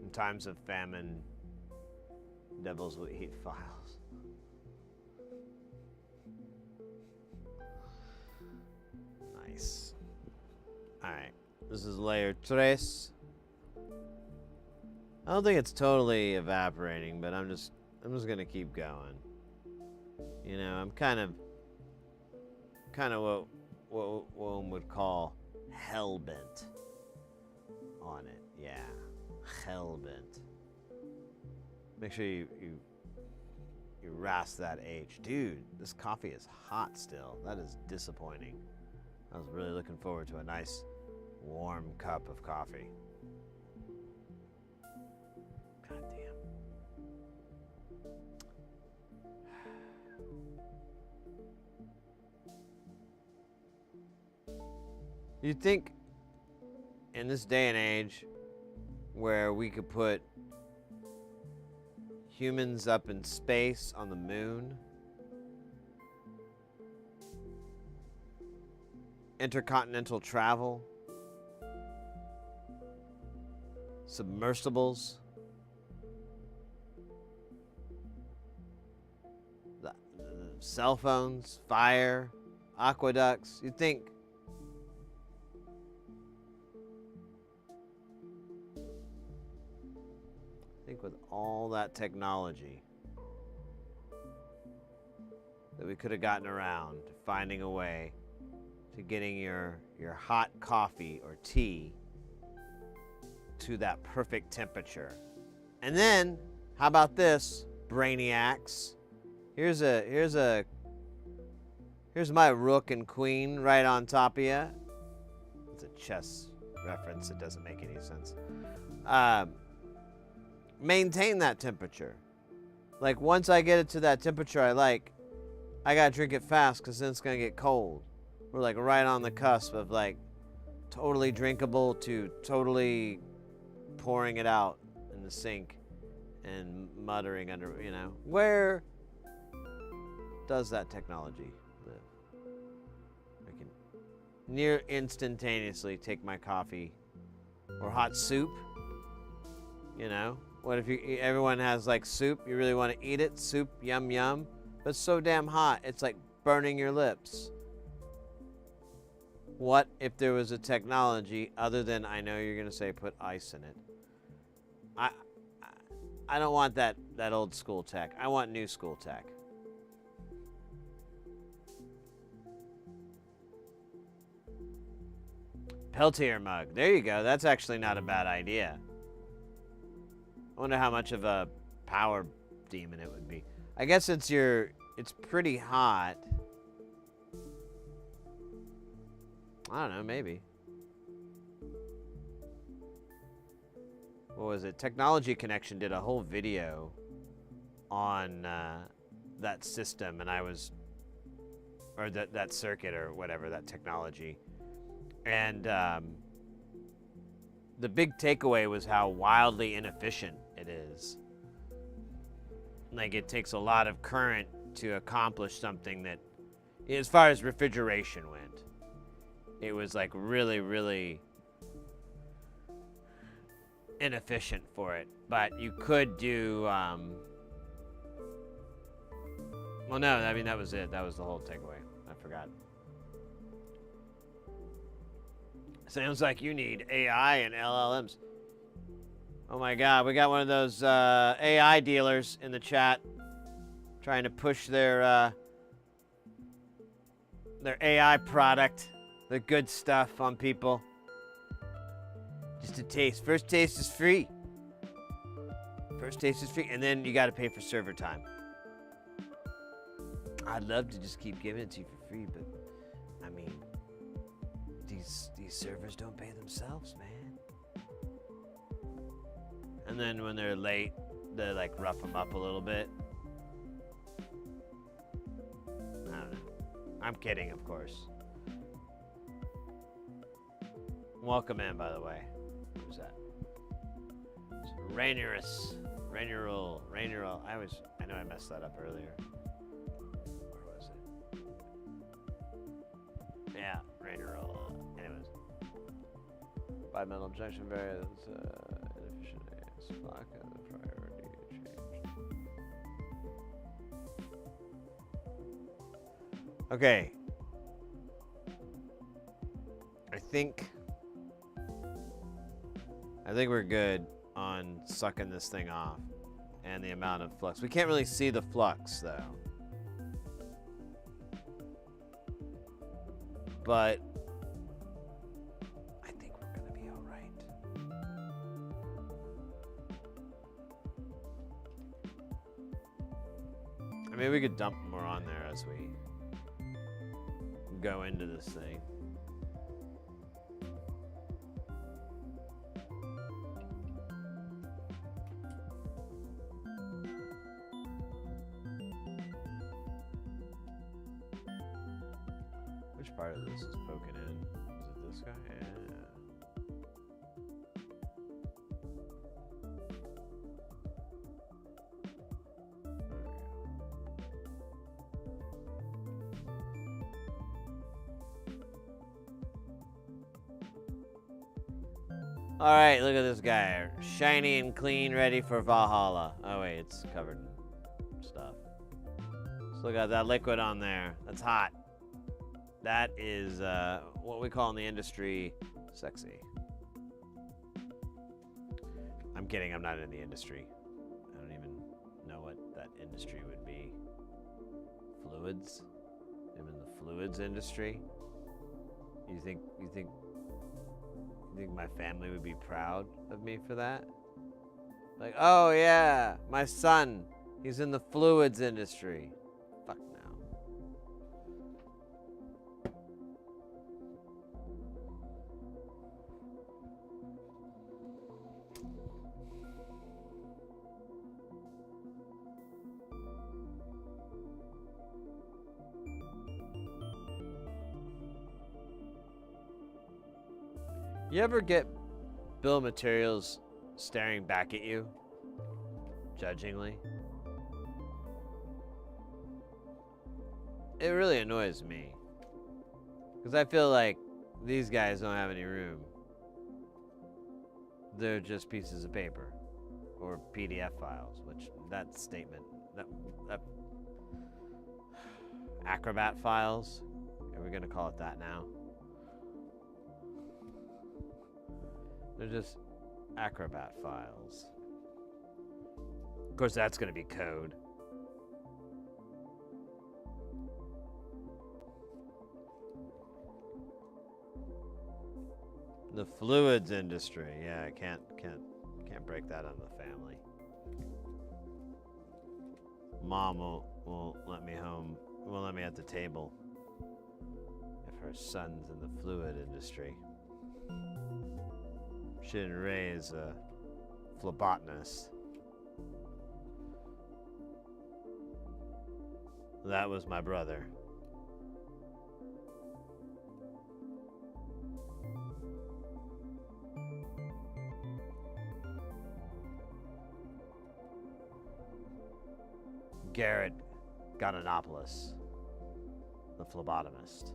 In times of famine, devils will eat files. Alright. This is layer 3. I don't think it's totally evaporating, but I'm just gonna keep going. You know, I'm kind of what one would call hell-bent on it. Yeah. Hell-bent. Make sure you rasp that H. Dude, this coffee is hot still. That is disappointing. I was really looking forward to a nice warm cup of coffee. God damn. You'd think in this day and age where we could put humans up in space on the moon, intercontinental travel, submersibles, the cell phones, fire, aqueducts. You'd think with all that technology that we could have gotten around to finding a way to getting your hot coffee or tea to that perfect temperature. And then, how about this, brainiacs? Here's my rook and queen right on top of you. It's a chess reference. It doesn't make any sense. Maintain that temperature. Like, once I get it to that temperature I like, I gotta drink it fast because then it's gonna get cold. We're like right on the cusp of like totally drinkable to totally pouring it out in the sink and muttering under, you know. Where does that technology live? I can near instantaneously take my coffee or hot soup, you know. What if everyone has like soup, you really want to eat it, soup, yum yum, but it's so damn hot, it's like burning your lips. What if there was a technology other than, I know you're going to say put ice in it. I don't want that old school tech. I want new school tech. Peltier mug. There you go. That's actually not a bad idea. I wonder how much of a power demon it would be. I guess it's pretty hot. I don't know, maybe. What was it? Technology Connection did a whole video on that system, and or that circuit or whatever, that technology. And the big takeaway was how wildly inefficient it is. Like, it takes a lot of current to accomplish something that, as far as refrigeration went, it was like really, really inefficient for it. But you could do, well, no, I mean, that was it. That was the whole takeaway. I forgot. Sounds like you need AI and LLMs. Oh my God, we got one of those AI dealers in the chat trying to push their AI product, the good stuff on people. Just a taste. First taste is free. First taste is free, and then you got to pay for server time. I'd love to just keep giving it to you for free, but I mean, these servers don't pay themselves, man. And then when they're late, they like rough them up a little bit. I don't know. I'm kidding, of course. Welcome in, by the way. Who's that? It's Rainerus. Rainerul. I know I messed that up earlier. Where was it? Yeah, Rainerul. Anyways. Bimetal injection variants, inefficient block of the priority change. Okay. I think I think we're good on sucking this thing off and the amount of flux. We can't really see the flux though. But I think we're gonna be all right. I mean, we could dump more on there as we go into this thing. Which part of this is poking in? Is it this guy? Yeah. All right, look at this guy. Shiny and clean, ready for Valhalla. Oh, wait, it's covered in stuff. Let's look at that liquid on there. That's hot. That is what we call in the industry sexy. I'm kidding, I'm not in the industry. I don't even know what that industry would be. Fluids? I'm in the fluids industry? You think my family would be proud of me for that? Like, oh yeah, my son, he's in the fluids industry. Fuck no. You ever get bill of materials staring back at you, judgingly? It really annoys me. Because I feel like these guys don't have any room. They're just pieces of paper or PDF files, which that statement, that Acrobat files, are we going to call it that now? They're just Acrobat files. Of course, that's going to be code. The fluids industry. Yeah, I can't break that on the family. Mom won't let me home. Won't let me at the table if her son's in the fluid industry. She didn't raise a phlebotomist. That was my brother. Garrett Gonanopoulos, the phlebotomist.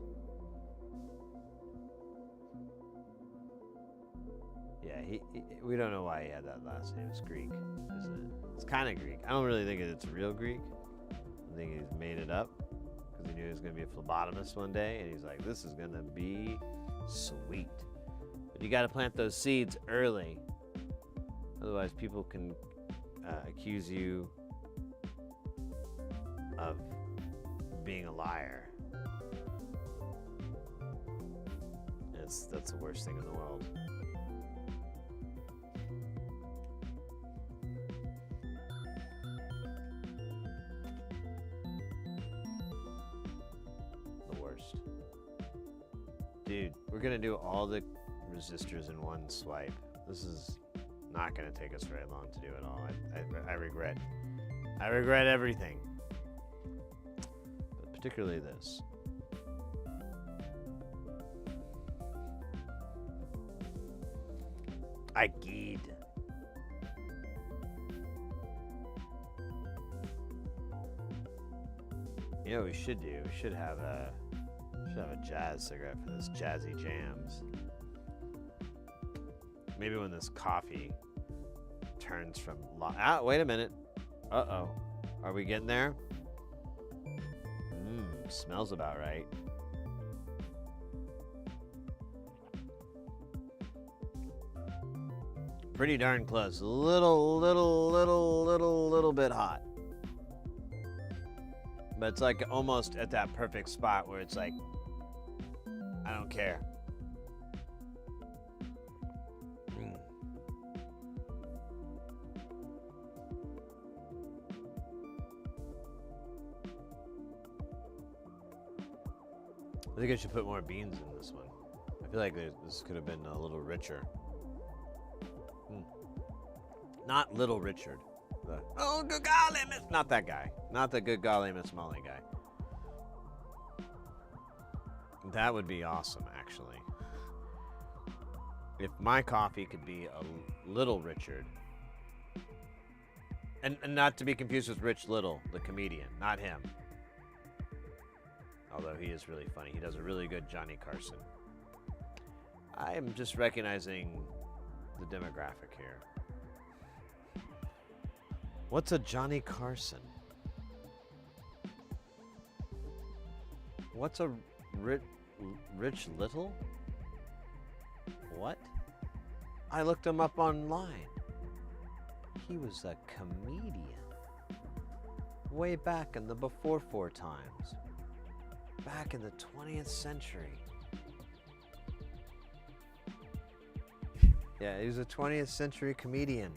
Yeah, we don't know why he had that last name. It's Greek, isn't it? It's kind of Greek. I don't really think it's real Greek. I think he's made it up because he knew he was going to be a phlebotomist one day, and he's like, this is going to be sweet. But you got to plant those seeds early. Otherwise, people can accuse you of being a liar. That's the worst thing in the world. Dude, we're gonna do all the resistors in one swipe. This is not gonna take us very long to do it all. I regret everything, but particularly this. I geed. You know what we should do? We should have a jazz cigarette for this jazzy jams. Maybe when this coffee turns from wait a minute. Uh-oh. Are we getting there? Smells about right. pretty darn close. A little bit hot. But it's like almost at that perfect spot where it's like, I don't care. I think I should put more beans in this one. I feel like this could have been a little richer. Not Little Richard. Oh, good golly, Miss. Not that guy. Not the good golly, Miss Molly guy. That would be awesome, actually. If my coffee could be a Little Richard. And not to be confused with Rich Little, the comedian. Not him. Although he is really funny. He does a really good Johnny Carson. I am just recognizing the demographic here. What's a Johnny Carson? What's a Rich Little? What? I looked him up online. He was a comedian. Way back in the before 4 times. Back in the 20th century. Yeah, he was a 20th century comedian.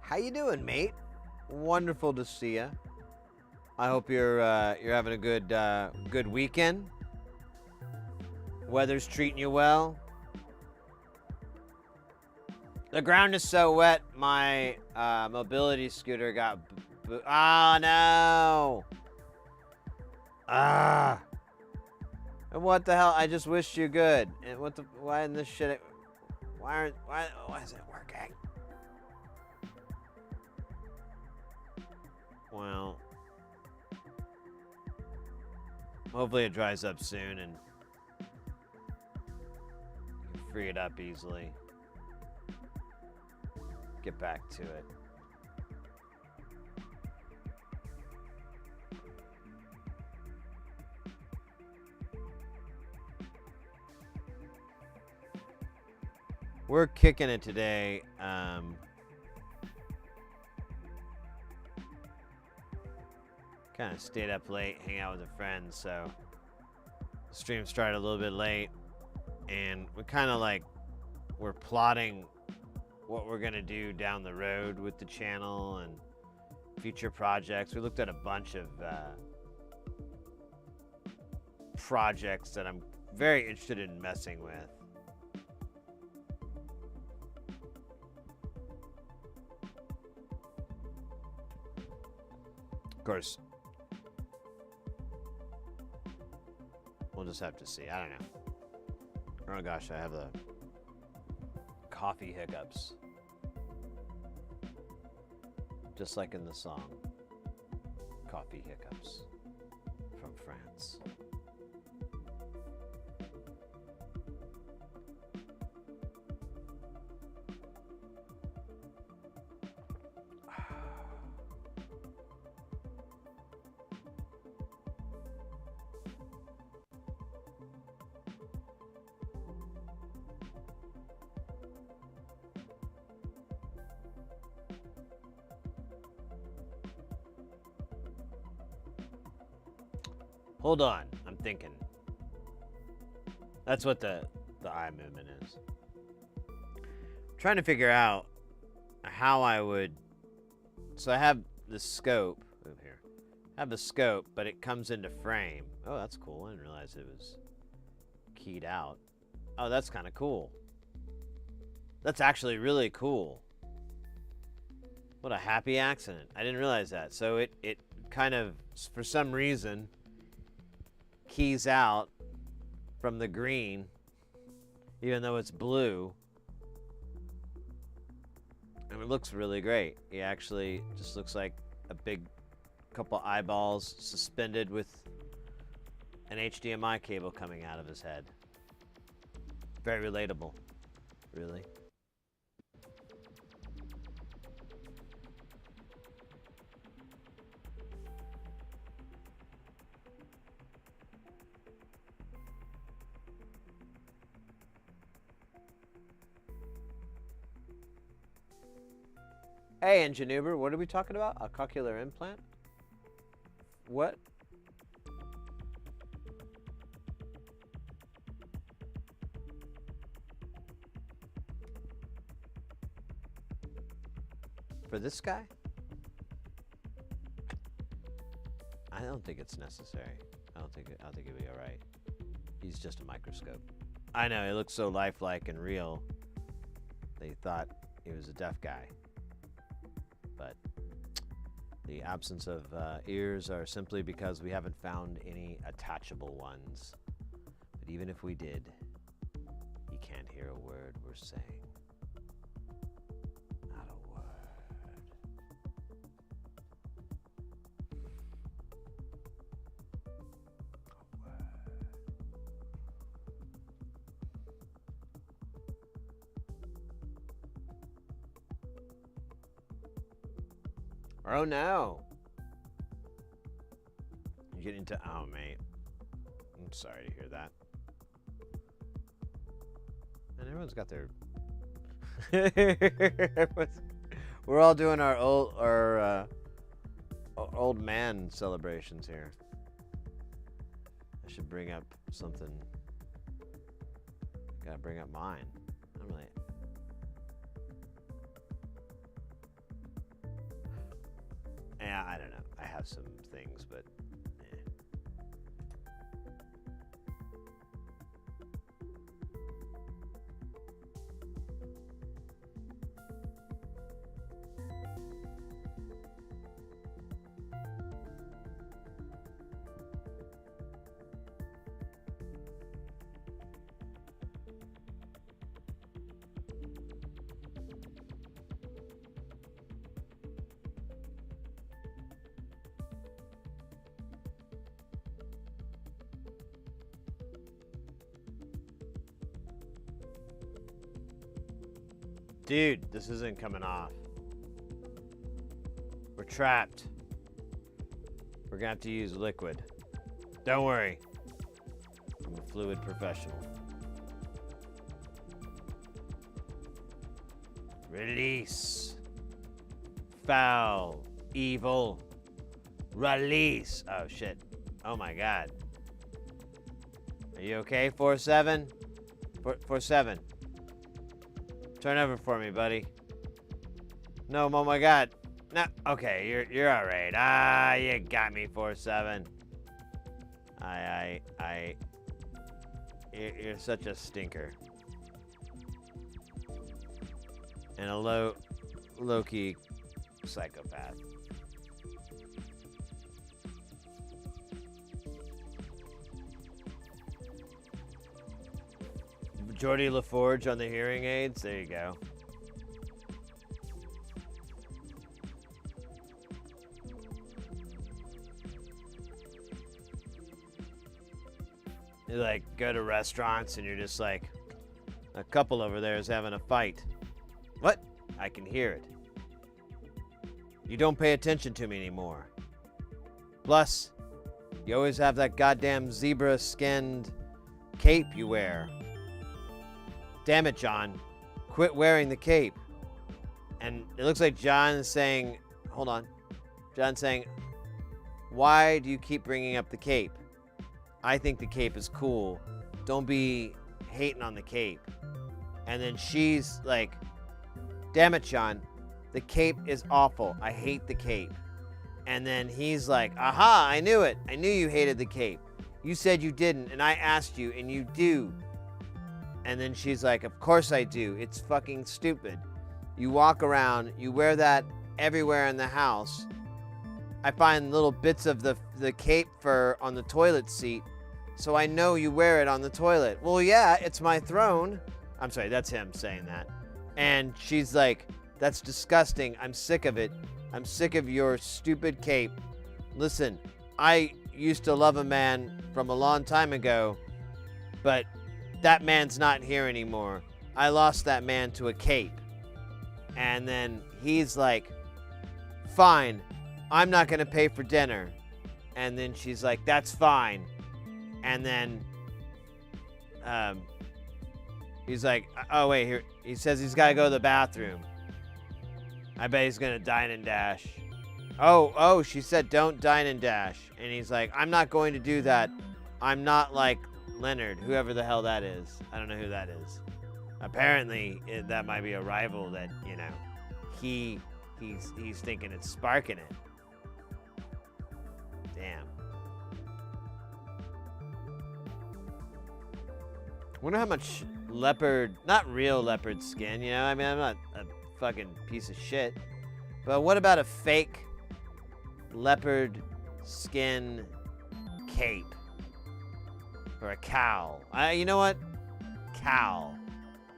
How you doing, mate? Wonderful to see you. I hope you're having a good weekend. Weather's treating you well. The ground is so wet, my mobility scooter got. Oh no! Ah! And what the hell? I just wished you good. And what the? Why in this shit? Why isn't it working? Well, hopefully it dries up soon and you can free it up easily. Get back to it. We're kicking it today. Kind of stayed up late, hang out with a friend, so the stream started a little bit late, and we kind of like we're plotting what we're gonna do down the road with the channel and future projects. We looked at a bunch of projects that I'm very interested in messing with. Of course, we'll just have to see. I don't know. Oh gosh, I have the coffee hiccups. Just like in the song, Coffee Hiccups from France. Hold on, I'm thinking. That's what the eye movement is. I'm trying to figure out how I would. So I have the scope over here. I have the scope, but it comes into frame. Oh, that's cool. I didn't realize it was keyed out. Oh, that's kind of cool. That's actually really cool. What a happy accident. I didn't realize that. So it kind of, for some reason, keys out from the green, even though it's blue. And it looks really great. He actually just looks like a big couple eyeballs suspended with an HDMI cable coming out of his head. Very relatable. Really? Hey, Ingenuber, what are we talking about? A cochlear implant? What? For this guy? I don't think it's necessary. I don't think it'd be all right. He's just a microscope. I know, he looks so lifelike and real. They thought he was a deaf guy. But the absence of ears are simply because we haven't found any attachable ones. But even if we did, he can't hear a word we're saying. Not a word. Oh no! You're getting to. Oh, mate. I'm sorry to hear that. And everyone's got their. We're all doing our old man celebrations here. I should bring up something. Gotta bring up mine. I'm like. Yeah, I don't know. I have some things, but dude, this isn't coming off. We're trapped. We're gonna have to use liquid. Don't worry. I'm a fluid professional. Release. Foul. Evil. Release. Oh, shit. Oh, my God. Are you okay, 4-7? 4-7. Turn over for me, buddy. No, oh my God. No, okay, you're all right. Ah, you got me, 4-7. You're such a stinker. And a low-key psychopath. Jordy LaForge on the hearing aids. There you go. You like go to restaurants and you're just like, a couple over there is having a fight. What? I can hear it. You don't pay attention to me anymore. Plus, you always have that goddamn zebra-skinned cape you wear. Damn it, John. Quit wearing the cape. And it looks like John is saying, hold on. John's saying, why do you keep bringing up the cape? I think the cape is cool. Don't be hating on the cape. And then she's like, damn it, John. The cape is awful. I hate the cape. And then he's like, aha, I knew it. I knew you hated the cape. You said you didn't, and I asked you, and you do. And then she's like, of course I do. It's fucking stupid. You walk around, you wear that everywhere in the house. I find little bits of the cape fur on the toilet seat, so I know you wear it on the toilet. Well, yeah, it's my throne. I'm sorry, that's him saying that. And she's like, that's disgusting. I'm sick of it. I'm sick of your stupid cape. Listen, I used to love a man from a long time ago, but that man's not here anymore. I lost that man to a cape. And then he's like, fine, I'm not going to pay for dinner. And then she's like, that's fine. And then he's like, oh, wait, here. He says he's got to go to the bathroom. I bet he's going to dine and dash. Oh, she said don't dine and dash. And he's like, I'm not going to do that. I'm not like Leonard, whoever the hell that is. I don't know who that is. Apparently, that might be a rival that, you know, he's thinking it's sparking it. Damn. Wonder how much leopard, not real leopard skin, you know? I mean, I'm not a fucking piece of shit. But what about a fake leopard skin cape? Or a cowl? You know what? Cowl.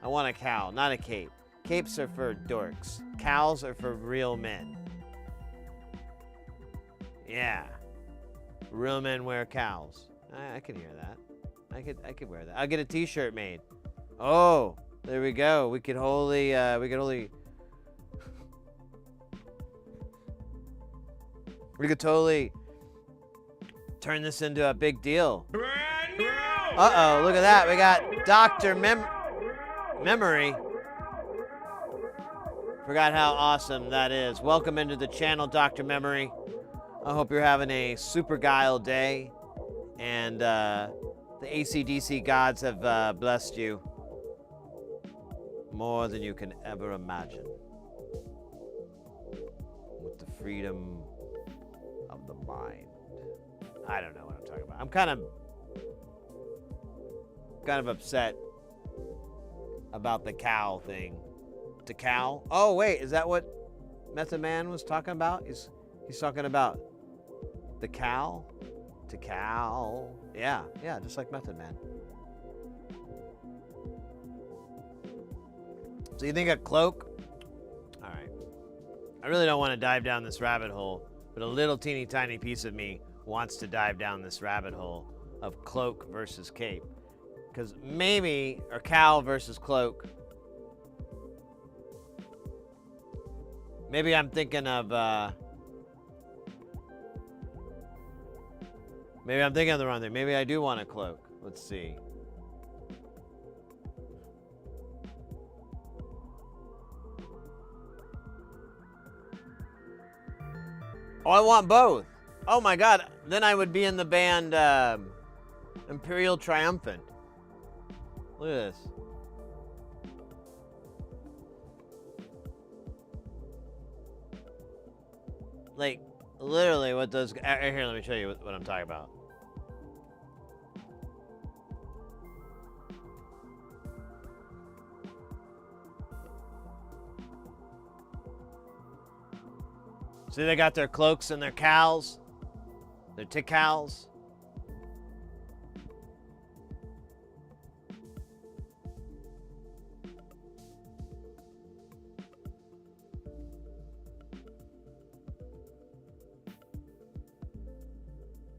I want a cowl, not a cape. Capes are for dorks. Cowls are for real men. Yeah. Real men wear cowls. I can hear that. I could wear that. I'll get a t-shirt made. Oh, there we go. We could totally turn this into a big deal. Uh-oh, look at that. We got Dr. Memory. Forgot how awesome that is. Welcome into the channel, Dr. Memory. I hope you're having a super guile day. And the AC/DC gods have blessed you more than you can ever imagine. With the freedom of the mind. I don't know what I'm talking about. I'm kind of upset about the cow thing. The cow? Oh wait, is that what Method Man was talking about? He's talking about the cow? To cow. Yeah, just like Method Man. So you think a cloak? All right. I really don't want to dive down this rabbit hole, but a little teeny tiny piece of me wants to dive down this rabbit hole of cloak versus cape. Because maybe, or cowl versus cloak. Maybe I'm thinking of, maybe I'm thinking of the wrong thing. Maybe I do want a cloak. Let's see. Oh, I want both. Oh my God. Then I would be in the band Imperial Triumphant. Look at this. Like, literally what those... Here, let me show you what I'm talking about. See, they got their cloaks and their cowls. Their tick-cowls.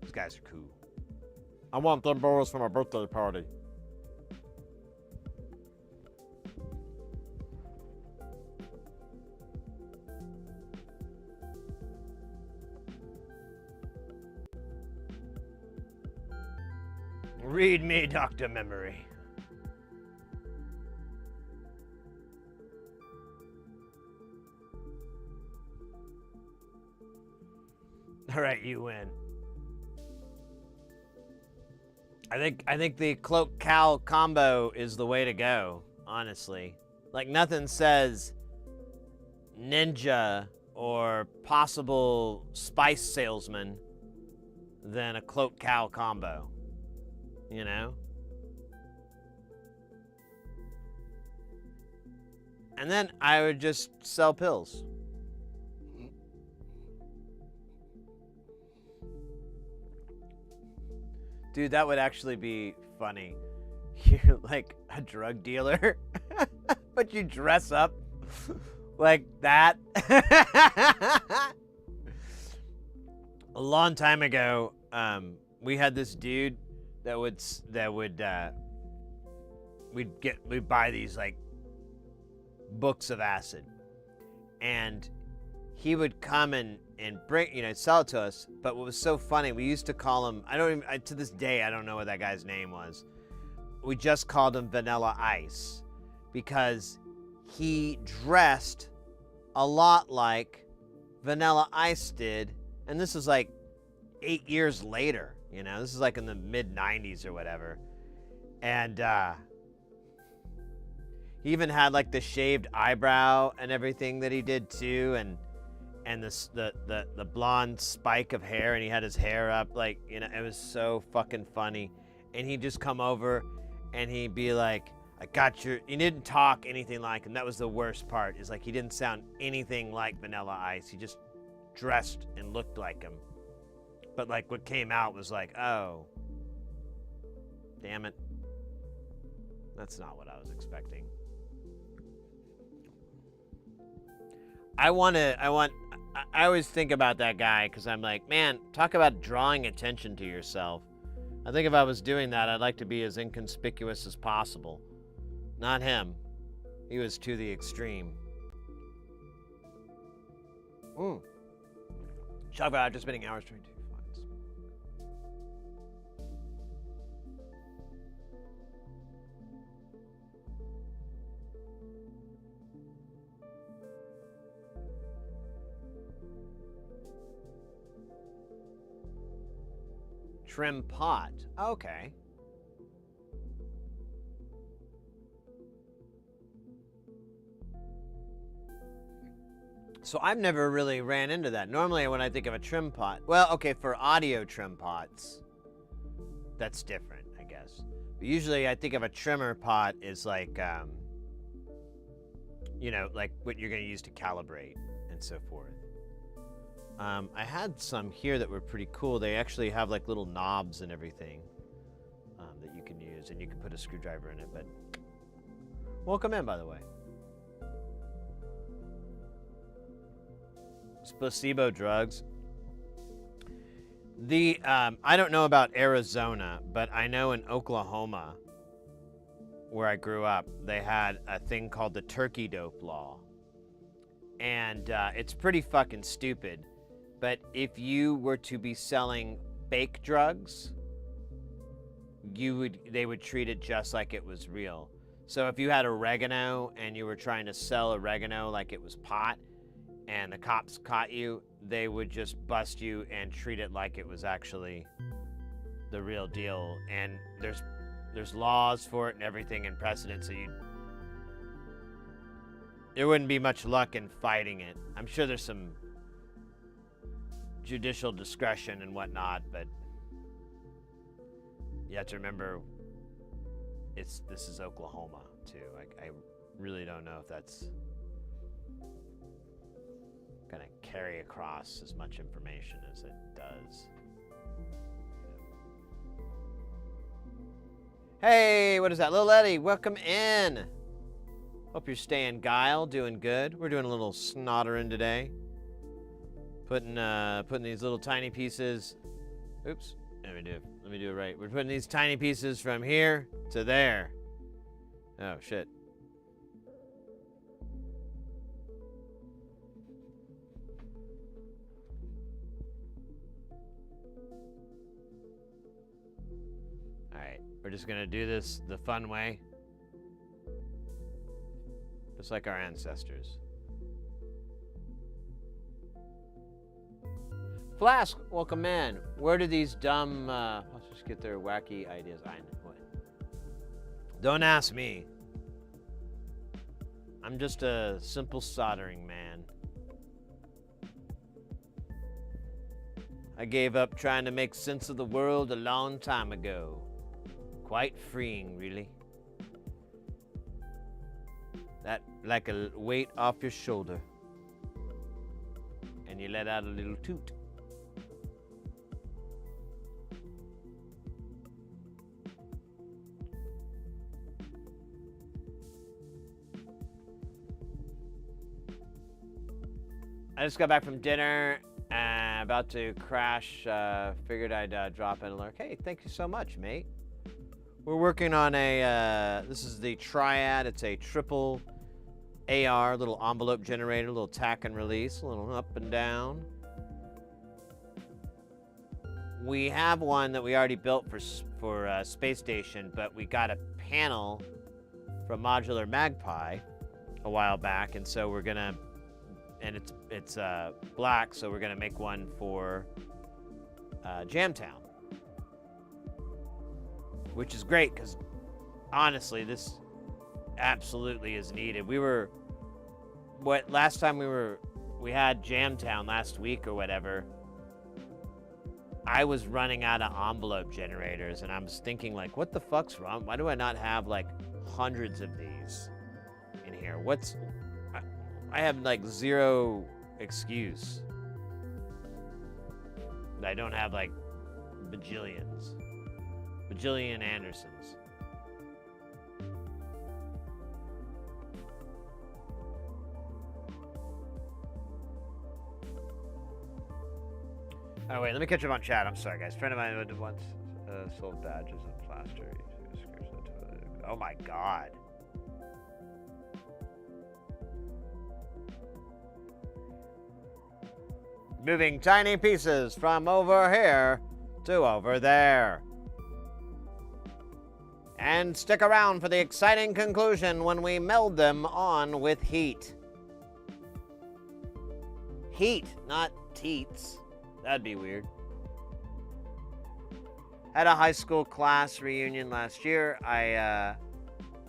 These guys are cool. I want them boys for my birthday party. Read me, Dr. Memory. All right, you win. I think the cloak cowl combo is the way to go, honestly. Like, nothing says ninja or possible spice salesman than a cloak cowl combo. You know? And then I would just sell pills. Dude, that would actually be funny. You're like a drug dealer, but you dress up like that. A long time ago, we had this dude that would we'd buy these like books of acid. And he would come and bring, sell it to us. But what was so funny, we used to call him, to this day, I don't know what that guy's name was. We just called him Vanilla Ice because he dressed a lot like Vanilla Ice did. And this is like 8 years later, this is like in the mid 90s or whatever. And he even had like the shaved eyebrow and everything that he did too, and the blonde spike of hair, and he had his hair up, like, it was so fucking funny. And he'd just come over and he'd be like, he didn't talk anything like him. That was the worst part, is like he didn't sound anything like Vanilla Ice. He just dressed and looked like him. But like what came out was like, oh, damn it. That's not what I was expecting. I always think about that guy because I'm like, man, talk about drawing attention to yourself. I think if I was doing that, I'd like to be as inconspicuous as possible. Not him. He was to the extreme. Talk about after spending hours trying to find. Trim pot. Okay. So I've never really ran into that. Normally when I think of a trim pot, well, okay, for audio trim pots, that's different, I guess. But usually I think of a trimmer pot as like, like what you're going to use to calibrate and so forth. I had some here that were pretty cool. They actually have like little knobs and everything that you can use, and you can put a screwdriver in it. But welcome in, by the way. It's placebo drugs. I don't know about Arizona, but I know in Oklahoma, where I grew up, they had a thing called the turkey dope law. And it's pretty fucking stupid. But if you were to be selling fake drugs, they would treat it just like it was real. So if you had oregano and you were trying to sell oregano like it was pot, and the cops caught you, they would just bust you and treat it like it was actually the real deal. And there's laws for it and everything and precedent, so there wouldn't be much luck in fighting it. I'm sure there's some judicial discretion and whatnot, but you have to remember this is Oklahoma too. I really don't know if that's gonna carry across as much information as it does. Hey, what is that? Little Eddie, welcome in. Hope you're staying guile, doing good. We're doing a little snottering today. Putting these little tiny pieces. Oops. Let me do it right. We're putting these tiny pieces from here to there. Oh shit. Alright, we're just gonna do this the fun way. Just like our ancestors. Flask, welcome in. Where do these dumb, let's just get their wacky ideas. Don't ask me. I'm just a simple soldering man. I gave up trying to make sense of the world a long time ago. Quite freeing, really. That like a weight off your shoulder. And you let out a little toot. I just got back from dinner, about to crash, figured I'd drop in and lurk. Hey, thank you so much, mate. We're working on this is the Triad. It's a triple AR, little envelope generator, little tack and release, a little up and down. We have one that we already built for Space Station, but we got a panel from Modular Magpie a while back, and so we're gonna, and it's black, so we're gonna make one for Jamtown, which is great because honestly, this absolutely is needed. Last time we had Jamtown last week or whatever. I was running out of envelope generators, and I was thinking, like, what the fuck's wrong? Why do I not have, like, hundreds of these in here? I have, like, zero excuse that I don't have, like, bajillion Andersons. Oh, wait, let me catch up on chat. I'm sorry, guys. Friend of mine who once sold badges of plaster. Oh, my God. Moving tiny pieces from over here to over there. And stick around for the exciting conclusion when we meld them on with heat. Heat, not teats. That'd be weird. Had a high school class reunion last year. I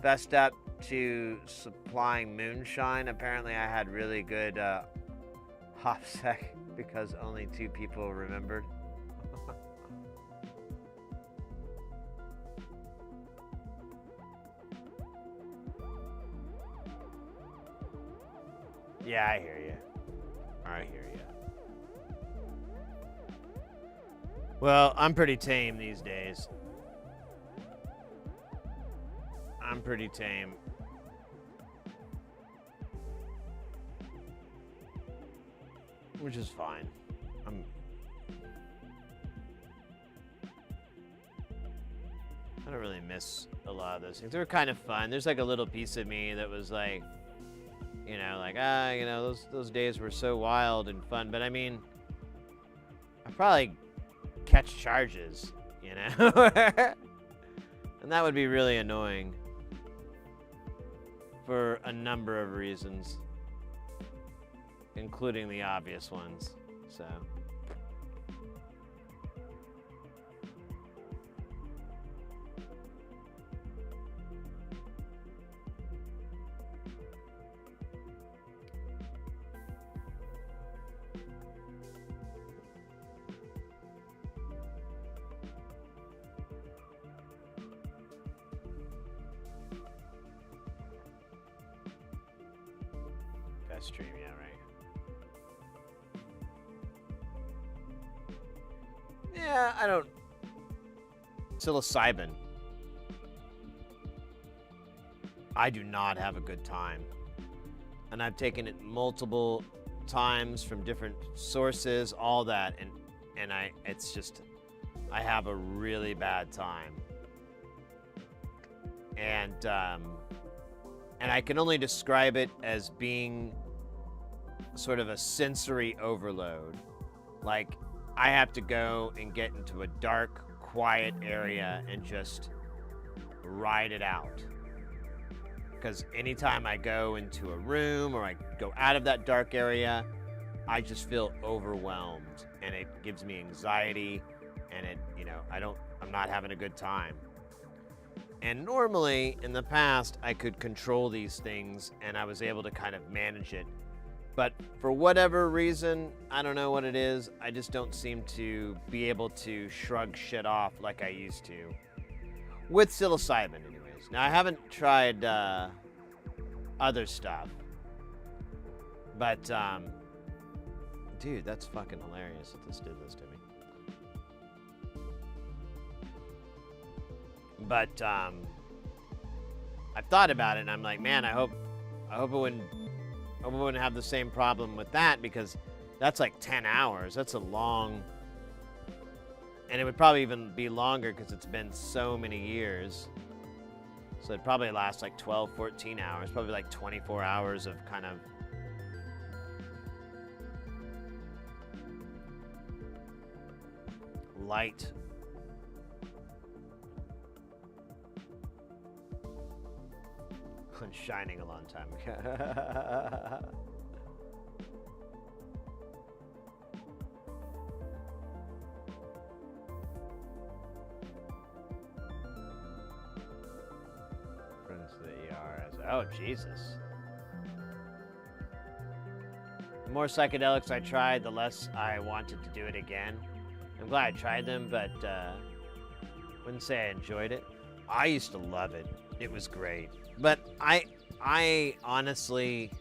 fessed up to supplying moonshine. Apparently I had really good hopsec because only 2 people remembered. Yeah, I hear you. I hear you. Well, I'm pretty tame these days. I'm pretty tame. Which is fine. I don't really miss a lot of those things. They were kind of fun. There's like a little piece of me that was like, you know, like, you know, those days were so wild and fun. But I mean, I probably catch charges, you know? And that would be really annoying for a number of reasons, including the obvious ones, so. Stream, yeah, right. Yeah, I don't. Psilocybin. I do not have a good time. And I've taken it multiple times from different sources, all that, and it's just, I have a really bad time. And I can only describe it as being sort of a sensory overload. Like, I have to go and get into a dark, quiet area and just ride it out. Because anytime I go into a room or I go out of that dark area, I just feel overwhelmed, and it gives me anxiety, and it, you know, I'm not having a good time. And normally, in the past, I could control these things, and I was able to kind of manage it. But for whatever reason, I don't know what it is, I just don't seem to be able to shrug shit off like I used to. With psilocybin, anyways. Now, I haven't tried other stuff. But, dude, that's fucking hilarious that this did this to me. But I've thought about it, and I'm like, man, I hope I wouldn't have the same problem with that, because that's like 10 hours. That's a long, and it would probably even be longer because it's been so many years. So it'd probably last like 12, 14 hours, probably like 24 hours of kind of light. Shining a long time ago. Friends to the ER. Oh, Jesus. The more psychedelics I tried, the less I wanted to do it again. I'm glad I tried them, but wouldn't say I enjoyed it. I used to love it. It was great. But I honestly,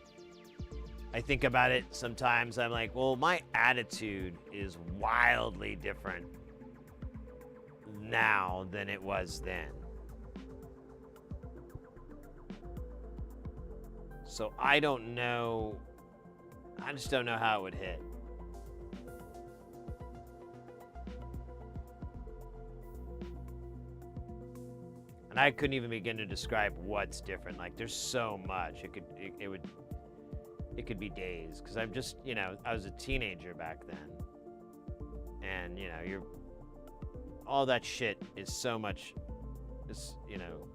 I think about it sometimes. I'm like, well, my attitude is wildly different now than it was then. So I don't know. I just don't know how it would hit. And I couldn't even begin to describe what's different. Like, there's so much. It could be days, because I'm just, you know, I was a teenager back then, and you know, all that shit is so much, is, you know,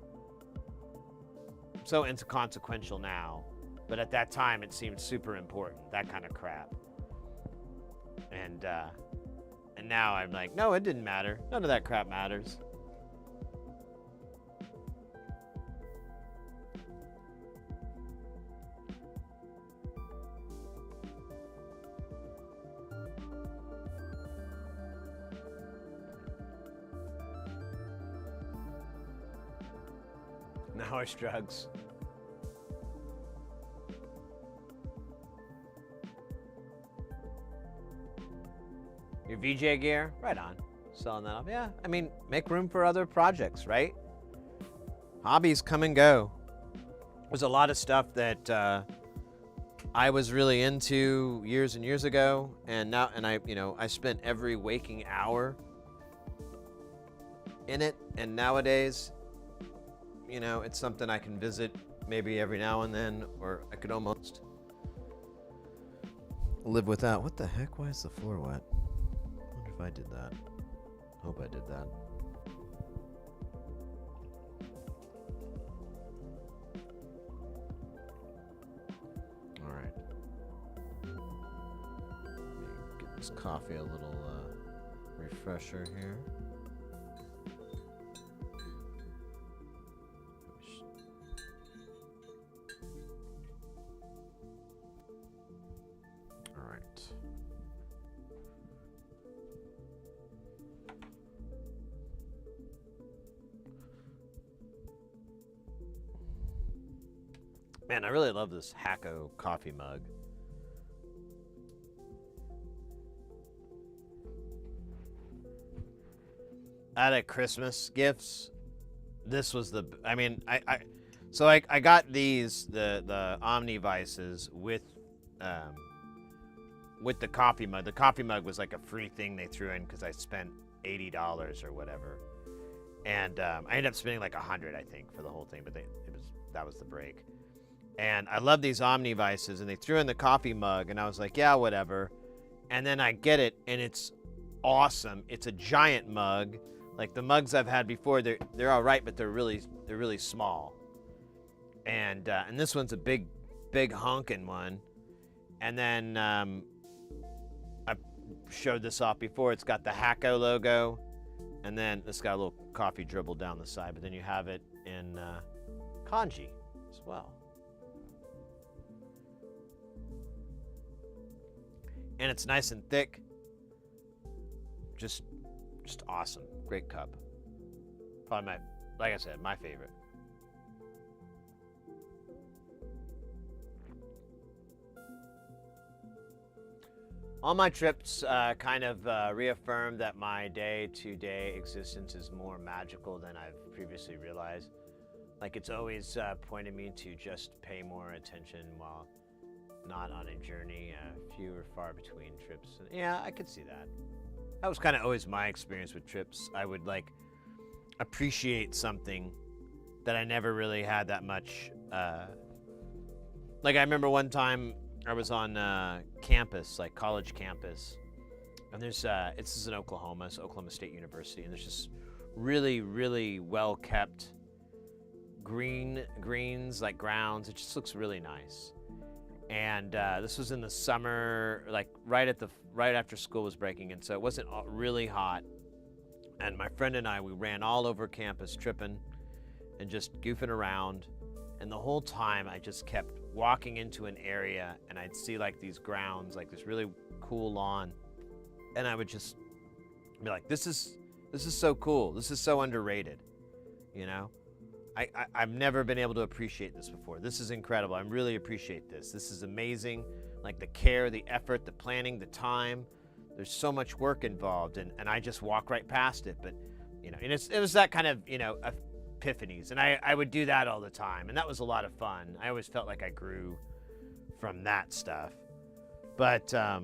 so inconsequential now, but at that time it seemed super important. That kind of crap. And now I'm like, no, it didn't matter. None of that crap matters. Now it's drugs. Your VJ gear? Right on. Selling that off. Yeah, I mean, make room for other projects, right? Hobbies come and go. There's a lot of stuff that I was really into years and years ago, and I spent every waking hour in it, and nowadays, you know, it's something I can visit maybe every now and then, or I could almost live without. What the heck? Why is the floor wet? I wonder if I did that. Hope I did that. All right. Let me get this coffee a little refresher here. Man, I really love this Hacko coffee mug. Out of Christmas gifts, this was the, I mean, I got these, the Omnivices with the coffee mug. The coffee mug was like a free thing they threw in because I spent $80 or whatever. And I ended up spending like $100, I think, for the whole thing, but that was the break. And I love these Omnivices, and they threw in the coffee mug, and I was like, yeah, whatever. And then I get it, and it's awesome. It's a giant mug. Like the mugs I've had before, they're all right, but they're really small. And this one's a big honking one. And then I showed this off before. It's got the Hacko logo, and then it's got a little coffee dribble down the side. But then you have it in kanji as well. And it's nice and thick. Just awesome. Great cup. Probably like I said, my favorite. All my trips kind of reaffirmed that my day-to-day existence is more magical than I've previously realized. Like, it's always pointed me to just pay more attention while not on a journey, few or far between trips. Yeah, I could see that. That was kind of always my experience with trips. I would like appreciate something that I never really had that much. Like I remember one time I was on campus, like college campus, and there's this is in Oklahoma, it's Oklahoma State University, and there's just really, really well kept greens, like grounds. It just looks really nice. And this was in the summer, like right after school was breaking, and so it wasn't really hot. And my friend and I, we ran all over campus tripping and just goofing around. And the whole time I just kept walking into an area and I'd see like these grounds, like this really cool lawn. And I would just be like, this is so cool. This is so underrated, you know? I've never been able to appreciate this before. This is incredible. I really appreciate this. This is amazing. Like the care, the effort, the planning, the time. There's so much work involved, and I just walk right past it. But, you know, and it was that kind of, you know, epiphanies. And I would do that all the time, and that was a lot of fun. I always felt like I grew from that stuff. But, I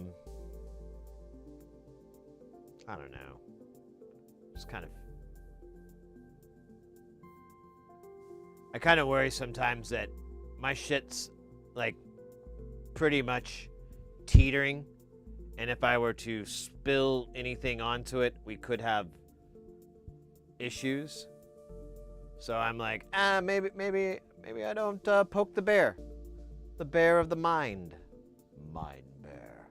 don't know. Just kind of, I kind of worry sometimes that my shit's like pretty much teetering, and if I were to spill anything onto it, we could have issues. So I'm like, maybe I don't poke the bear of the mind. Mind Bear.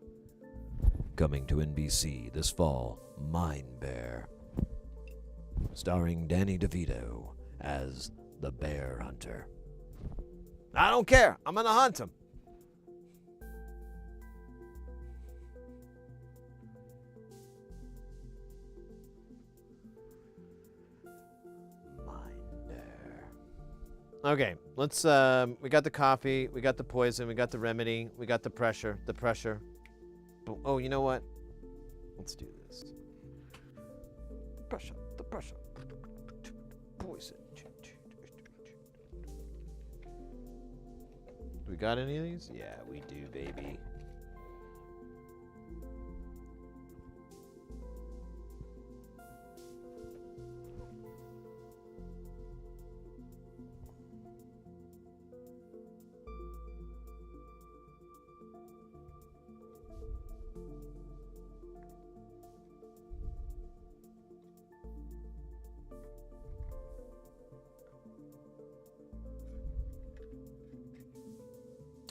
Coming to NBC this fall, Mind Bear, starring Danny DeVito as the bear hunter. I don't care. I'm gonna hunt him. Mind Bear. Okay, let's we got the coffee, we got the poison, we got the remedy, we got the pressure. Oh, you know what? Let's do this. The pressure. Poison. We got any of these? Yeah, we do, baby.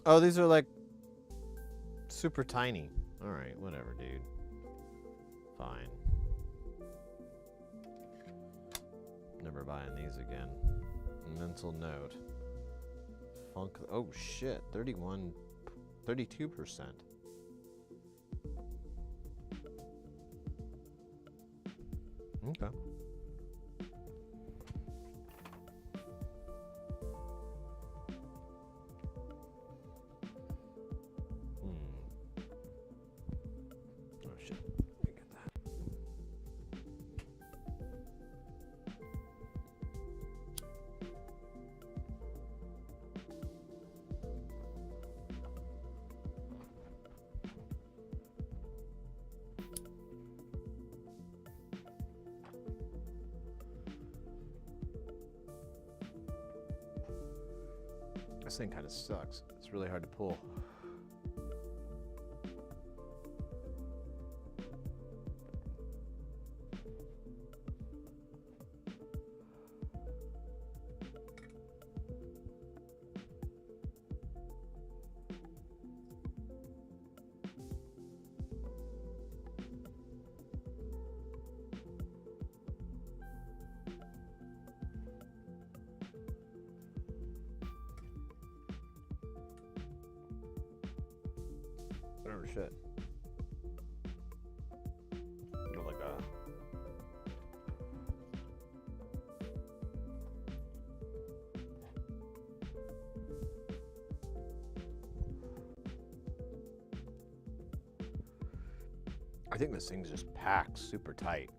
Oh, these are like super tiny. All right, whatever, dude. Fine. Never buying these again. Mental note. Funk. Oh shit, 32%. Okay. This thing kind of sucks. It's really hard to pull. Oh shit. Go like that. I think this thing's just packed super tight.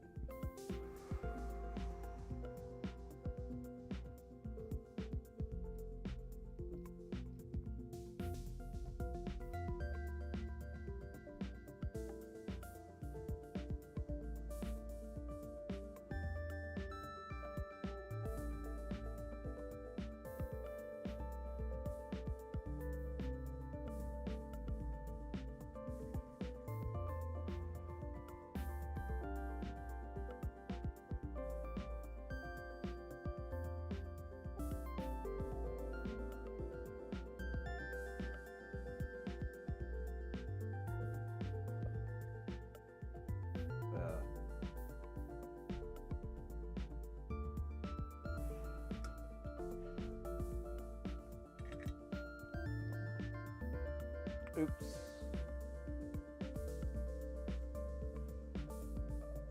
Oops.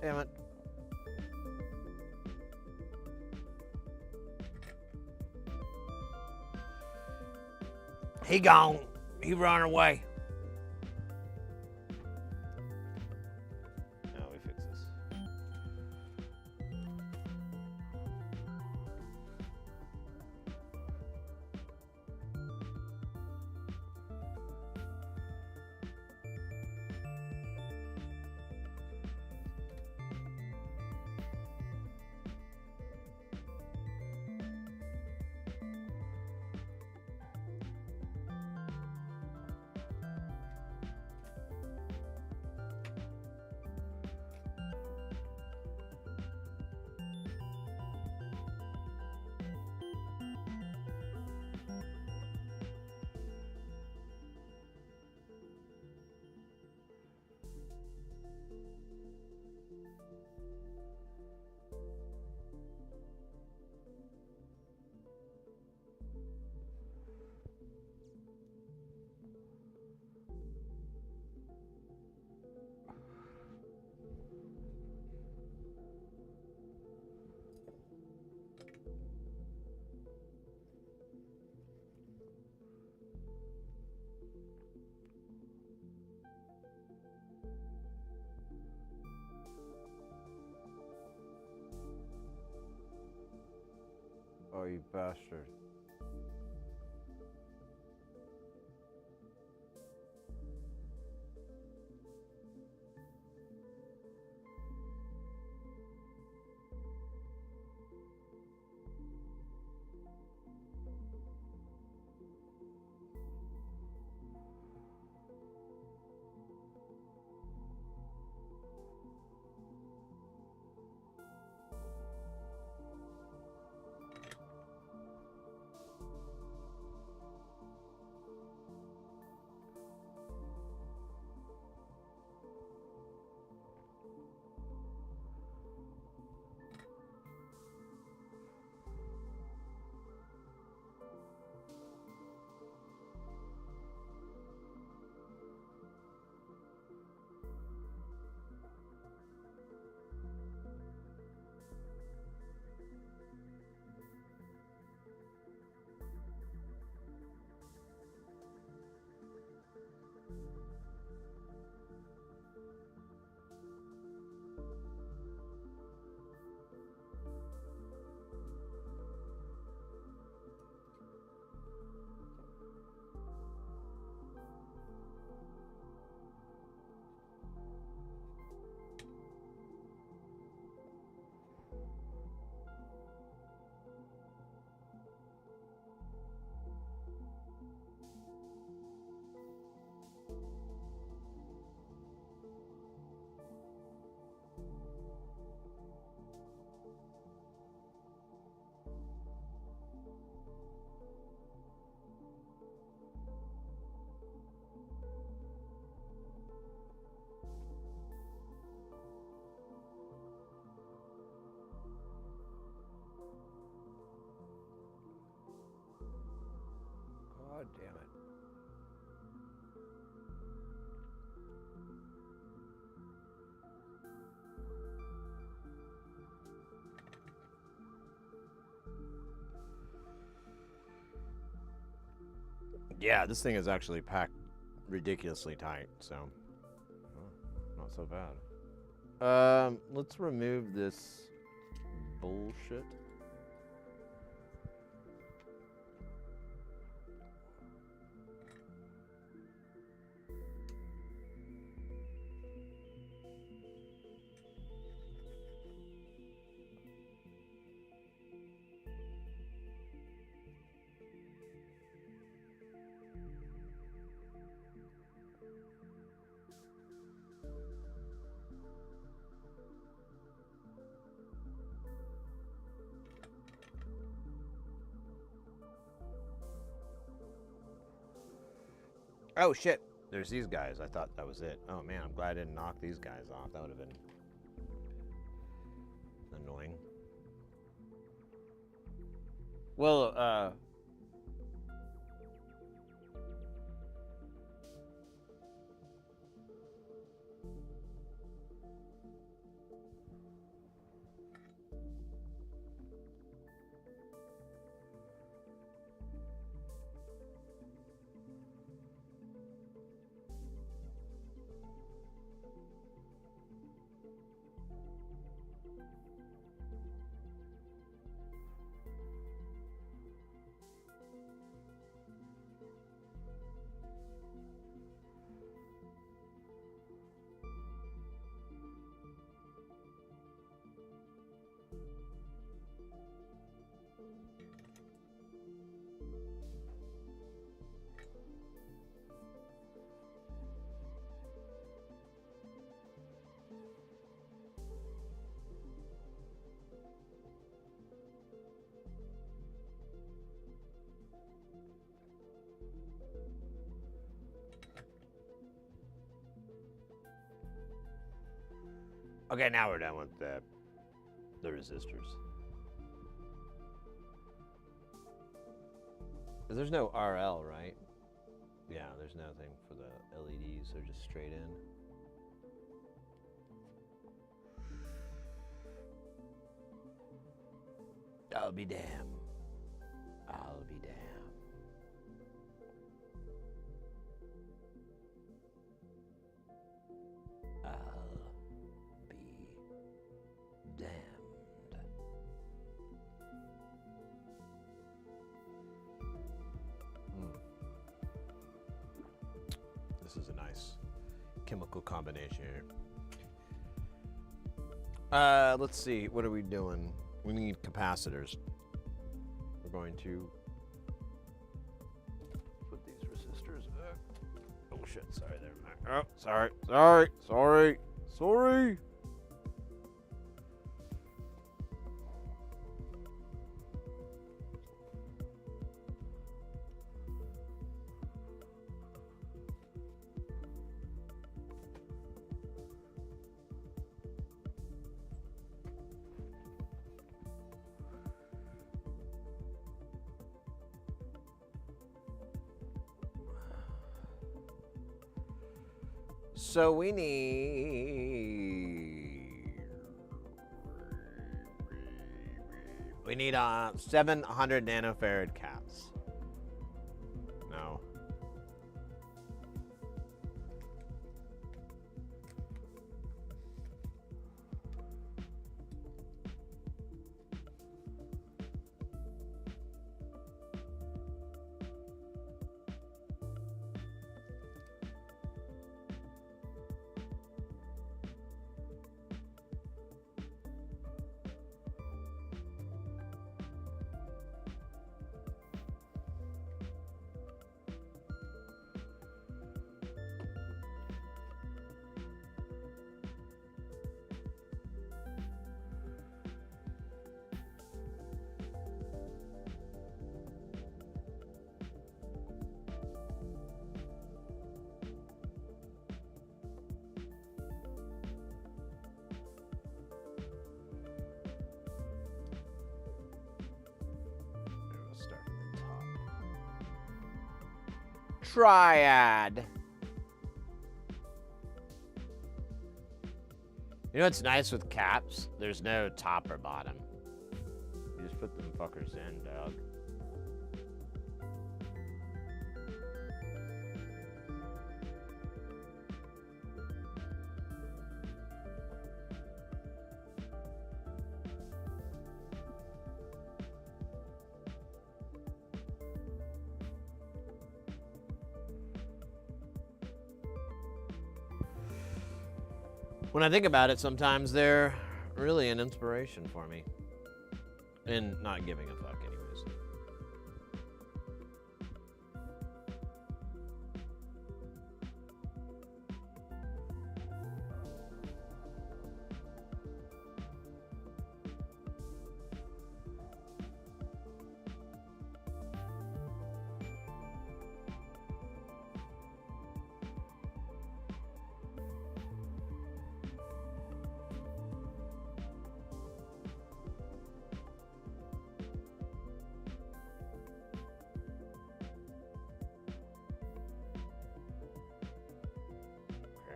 Damn it. He gone. He run away. No, we fix this. Oh, you bastard. God damn it. Yeah, this thing is actually packed ridiculously tight, so not so bad. Let's remove this bullshit. Oh shit, there's these guys. I thought that was it. Oh man, I'm glad I didn't knock these guys off. That would have been annoying. Well, Okay, now we're done with the resistors. There's no RL, right? Yeah, there's nothing for the LEDs. They're just straight in. I'll be damned. I'll be damned. I'll be damned. This is a nice chemical combination here. Let's see. What are we doing? We need capacitors. We're going to put these resistors back. Oh shit! Sorry, there. Oh, sorry. So we need 700 nanofarad caps. No. Start from the top. Triad. You know what's nice with caps? There's no top or bottom. You just put them fuckers in, dog. When I think about it, sometimes they're really an inspiration for me. And not giving a fuck, anyways.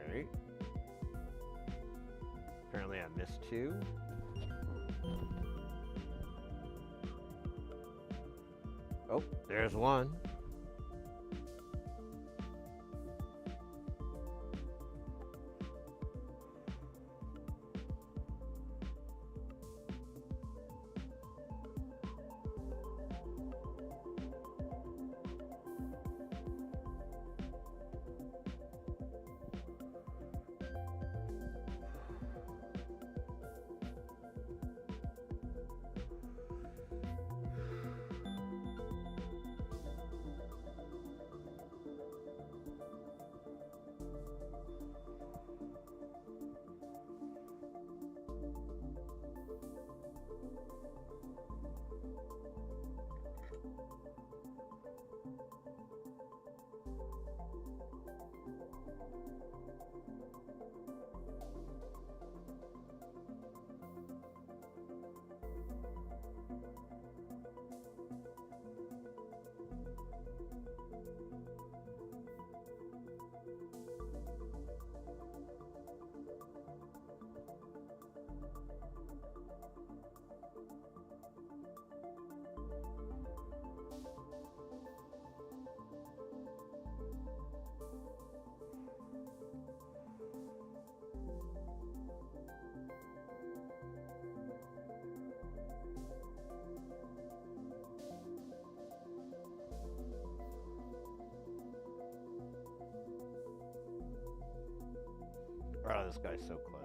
Okay. Apparently I missed two. Oh, there's one. Oh, this guy's so close.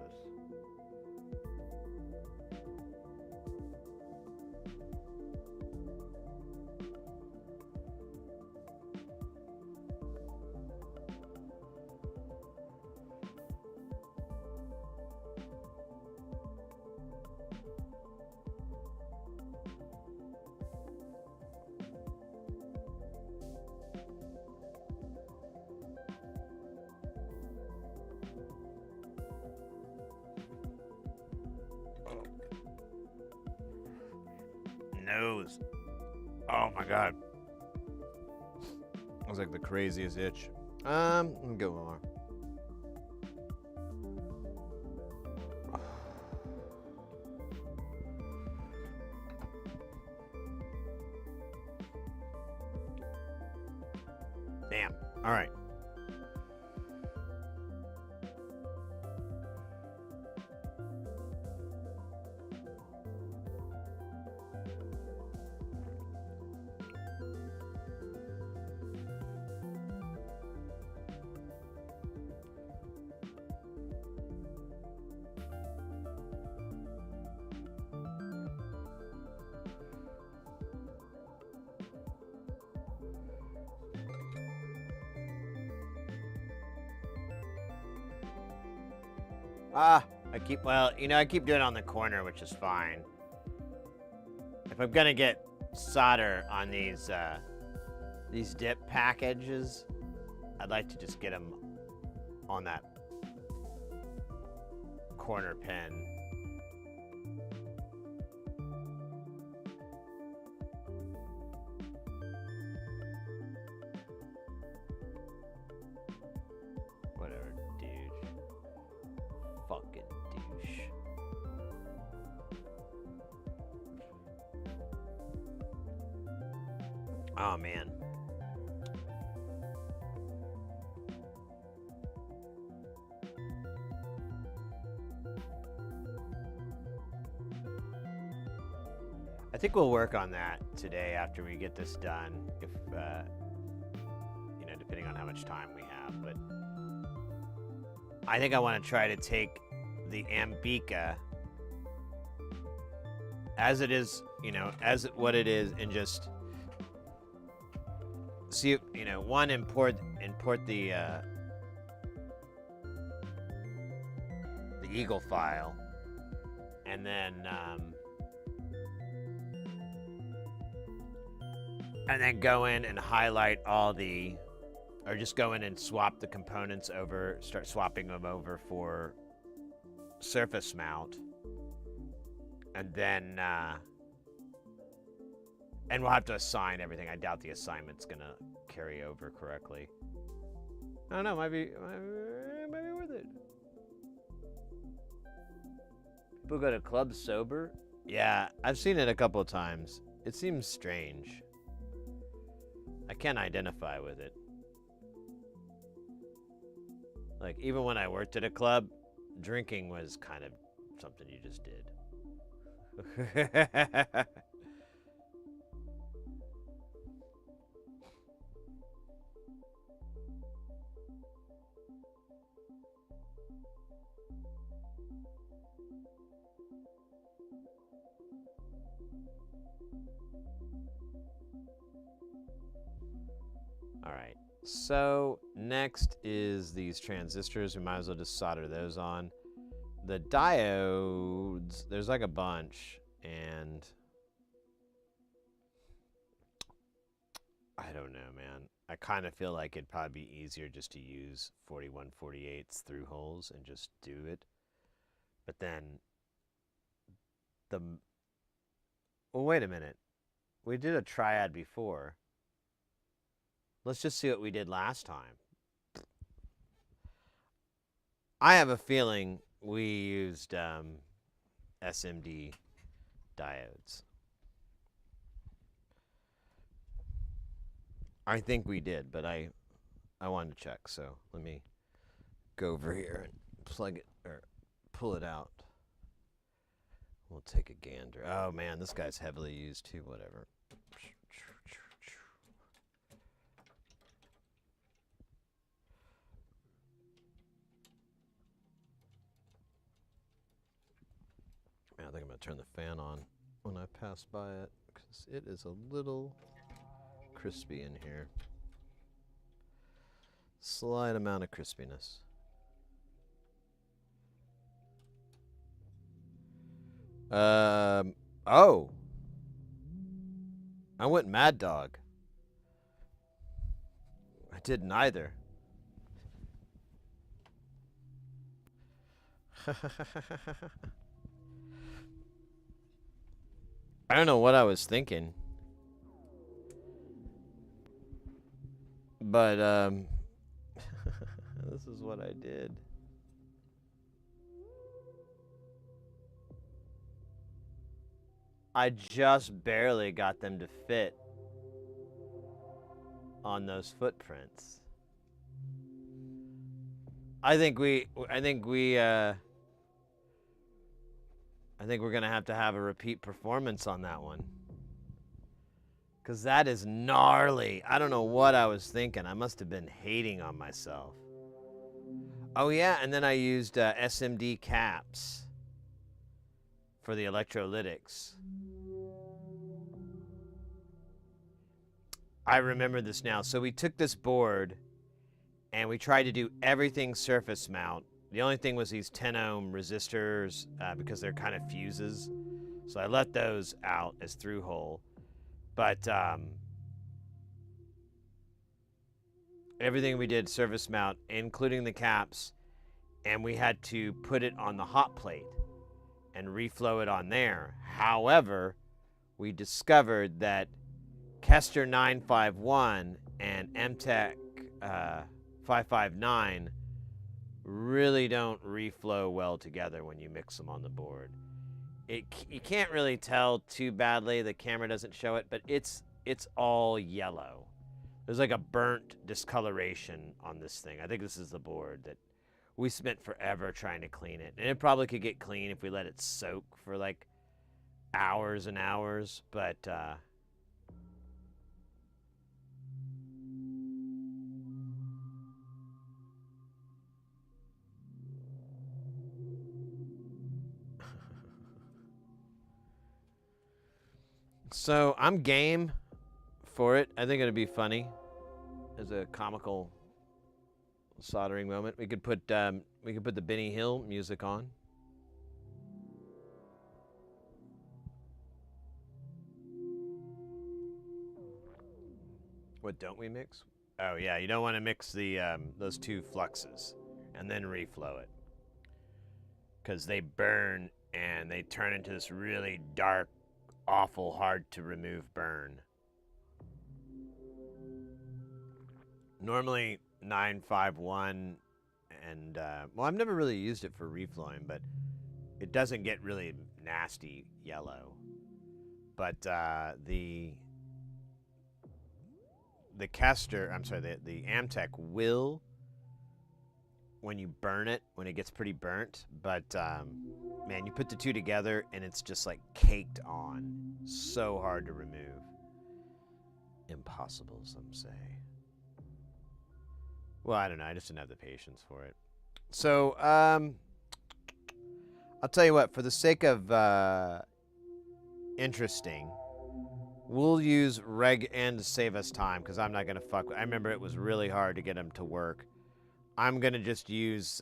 Nose. Oh my god. That was like the craziest itch. Let me go one more. Damn. All right. I keep doing it on the corner, which is fine. If I'm gonna get solder on these dip packages, I'd like to just get them on that corner pin. Whatever, douche. Fucking douche. Oh, man. I think we'll work on that today after we get this done, if, depending on how much time we have. But I think I want to try to take the Ambica as it is, as what it is, and just see, one, import the Eagle file, and then go in and highlight all or just go in and swap the components over, start swapping them over for surface mount, and then and we'll have to assign everything. I doubt the assignment's gonna carry over correctly. I don't know, might be worth it. People go to clubs sober? Yeah, I've seen it a couple of times. It seems strange. I can't identify with it. Like, even when I worked at a club, drinking was kind of something you just did. All right. So next is these transistors. We might as well just solder those on. The diodes, there's like a bunch, and I don't know, man. I kind of feel like it'd probably be easier just to use 41/48 through holes and just do it. But then well, wait a minute. We did a triad before. Let's just see what we did last time. I have a feeling we used SMD diodes. I think we did, but I wanted to check, so let me go over here and plug it or pull it out. We'll take a gander. Oh man, this guy's heavily used too, whatever. I think I'm going to turn the fan on when I pass by it because it is a little crispy in here. Slight amount of crispiness. Oh. I went Mad Dog. I did neither. I don't know what I was thinking. But, this is what I did. I just barely got them to fit on those footprints. I think we're gonna have a repeat performance on that one. Cause that is gnarly. I don't know what I was thinking. I must have been hating on myself. Oh yeah, and then I used SMD caps for the electrolytics. I remember this now. So we took this board and we tried to do everything surface mount. The only thing was these 10 ohm resistors because they're kind of fuses. So I let those out as through hole. But everything we did surface mount, including the caps, and we had to put it on the hot plate and reflow it on there. However, we discovered that Kester 951 and MTech 559 really don't reflow well together when you mix them on the board. You can't really tell too badly. The camera doesn't show it, but it's all yellow. There's like a burnt discoloration on this thing. I think this is the board that we spent forever trying to clean it. And it probably could get clean if we let it soak for like hours and hours, but so I'm game for it. I think it'd be funny as a comical soldering moment. We could put the Benny Hill music on. What don't we mix? Oh yeah, you don't want to mix the those two fluxes and then reflow it because they burn and they turn into this really dark, awful, hard to remove burn. Normally 951 and well, I've never really used it for reflowing, but it doesn't get really nasty yellow. But the Kester, I'm sorry, the Amtech will when you burn it, when it gets pretty burnt. But man, you put the two together and it's just like caked on. So hard to remove. Impossible, some say. Well, I don't know. I just didn't have the patience for it. So, I'll tell you what. For the sake of interesting, we'll use reg and to save us time because I'm not gonna fuck. I remember it was really hard to get them to work. I'm gonna just use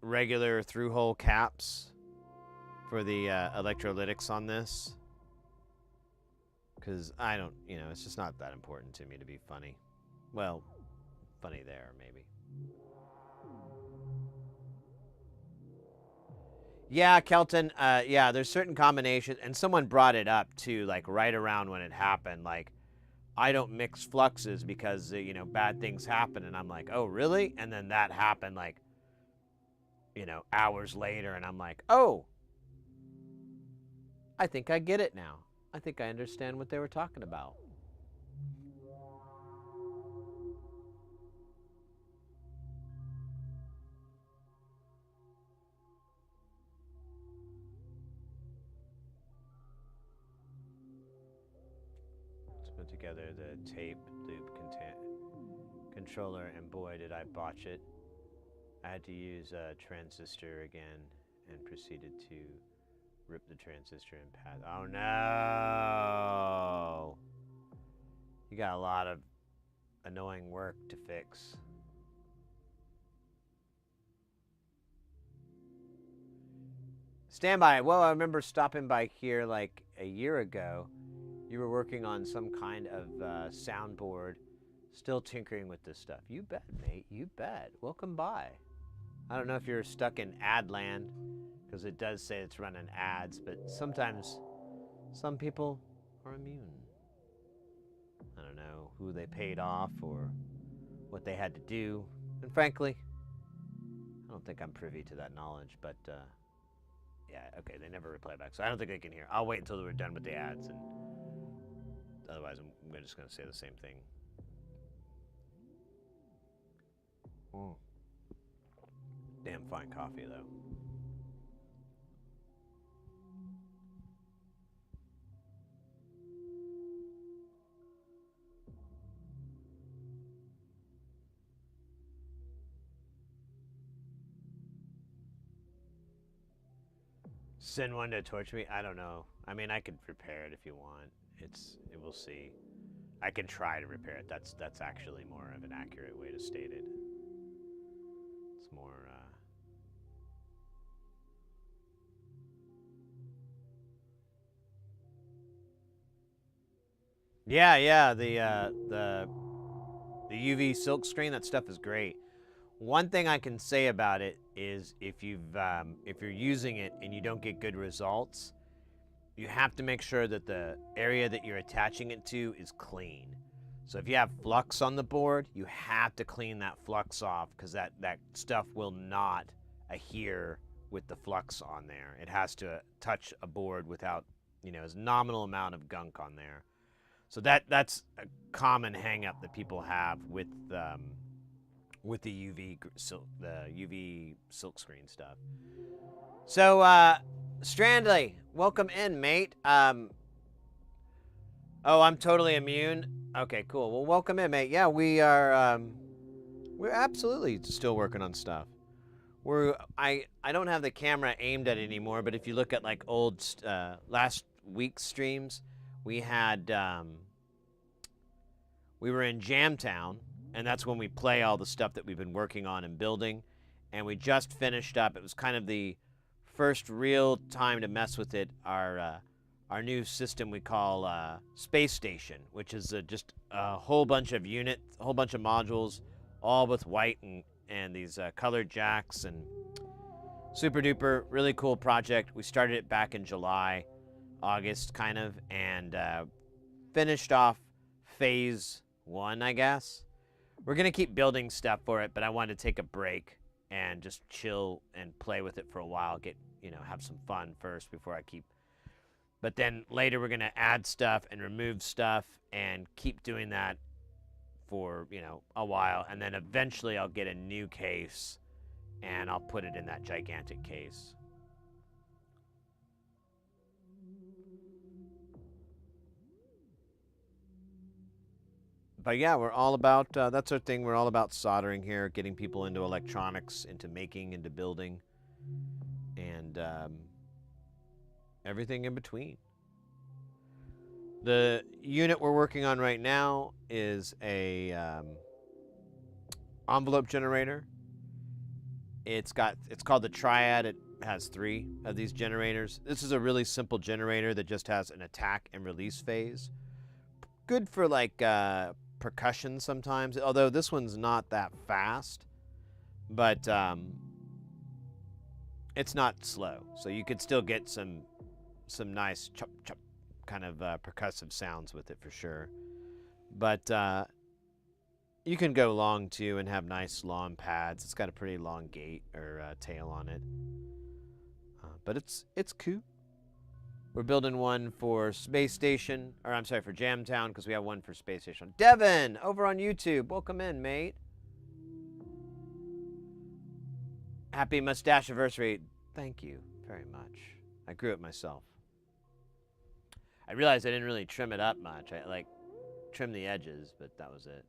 regular through-hole caps for the electrolytics on this. Because I don't, it's just not that important to me to be funny. Well, funny there, maybe. Yeah, Kelton, yeah, there's certain combinations, and someone brought it up, too, like, right around when it happened, like, I don't mix fluxes because, bad things happen, and I'm like, oh, really? And then that happened, like, hours later, and I'm like, oh, I think I get it now. I think I understand what they were talking about. Let's put together the tape loop controller, and boy, did I botch it. I had to use a transistor again. and proceeded to rip the transistor and pass. Oh no! You got a lot of annoying work to fix. Stand by. Well, I remember stopping by here like a year ago. You were working on some kind of soundboard, still tinkering with this stuff. You bet, mate. You bet. Welcome by. I don't know if you're stuck in ad land, because it does say it's running ads, but sometimes some people are immune. I don't know who they paid off or what they had to do. And frankly, I don't think I'm privy to that knowledge, but yeah, okay, they never reply back, so I don't think they can hear. I'll wait until we're done with the ads, and otherwise I'm just going to say the same thing. Damn fine coffee, though. Send one to torture me? I don't know. I mean, I could repair it if you want. We'll see. I can try to repair it. That's actually more of an accurate way to state it. It's more, Yeah, the UV silk screen, that stuff is great. One thing I can say about it is if you're using it and you don't get good results, you have to make sure that the area that you're attaching it to is clean. So if you have flux on the board, you have to clean that flux off, because that stuff will not adhere with the flux on there. It has to touch a board without, a nominal amount of gunk on there. So that's a common hang-up that people have with the UV silkscreen stuff. So Strandley, welcome in, mate. Oh, I'm totally immune. Okay, cool. Well, welcome in, mate. Yeah, we're absolutely still working on stuff. I don't have the camera aimed at it anymore, but if you look at like old last week's streams, we had we were in Jamtown, and that's when we play all the stuff that we've been working on and building, and we just finished up. It was kind of the first real time to mess with it. Our new system we call Space Station, which is just a whole bunch of units, a whole bunch of modules, all with white and these colored jacks, and super duper, really cool project. We started it back in July, August kind of, and finished off phase 1, I guess. We're gonna keep building stuff for it, but I wanted to take a break and just chill and play with it for a while, have some fun first before I keep. But then later we're gonna add stuff and remove stuff and keep doing that for, a while, and then eventually I'll get a new case and I'll put it in that gigantic case. But yeah, we're all about, that's our thing, we're all about soldering here, getting people into electronics, into making, into building, and everything in between. The unit we're working on right now is a envelope generator. It's called the Triad. It has 3 of these generators. This is a really simple generator that just has an attack and release phase. Good for like percussion sometimes, although this one's not that fast, but it's not slow, so you could still get some nice chop chop kind of percussive sounds with it for sure. But you can go long too and have nice long pads. It's got a pretty long gate or tail on it, but it's cool. We're building one for Space Station, or I'm sorry, for Jamtown, because we have one for Space Station. Devin, over on YouTube, welcome in, mate. Happy Mustacheaversary. Thank you very much. I grew it myself. I realized I didn't really trim it up much. I trimmed the edges, but that was it.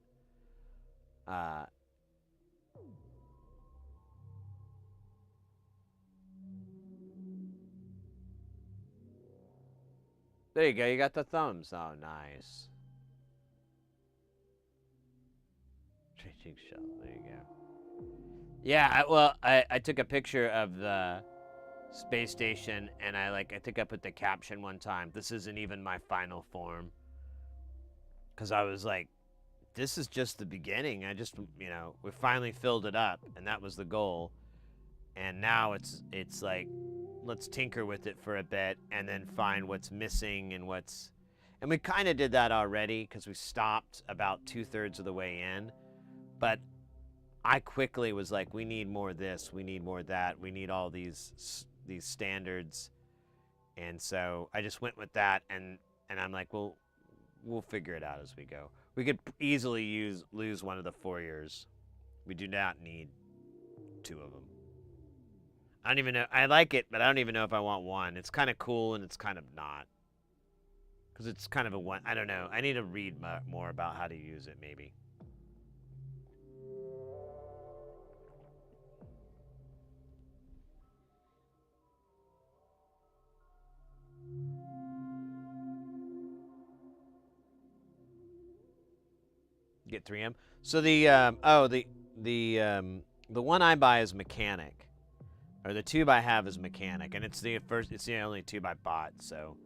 There you go. You got the thumbs. Oh, nice. Changing shell. There you go. Yeah. I took a picture of the space station, and I think I put the caption one time. This isn't even my final form, because I was like, this is just the beginning. We finally filled it up, and that was the goal. And now it's like, let's tinker with it for a bit and then find what's missing and we kind of did that already because we stopped about 2/3 of the way in. But I quickly was like, we need more of this, we need more of that, we need all these standards. And so I just went with that, and I'm like, well, we'll figure it out as we go. We could easily lose one of the Fouriers. We do not need 2 of them. I don't even know. I like it, but I don't even know if I want one. It's kind of cool, and it's kind of not. Because it's kind of a one. I don't know. I need to read more about how to use it, maybe. Get 3M. So the one I buy is mechanic, or the tube I have is mechanic, and it's the only tube I bought. So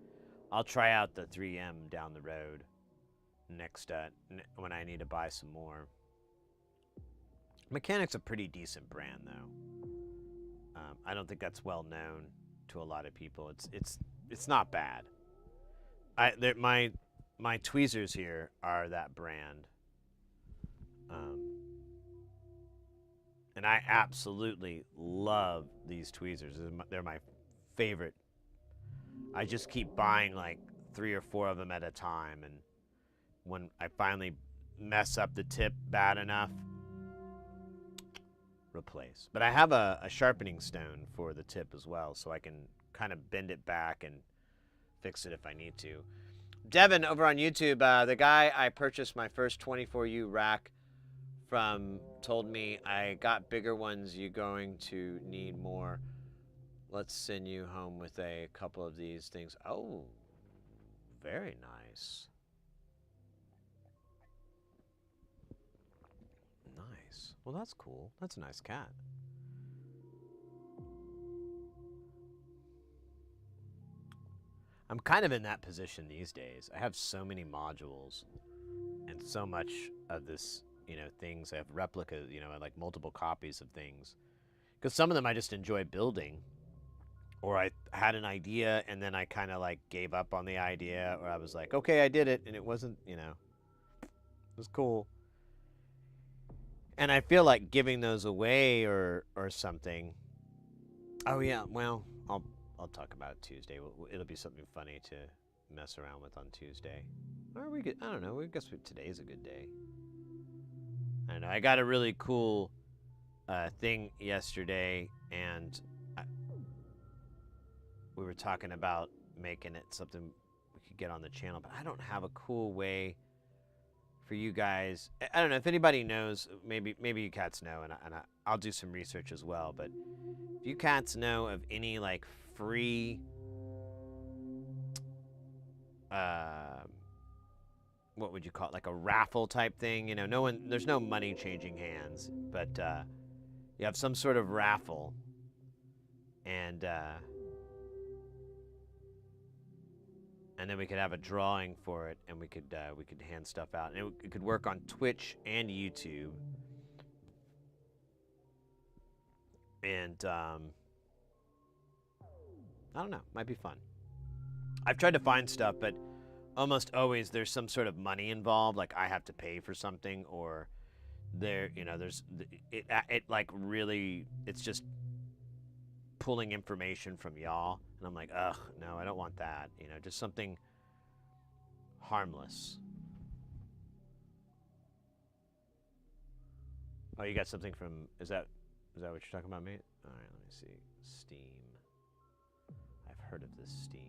I'll try out the 3M down the road next when I need to buy some more. Mechanic's a pretty decent brand, though. I don't think that's well known to a lot of people. It's not bad. My tweezers here are that brand. And I absolutely love these tweezers. They're my favorite. I just keep buying like 3 or 4 of them at a time, and when I finally mess up the tip bad enough, replace. But I have a sharpening stone for the tip as well, so I can kind of bend it back and fix it if I need to. Devin over on YouTube, the guy I purchased my first 24U rack from told me, I got bigger ones, you're going to need more. Let's send you home with a couple of these things. Oh, very nice. Nice. Well, that's cool. That's a nice cat. I'm kind of in that position these days. I have so many modules and so much of this, things. I have replicas, like multiple copies of things. Because some of them I just enjoy building. Or I had an idea and then I kind of like gave up on the idea, or I was like, okay, I did it, and it wasn't, it was cool. And I feel like giving those away or something. Oh yeah, well, I'll talk about it Tuesday. It'll be something funny to mess around with on Tuesday. Or we could, I don't know, I guess today's a good day. I don't know, I got a really cool thing yesterday, and we were talking about making it something we could get on the channel, but I don't have a cool way for you guys. I don't know if anybody knows. Maybe you cats know, and I'll do some research as well. But if you cats know of any like free, what would you call it? Like a raffle type thing. There's no money changing hands, but you have some sort of raffle, and then we could have a drawing for it, and we could hand stuff out, and it could work on Twitch and YouTube. And I don't know, might be fun. I've tried to find stuff, but almost always there's some sort of money involved, like I have to pay for something, or there's it like really, it's just pulling information from y'all, and I'm like, ugh, no, I don't want that. Just something harmless. Oh, you got something from, is that what you're talking about, mate? All right, let me see. Steam. I've heard of this Steam.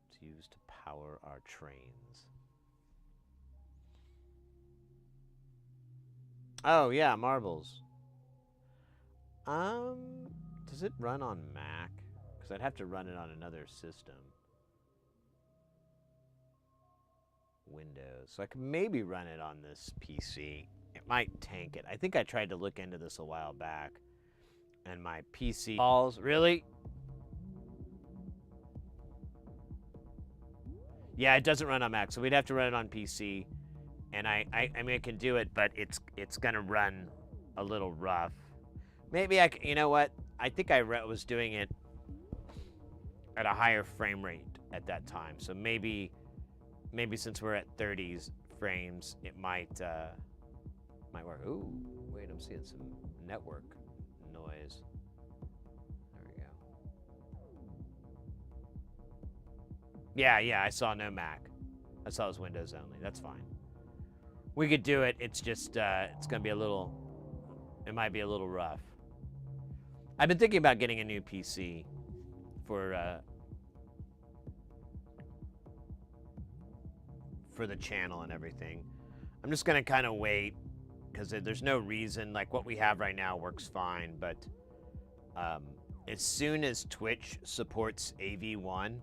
It's used to power our trains. Oh yeah, marbles. Does it run on Mac? Because I'd have to run it on another system. Windows. So I could maybe run it on this PC. It might tank it. I think I tried to look into this a while back, and my PC balls. Really? Yeah, it doesn't run on Mac, so we'd have to run it on PC. And I mean, I can do it, but it's gonna run a little rough. Maybe you know what? I think I was doing it at a higher frame rate at that time. So maybe since we're at 30s frames, it might work. Ooh, wait, I'm seeing some network noise. There we go. Yeah, I saw no Mac. I saw it was Windows only. That's fine. We could do it. It's just it's gonna be it might be a little rough. I've been thinking about getting a new PC for the channel and everything. I'm just gonna kind of wait because there's no reason. Like what we have right now works fine, but as soon as Twitch supports AV1,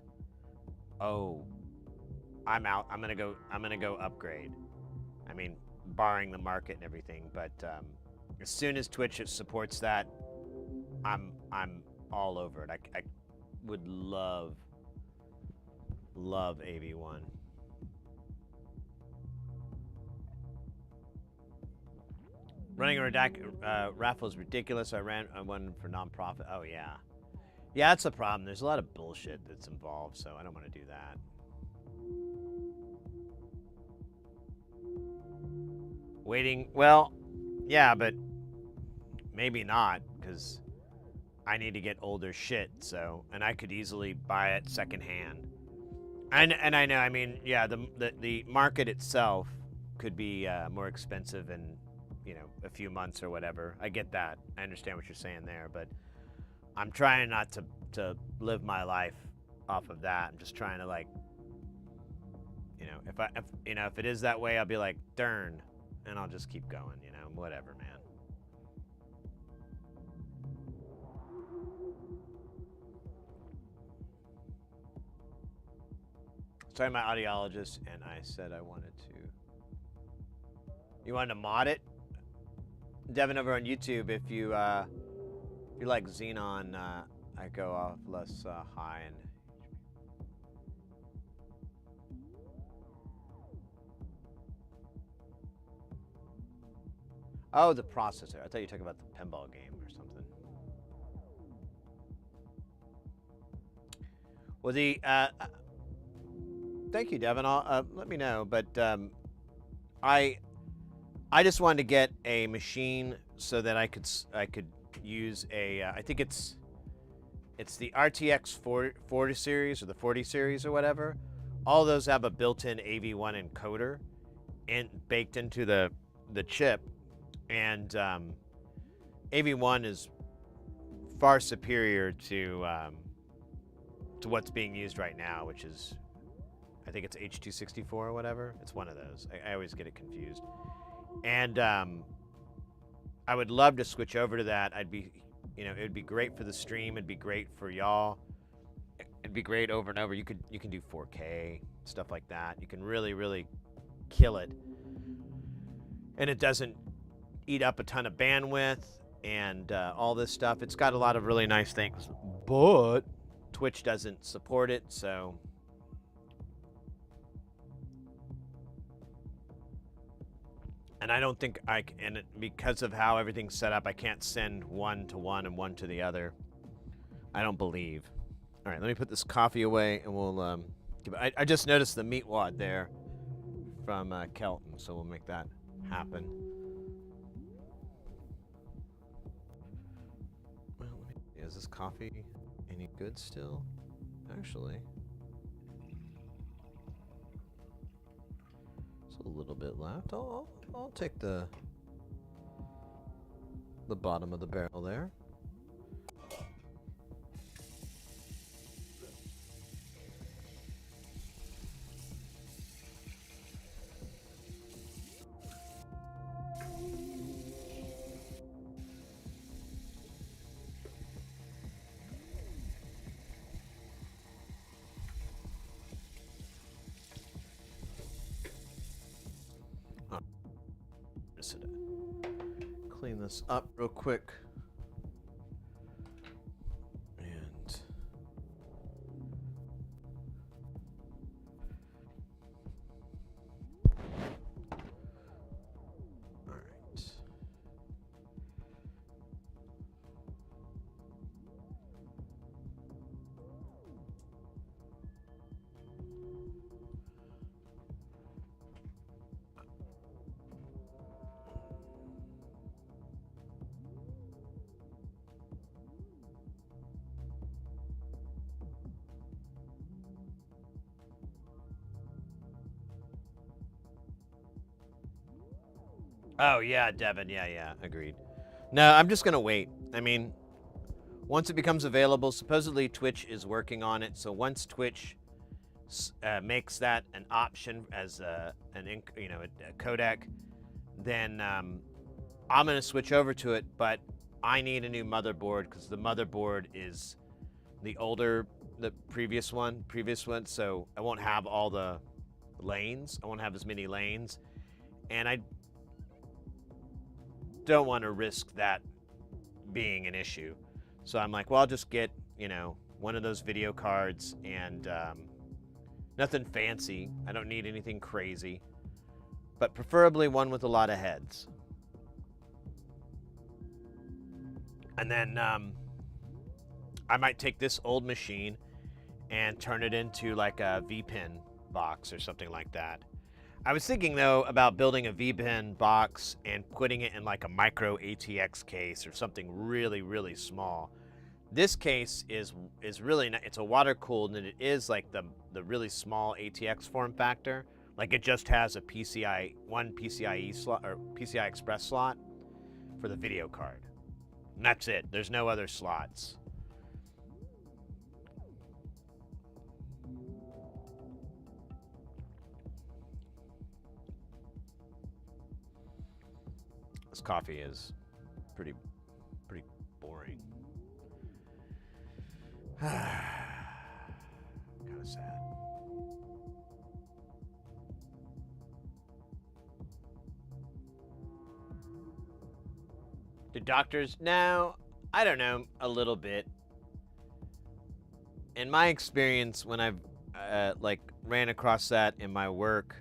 oh, I'm out. I'm gonna go upgrade. I mean, barring the market and everything, but as soon as Twitch supports that, I'm all over it. I would love AV1. Running a raffle is ridiculous. I won for nonprofit. Oh yeah, that's the problem. There's a lot of bullshit that's involved, so I don't want to do that. Waiting. Well, yeah, but maybe not, because I need to get older shit. So, and I could easily buy it secondhand. And I know. I mean, yeah, the market itself could be more expensive in, a few months or whatever. I get that. I understand what you're saying there, but I'm trying not to live my life off of that. I'm just trying to, like, if it is that way, I'll be like, darn, and I'll just keep going, whatever, man. Sorry, my audiologist, and I said I wanted to. You wanted to mod it? Devin over on YouTube, if you like Xenon, I go off less high and. Oh, the processor. I thought you were talking about the pinball game or something. Well, thank you, Devin. Let me know, but I just wanted to get a machine so that I could use I think it's the RTX 40 series or the 40 series or whatever. All those have a built-in AV1 encoder baked into the chip, and AV1 is far superior to what's being used right now, which is, I think it's H.264 or whatever. It's one of those. I always get it confused. And I would love to switch over to that. It would be great for the stream. It'd be great for y'all. It'd be great over and over. You can do 4K, stuff like that. You can really, really kill it. And it doesn't eat up a ton of bandwidth and all this stuff. It's got a lot of really nice things, but Twitch doesn't support it, so. And I don't think because of how everything's set up, I can't send one to one and one to the other. I don't believe. All right, let me put this coffee away, and we'll I just noticed the meat wad there from Kelton, so we'll make that happen. Well, is this coffee any good still? Actually, it's a little bit left. I'll take the bottom of the barrel there. Just clean this up real quick. And all right. Oh, yeah, Devin. Yeah, agreed. No, I'm just going to wait. I mean, once it becomes available, supposedly Twitch is working on it. So once Twitch makes that an option as a codec, then I'm going to switch over to it. But I need a new motherboard because the motherboard is the previous one. So I won't have all the lanes. I won't have as many lanes. And I don't want to risk that being an issue. So I'm like, well, I'll just get, one of those video cards and nothing fancy. I don't need anything crazy, but preferably one with a lot of heads. And then I might take this old machine and turn it into like a V-pin box or something like that. I was thinking, though, about building a V-pin box and putting it in like a micro ATX case or something really, really small. This case is really not, it's a water-cooled, and it is like the really small ATX form factor. Like it just has a one PCIe slot or PCI Express slot for the video card. And that's it. There's no other slots. This coffee is pretty boring. Kind of sad. Do doctors? No, I don't know, a little bit. In my experience, when I've ran across that in my work,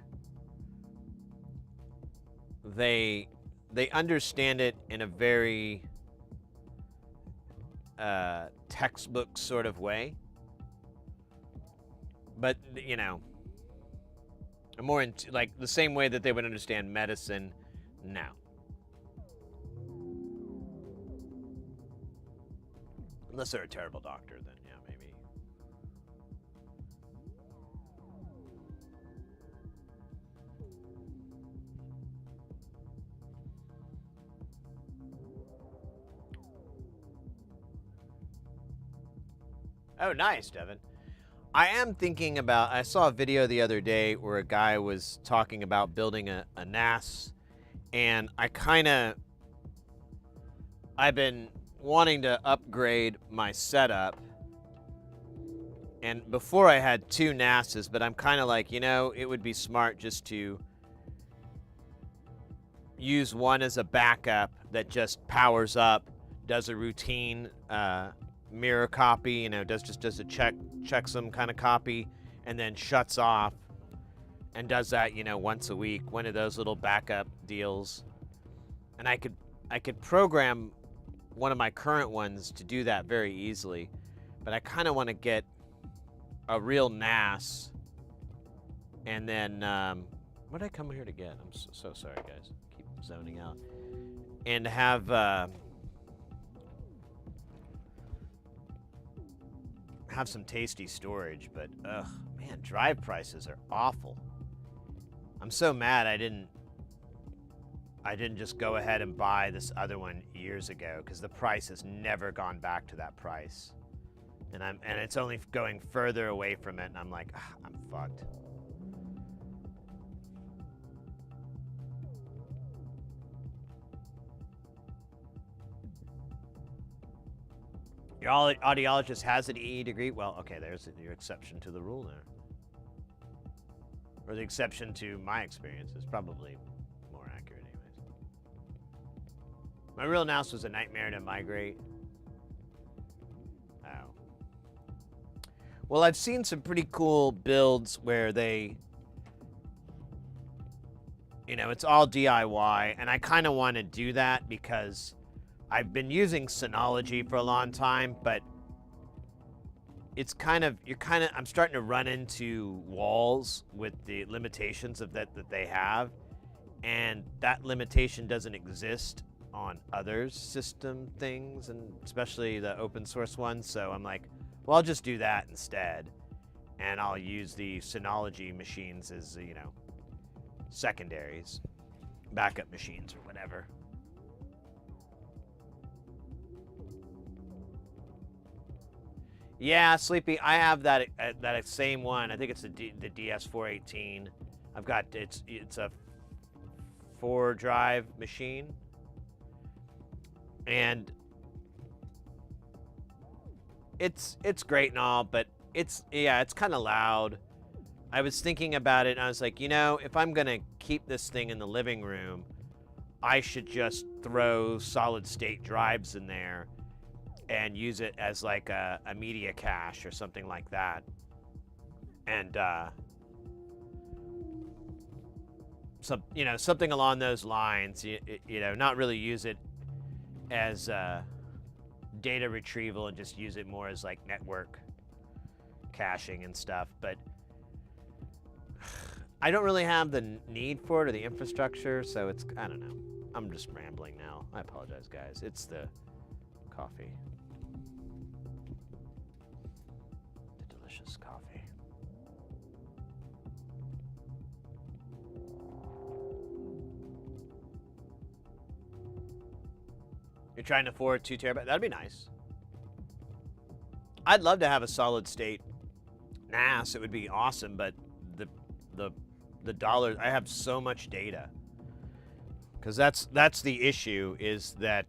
they understand it in a very textbook sort of way. But, more into like the same way that they would understand medicine now. Unless they're a terrible doctor, then yeah, maybe. Oh, nice, Devin. I am thinking about, I saw a video the other day where a guy was talking about building a NAS, and I've been wanting to upgrade my setup, and before I had 2 NASs, but I'm kind of like, it would be smart just to use one as a backup that just powers up, does a routine mirror copy, does a checksum kind of copy, and then shuts off and does that, once a week, one of those little backup deals. And I could program one of my current ones to do that very easily, but I kind of want to get a real NAS. And then what did I come here to get? I'm so sorry, guys. Keep zoning out. And have some tasty storage, but man, drive prices are awful. I'm so mad I didn't just go ahead and buy this other one years ago, because the price has never gone back to that price, and it's only going further away from it, and I'm like, I'm fucked. Your audiologist has an EE degree? Well, okay, there's your exception to the rule there. Or the exception to my experience is probably more accurate anyways. My real NAS was a nightmare to migrate. Oh. Well, I've seen some pretty cool builds where they, you know, it's all DIY, and I kind of want to do that because I've been using Synology for a long time, but it's I'm starting to run into walls with the limitations of that they have, and that limitation doesn't exist on other system things, and especially the open source ones. So I'm like, well, I'll just do that instead, and I'll use the Synology machines as, you know, secondaries, backup machines or whatever. Yeah, Sleepy, I have that same one. I think it's the DS418. I've got it's a 4-drive machine. And it's great and all, but it's kind of loud. I was thinking about it, and I was like, you know, if I'm gonna keep this thing in the living room, I should just throw solid state drives in there and use it as like a media cache or something like that. And something along those lines. You know, not really use it as data retrieval and just use it more as like network caching and stuff. But I don't really have the need for it or the infrastructure, so it's, I don't know. I'm just rambling now. I apologize, guys. It's the coffee. The delicious coffee. You're trying to afford 2 terabytes? That'd be nice. I'd love to have a solid state NAS. It would be awesome, but the dollars, I have so much data. Because that's the issue, is that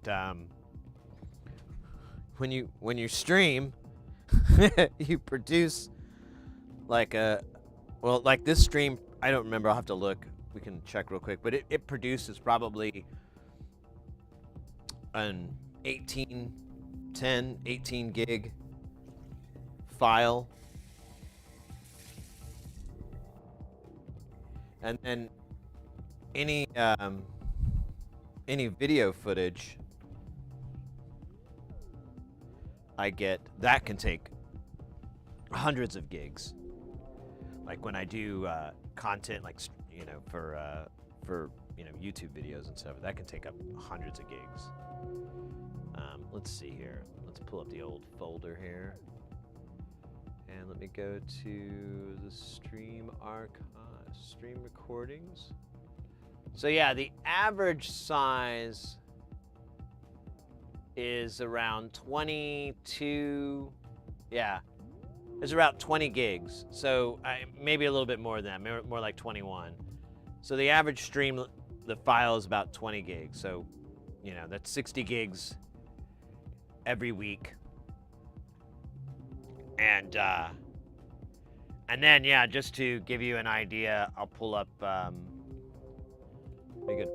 when you stream, you produce like like this stream, I don't remember, I'll have to look. We can check real quick, but it produces probably an 18 gig file. And then any video footage I get, that can take hundreds of gigs. Like when I do content, like, you know, for you know, YouTube videos and stuff, that can take up hundreds of gigs. Let's see here. Let's pull up the old folder here. And let me go to the stream archive, stream recordings. So yeah, the average size is around 22, yeah, it's around 20 gigs. So maybe a little bit more than that, more like 21. So the average stream, the file is about 20 gigs. So, you know, that's 60 gigs every week. And then, yeah, just to give you an idea, I'll pull up, we could,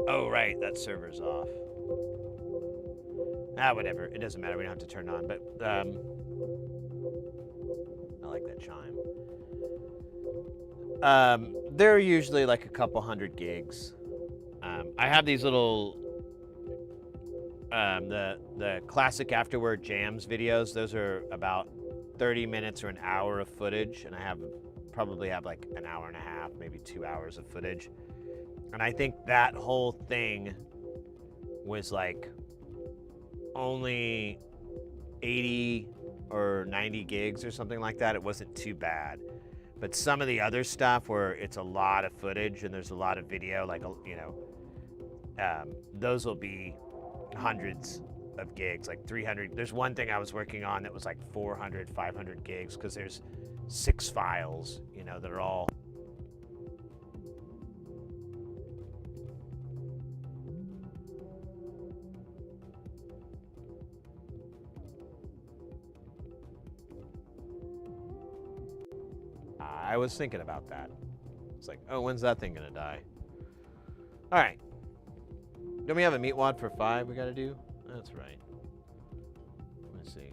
oh, right, that server's off. Whatever, it doesn't matter, we don't have to turn it on, but, I like that chime. They're usually like a couple hundred gigs. I have these little, the classic afterword jams videos. Those are about 30 minutes or an hour of footage, and I probably have like an hour and a half, maybe 2 hours of footage. And I think that whole thing was like only 80 or 90 gigs or something like that. It wasn't too bad. But some of the other stuff where it's a lot of footage and there's a lot of video, like, you know, those will be hundreds of gigs, like 300. There's one thing I was working on that was like 400, 500 gigs, because there's 6 files, you know, that are all. I was thinking about that. It's like, oh, when's that thing gonna die? All right. Don't we have a meat wad for 5 we gotta do? That's right. Let me see.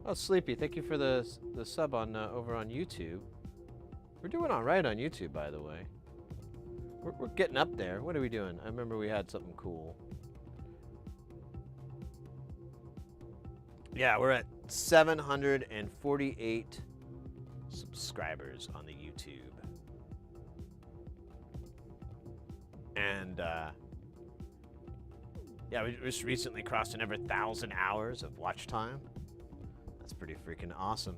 Oh, Sleepy, thank you for the sub on over on YouTube. We're doing all right on YouTube, by the way. We're getting up there. What are we doing? I remember we had something cool. Yeah, we're at 748 subscribers on the YouTube. And yeah, we just recently crossed over 1,000 hours of watch time. That's pretty freaking awesome.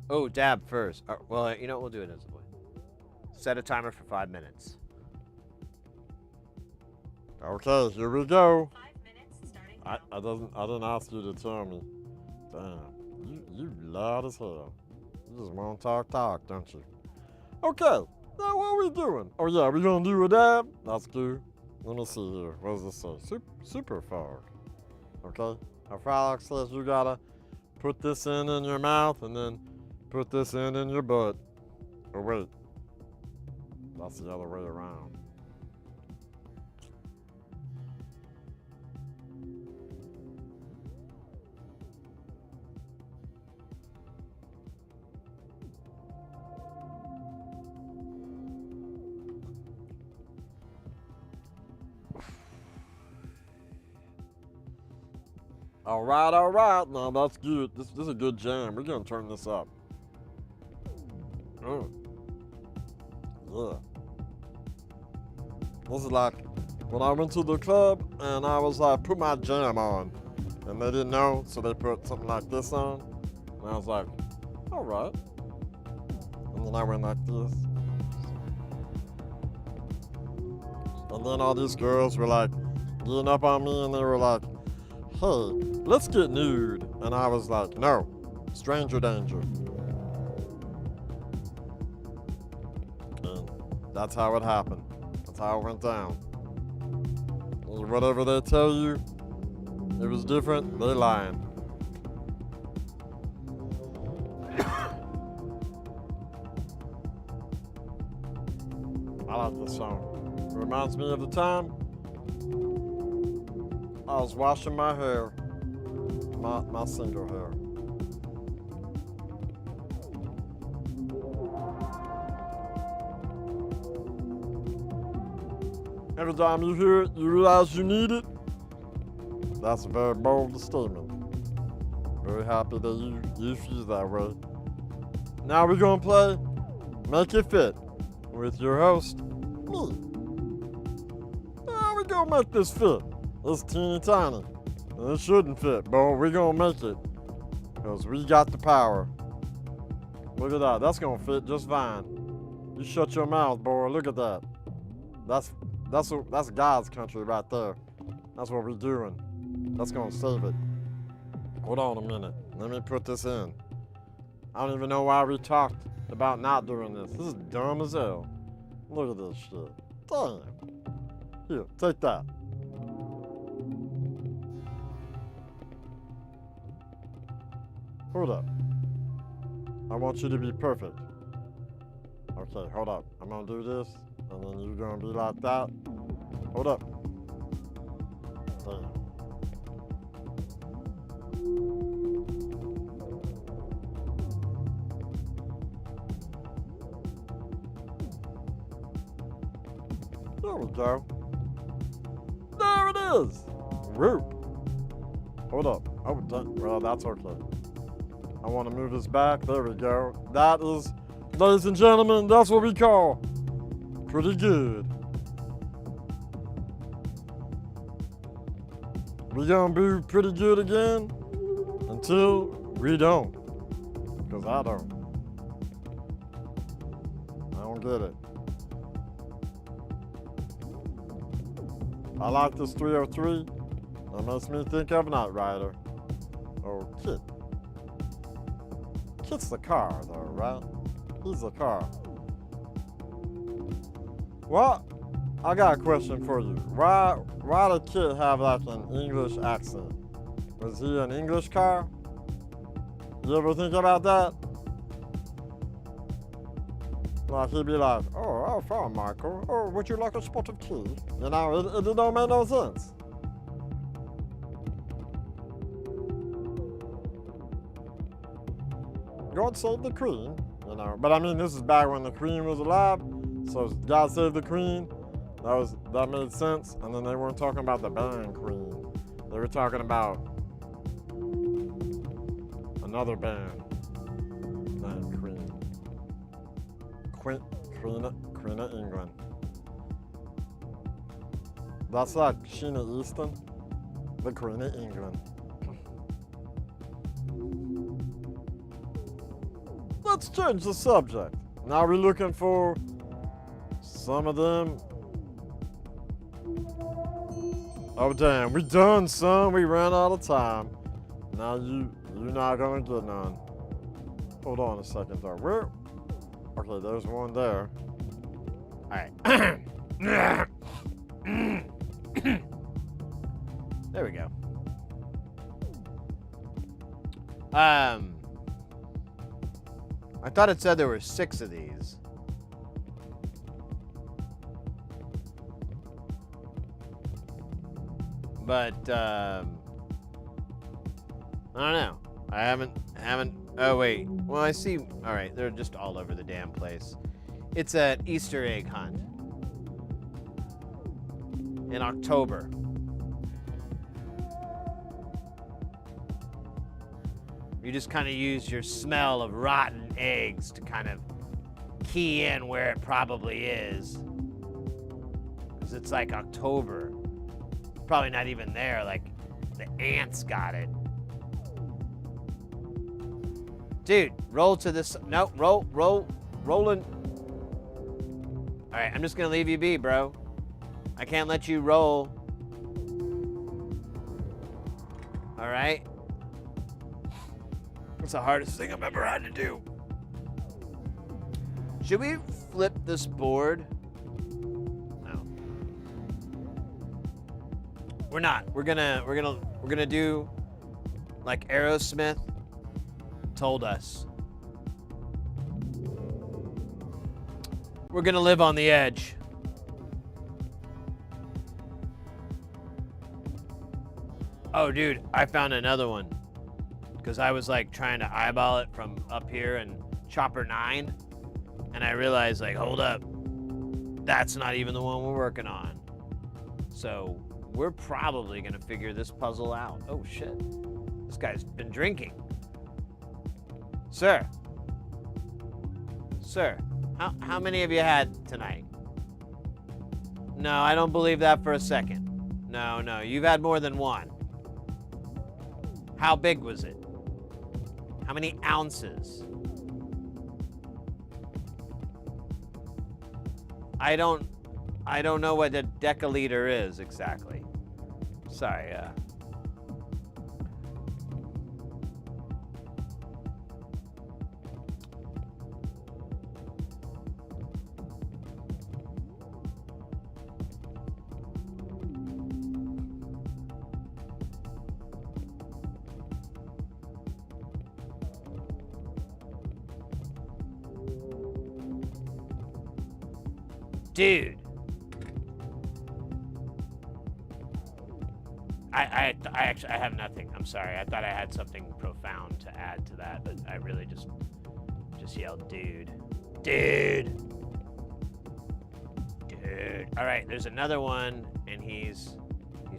Oh, dab first. Well, you know what? We'll do it as a way. Set a timer for 5 minutes. Okay, here we go. 5 minutes starting I didn't ask you to tell me. Damn, you loud as hell. You just want to talk, don't you? Okay, now what are we doing? Oh yeah, we gonna do a dab? That's good. Let me see here. What does this say? Super fog. Okay. Our frolic says you gotta put this in your mouth and then put this in your butt. Oh wait, that's the other way around. All right. Now that's good. This is a good jam. We're gonna turn this up. Yeah. This is like when I went to the club and I was like, put my jam on, and they didn't know, so they put something like this on, and I was like, all right. And then I went like this, and then all these girls were like getting up on me, and they were like, hey, let's get nude. And I was like, no, stranger danger. And that's how it happened. That's how it went down. And whatever they tell you, it was different, they lying. I like this song. It reminds me of the time I was washing my hair, my single hair. Every time you hear it, you realize you need it. That's a very bold statement. Very happy that you feel that way. Now we're gonna play Make It Fit with your host, me. Now we're gonna make this fit. It's teeny tiny, and it shouldn't fit, but we're gonna make it, because we got the power. Look at that, that's gonna fit just fine. You shut your mouth, boy, look at that. That's God's country right there. That's what we're doing. That's gonna save it. Hold on a minute, let me put this in. I don't even know why we talked about not doing this. This is dumb as hell. Look at this shit. Damn. Here, take that. Hold up. I want you to be perfect. Okay, hold up. I'm gonna do this, and then you're gonna be like that. Hold up. Damn. There we go. There it is. Roop. Hold up. Oh, well, that's okay. I want to move this back. There we go. That is, ladies and gentlemen, that's what we call pretty good. We gonna be pretty good again until we don't. Because I don't. I don't get it. I like this 303. That makes me think of Knight Rider. Or Kit. Kit's the car, though, right? He's the car. Well, I got a question for you. Why did Kit have like an English accent? Was he an English car? You ever think about that? Like he'd be like, oh, fine, Michael. Oh, would you like a spot of tea? You know, it don't make no sense. God save the queen, you know. But I mean, this is back when the queen was alive, so God save the queen. That made sense. And then they weren't talking about the band Queen. They were talking about another band named Queen. Queen of England. That's like Sheena Easton, the Queen of England. Let's change the subject. Now we're looking for some of them. Oh damn, we done, son. We ran out of time. Now you're not gonna get none. Hold on a second though. Where? Okay, there's one there. Alright. There we go. I thought it said there were 6 of these. But I don't know. I haven't. Oh wait. Well, I see. All right, they're just all over the damn place. It's an Easter egg hunt in October. You just kind of use your smell of rotten eggs to kind of key in where it probably is. Because it's like October. Probably not even there, like the ants got it. Dude, roll to this, no, rolling. All right, I'm just gonna leave you be, bro. I can't let you roll. All right? It's the hardest thing I've ever had to do. Should we flip this board? No. We're not. We're gonna do like Aerosmith told us. We're gonna live on the edge. Oh, dude, I found another one. Because I was like trying to eyeball it from up here in Chopper 9. And I realized, like, hold up. That's not even the one we're working on. So we're probably gonna figure this puzzle out. Oh shit. This guy's been drinking. Sir. Sir, how many have you had tonight? No, I don't believe that for a second. No, you've had more than one. How big was it? How many ounces? I don't know what a deciliter is exactly. Sorry, dude. I have nothing. I'm sorry. I thought I had something profound to add to that, but I really just yelled, dude. Dude. Dude. All right, there's another one, and he's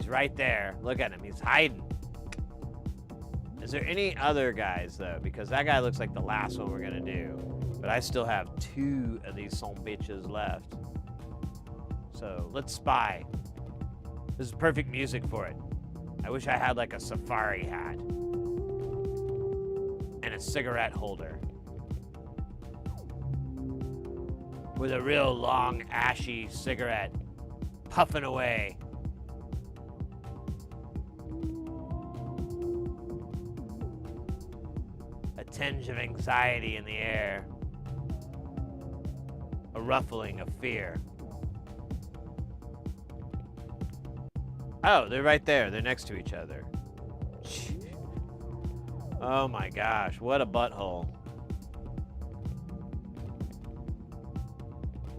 right there. Look at him. He's hiding. Is there any other guys, though? Because that guy looks like the last one we're going to do. But I still have 2 of these son bitches left. So let's spy. This is perfect music for it. I wish I had like a safari hat and a cigarette holder with a real long, ashy cigarette puffing away. A tinge of anxiety in the air. A ruffling of fear. Oh, they're right there. They're next to each other. Oh my gosh, what a butthole.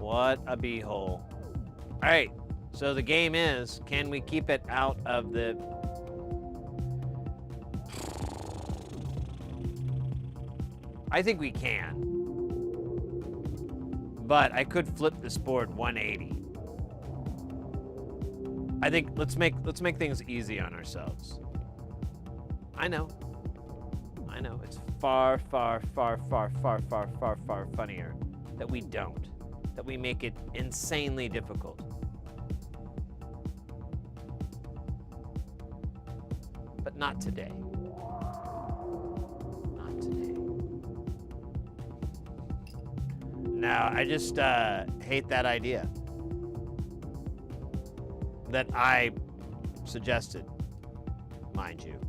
What a beehole. All right, so the game is, can we keep it out of the... I think we can. But I could flip this board 180. I think let's make things easy on ourselves. I know. It's far, far, far, far, far, far, far, far funnier that we don't. That we make it insanely difficult. But not today. Not today. No, I just hate that idea that I suggested, mind you.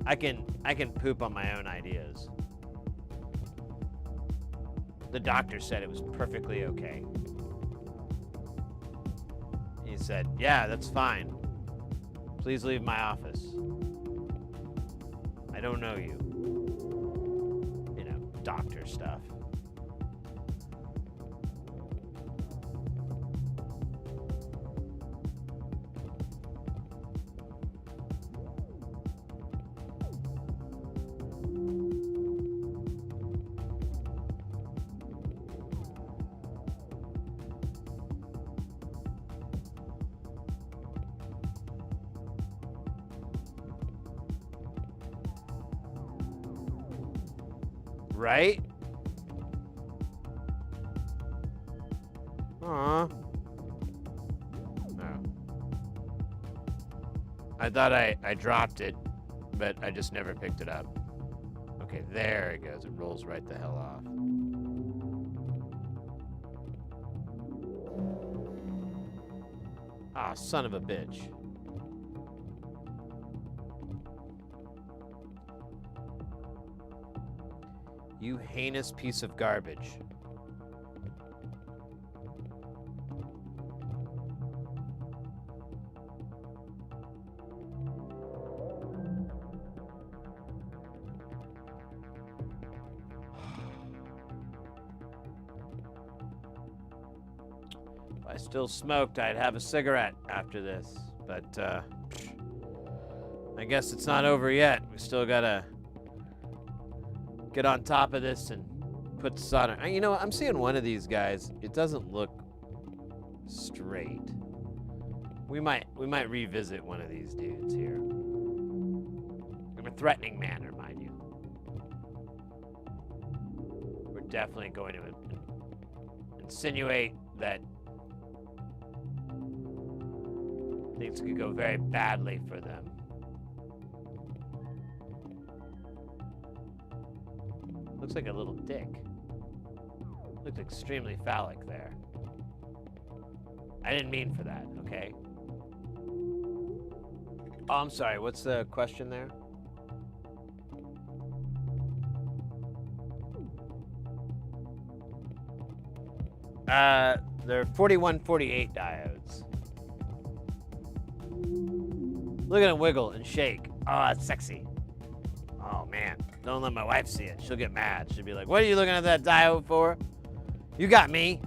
I can poop on my own ideas. The doctor said it was perfectly okay. He said, yeah, that's fine. Please leave my office. I don't know you. You know, doctor stuff. Right? Aw. Oh. I thought I dropped it, but I just never picked it up. Okay, there it goes. It rolls right the hell off. Ah, son of a bitch. You heinous piece of garbage. If I still smoked, I'd have a cigarette after this. But, I guess it's not over yet. We still gotta get on top of this and put solder. You know, I'm seeing one of these guys. It doesn't look straight. We might revisit one of these dudes here. In a threatening manner, mind you. We're definitely going to insinuate that things could go very badly for them. Looks like a little dick. Looked extremely phallic there. I didn't mean for that, okay? Oh, I'm sorry. What's the question there? They're 4148 diodes. Look at him wiggle and shake. Oh, that's sexy. Oh, man. Don't let my wife see it. She'll get mad. She'll be like, what are you looking at that diode for? You got me.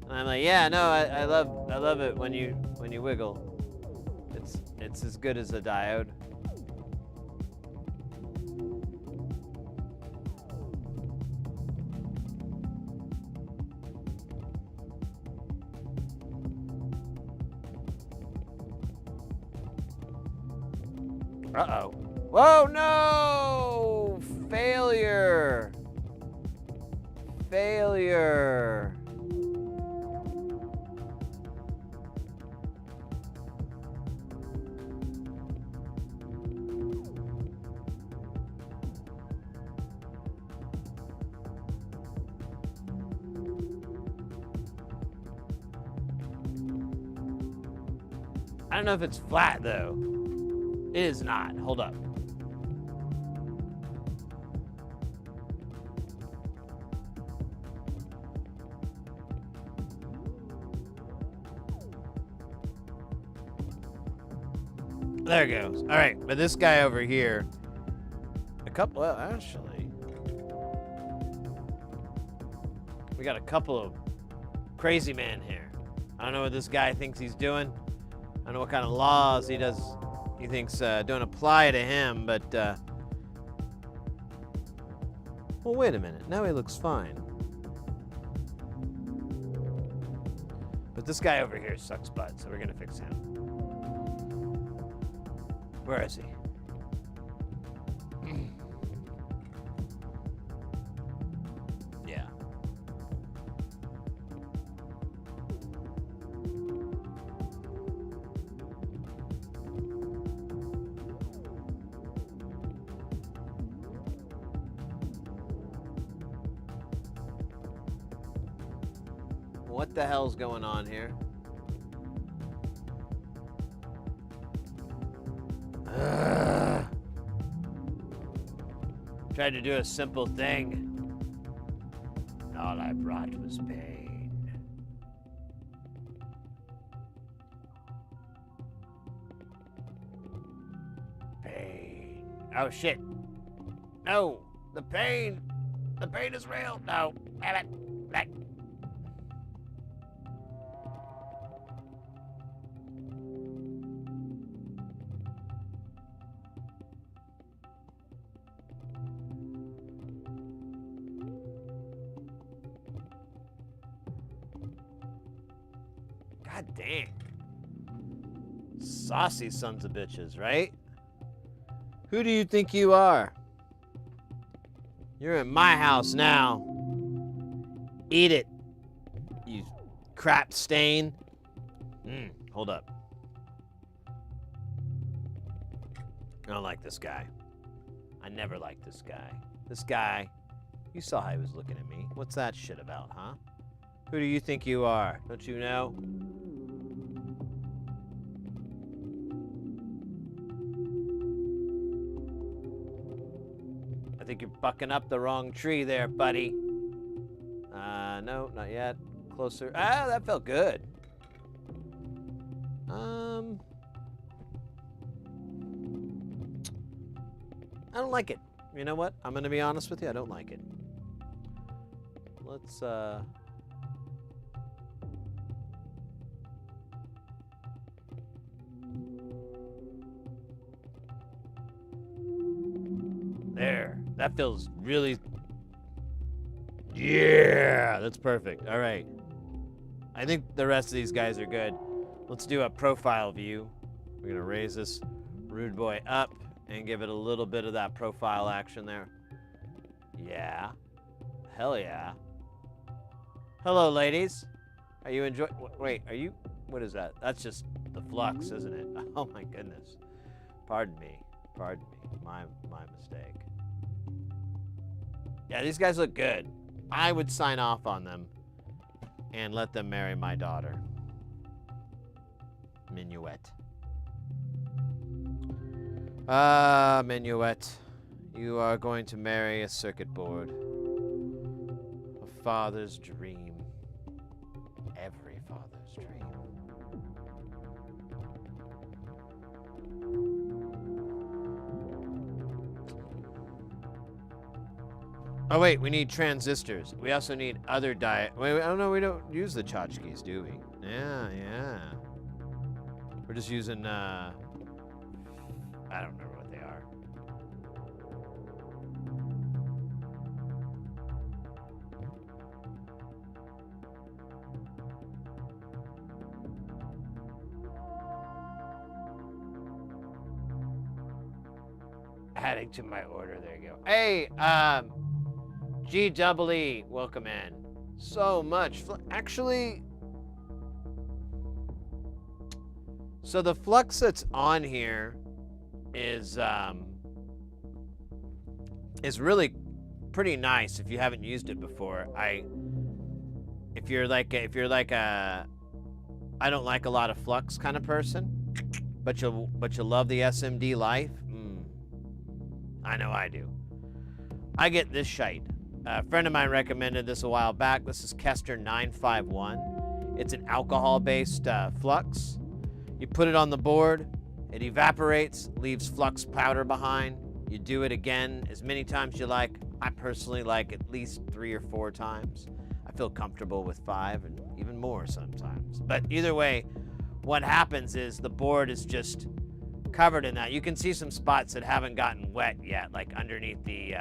And I'm like, yeah, no, I love it when you wiggle. It's as good as a diode. Uh-oh. Whoa, no! Failure! Failure! I don't know if it's flat, though. It is not. Hold up. There it goes. All right, but this guy over here, well, actually, We got a couple of crazy men here. I don't know what this guy thinks he's doing. I don't know what kind of laws he thinks don't apply to him, but well, wait a minute. Now he looks fine. But this guy over here sucks butt, so we're gonna fix him. Where is he? Yeah. What the hell's going on here? Tried to do a simple thing. All I brought was pain. Pain. Oh shit. No, the pain. The pain is real. No, damn it. Back. God dang. Saucy sons of bitches, right? Who do you think you are? You're in my house now. Eat it, you crap stain. Hold up. I don't like this guy. I never liked this guy. This guy, you saw how he was looking at me. What's that shit about, huh? Who do you think you are? Don't you know? I think you're bucking up the wrong tree there, buddy. No, not yet. Closer. Ah, that felt good. I don't like it. You know what? I'm gonna be honest with you. I don't like it. Let's there. That feels really... Yeah, that's perfect. All right. I think the rest of these guys are good. Let's do a profile view. We're gonna raise this rude boy up and give it a little bit of that profile action there. Yeah. Hell yeah. Hello, ladies. Are you enjoying... Wait, are you... What is that? That's just the flux, isn't it? Oh my goodness. Pardon me. Pardon me. My mistake. Yeah, these guys look good. I would sign off on them and let them marry my daughter. Minuet. Minuet. You are going to marry a circuit board. A father's dream. Every father's dream. Oh wait, we need transistors. We also need other Wait, I don't know, we don't use the tchotchkes, do we? Yeah. We're just using, I don't remember what they are. Adding to my order, there you go. Hey, GEE, welcome in. So much. Actually, so the flux that's on here is really pretty nice if you haven't used it before. If you're like a I don't like a lot of flux kind of person, but you'll love the SMD life. I know I do. I get this shite. A friend of mine recommended this a while back. This is Kester 951. It's an alcohol-based flux. You put it on the board, it evaporates, leaves flux powder behind. You do it again as many times you like. I personally like at least 3 or 4 times. I I feel comfortable with 5 and even more sometimes. But either way, what happens is the board is just covered in that. You can see some spots that haven't gotten wet yet, like underneath the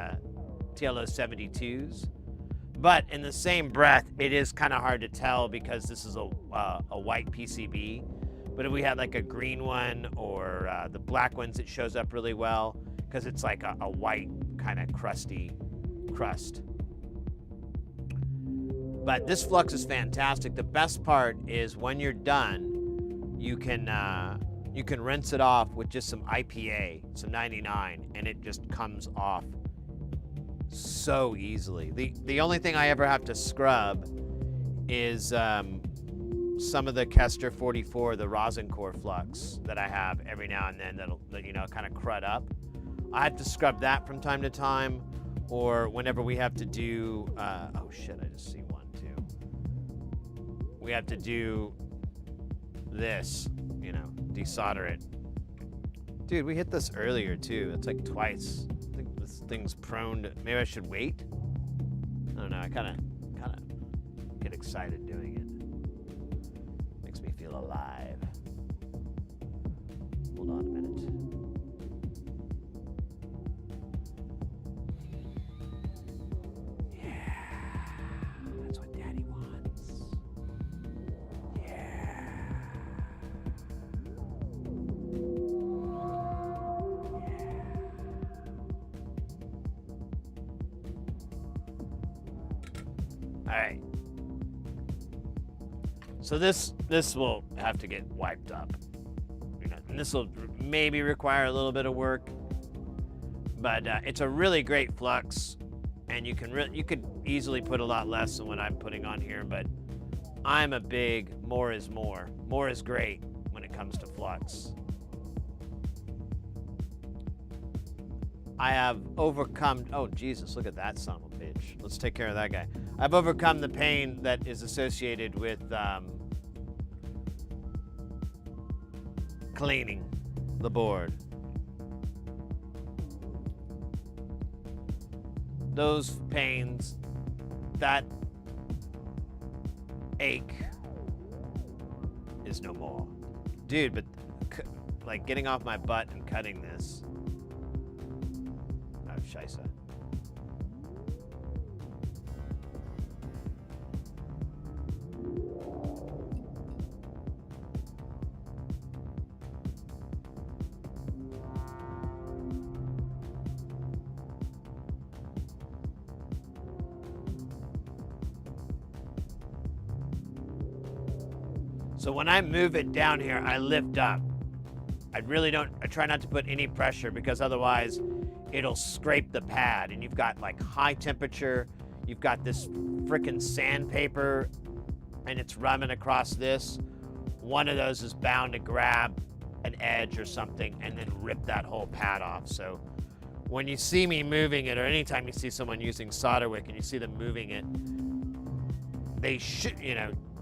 TLO 72s. But in the same breath, it is kind of hard to tell because this is a white PCB. But if we had like a green one or the black ones, it shows up really well because it's like a white kind of crusty crust. But this flux is fantastic. The best part is when you're done, you can rinse it off with just some IPA, some 99, and it just comes off so easily. The only thing I ever have to scrub is some of the Kester 44, the rosin core flux that I have every now and then that'll kind of crud up. I have to scrub that from time to time, or whenever we have to do oh shit, I just see one too. We have to do this, desolder it. Dude, we hit this earlier too. It's like twice. I think this thing's prone to, maybe I should wait? I don't know, I kind of get excited doing it. Makes me feel alive. Hold on a minute. Yeah, that's what Daddy wants. Yeah. All right. So this will have to get wiped up. And this will maybe require a little bit of work, but it's a really great flux, and you could easily put a lot less than what I'm putting on here, but I'm a big more is more. More is great when it comes to flux. I have overcome, oh Jesus, look at that son of a bitch. Let's take care of that guy. I've overcome the pain that is associated with cleaning the board. Those pains, that ache is no more. Dude, but like getting off my butt and cutting this. Oh, scheisse. So when I move it down here, I lift up. I try not to put any pressure because otherwise it'll scrape the pad, and you've got like high temperature, you've got this frickin' sandpaper, and it's running across this. One of those is bound to grab an edge or something and then rip that whole pad off. So when you see me moving it, or anytime you see someone using solder wick and you see them moving it, they should,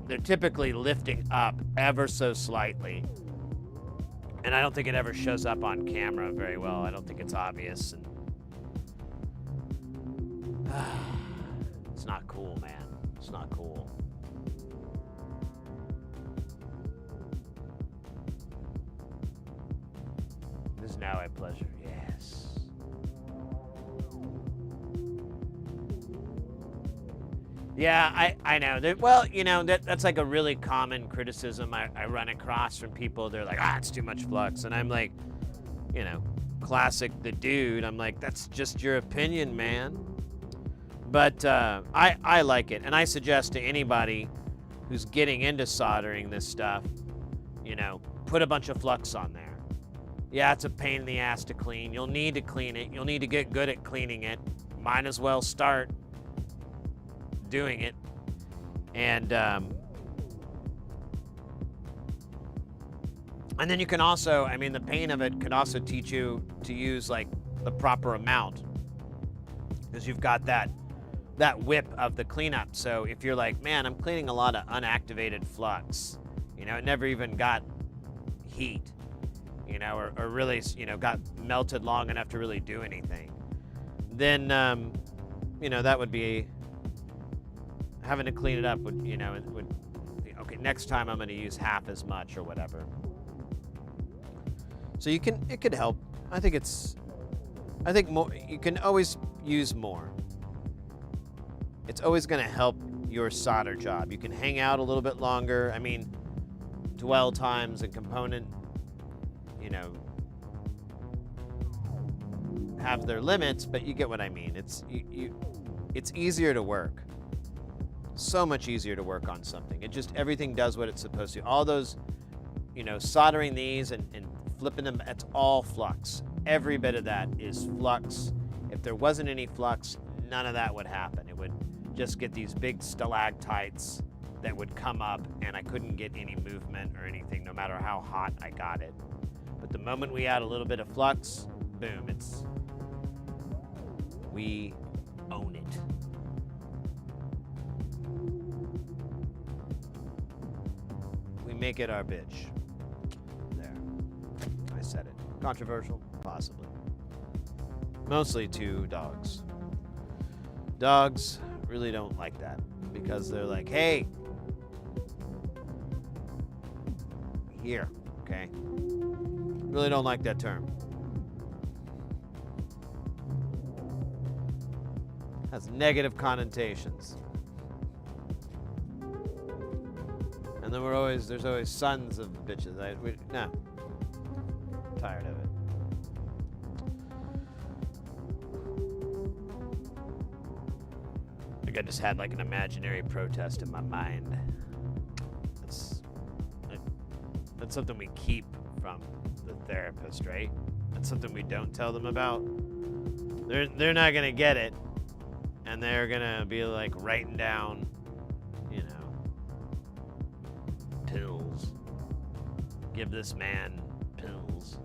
they're typically lifting up ever so slightly. And I don't think it ever shows up on camera very well. I don't think it's obvious. And it's not cool, man. It's not cool. This is now a pleasure, yes. Yeah, I know. Well, that's like a really common criticism I run across from people. They're like, it's too much flux. And I'm like, classic the dude. I'm like, that's just your opinion, man. But I like it. And I suggest to anybody who's getting into soldering this stuff, put a bunch of flux on there. Yeah, it's a pain in the ass to clean. You'll need to clean it. You'll need to get good at cleaning it. Might as well start doing it. And then you can also, the pain of it could also teach you to use like the proper amount, because you've got that whip of the cleanup. So if you're like, man, I'm cleaning a lot of unactivated flux, it never even got heat, or really, got melted long enough to really do anything, then, that would be having to clean it up would, you know, okay, next time I'm going to use half as much or whatever. So it could help. I think more, you can always use more. It's always going to help your solder job. You can hang out a little bit longer. I mean, dwell times and component, you know, have their limits, but you get what I mean. It's easier to work. So much easier to work on something. It just, everything does what it's supposed to. All those, you know, soldering these and flipping them, it's all flux. Every bit of that is flux. If there wasn't any flux, none of that would happen. It would just get these big stalactites that would come up, and I couldn't get any movement or anything, no matter how hot I got it. But the moment we add a little bit of flux, boom, we own it. We make it our bitch. There. I said it. Controversial? Possibly. Mostly to dogs. Dogs really don't like that because they're like, hey, here, okay? Really don't like that term. Has negative connotations. And then there's always sons of bitches. No. I'm tired of it. I think I just had like an imaginary protest in my mind. That's something we keep from the therapist, right? That's something we don't tell them about. They're not gonna get it, and they're gonna be like writing down, you know, pills. Give this man pills.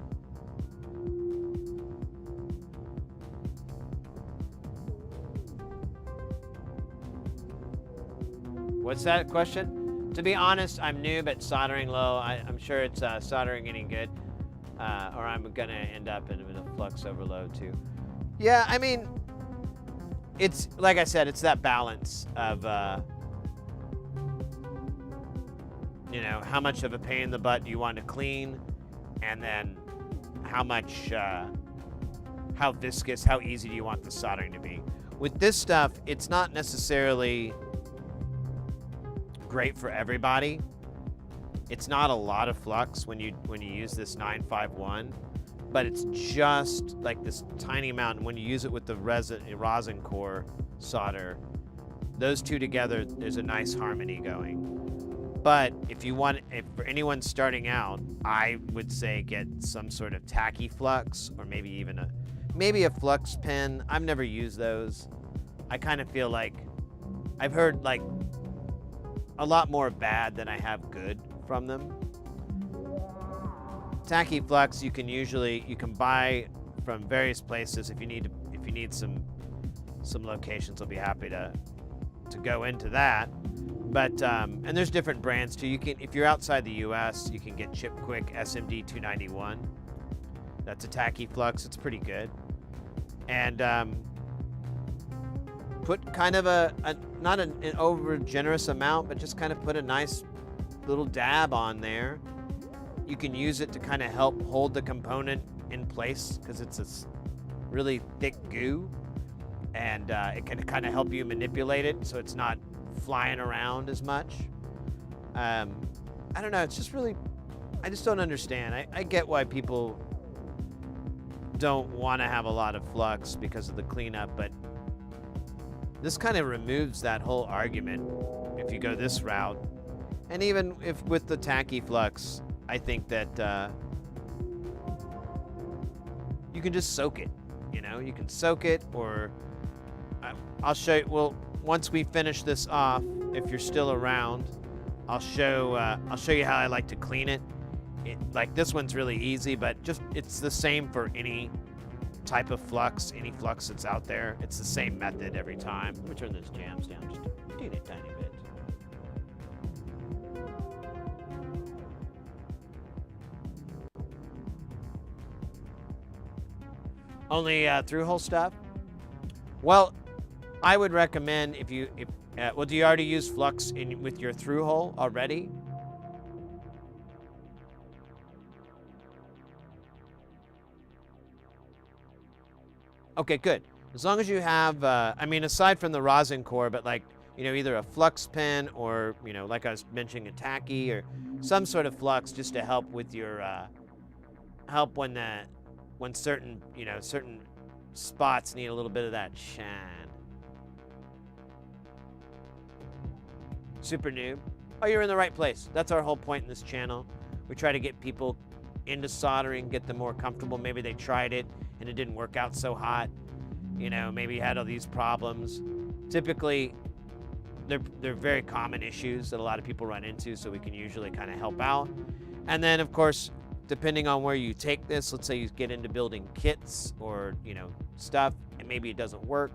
What's that question? To be honest, I'm noob at soldering low. I'm sure it's soldering any good, or I'm gonna end up in a flux overload too. Yeah, I mean, it's like I said, it's that balance of, you know, how much of a pain in the butt do you want to clean, and then how much, how viscous, how easy do you want the soldering to be. With this stuff, it's not necessarily great for everybody. It's not a lot of flux when you use this 951, but it's just like this tiny amount. And when you use it with the rosin core solder, those two together, there's a nice harmony going. But if for anyone starting out, I would say get some sort of tacky flux, or maybe even a flux pen. I've never used those. I kind of feel like I've heard like a lot more bad than I have good from them. Tacky flux you can buy from various places. If you need some locations, I'll be happy to go into that. But and there's different brands too. You can, if you're outside the US, you can get Chip Quick SMD 291. That's a tacky flux. It's pretty good. And put kind of not an over generous amount, but just kind of put a nice little dab on there. You can use it to kind of help hold the component in place because it's a really thick goo, and it can kind of help you manipulate it so it's not flying around as much. I don't know, it's just really, I just don't understand. I get why people don't want to have a lot of flux because of the cleanup, but this kind of removes that whole argument if you go this route. And even if with the tacky flux, I think that you can just soak it. You know, you can soak it, or I'll show you. Well, once we finish this off, if you're still around, I'll show you how I like to clean it. Like this one's really easy, but it's the same for any type of flux, any flux that's out there. It's the same method every time. Let me turn those jams down just a teeny tiny bit. Only through-hole stuff? Well, I would recommend if Well, do you already use flux with your through hole already? Okay, good. As long as you have, I mean, aside from the rosin core, but like, either a flux pen or, like I was mentioning, a tacky or some sort of flux just to help with your, help when certain, certain spots need a little bit of that shine. Super noob. Oh, you're in the right place. That's our whole point in this channel. We try to get people into soldering, get them more comfortable. Maybe they tried it and it didn't work out so hot. Maybe you had all these problems. Typically, they're very common issues that a lot of people run into, so we can usually kind of help out. And then, of course, depending on where you take this, let's say you get into building kits or, stuff, and maybe it doesn't work,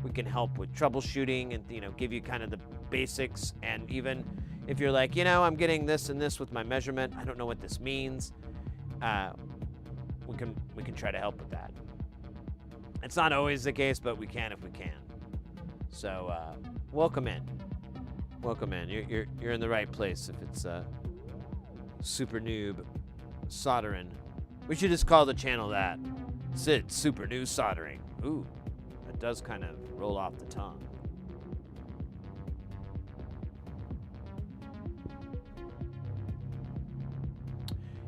we can help with troubleshooting and, give you kind of the basics. And even if you're like, I'm getting this and this with my measurement, I don't know what this means, we can try to help with that. It's not always the case, but we can if we can. So welcome in. Welcome in. You're in the right place if it's super noob soldering. We should just call the channel that. Sid Super Noob Soldering. Ooh, that does kind of roll off the tongue.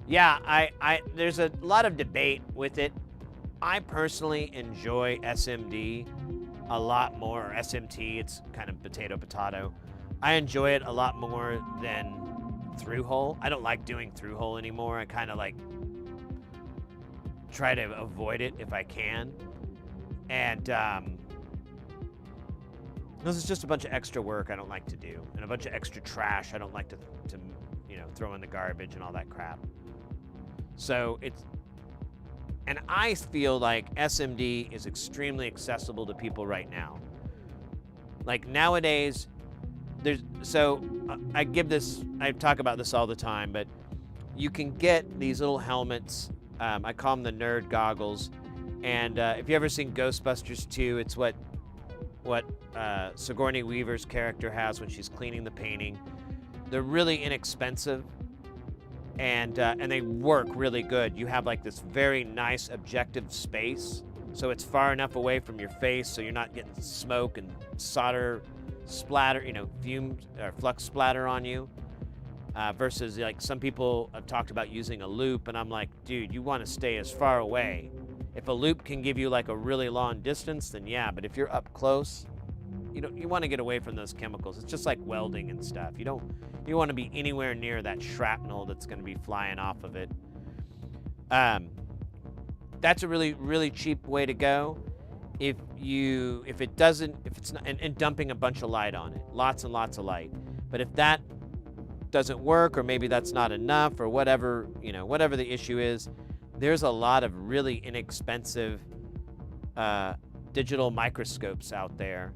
Yeah, I there's a lot of debate with it. I personally enjoy SMD a lot more, or SMT, it's kind of potato. I enjoy it a lot more than through-hole. I don't like doing through-hole anymore. I kind of like try to avoid it if I can. And this is just a bunch of extra work I don't like to do, and a bunch of extra trash I don't like to throw in the garbage and all that crap. So and I feel like SMD is extremely accessible to people right now. Like nowadays, I talk about this all the time, but you can get these little helmets. I call them the nerd goggles. And if you ever seen Ghostbusters 2, it's what Sigourney Weaver's character has when she's cleaning the painting. They're really inexpensive. And they work really good. You have like this very nice objective space, so it's far enough away from your face so you're not getting smoke and solder splatter, fumes or flux splatter on you. Versus like some people have talked about using a loop, and I'm like, dude, you want to stay as far away. If a loop can give you like a really long distance, then yeah, but if you're up close, you want to get away from those chemicals. It's just like welding and stuff. You want to be anywhere near that shrapnel that's going to be flying off of it. That's a really, really cheap way to go. If it's not, and dumping a bunch of light on it, lots and lots of light. But if that doesn't work, or maybe that's not enough, or whatever, whatever the issue is, there's a lot of really inexpensive digital microscopes out there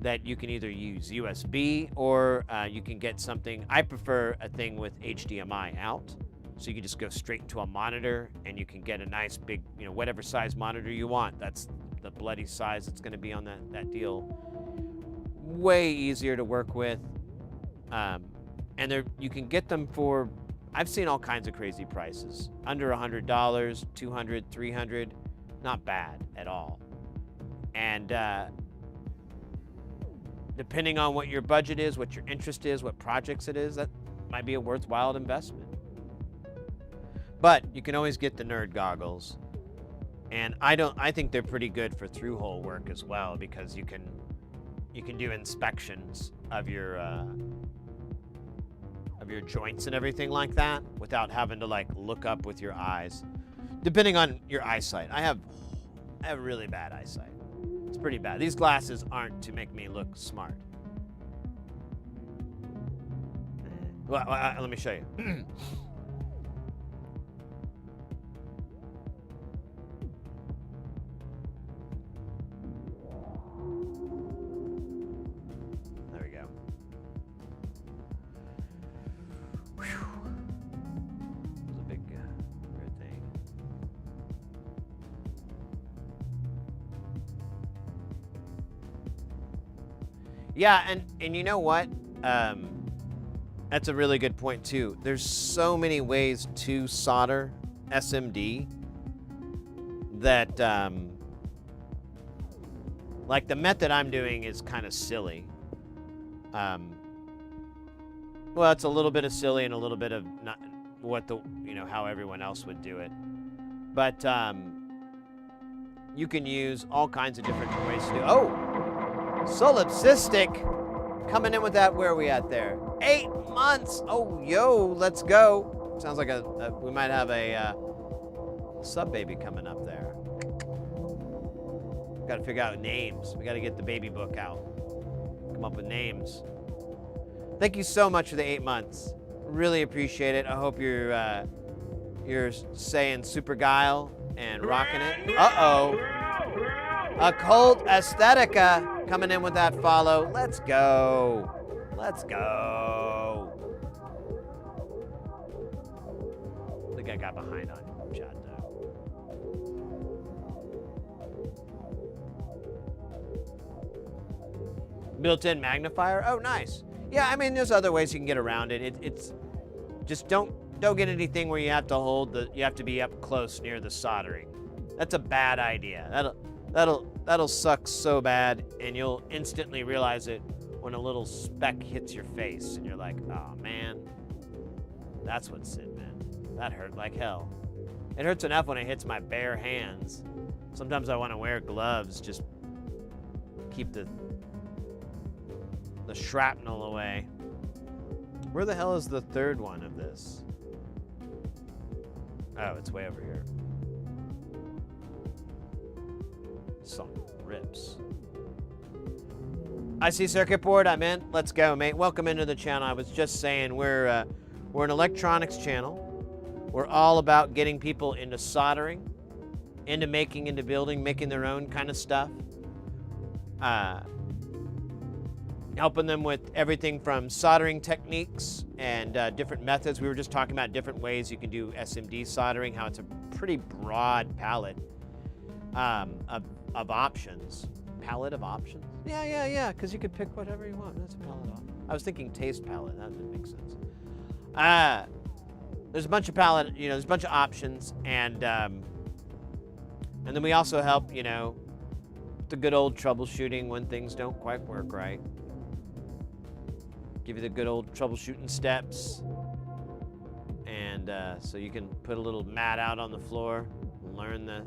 that you can either use USB or you can get something. I prefer a thing with HDMI out, so you can just go straight into a monitor and you can get a nice big, whatever size monitor you want. That's the bloody size that's going to be on that deal. Way easier to work with, and you can get them for. I've seen all kinds of crazy prices, under $100, $200, $300, not bad at all. And depending on what your budget is, what your interest is, what projects it is, that might be a worthwhile investment. But you can always get the nerd goggles. And I think they're pretty good for through-hole work as well, because you can do inspections of your joints and everything like that without having to like look up with your eyes. Depending on your eyesight. I have really bad eyesight. It's pretty bad. These glasses aren't to make me look smart. Well, let me show you. There we go. Whew. That was a big weird thing. Yeah, and you know what? That's a really good point too. There's so many ways to solder SMD that like the method I'm doing is kind of silly. Well, it's a little bit of silly and a little bit of not what the, you know, how everyone else would do it. But you can use all kinds of different ways to do. Oh, solipsistic coming in with that. Where are we at there? 8 months. Oh, yo, let's go. Sounds like we might have a sub baby coming up there. Got to figure out names. We got to get the baby book out. Come up with names. Thank you so much for the 8 months. Really appreciate it. I hope you're saying super guile and rocking it. Uh-oh. Occult Aesthetica coming in with that follow. Let's go. Let's go. I think I got behind on chat though. Built-in magnifier. Oh, nice. Yeah, I mean, there's other ways you can get around it. It's just don't get anything where you have to you have to be up close near the soldering. That's a bad idea. That'll suck so bad, and you'll instantly realize it when a little speck hits your face, and you're like, oh man, that's what Sid meant. That hurt like hell. It hurts enough when it hits my bare hands. Sometimes I want to wear gloves, just keep the shrapnel away. Where the hell is the third one of this? Oh, it's way over here. Some rips. I see circuit board. I'm in. Let's go, mate. Welcome into the channel. I was just saying we're an electronics channel. We're all about getting people into soldering, into making, into building, making their own kind of stuff. Helping them with everything from soldering techniques and different methods. We were just talking about different ways you can do SMD soldering, how it's a pretty broad palette of options. Palette of options? Yeah, because you could pick whatever you want. That's a palette of. I was thinking taste palette. That didn't make sense. There's a bunch of palette, there's a bunch of options, and then we also help, the good old troubleshooting when things don't quite work right. Give you the good old troubleshooting steps. And so you can put a little mat out on the floor, learn the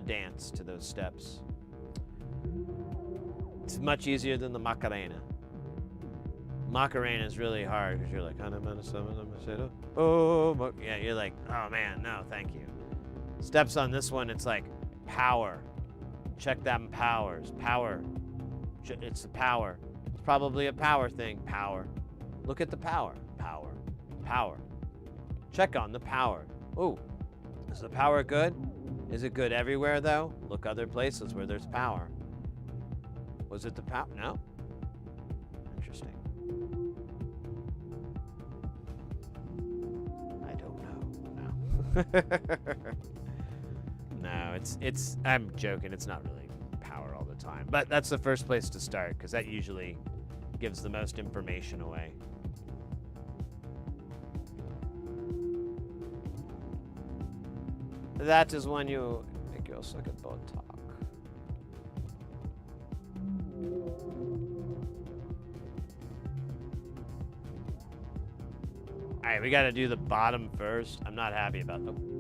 dance to those steps. It's much easier than the Macarena. Macarena is really hard because you're like, oh, yeah, you're like, oh man, no, thank you. Steps on this one, it's like power. Check them powers. Power. It's the power. It's probably a power thing. Power. Look at the power. Power. Power. Check on the power. Ooh, is the power good? Is it good everywhere though? Look other places where there's power. Was it the power? No. Interesting. I don't know. No. No, it's. I'm joking. It's not really power all the time, but that's the first place to start because that usually gives the most information away. That is when you make your circuit board talk. All right, we got to do the bottom first. I'm not happy about them.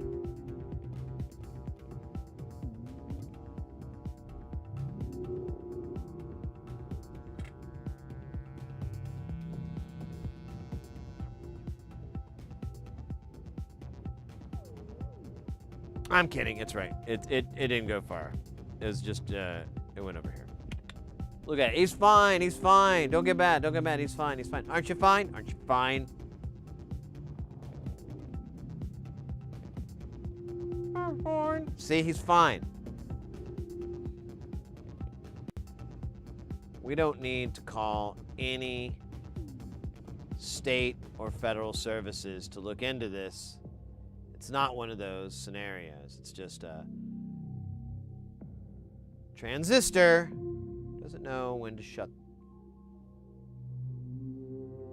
I'm kidding. It's right. It didn't go far. It was just it went over here. Look at it. He's fine. He's fine. Don't get mad. Don't get mad. He's fine. He's fine. Aren't you fine? Aren't you fine? I'm fine. See, he's fine. We don't need to call any state or federal services to look into this. It's not one of those scenarios. It's just a transistor. Doesn't know when to shut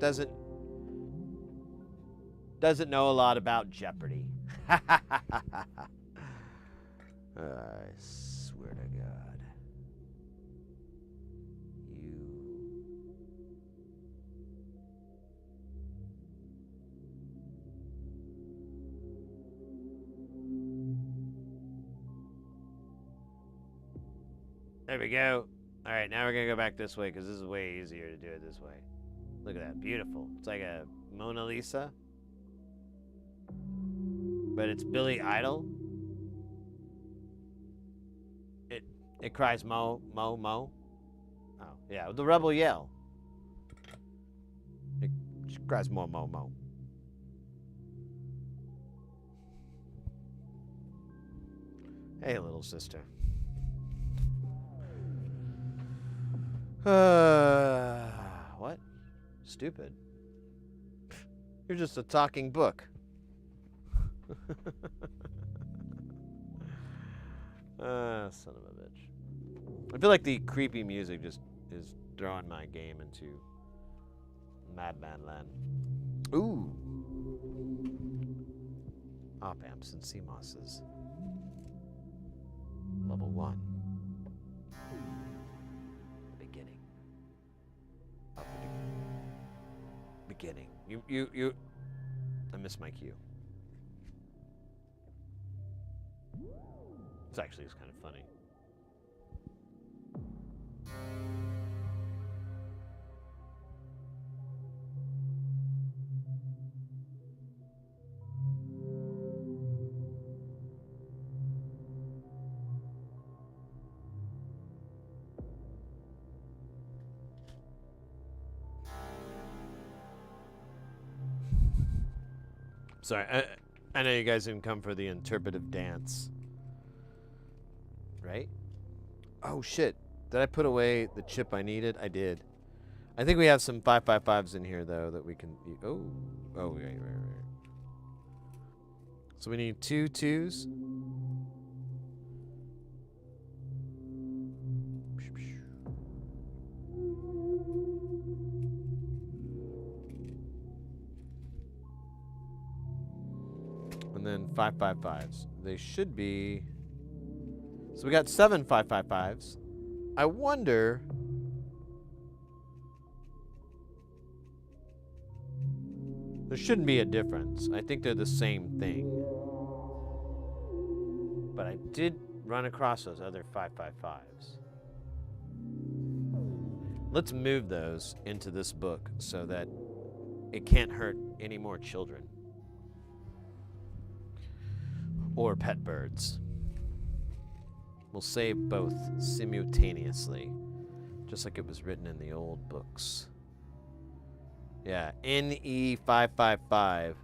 doesn't know a lot about Jeopardy. I swear to God. There we go. All right, now we're gonna go back this way because this is way easier to do it this way. Look at that, beautiful. It's like a Mona Lisa, but it's Billy Idol. It cries mo, mo, mo. Oh, yeah, the rebel yell. It cries mo, mo, mo. Hey, little sister. What? Stupid. You're just a talking book. Son of a bitch. I feel like the creepy music just is throwing my game into Madman land. Ooh. Op amps and CMOSs. Level 1. Beginning. Of the beginning. You. I missed my cue. It's actually kind of funny. Sorry, I know you guys didn't come for the interpretive dance. Right? Oh shit. Did I put away the chip I needed? I did. I think we have some 555s in here though that we can right. So we need 2 2s. And then 555s. They should be. So we got 7 555s. I wonder. There shouldn't be a difference. I think they're the same thing. But I did run across those other 555s. Let's move those into this book so that it can't hurt any more children. Or pet birds. We'll save both simultaneously, just like it was written in the old books. Yeah, NE555.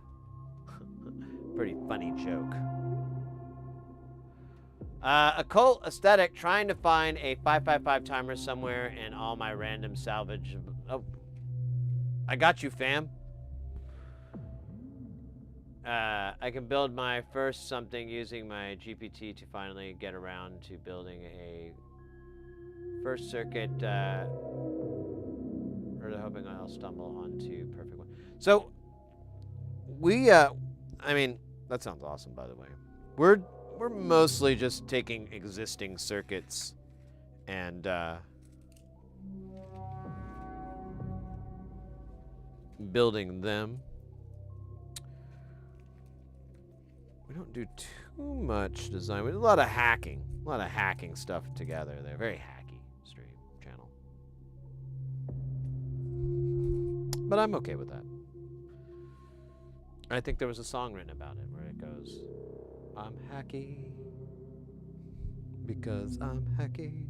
Pretty funny joke. Occult aesthetic, trying to find a 555 timer somewhere in all my random salvage. Oh, I got you, fam. I can build my first something using my GPT to finally get around to building a first circuit, really hoping I'll stumble onto perfect one. So, I mean, that sounds awesome, by the way. We're mostly just taking existing circuits and, building them. We don't do too much design. We do a lot of hacking stuff together. They're very hacky stream channel. But I'm okay with that. I think there was a song written about it where it goes, I'm hacky because I'm hacky.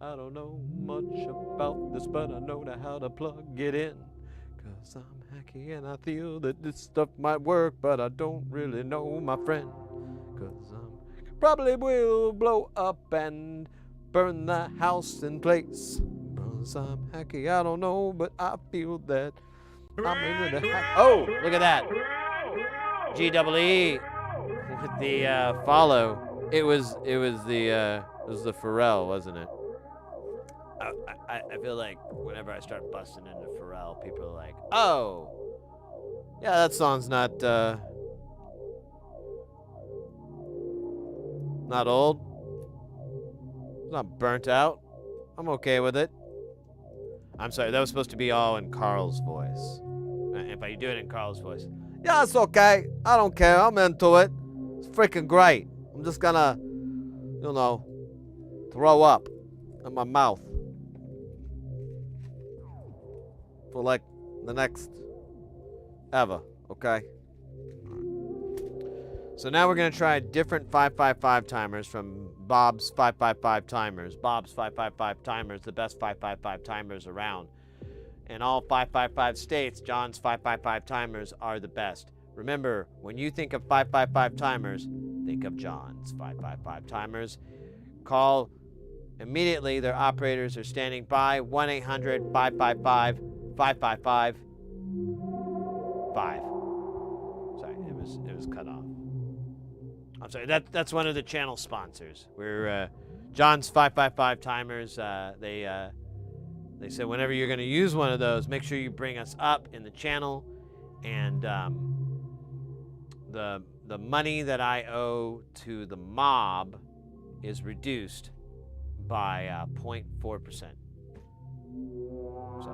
I don't know much about this, but I know how to plug it in. Cause I'm hacky and I feel that this stuff might work, but I don't really know, my friend. Cause probably will blow up and burn the house in place. Cause I'm hacky, I don't know, but I feel that I'm into the hack. Oh, look at that. GEE with the follow. It was the Pharrell, wasn't it? I feel like whenever I start busting into Pharrell, people are like, "Oh, yeah, that song's not old. It's not burnt out. I'm okay with it." I'm sorry, that was supposed to be all in Carl's voice. If I do it in Carl's voice, yeah, it's okay. I don't care. I'm into it. It's freaking great. I'm just gonna, throw up in my mouth for like the next ever, okay? So now we're gonna try different 555 timers from Bob's 555 timers. Bob's 555 timers, the best 555 timers around. In all 555 states, John's 555 timers are the best. Remember, when you think of 555 timers, think of John's 555 timers. Call immediately. Their operators are standing by. 1-800-555-555-5. Sorry, it was cut off. I'm sorry. That's one of the channel sponsors. We're John's 555 timers. They said whenever you're going to use one of those, make sure you bring us up in the channel, and the money that I owe to the mob is reduced by 0.4%. So,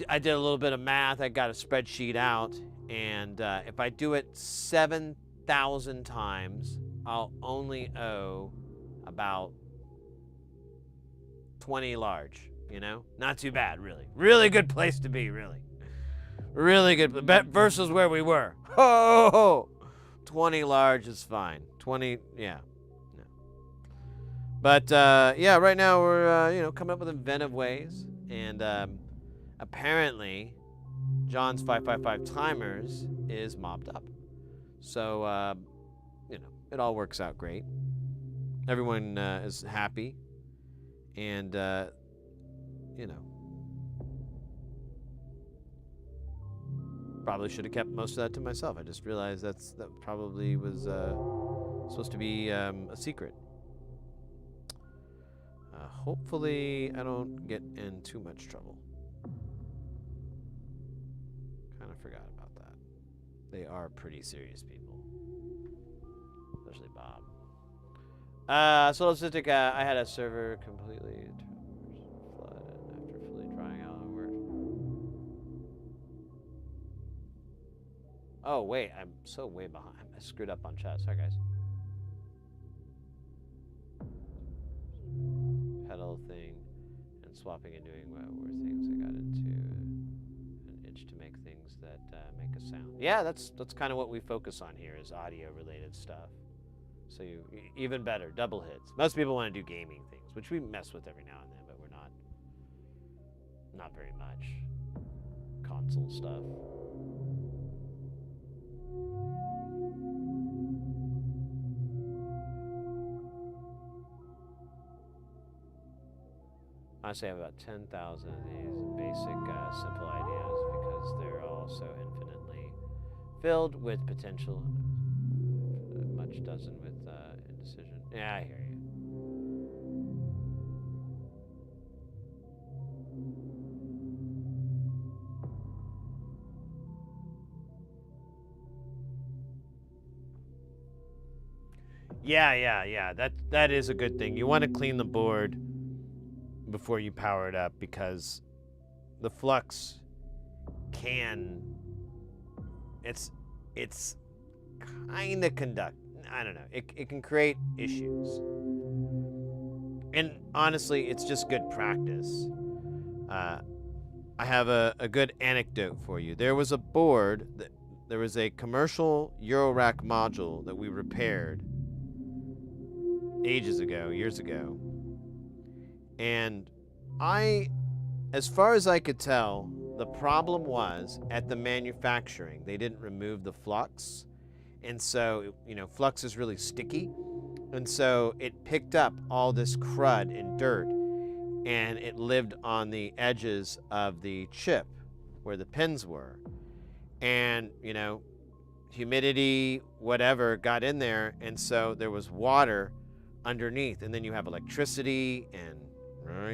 I did a little bit of math. I got a spreadsheet out, and if I do it 7,000 times, I'll only owe about 20 large, Not too bad, really. Really good place to be, really. Really good. Versus where we were. Oh, 20 large is fine. 20, yeah. No. But, yeah, right now we're, coming up with inventive ways. And apparently, John's 555 timers is mobbed up. So, it all works out great. Everyone is happy. And, probably should have kept most of that to myself. I just realized that probably was supposed to be a secret. Hopefully I don't get in too much trouble. Kind of forgot about that. They are pretty serious people. Especially Bob. So let's just take I had a server completely flooded after fully trying out a word. Oh, wait, I'm so way behind. I screwed up on chat. Sorry, guys. Pedal thing and swapping and doing were things I got into an itch to make things that make a sound. Yeah, that's kind of what we focus on here is audio-related stuff. So even better, double hits. Most people want to do gaming things, which we mess with every now and then, but we're not very much. Console stuff. Honestly, I have about 10,000 of these basic, simple ideas because they're all so infinitely filled with potential. Much doesn't with indecision. Yeah, I hear you. Yeah. That is a good thing. You want to clean the board before you power it up because the flux it's kind of I don't know. It can create issues. And honestly, it's just good practice. I have a good anecdote for you. There was a board, there was a commercial Eurorack module that we repaired years ago. And as far as I could tell, the problem was at the manufacturing. They didn't remove the flux. And so, flux is really sticky. And so it picked up all this crud and dirt and it lived on the edges of the chip where the pins were. And, humidity, whatever, got in there. And so there was water underneath, and then you have electricity, and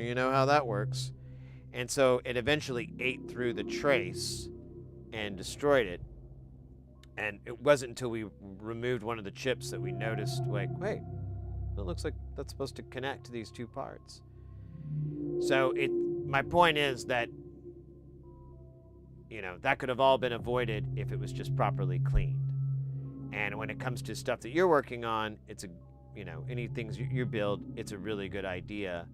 you know how that works. And so it eventually ate through the trace and destroyed it. And it wasn't until we removed one of the chips that we noticed, like, wait, it looks like that's supposed to connect to these two parts. So my point is that, that could have all been avoided if it was just properly cleaned. And when it comes to stuff that you're working on, it's any things you build, it's a really good idea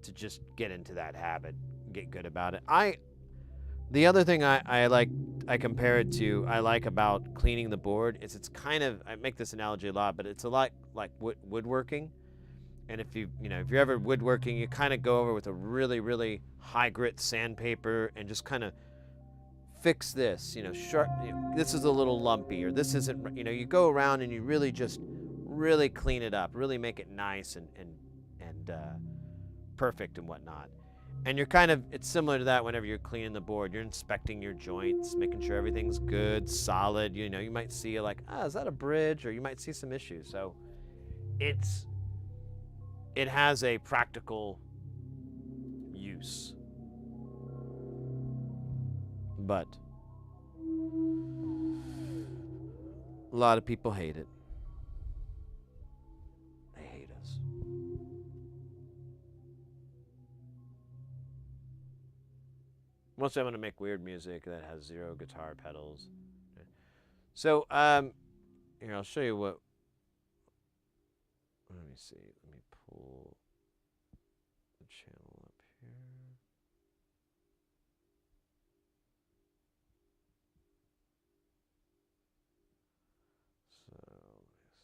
to just get into that habit, get good about it. The other thing I compare it to, I like about cleaning the board is it's kind of, I make this analogy a lot, but it's a lot like woodworking. And if you're ever woodworking, you kind of go over with a really, really high grit sandpaper and just kind of fix this, sharp, this is a little lumpy, or this isn't, you go around and you really just really clean it up, really make it nice and perfect and whatnot. And it's similar to that whenever you're cleaning the board. You're inspecting your joints, making sure everything's good, solid. You might see like, is that a bridge? Or you might see some issues. So it has a practical use. But a lot of people hate it. They hate us. Mostly I'm going to make weird music that has 0 guitar pedals. So, here, I'll show you what. Let me see. Let me pull the channel up here. So, let me see.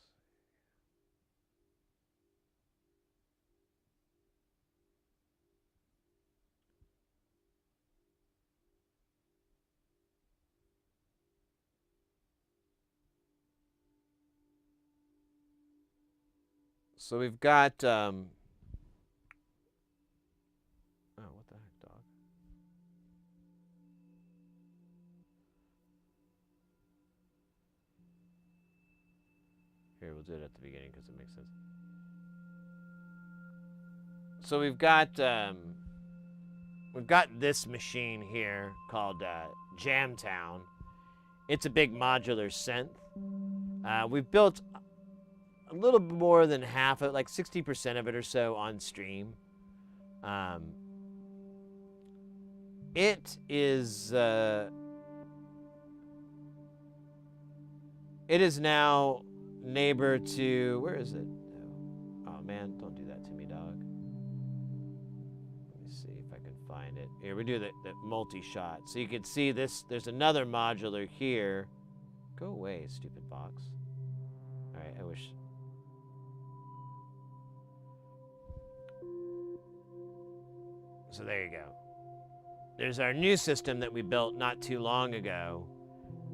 So we've got, oh, what the heck, dog? Here, we'll do it at the beginning because it makes sense. So we've got this machine here called Jamtown. It's a big modular synth. We've built a little more than half of it, like 60% of it or so on stream. It is now neighbor to, where is it? Oh man, don't do that to me, dog. Let me see if I can find it. Here, we do the multi-shot. So you can see this, there's another modular here. Go away, stupid box. All right, I wish. So there you go. There's our new system that we built not too long ago,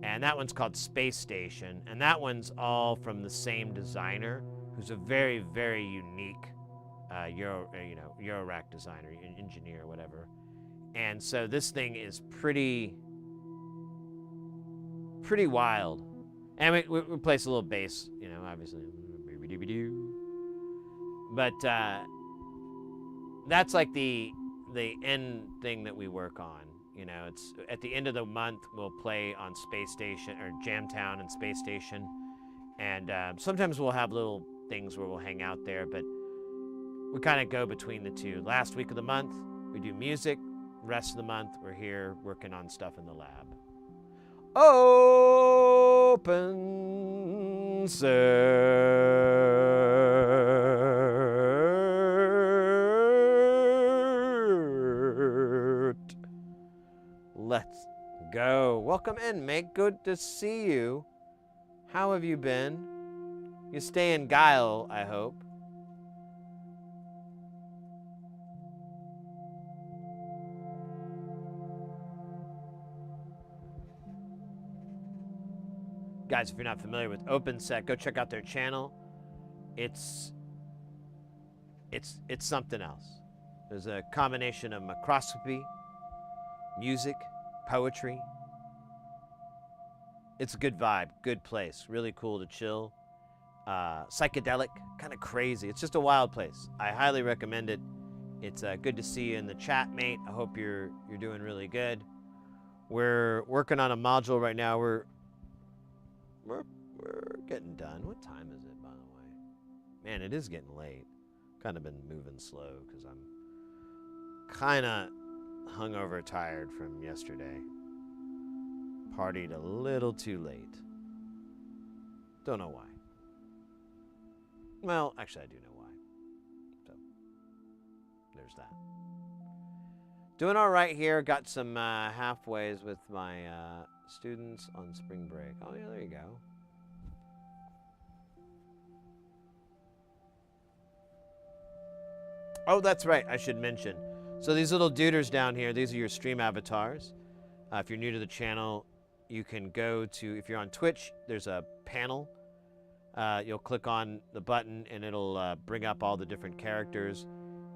and that one's called Space Station, and that one's all from the same designer, who's a very, very unique Eurorack designer, engineer, whatever. And so this thing is pretty wild. And we place a little bass, obviously. But that's like the end thing that we work on. It's at the end of the month we'll play on Space Station or Jamtown and Space Station, and sometimes we'll have little things where we'll hang out there, but we kind of go between the two. Last week of the month we do music, rest of the month we're here working on stuff in the lab. Open Let's go. Welcome in, mate. Good to see you. How have you been? You stay in Guile, I hope. Guys, if you're not familiar with OpenSet, go check out their channel. It's something else. There's a combination of microscopy, music, poetry. It's a good vibe, good place, really cool to chill. psychedelic, kind of crazy. It's just a wild place. I highly recommend it. It's good to see you in the chat, mate. I hope you're doing really good. We're working on a module right now. We're getting done. What time is it, by the way? Man, it is getting late. Kind of been moving slow because I'm kind of hungover, tired from yesterday. Partied a little too late. Don't know why. Well, actually, I do know why. So, there's that. Doing all right here. Got some halfways with my students on spring break. Oh, yeah, there you go. Oh, that's right. I should mention. So these little duders down here, these are your stream avatars. If you're new to the channel, you can go to, if you're on Twitch, there's a panel. You'll click on the button and it'll bring up all the different characters.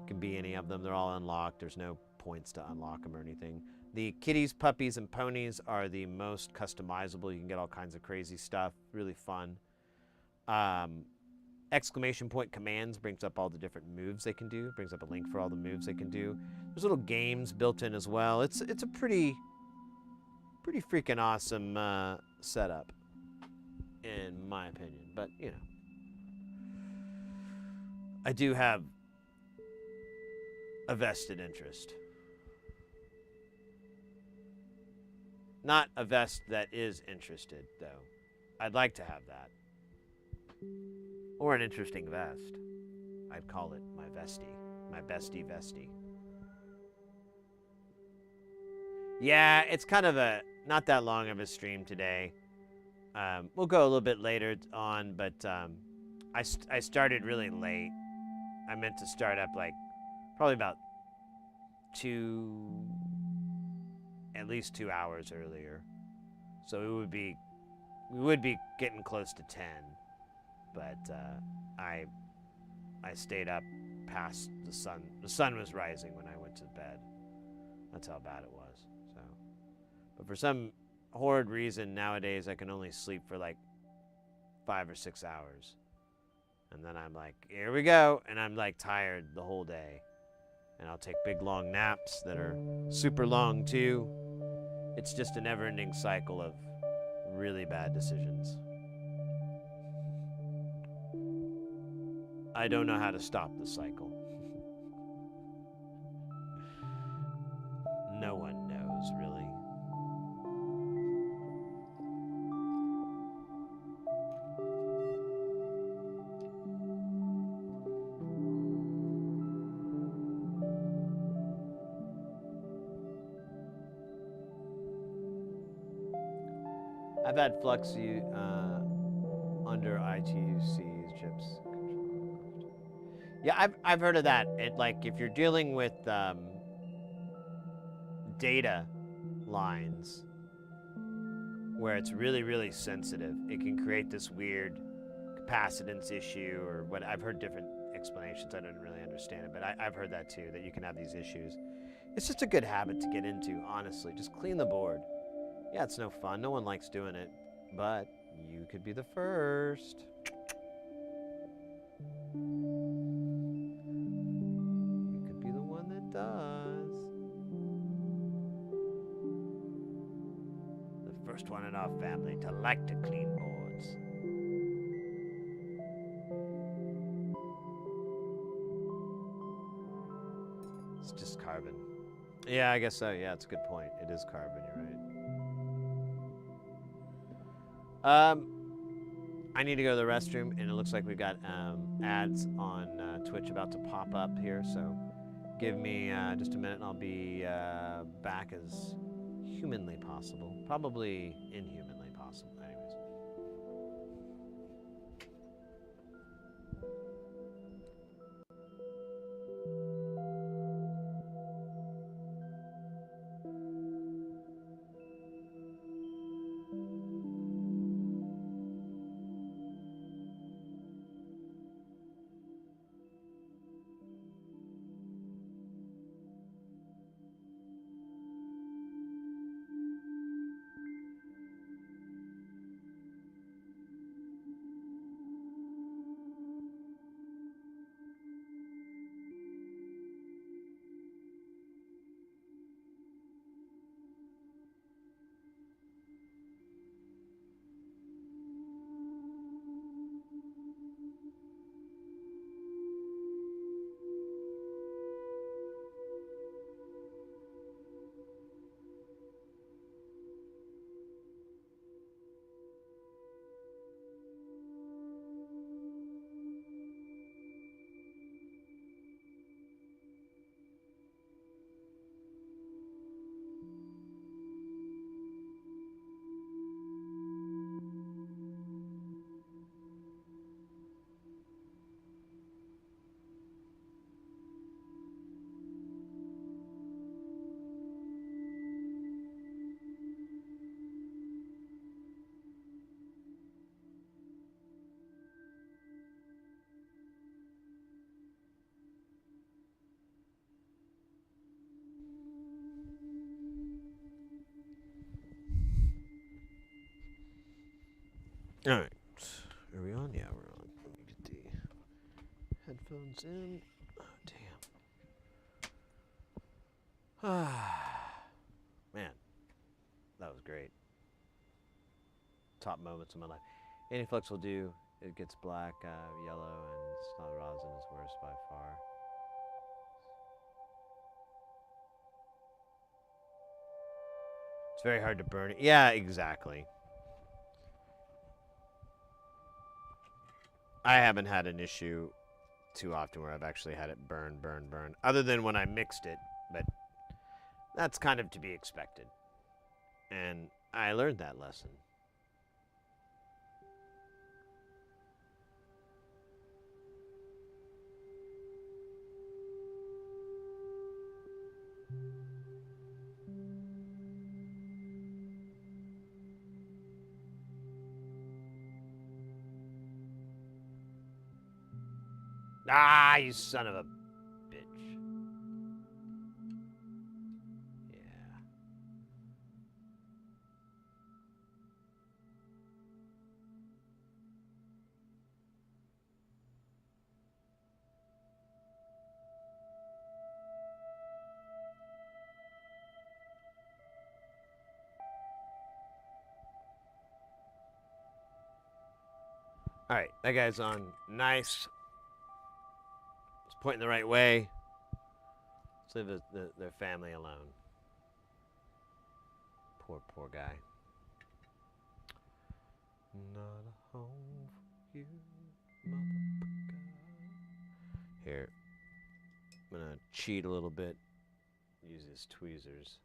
It can be any of them. They're all unlocked. There's no points to unlock them or anything. The kitties, puppies, and ponies are the most customizable. You can get all kinds of crazy stuff. Really fun. Exclamation point commands brings up all the different moves they can do. Brings up a link for all the moves they can do. There's little games built in as well. It's a pretty freaking awesome setup, in my opinion. But you know, I do have a vested interest. Not a vest that is interested, though. I'd like to have that. Or an interesting vest. I'd call it my vestie. My bestie vestie. Yeah, it's kind of not that long of a stream today. We'll go a little bit later on, but I started really late. I meant to start up like probably about at least 2 hours earlier. So we would be getting close to 10. But I stayed up past the sun. The sun was rising when I went to bed. That's how bad it was. So, but for some horrid reason nowadays, I can only sleep for like 5 or 6 hours, and then I'm like, here we go, and I'm like tired the whole day, and I'll take big long naps that are super long too. It's just a never-ending cycle of really bad decisions. I don't know how to stop the cycle. No one knows, really. I've had Flux under ITUC's chips. Yeah, I've heard of that. It, like, if you're dealing with data lines where it's really, really sensitive, it can create this weird capacitance issue or what. I've heard different explanations. I don't really understand it, but I've heard that too, that you can have these issues. It's just a good habit to get into, honestly. Just clean the board. Yeah, it's no fun. No one likes doing it, but you could be the first. Does. The first one in our family to like to clean boards. It's just carbon. Yeah, I guess so. Yeah, it's a good point. It is carbon, you're right. I need to go to the restroom, and it looks like we've got ads on Twitch about to pop up here, so give me just a minute and I'll be back as humanly possible. Probably inhumanly possible, anyways. All right. Are we on? Yeah, we're on. Let me get the headphones in. Oh, damn. Man, that was great. Top moments of my life. Antiflux will do. It gets black, yellow, and snot rosin is worst by far. It's very hard to burn it. Yeah, exactly. I haven't had an issue too often where I've actually had it burn, other than when I mixed it, but that's kind of to be expected. And I learned that lesson. Ah, you son of a bitch. Yeah. All right, that guy's on. Nice. He's pointing the right way. Let's leave their family alone. Poor guy. Not a home for you, motherfucker. Here, I'm gonna cheat a little bit. Use his tweezers.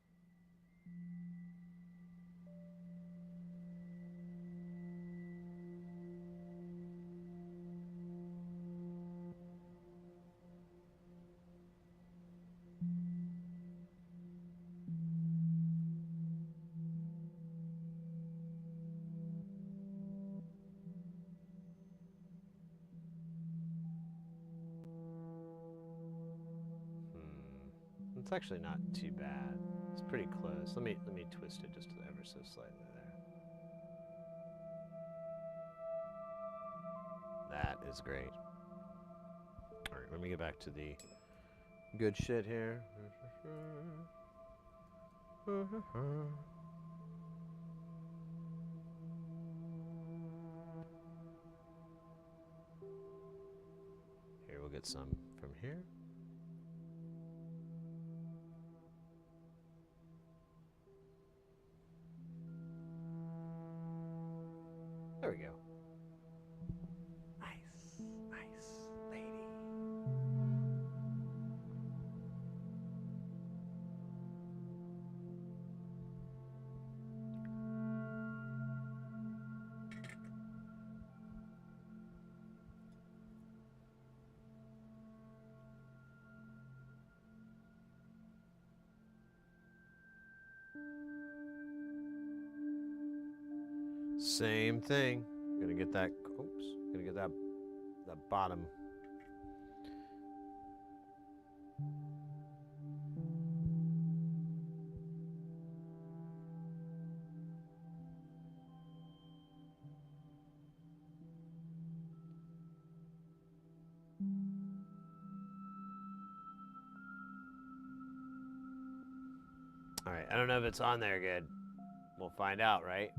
It's actually not too bad. It's pretty close. Let me twist it just ever so slightly there. That is great. All right, let me get back to the good shit here. Here, we'll get some from here. There we go. Nice, nice lady. Same thing. Gonna get that. Oops. Gonna get that bottom. All right. I don't know if it's on there good. We'll find out, right?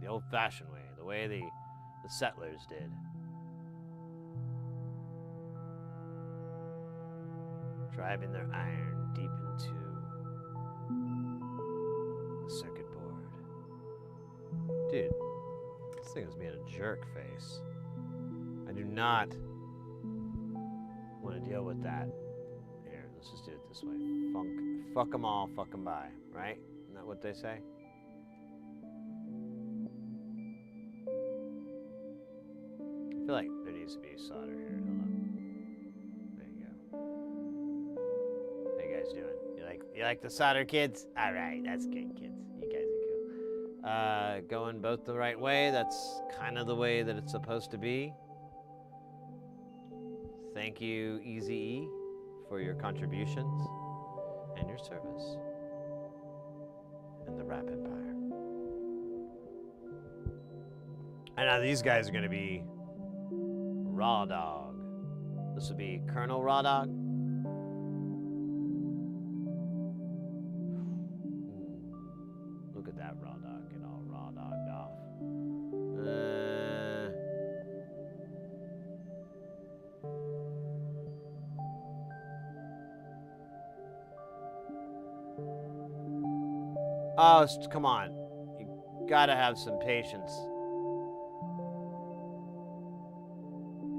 The old-fashioned way, the way the settlers did. Driving their iron deep into the circuit board. Dude, this thing is being a jerk face. I do not want to deal with that. Here, let's just do it this way. Fuck them all, fuck them by, right? Isn't that what they say? I feel like there needs to be solder here. Hold on. There you go. How you guys doing? You like the solder, kids? All right, that's good, kids. You guys are cool. Going both the right way. That's kind of the way that it's supposed to be. Thank you, Eazy-E, for your contributions and your service in the Rap Empire. And now these guys are gonna be Raw Dog. This would be Colonel Raw Dog. Look at that Raw Dog, get all Raw Dogged off. Oh, come on. You gotta have some patience.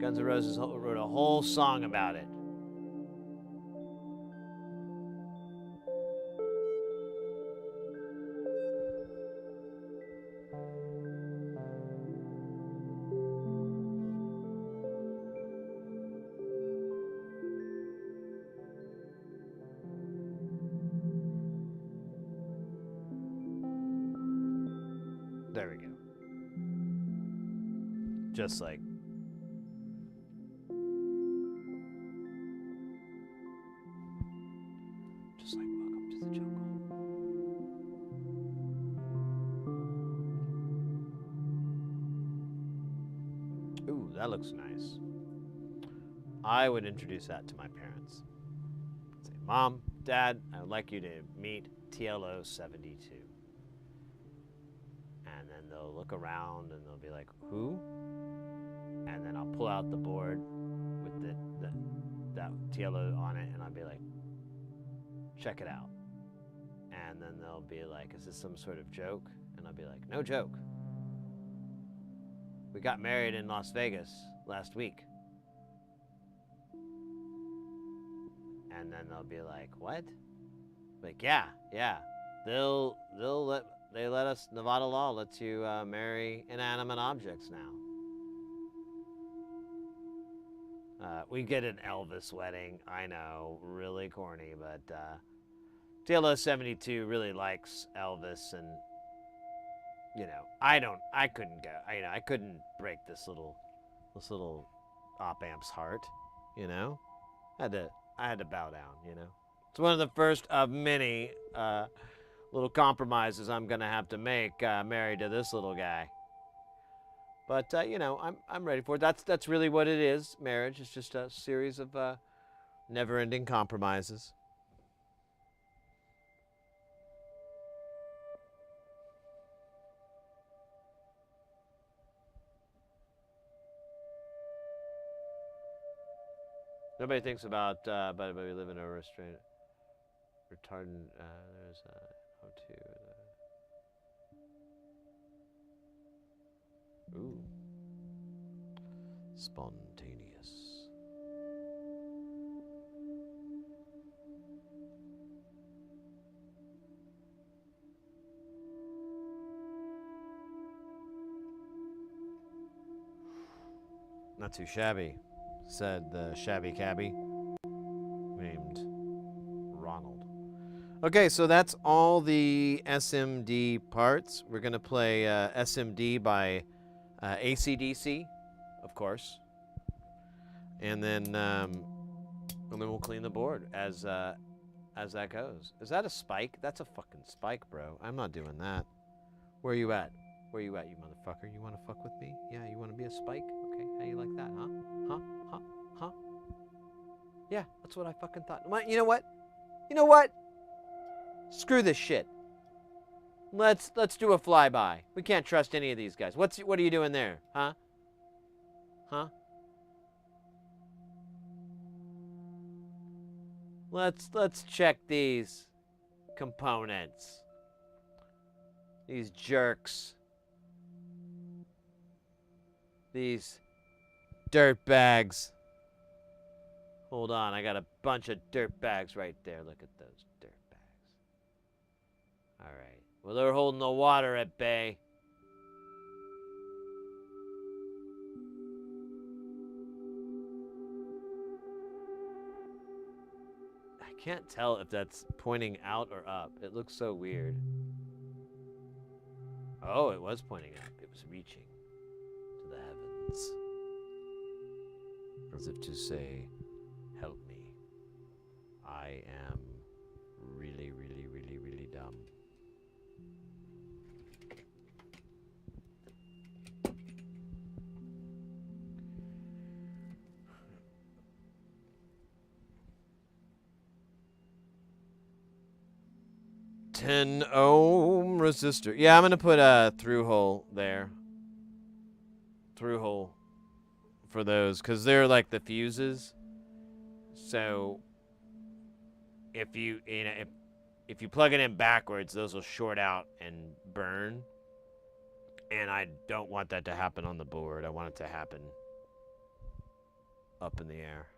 Guns N' Roses wrote a whole song about it. There we go. Just like. Just like Welcome to the Jungle. Ooh, that looks nice. I would introduce that to my parents. Say, Mom, Dad, I would like you to meet TLO 72. And then they'll look around and they'll be like, who? And then I'll pull out the board with that TLO on it, and I'll be like, check it out. And then they'll be like, is this some sort of joke? And I'll be like, no joke. We got married in Las Vegas last week. And then they'll be like, what? Like, yeah. They let us, Nevada law lets you marry inanimate objects now. We get an Elvis wedding, I know, really corny, but TLO 72 really likes Elvis, and you know, I couldn't go, I couldn't break this little op amp's heart, you know. I had to bow down, you know. It's one of the first of many little compromises I'm gonna have to make married to this little guy. But you know, I'm ready for it. That's really what it is. Marriage is just a series of never-ending compromises. Nobody thinks about but we live in a restraint, retardant. There's O2. Ooh. Spontaneous. Not too shabby, said the shabby cabbie named Ronald. Okay, so that's all the SMD parts. We're going to play SMD by AC/DC, of course, and then we'll clean the board as that goes. Is that a spike? That's a fucking spike, bro. I'm not doing that. Where you at? Where you at, you motherfucker? You want to fuck with me? Yeah, you want to be a spike? Okay, how you like that, huh? Yeah, that's what I fucking thought. You know what? You know what? Screw this shit. Let's do a flyby. We can't trust any of these guys. What are you doing there, huh? Huh? Let's check these components. These jerks. These dirtbags. Hold on, I got a bunch of dirtbags right there. Look at those dirtbags. All right. Well, they're holding the water at bay. I can't tell if that's pointing out or up. It looks so weird. Oh, it was pointing up. It was reaching to the heavens. As if to say, help me. I am really, really, really, really dumb. 10 ohm resistor. Yeah, I'm gonna put a through hole there. Through hole for those, because they're like the fuses. So if you if you plug it in backwards, those will short out and burn. And I don't want that to happen on the board. I want it to happen up in the air.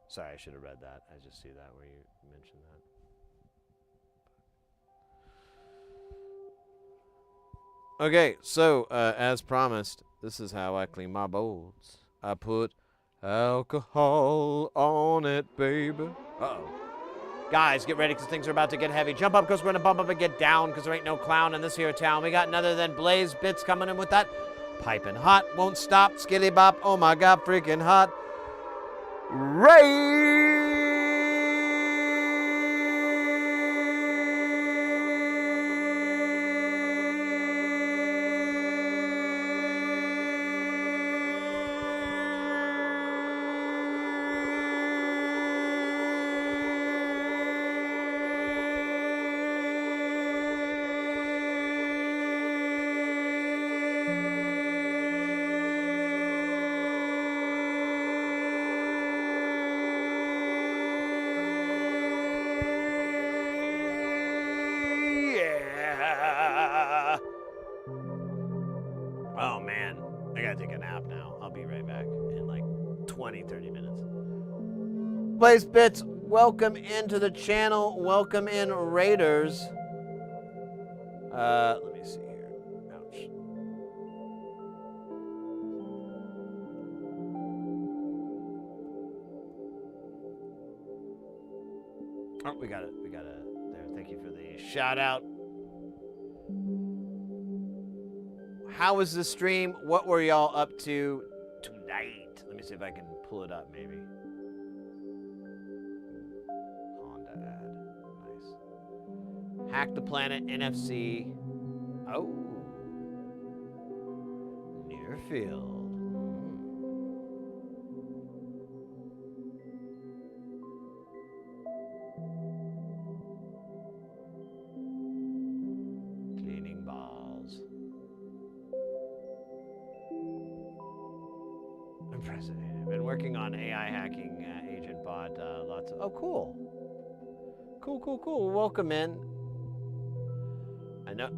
Sorry, I should have read that. I just see that where you mentioned that. Okay, so as promised, this is how I clean my bowls. I put alcohol on it, baby. Uh-oh. Guys, get ready because things are about to get heavy. Jump up because we're going to bump up and get down because there ain't no clown in this here town. We got none other than Blaze Bits coming in with that. Piping hot, won't stop, skitty bop. Oh my God, freaking hot. Ray! Oh man, I gotta take a nap now. I'll be right back in like 20-30 minutes. Blaze Bits, welcome into the channel. Welcome in, Raiders. Let me see here. Ouch. Oh, we got it. There. Thank you for the shout out. How was the stream? What were y'all up to tonight? Let me see if I can pull it up, maybe. Honda ad. Nice. Hack the Planet, NFC. Oh. Near field. Cleaning balls. Impressive. I've been working on AI hacking agent bot. Lots of. Oh, cool. Cool. Welcome in. I no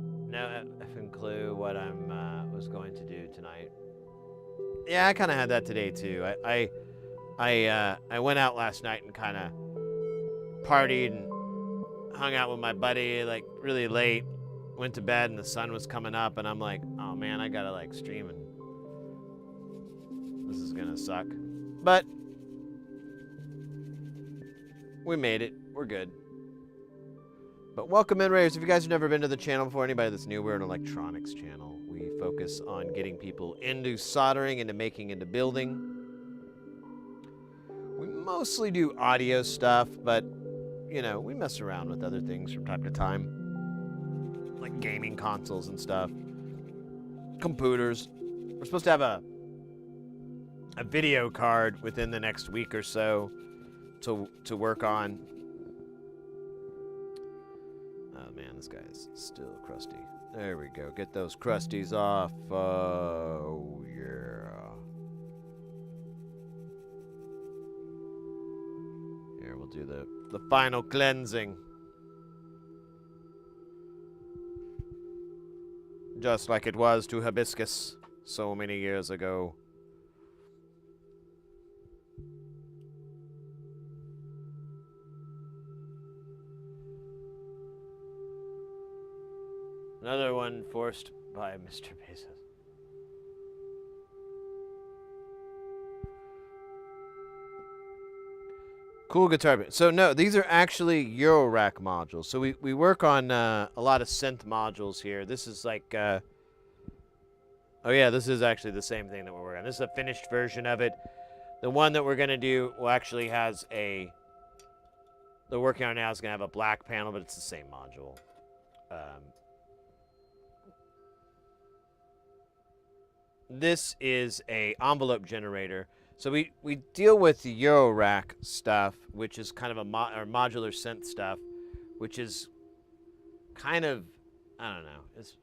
effing clue what I'm was going to do tonight. Yeah, I kind of had that today too. I went out last night and kind of partied and hung out with my buddy like really late. Went to bed and the sun was coming up and I'm like, oh man, I gotta like stream and this is gonna suck. But we made it. We're good. But welcome in, Raiders. If you guys have never been to the channel before, anybody that's new, we're an electronics channel. We focus on getting people into soldering, into making, into building. We mostly do audio stuff, but, you know, we mess around with other things from time to time. Like gaming consoles and stuff. Computers. We're supposed to have a video card within the next week or so to work on. Oh man, this guy is still crusty. There we go. Get those crusties off. Oh yeah. Here, we'll do the final cleansing. Just like it was to hibiscus so many years ago. Another one forced by Mr. Bezos. Cool guitar. So no, these are actually Eurorack modules. So we work on a lot of synth modules here. This is like, oh yeah, this is actually the same thing that we're working on. This is a finished version of it. The one that we're gonna do will actually has a. The working on now is gonna have a black panel, but it's the same module. This is a envelope generator. So we deal with the Eurorack stuff, which is kind of or modular synth stuff, which is kind of, I don't know, it's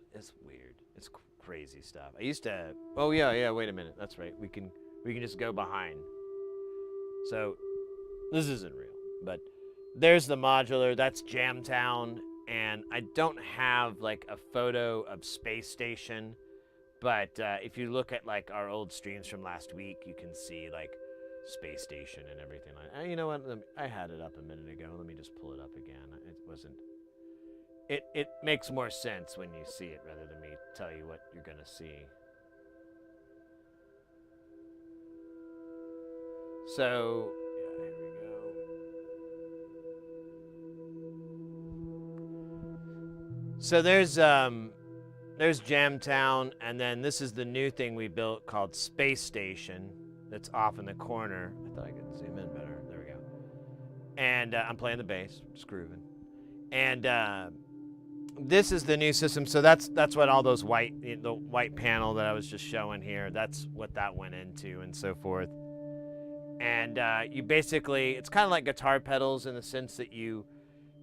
weird. It's crazy stuff. I used to, oh yeah, wait a minute. That's right. We can just go behind. So this isn't real, but there's the modular, that's Jamtown, and I don't have like a photo of Space Station, but if you look at like our old streams from last week, you can see like Space Station and everything like that. You know what, I had it up a minute ago, let me just pull it up again. It wasn't, it makes more sense when you see it rather than me tell you what you're gonna see. So, yeah, here we go. So there's Jamtown, and then this is the new thing we built called Space Station that's off in the corner. I thought I could zoom in better. There we go. And I'm playing the bass, just grooving. And this is the new system. So that's what all those the white panel that I was just showing here, that's what that went into and so forth. And you basically, it's kind of like guitar pedals in the sense that you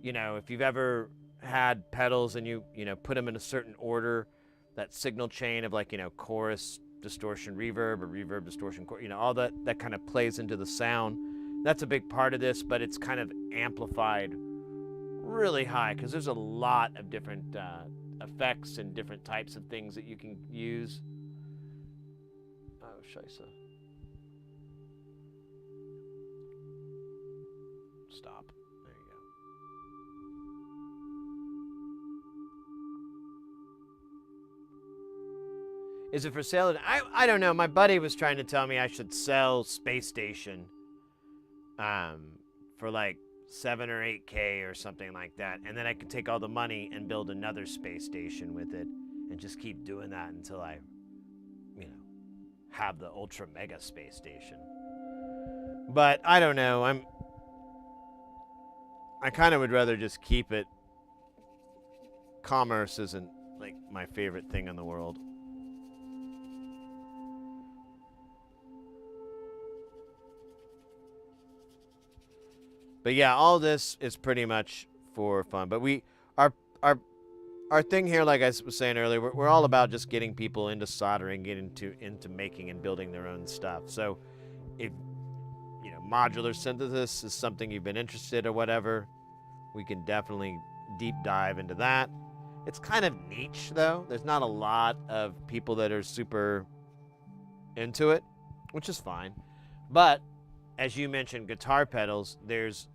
know, if you've ever had pedals and you put them in a certain order, that signal chain of like, chorus, distortion, reverb, or reverb, distortion, all that kind of plays into the sound. That's a big part of this, but it's kind of amplified really high because there's a lot of different effects and different types of things that you can use. Oh, scheisse. Stop. There you go. Is it for sale? I don't know. My buddy was trying to tell me I should sell Space Station for like 7 or 8K or something like that. And then I could take all the money and build another Space Station with it and just keep doing that until I, have the ultra mega Space Station. But I don't know. I kind of would rather just keep it. Commerce isn't like my favorite thing in the world. But yeah, all this is pretty much for fun. But our thing here, like I was saying earlier, we're all about just getting people into soldering, getting into making and building their own stuff. So if modular synthesis is something you've been interested or whatever, we can definitely deep dive into that. It's kind of niche though. There's not a lot of people that are super into it, which is fine. But as you mentioned, guitar pedals, there's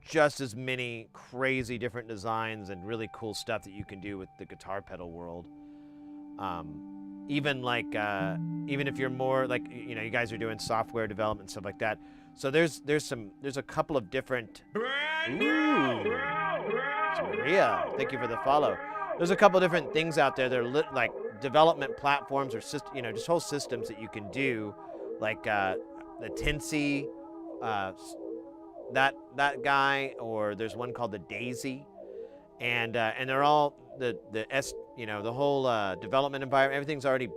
just as many crazy different designs and really cool stuff that you can do with the guitar pedal world. Even if you're more like, you guys are doing software development and stuff like that. So there's a couple of different. Ooh, Maria, thank you for the follow. There's a couple of different things out there that are like development platforms or just whole systems that you can do, like the Tinsy, that guy, or there's one called the Daisy, and they're all the whole development environment. Everything's already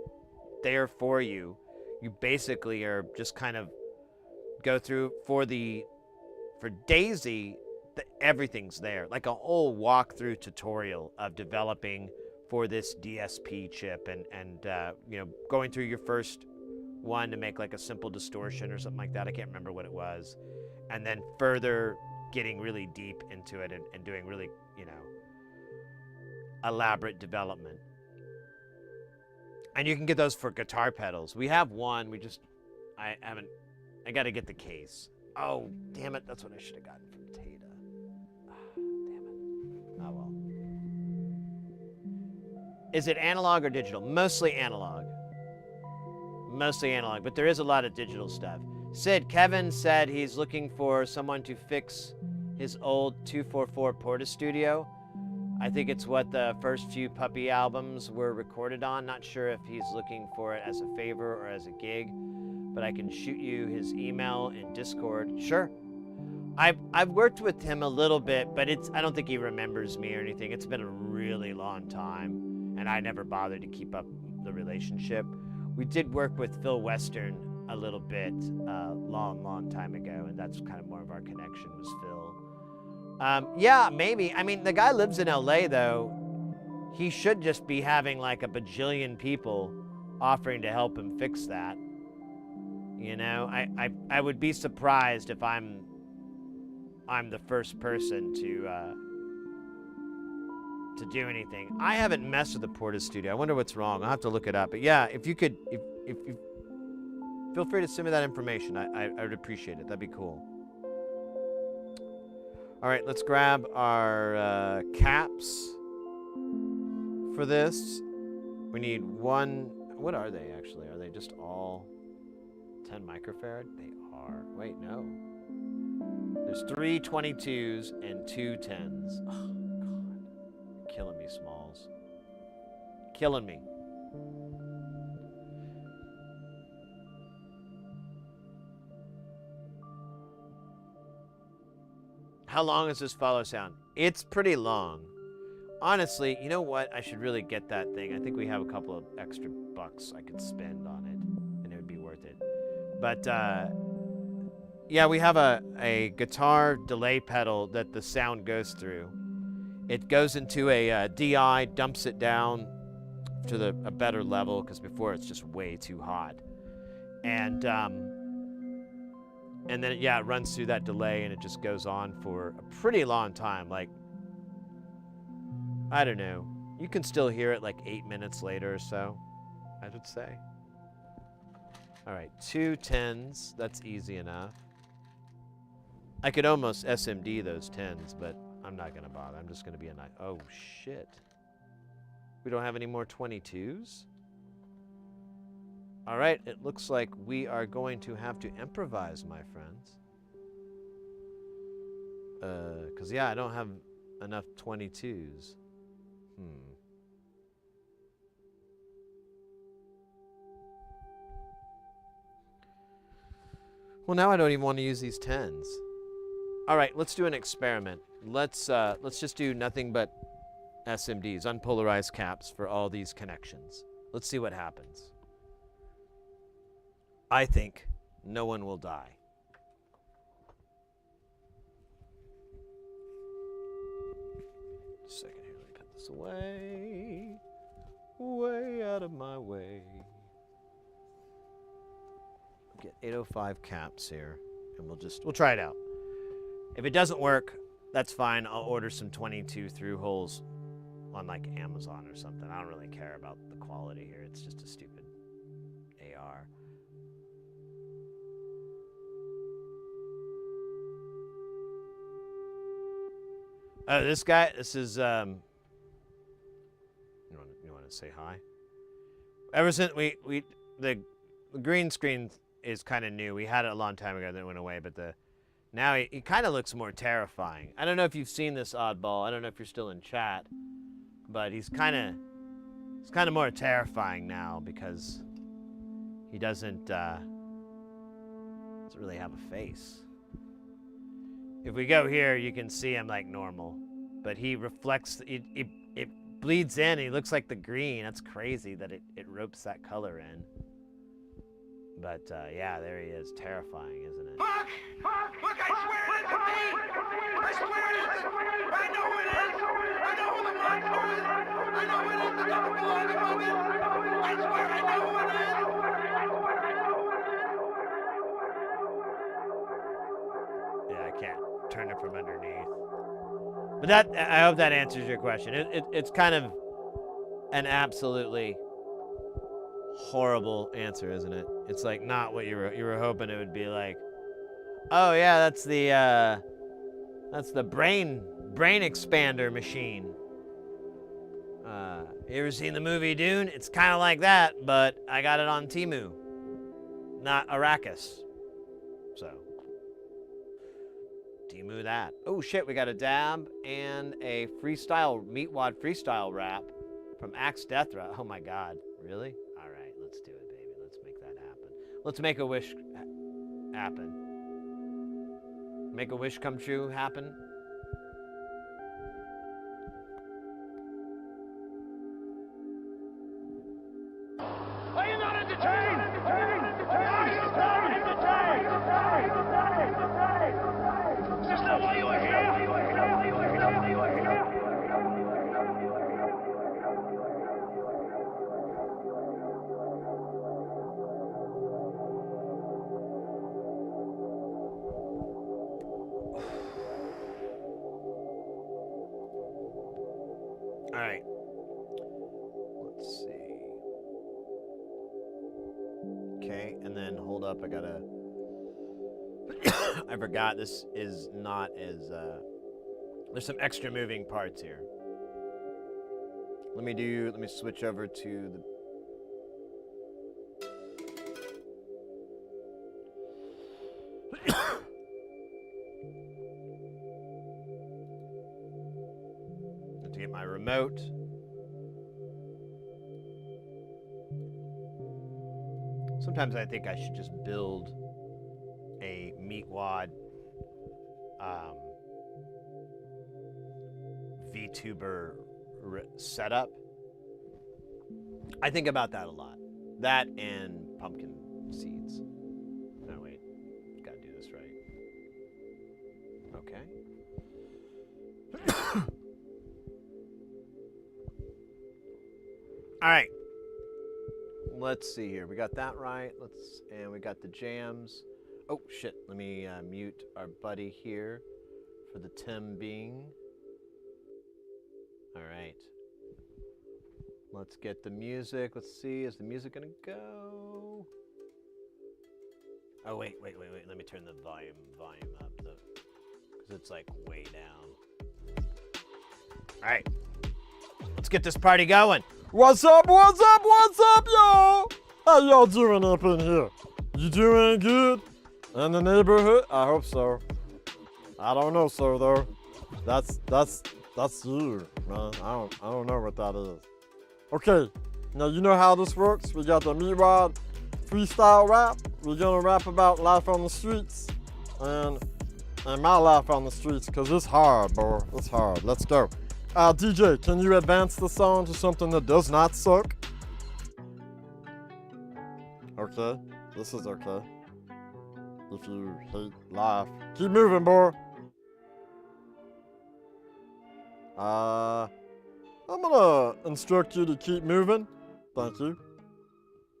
there for you. You basically are just kind of go through for Daisy. Everything's there, like a whole walkthrough tutorial of developing for this DSP chip, and going through your first one to make like a simple distortion or something like that. I can't remember what it was. And then further getting really deep into it and doing really, elaborate development. And you can get those for guitar pedals. We have one, I got to get the case. Oh, damn it, that's what I should have gotten from Tata. Damn it. Oh, well. Is it analog or digital? Mostly analog. But there is a lot of digital stuff. Kevin said he's looking for someone to fix his old 244 Porta Studio. I think it's what the first few Puppy albums were recorded on. Not sure if he's looking for it as a favor or as a gig, but I can shoot you his email in Discord. Sure. I've worked with him a little bit, but I don't think he remembers me or anything. It's been a really long time, and I never bothered to keep up the relationship. We did work with Phil Western a little bit long time ago, and that's kind of more of our connection was Phil. Yeah, maybe. I mean, the guy lives in LA though. He should just be having like a bajillion people offering to help him fix that. You know, I would be surprised if I'm the first person to do anything. I haven't messed with the Porta Studio. I wonder what's wrong. I'll have to look it up. But yeah, if you could, if feel free to send me that information. I would appreciate it. That'd be cool. All right, let's grab our caps for this. We need one. What are they actually? Are they just all 10 microfarad? They are. Wait, no. There's 3 22s and 2 10s. Oh, God. You're killing me, Smalls. Killing me. How long is this follow sound? It's pretty long. Honestly, you know what? I should really get that thing. I think we have a couple of extra bucks I could spend on it, and it would be worth it. But, yeah, we have a guitar delay pedal that the sound goes through. It goes into a DI, dumps it down to a better level, because before it's just way too hot. And then, yeah, it runs through that delay, and it just goes on for a pretty long time. Like, I don't know. You can still hear it like 8 minutes later or so, I would say. All right, 2 10s. That's easy enough. I could almost SMD those 10s, but I'm not going to bother. I'm just going to be a nice... Oh, shit. We don't have any more 22s? All right, it looks like we are going to have to improvise, my friends. Because, yeah, I don't have enough 22s. Well, now I don't even want to use these 10s. All right, let's do an experiment. Let's just do nothing but SMDs, unpolarized caps for all these connections. Let's see what happens. I think no one will die. Just a second here, let me put this away. Way out of my way. Get 805 caps here, and we'll try it out. If it doesn't work, that's fine. I'll order some 22 through holes on like Amazon or something. I don't really care about the quality here. It's just a stupid AR. Oh, this guy, this is, you want to say hi? Ever since the green screen is kind of new. We had it a long time ago, then it went away, but now he kind of looks more terrifying. I don't know if you've seen this oddball. I don't know if you're still in chat, but he's kind of more terrifying now because he doesn't really have a face. If we go here, you can see him like normal, but he reflects, it bleeds in, he looks like the green. That's crazy that it ropes that color in. But yeah, there he is, terrifying, isn't it? Fuck! Look, I swear it isn't me! I swear it isn't! I know who it is! I know who the monster is! I know who it is that doesn't belong among us! I swear I know who it is! Yeah, I can't turn it from underneath. But that, I hope that answers your question. It's kind of an absolutely horrible answer, isn't it? It's like not what you were hoping it would be like. Oh yeah, that's the brain expander machine. You ever seen the movie Dune? It's kind of like that, but I got it on Temu, not Arrakis. So Temu that. Oh shit, we got a dab and a freestyle Meatwad freestyle rap from Axe Deathra. Oh my god, really? All right, let's do it, baby. Let's make that happen. Let's make a wish happen. Make a wish come true happen. Are you not entertained? Are you All right. Let's see. Okay, and then hold up. I gotta. I forgot this is not as. There's some extra moving parts here. Let me switch over to the. To get my remote. Sometimes I think I should just build a Meatwad VTuber setup. I think about that a lot. That and pumpkin seeds. No, wait. Gotta do this right. Okay. All right. Let's see here. We got that right. And we got the jams. Oh shit. Let me mute our buddy here for the Tim Bing. All right. Let's get the music. Let's see. Is the music gonna go? Oh wait. Let me turn the volume up though, because it's like way down. All right. Let's get this party going. What's up, y'all? How y'all doing up in here? You doing good? In the neighborhood? I hope so. I don't know, sir, though. That's you, man. I don't know what that is. Okay, now you know how this works. We got the Meatwad freestyle rap. We're gonna rap about life on the streets and my life on the streets, cause it's hard, boy. It's hard. Let's go. DJ, can you advance the song to something that does not suck? Okay, this is okay. If you hate life, keep moving, boy. I'm gonna instruct you to keep moving. Thank you.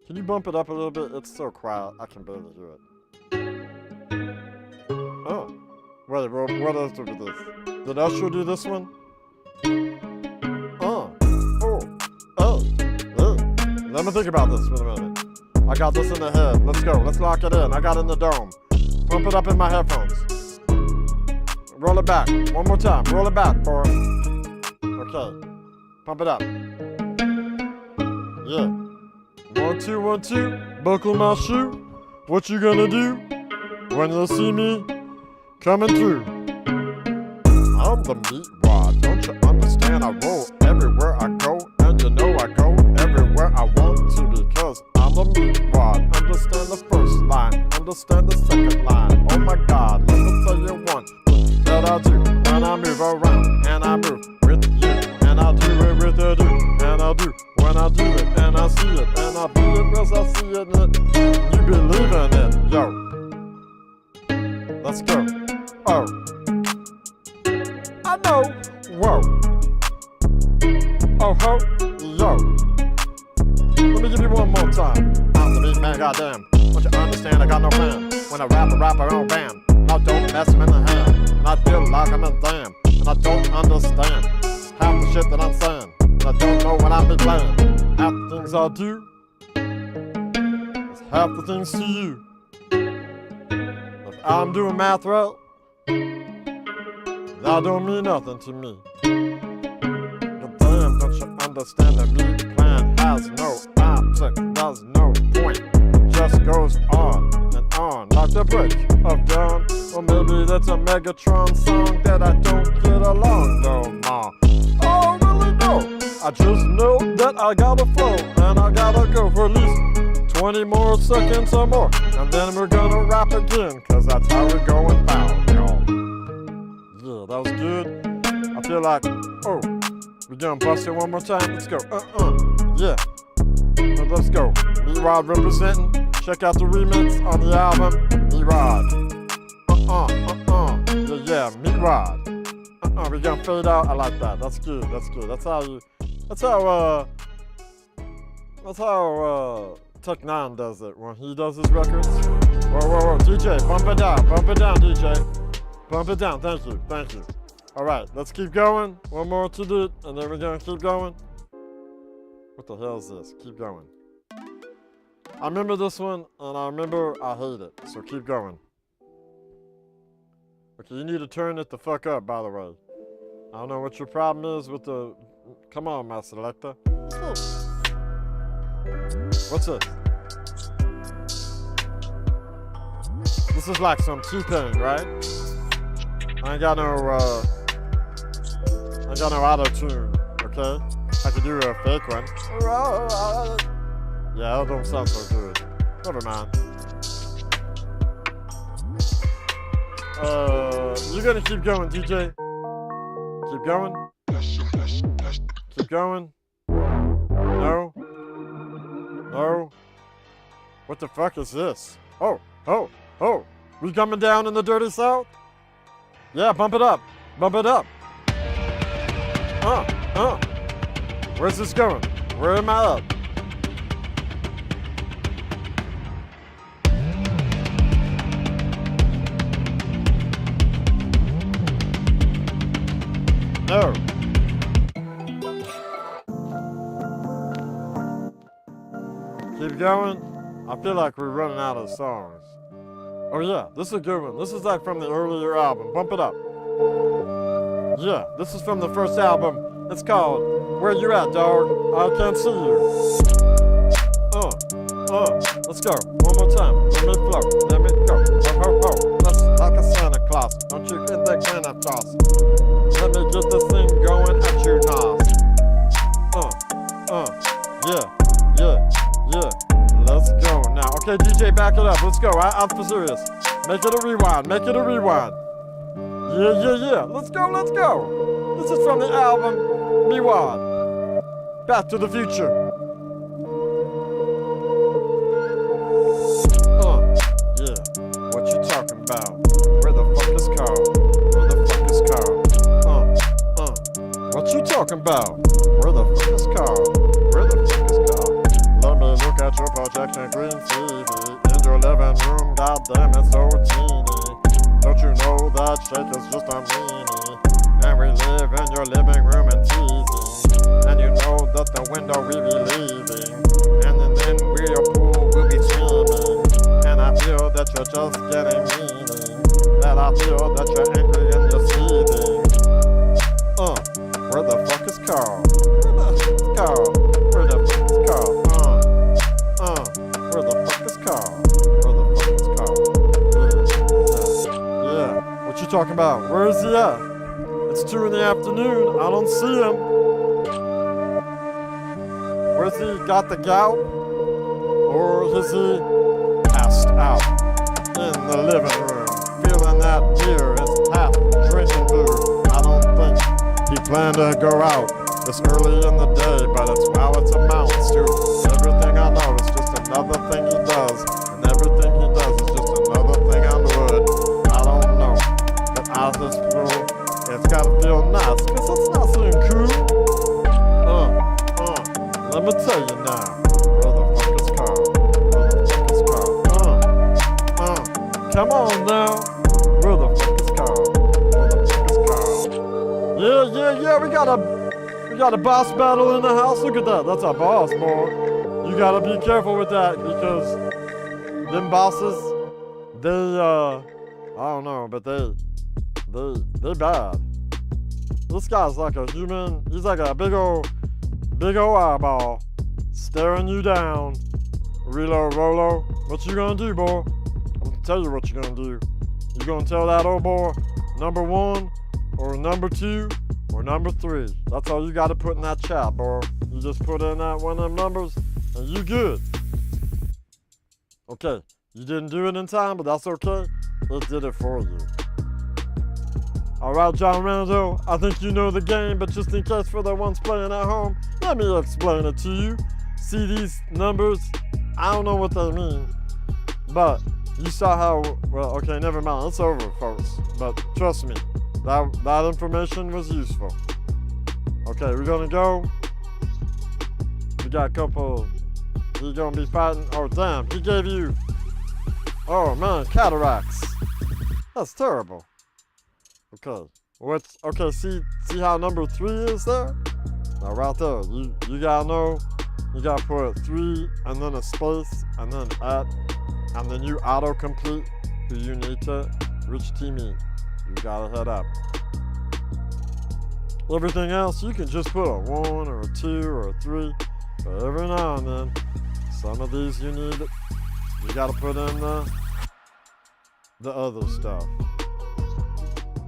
Can you bump it up a little bit? It's so quiet, I can barely hear it. Oh, wait, what else with this? Did Usher do this one? Let me think about this for a minute. I got this in the head. Let's go. Let's lock it in. I got it in the dome. Pump it up in my headphones. Roll it back. One more time. Roll it back, boy. Okay. Pump it up. Yeah. 1, 2, 1, 2. Buckle my shoe. What you gonna do when you see me coming through? I'm the Meatwad. Don't you understand? I roll everywhere I go, and you know I go everywhere I want to, because I'm the Meatwad. Understand the first line, understand the second line. Oh my God, let me tell you one thing that I do when I move around, and I move with you, and I do it with you, and I do when I do it, and I see it, and I be it as I see it, and you believe in it, yo. Let's go. Oh. I know. Whoa. Oh ho. Yo. Let me give you one more time. I'm the beat man, goddamn. Don't you understand? I got no plan. When I rap my own band, I don't mess them in the hand. And I feel like I'm in damn. And I don't understand half the shit that I'm saying. And I don't know what I'm be playing. Half the things I do is half the things to you. If I'm doing math right, that don't mean nothing to me. But damn, don't you understand the meat plan has no object, there's no point. It just goes on and on like the break of dawn. Or maybe that's a Megatron song that I don't get along no more. I don't really know. I just know that I gotta flow and I gotta go for at least 20 more seconds or more. And then we're gonna rap again, cause that's how we're going down, y'all. Yeah, that was good. I feel like, oh, we're gonna bust it one more time. Let's go. Yeah. Let's go. Meatwad representing. Check out the remix on the album. Meatwad. Yeah, Meatwad. We're gonna fade out. I like that. That's good. That's good. That's how Tech 9 does it when he does his records. Whoa, DJ, bump it down, DJ. Bump it down, thank you. All right, let's keep going. One more to do, and then we're gonna keep going. What the hell is this? Keep going. I remember this one, and I remember I hate it, so keep going. Okay, you need to turn it the fuck up, by the way. I don't know what your problem is with the... Come on, my selector. What's this? This is like some T-Pain, right? I ain't got no auto-tune, okay? I could do a fake one. Yeah, that don't sound so good. Never mind. You're gonna keep going, DJ. Keep going. Keep going. No. No. What the fuck is this? Oh. We coming down in the dirty south? Yeah, bump it up. Bump it up. Where's this going? Where am I at? No. Keep going. I feel like we're running out of songs. Oh yeah, this is a good one. This is like from the earlier album. Bump it up. Yeah, this is from the first album. It's called Where You At, Dog? I Can't See You. Let's go. One more time. Let me flow. Let me go. Ho, ho, ho. Let's like a Santa Claus. Don't you get that kind of toss? Let me get this thing going at you, Nas. Yeah. Let's go now. Okay, DJ, back it up. Let's go. I'm for serious. Make it a rewind. Make it a rewind. Yeah. Let's go. This is from the album Miwad. Back to the Future. Yeah. What you talking about? Where the fuck is Carl? Where the fuck is Carl? What you talking about? Where the fuck is Carl? Where the fuck is Carl? Let me look at your projection green TV in your living room. Goddamn, it's so teeny. Don't you know that shake is just a meanie? And we live in your living room and teasing. And you know that the window we be leaving. And then we'll pool, we'll be swimming. And I feel that you're just getting meaning. That I feel that you're angry and you're seething. Where the fuck is Carl? Where the fuck is Carl? Where the fuck is Carl? Where the fuck is Carl? Where the fuck is Carl? Yeah. What you talking about? Where is he at? It's 2 in the afternoon. I don't see him. Where's he? Got the gout? Or is he passed out in the living room, feeling that beer is half drinking food? I don't think he planned to go out this early in the day, but it's amounts to everything I know is just another thing he does, and everything he does is just another thing on the wood. I don't know, but I just feel it's gotta feel nice, cause it's nice and cool. Let me tell you now, where the fuck is Carl? Where the fuck is Carl? Come on now, where the fuck is Carl? Where the fuck is Carl? Yeah, we got a boss battle in the house. Look at that, that's our boss, boy. You gotta be careful with that, because them bosses, they, I don't know, but they bad. This guy's like a human, he's like a big old eyeball, staring you down. Rolo, what you gonna do, boy? I'm gonna tell you what you gonna do. You gonna tell that old boy, number 1, or number 2, or number 3. That's all you gotta put in that chat, boy. You just put in that one of them numbers, and you good. Okay, you didn't do it in time, but that's okay. It did it for you. Alright, John Rando, I think you know the game, but just in case for the ones playing at home, let me explain it to you. See these numbers? I don't know what they mean, but you saw how, well, okay, never mind, it's over, folks. But trust me, that information was useful. Okay, we're gonna go. We got a couple, he's gonna be fighting, oh damn, he gave you, oh man, cataracts. That's terrible. Okay, What's okay? See how number 3 is there? Now right there, you gotta know. You gotta put 3 and then a space and then at, and then you autocomplete who you need to, which teammate you gotta head up. Everything else you can just put a 1 or a 2 or a 3, but every now and then, some of these you gotta put in the other stuff.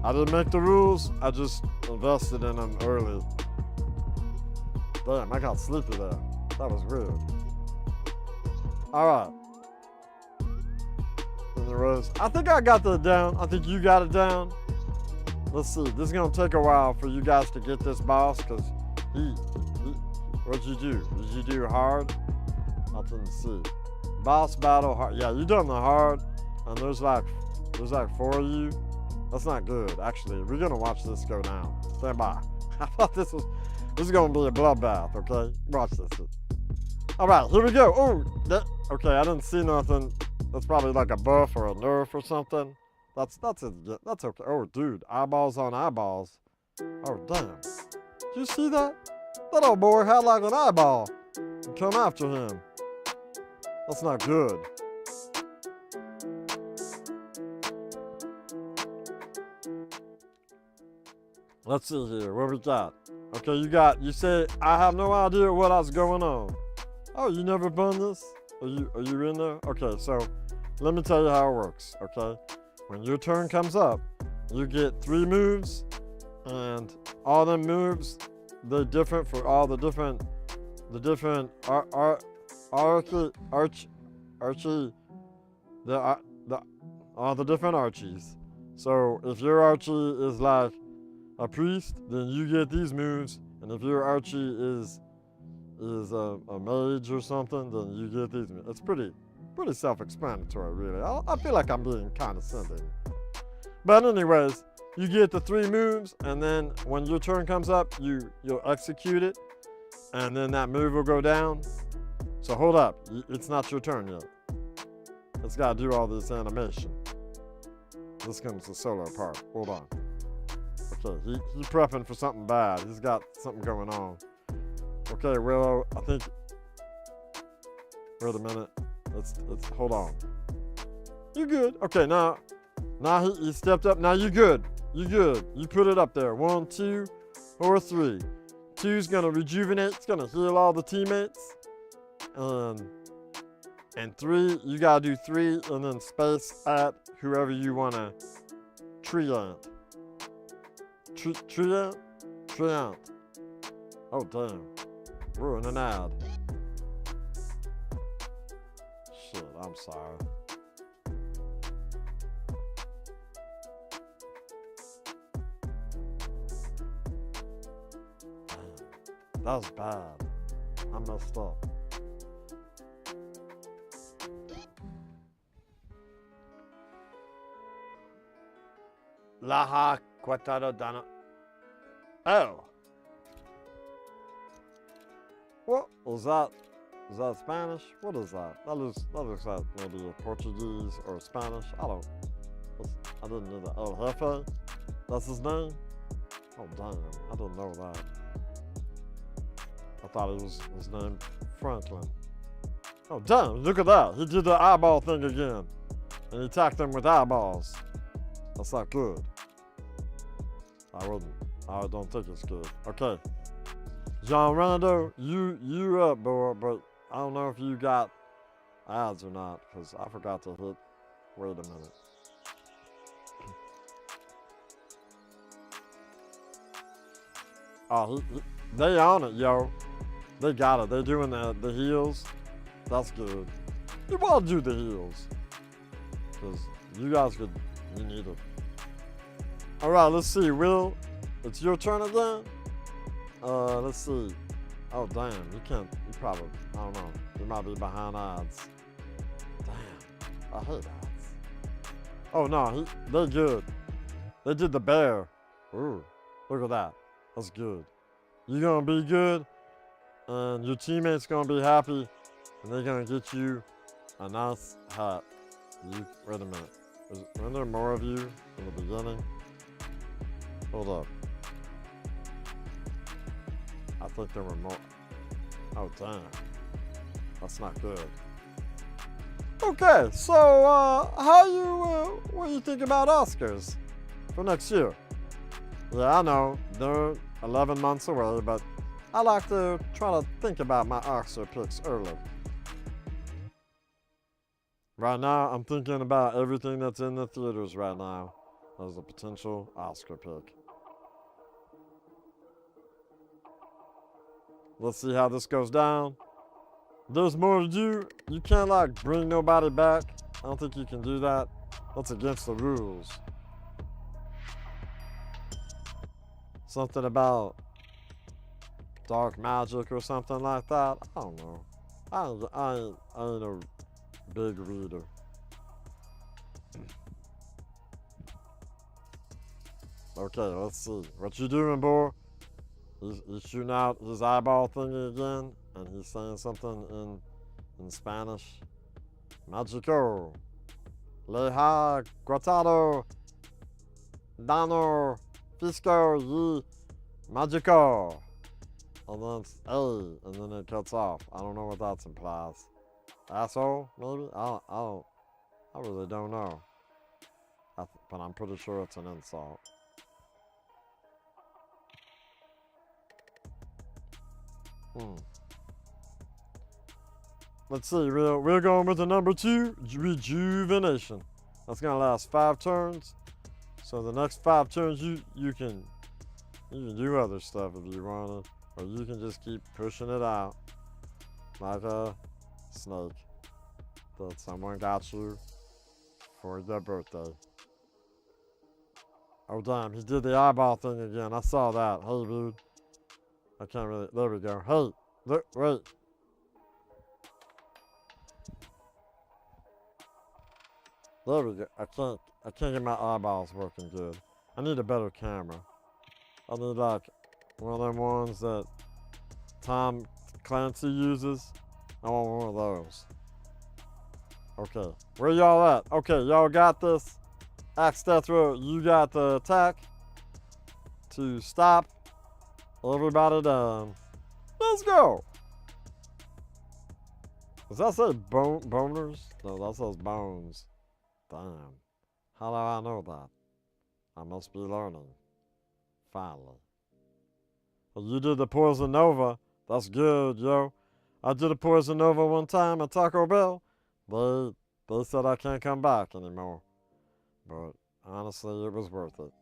I didn't make the rules, I just invested in them early. Damn, I got sleepy there. That was weird. Alright. Anyways, I think I got that down. I think you got it down. Let's see. This is gonna take a while for you guys to get this boss, because what'd you do? Did you do hard? I didn't see. Boss battle hard. Yeah, you done the hard, and there's like 4 of you. That's not good, actually. We're gonna watch this go down. Stand by. I thought this is gonna be a bloodbath, okay? Watch this. All right, here we go. Oh, okay, I didn't see nothing. That's probably like a buff or a nerf or something. That's it. That's okay. Oh, dude, eyeballs on eyeballs. Oh, damn. Did you see that? That old boy had like an eyeball and come after him. That's not good. Let's see here. What we got? Okay, you said I have no idea what's going on. Oh, you never done this? Are you in there? Okay, so let me tell you how it works, okay? When your turn comes up, you get 3 moves, and all them moves, they're different for all the different all the different Archies. So if your Archie is like a priest, then you get these moves, and if your Archie is a mage or something, then you get these moves. It's pretty self-explanatory, really. I feel like I'm being condescending. But anyways, you get the 3 moves, and then when your turn comes up, you'll execute it, and then that move will go down. So hold up, it's not your turn yet. It's got to do all this animation. This comes the solo part. Hold on. Okay, he's prepping for something bad. He's got something going on. Okay, Willow, I think. Wait a minute. Let's hold on. You good? Okay, now he stepped up. Now you good. You good. You put it up there. 1, 2, or 3. 2's gonna rejuvenate. It's gonna heal all the teammates. And 3, you gotta do 3 and then space at whoever you wanna treant. Treant. Oh damn. Ruin an ad. Shit, I'm sorry. Damn. That was bad. I messed up. Laha Quatado Dano. Oh. What is that? Is that Spanish? What is that? That looks like maybe a Portuguese or Spanish. I didn't know that. El Jefe? That's his name? Oh damn, I didn't know that. I thought it was his name Franklin. Oh damn, look at that. He did the eyeball thing again. And he attacked them with eyeballs. That's not good. I don't think it's good. Okay. John Ronaldo, you up, boy, but I don't know if you got ads or not, because I forgot to hit. Wait a minute. Oh, they on it, yo. They got it. They're doing the heels. That's good. You want to do the heels. Because you guys you need it. All right, let's see. Will, it's your turn again? Let's see. Oh, damn. You probably, I don't know. You might be behind odds. Damn. I hate odds. Oh, no. They're good. They did the bear. Ooh. Look at that. That's good. You're going to be good, and your teammate's going to be happy, and they're going to get you a nice hat. Wait a minute. Weren't there more of you in the beginning? Hold up. I think there were more. Oh, damn. That's not good. Okay, so, what do you think about Oscars for next year? Yeah, I know, they're 11 months away, but I like to try to think about my Oscar picks early. Right now, I'm thinking about everything that's in the theaters right now as a potential Oscar pick. Let's see how this goes down. There's more to do. You can't like bring nobody back. I don't think you can do that. That's against the rules. Something about dark magic or something like that. I don't know. I ain't a big reader. Okay, let's see. What you doing, boy? He's shooting out his eyeball thingy again, and he's saying something in Spanish. Magico. Leha guatado. Dano. Fisco y magico. And then it's A, and then it cuts off. I don't know what that implies. Asshole, maybe? I really don't know. But I'm pretty sure it's an insult. Let's see, we're going with the number 2, rejuvenation. That's gonna last 5 turns. So the next 5 turns, you can do other stuff if you wanted, or you can just keep pushing it out like a snake that someone got you for your birthday. Oh damn, he did the eyeball thing again. I saw that. Hey dude, I can't really. There we go. Hey, look, wait. There we go. I can't get my eyeballs working good. I need a better camera. I need like one of them ones that Tom Clancy uses. I want one of those. Okay, where y'all at? Okay, y'all got this. Axe Death Row, you got the attack to stop everybody down. Let's go. Does that say boners? No, that says bones. Damn. How do I know that? I must be learning. Finally. Well, you did the Poison Nova. That's good, yo. I did a Poison Nova one time at Taco Bell. They said I can't come back anymore. But honestly, it was worth it.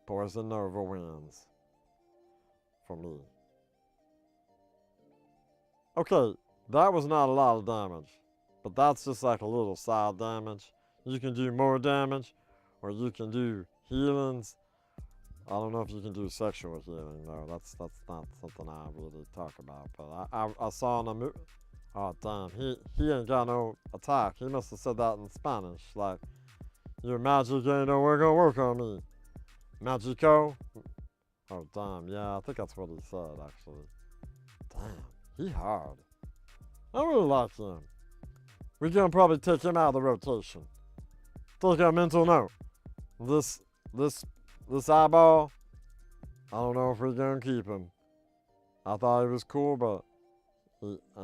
Poison Nova wins. For me. Okay, that was not a lot of damage. But that's just like a little side damage. You can do more damage, or you can do healings. I don't know if you can do sexual healing though. That's not something I really talk about. But I saw in a movie. Oh damn, he ain't got no attack. He must have said that in Spanish. Like, your magic ain't nowhere gonna work on me. Magico? Oh damn, yeah, I think that's what he said actually. Damn, he hard. I really like him. We're gonna probably take him out of the rotation. Take a mental note. This eyeball, I don't know if we're gonna keep him. I thought he was cool, but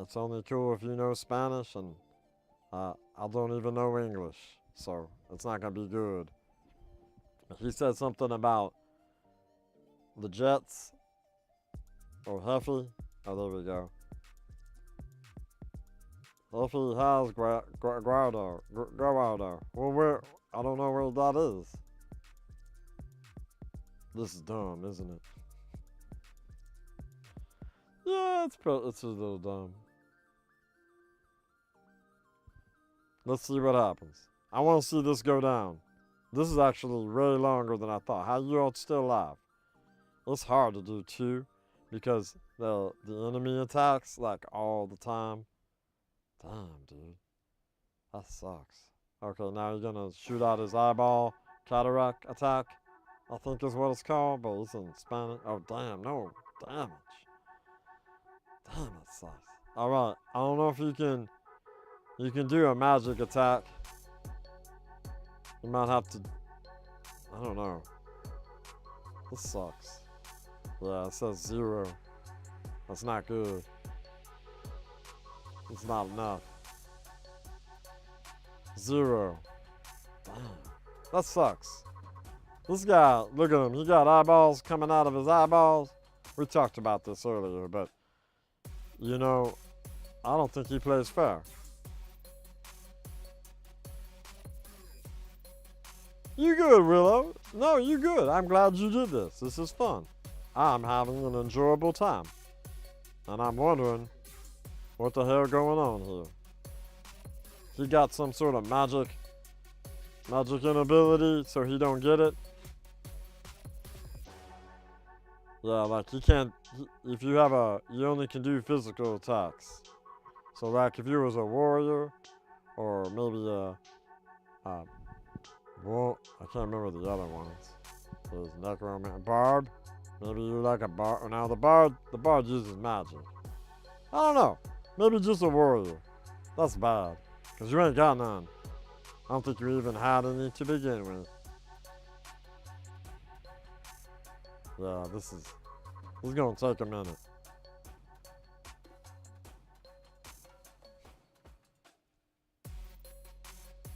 it's only cool if you know Spanish, and I don't even know English, so it's not gonna be good. He said something about the Jets, or Heffy. Oh, there we go. Heffy has Guardo. Well, I don't know where that is. This is dumb, isn't it? Yeah, it's a little dumb. Let's see what happens. I want to see this go down. This is actually way longer than I thought. How you all still alive? It's hard to do too, because the enemy attacks like all the time. Damn, dude. That sucks. Okay, now you're gonna shoot out his eyeball cataract attack, I think is what it's called, but it's in Spanish. Oh, damn, no damage. Damn, it sucks. Alright, I don't know if you can do a magic attack. You might have to, I don't know. This sucks. Yeah, it says 0. That's not good. It's not enough. 0. Damn. That sucks. This guy, look at him. He got eyeballs coming out of his eyeballs. We talked about this earlier, but you know, I don't think he plays fair. You good, Willow? No, you good. I'm glad you did this. This is fun. I'm having an enjoyable time. And I'm wondering what the hell going on here. He got some sort of magic inability, so he don't get it. Yeah, like he can't, if you have you only can do physical attacks. So like if you was a warrior, or maybe well, I can't remember the other ones. There's necromancer, bard. Maybe you like a bard. Now the bard uses magic. I don't know. Maybe just a warrior. That's bad, cause you ain't got none. I don't think you even had any to begin with. Yeah, this is gonna take a minute.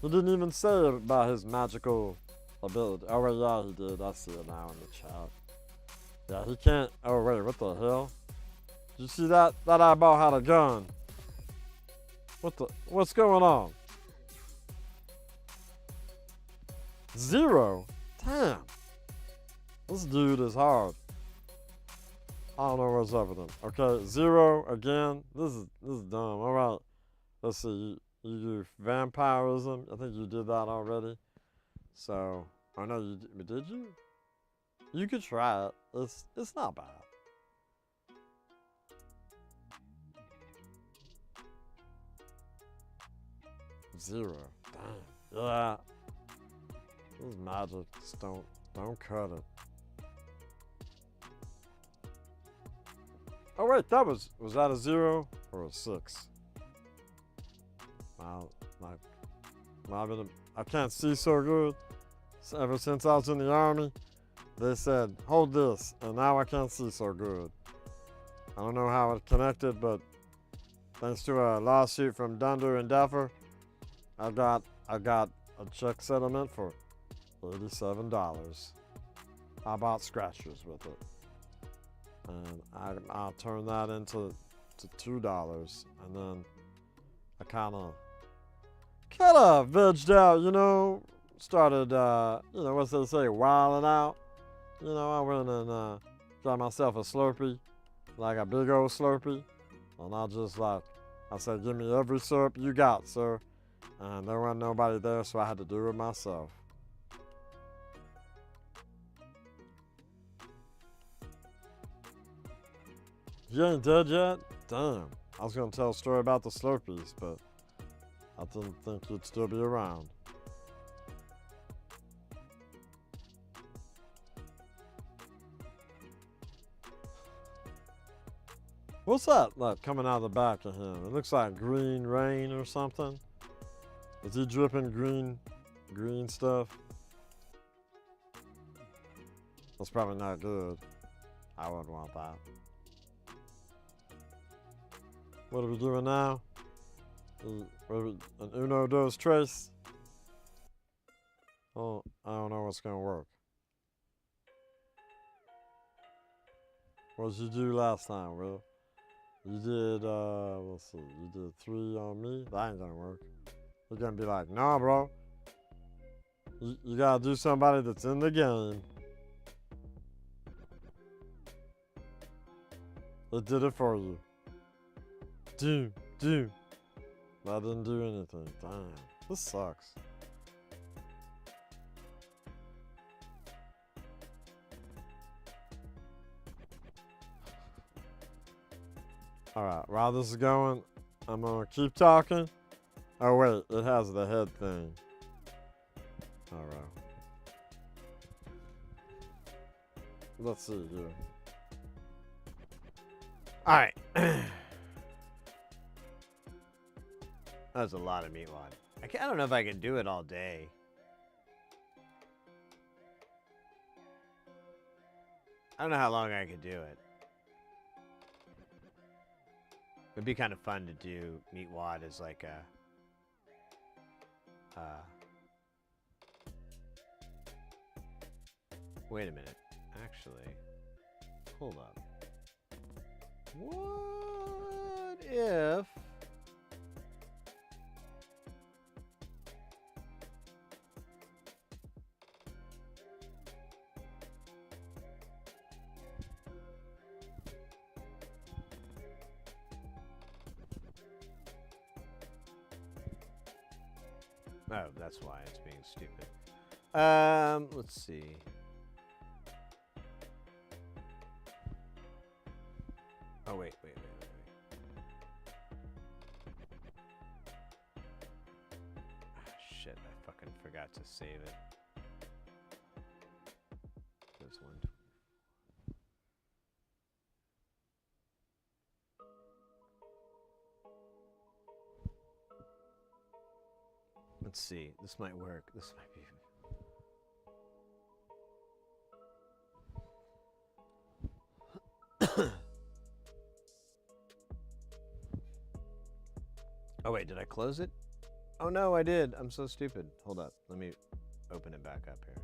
He didn't even say about his magical ability. Oh wait, yeah, he did. I see it now in the chat. Yeah, he can't. Oh wait, what the hell? Did you see that? That eyeball had a gun. What's going on? 0? Damn. This dude is hard. I don't know what's up with him. Okay, 0 again. This is dumb. All right. Let's see. You do vampirism. I think you did that already. So, I know you did you? You could try it. It's not bad. Zero. Damn. Yeah. This is magic. Just don't cut it. Oh wait, was that a 0 or a 6? Wow, I can't see so good. So ever since I was in the army, they said, hold this, and now I can't see so good. I don't know how it connected, but thanks to a lawsuit from Dunder and Duffer, I got a check settlement for $87. I bought scratchers with it. And I turned that into $2, and then I kind of vegged out, you know, started, you know, what's they say, wilding out. You know, I went and got myself a Slurpee, like a big old Slurpee, and I said, give me every syrup you got, sir. And there wasn't nobody there, so I had to do it myself. You ain't dead yet? Damn. I was gonna tell a story about the Slurpees, but I didn't think you'd still be around. What's that like coming out of the back of him? It looks like green rain or something. Is he dripping green stuff? That's probably not good. I wouldn't want that. What are we doing now? An Uno dos tres? Oh, I don't know what's gonna work. What did you do last time, Will? You did, let's see, you did 3 on me? That ain't gonna work. You're gonna be like, nah, bro. You gotta do somebody that's in the game. It did it for you. Do. That didn't do anything. Damn. This sucks. Alright, while this is going, I'm gonna keep talking. Oh wait, it has the head thing. Alright. Let's see here. Alright. That's a lot of meatwad. I don't know if I can do it all day. I don't know how long I could do it. It'd be kind of fun to do Meat Wad as like a wait a minute. Actually, hold up. What if oh, that's why it's being stupid. Let's see. Oh, wait. Ah, shit, I fucking forgot to save it. There's one. Let's see. This might work. This might be. Oh, wait, did I close it? Oh, no, I did. I'm so stupid. Hold up. Let me open it back up here.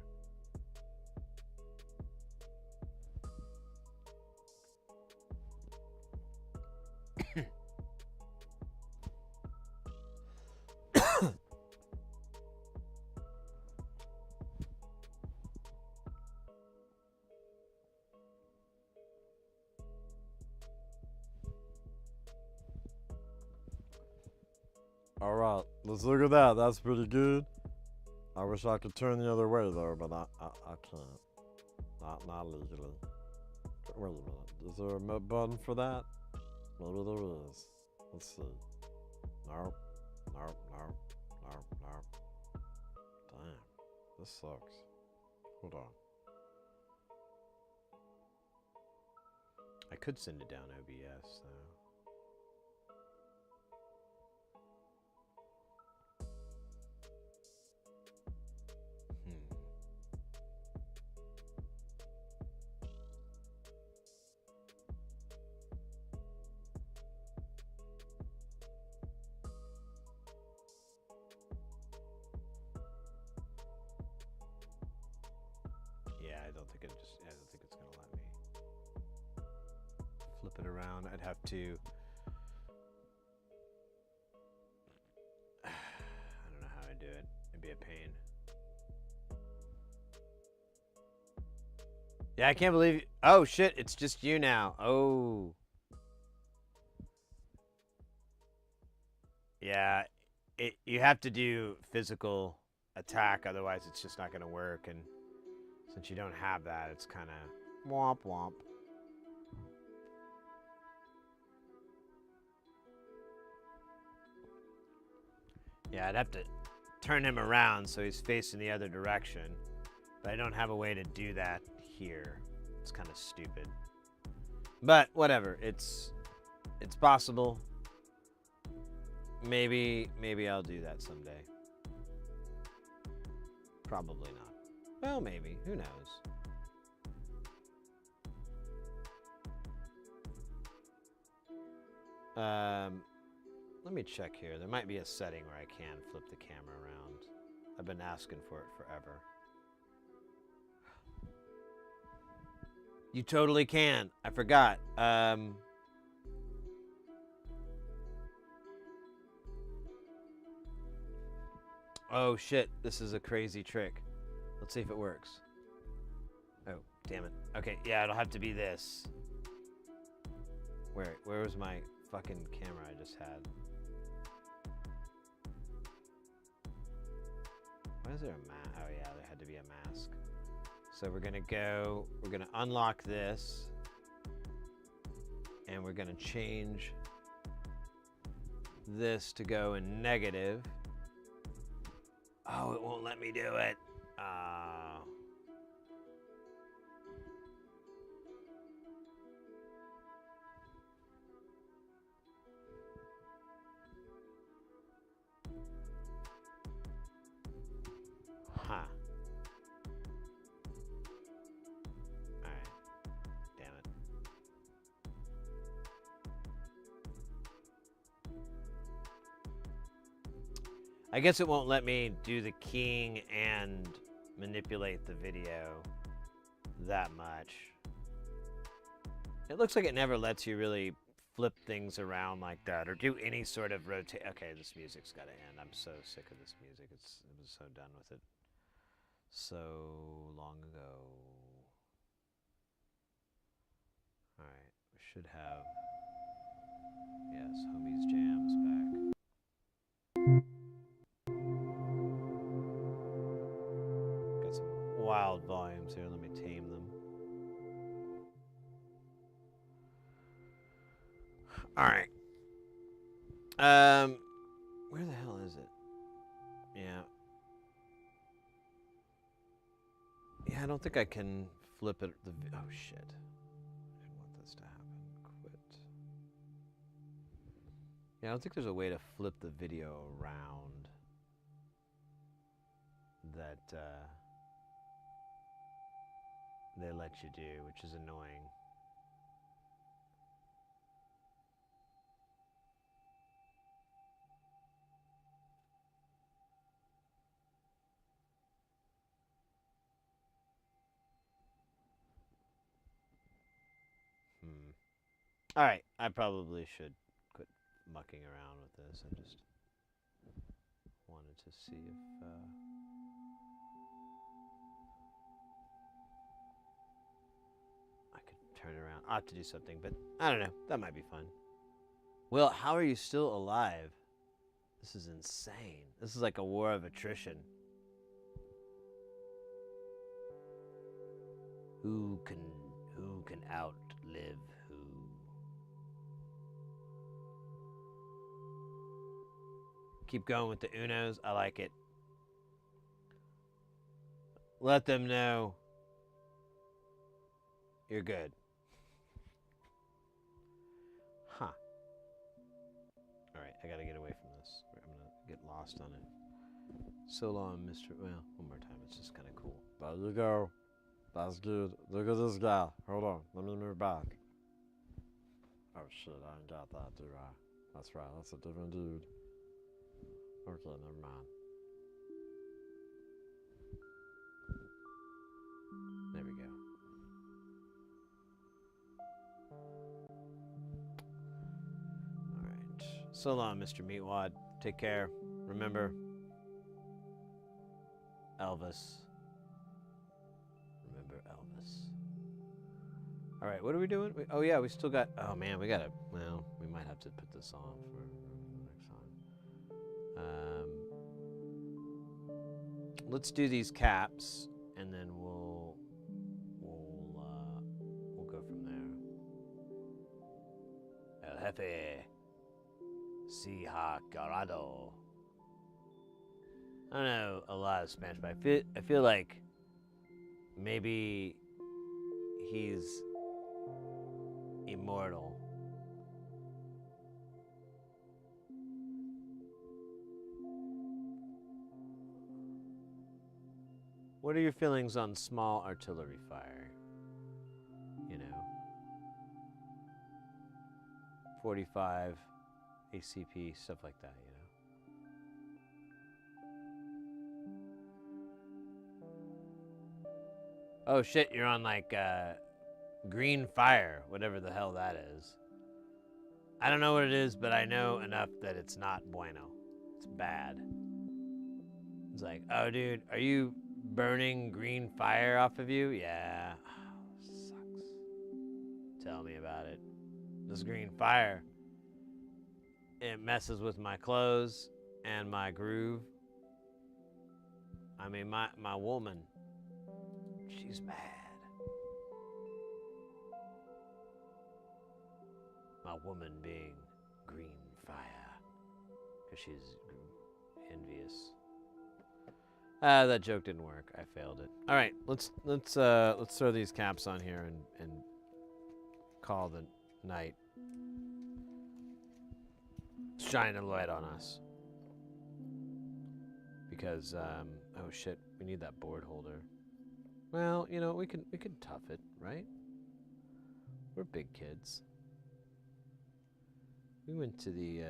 All right, let's look at that. That's pretty good. I wish I could turn the other way though, but I can't. Not legally. Wait a minute. Is there a button for that? Maybe there is. Let's see. Nope. Damn. This sucks. Hold on. I could send it down OBS, though. Yeah, I don't think it's gonna let me flip it around. I'd have to. I don't know how I do it. It'd be a pain. Yeah, I can't believe. Oh shit! It's just you now. Oh. Yeah, you have to do physical attack, otherwise it's just not gonna work. And since you don't have that, it's kind of womp womp. Yeah, I'd have to turn him around so he's facing the other direction. But I don't have a way to do that here. It's kind of stupid. But whatever, it's possible. Maybe I'll do that someday. Probably not. Well, maybe. Who knows? Let me check here. There might be a setting where I can flip the camera around. I've been asking for it forever. You totally can. I forgot. Oh shit, this is a crazy trick. Let's see if it works. Oh, damn it. Okay, yeah, it'll have to be this. Where was my fucking camera I just had? Why is there a mask? Oh yeah, there had to be a mask. So we're gonna unlock this, and we're gonna change this to go in negative. Oh, it won't let me do it. Huh. Alright. I guess it won't let me do the keying and manipulate the video that much. It looks like it never lets you really flip things around like that or do any sort of rotate. Okay, this music's got to end. I'm so sick of this music. I was so done with it so long ago. All right, we should have, yes, Homie's Jams back. Got some wild volumes here. Let me tame them. All right. Where the hell is it? Yeah. Yeah, I don't think I can flip it. Oh shit! I didn't want this to happen. Quit. Yeah, I don't think there's a way to flip the video around. That they let you do, which is annoying. All right, I probably should quit mucking around with this. I just wanted to see if I could turn it around. I have to do something, but I don't know. That might be fun. Will, how are you still alive? This is insane. This is like a war of attrition. Who can outlive who? Keep going with the Unos. I like it. Let them know you're good. Huh. All right, I gotta get away from this. I'm gonna get lost on it. So long, Mr. Well, one more time. It's just kind of cool. There you go. That's good. Look at this guy. Hold on. Let me move back. Oh shit, I ain't got that, do I? That's right, that's a different dude. Okay, never mind. There we go. All right. So long, Mr. Meatwad. Take care. Remember, Elvis. Remember Elvis. All right, what are we doing? Oh, yeah, we still got... Oh, man, we got to... Well, we might have to put this on for next time. Let's do these caps, and then we'll go from there. El Jefe. Si ha carado. I don't know a lot of Spanish, but I feel like maybe he's immortal. What are your feelings on small artillery fire? You know, 45, ACP, stuff like that, you know? Oh shit, you're on like green fire, whatever the hell that is. I don't know what it is, but I know enough that it's not bueno. It's bad. It's like, oh dude, are you burning green fire off of you? Yeah. Oh, sucks. Tell me about it. This green fire, it messes with my clothes and my groove. I mean, my woman, she's mad. My woman being green fire, because she's envious. That joke didn't work. I failed it. All right, let's throw these caps on here and call the night. Shine a light on us. Because oh shit, we need that board holder. Well, you know, we can tough it, right? We're big kids. We went to the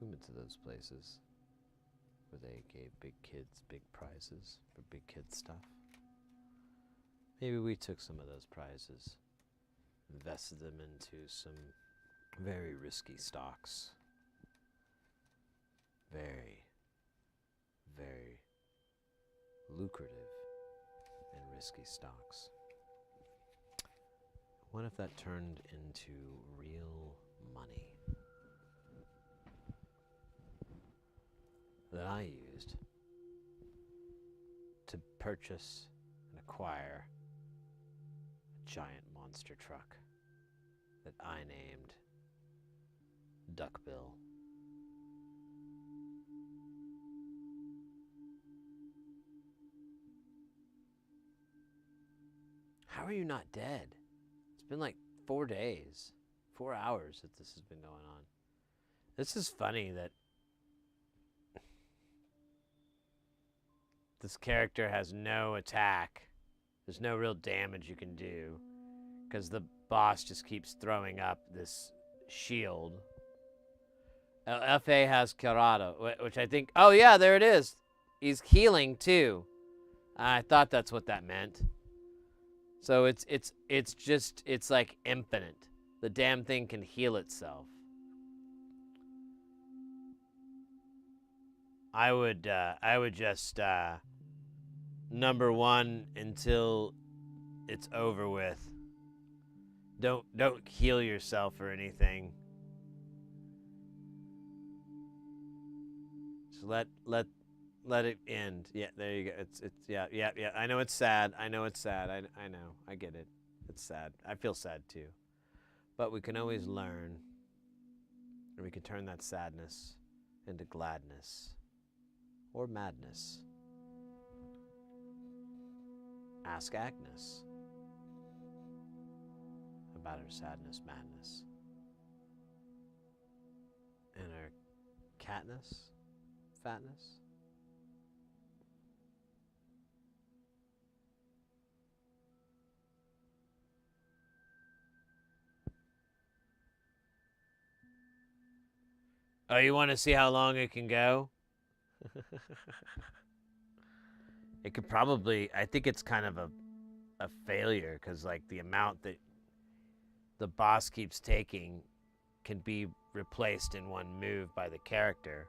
We went to those places where they gave big kids big prizes for big kid stuff. Maybe we took some of those prizes, invested them into some very risky stocks. Very, very lucrative and risky stocks. What if that turned into real money that I used to purchase and acquire a giant monster truck that I named Duckbill? How are you not dead? It's been like 4 days, 4 hours that this has been going on. This is funny that this character has no attack. There's no real damage you can do because the boss just keeps throwing up this shield. F.A. has Curado, which I think, oh yeah, there it is. He's healing too. I thought that's what that meant. So it's like infinite. The damn thing can heal itself. I would just number one until it's over with. Don't heal yourself or anything. Just let it end. Yeah, there you go. It's yeah. I know it's sad. I know. I get it. It's sad. I feel sad too. But we can always learn, and we can turn that sadness into gladness or madness. Ask Agnes about her sadness, madness, and her catness, fatness. Oh, you want to see how long it can go? It could probably, I think it's kind of a failure because like the amount that the boss keeps taking can be replaced in one move by the character.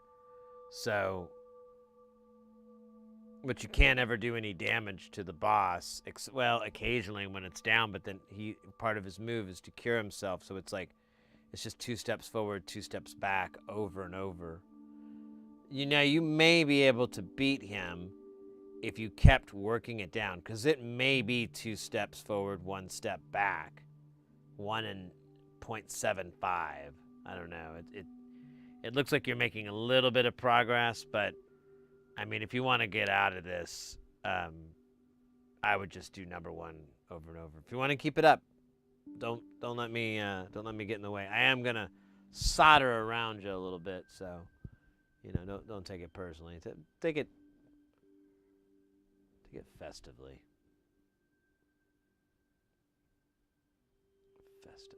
So, but you can't ever do any damage to the boss. Well, occasionally when it's down, but then part of his move is to cure himself. So it's like, it's just 2 steps forward, 2 steps back over and over. You know, you may be able to beat him if you kept working it down, because it may be 2 steps forward, 1 step back, 1 and 0.75. I don't know. It looks like you're making a little bit of progress, but I mean, if you want to get out of this, I would just do number 1 over and over. If you want to keep it up, don't let me get in the way. I am gonna solder around you a little bit, so you know, don't take it personally. Take it festively. Festive.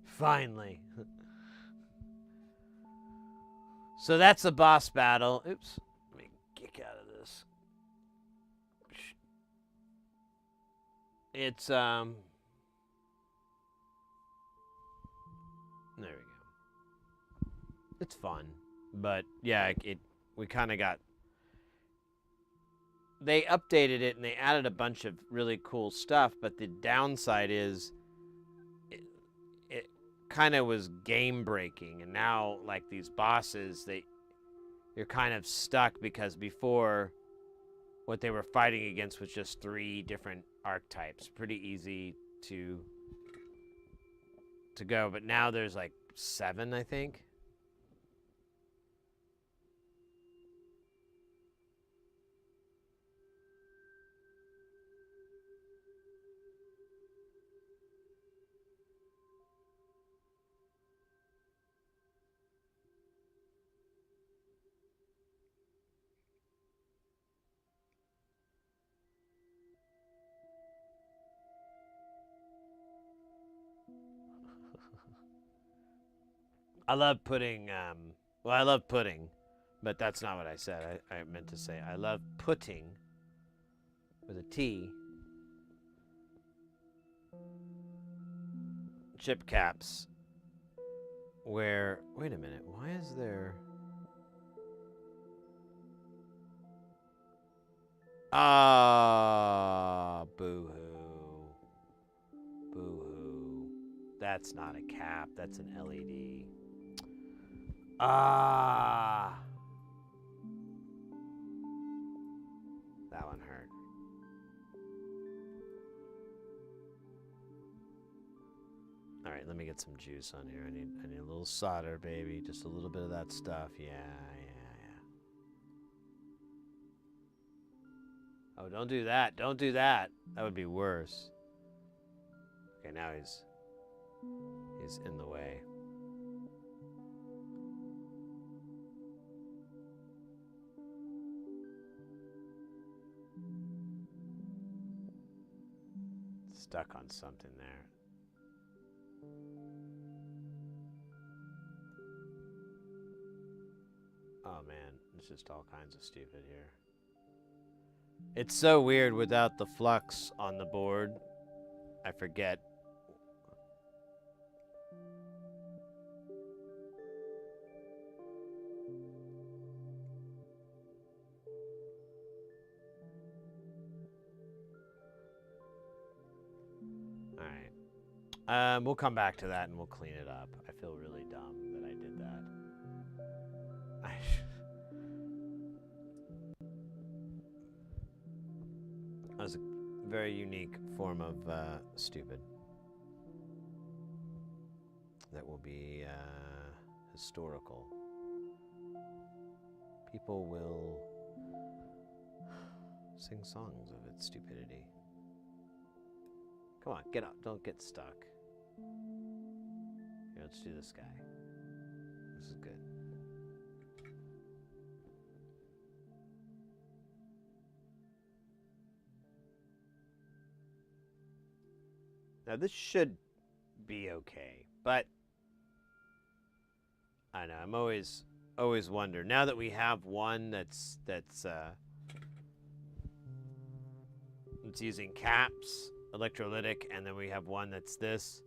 Finally. So that's the boss battle. Oops. Let me kick out of this. It's there we go. It's fun, but yeah, we kind of got. They updated it and they added a bunch of really cool stuff, but the downside is it kind of was game breaking, and now like these bosses, you're kind of stuck because before what they were fighting against was just 3 different archetypes, pretty easy to go, but now there's like 7, I think. I love putting, well, I love pudding, but that's not what I said. I meant to say I love putting with a T chip caps where, wait a minute, why is there, boo-hoo. Boo-hoo. That's not a cap, that's an LED. That one hurt. All right, let me get some juice on here. I need a little solder, baby. Just a little bit of that stuff. Yeah. Oh, don't do that. Don't do that. That would be worse. Okay, now he's in the way. Stuck on something there. Oh man, it's just all kinds of stupid here. It's so weird without the flux on the board. I forget. All right. We'll come back to that and we'll clean it up. I feel really dumb that I did that. That was a very unique form of stupid. That will be historical. People will sing songs of its stupidity. Come on, get up. Don't get stuck. Here, let's do this guy. This is good. Now this should be okay, but I know I'm always wonder. Now that we have one that's using caps, electrolytic, and then we have one that's this,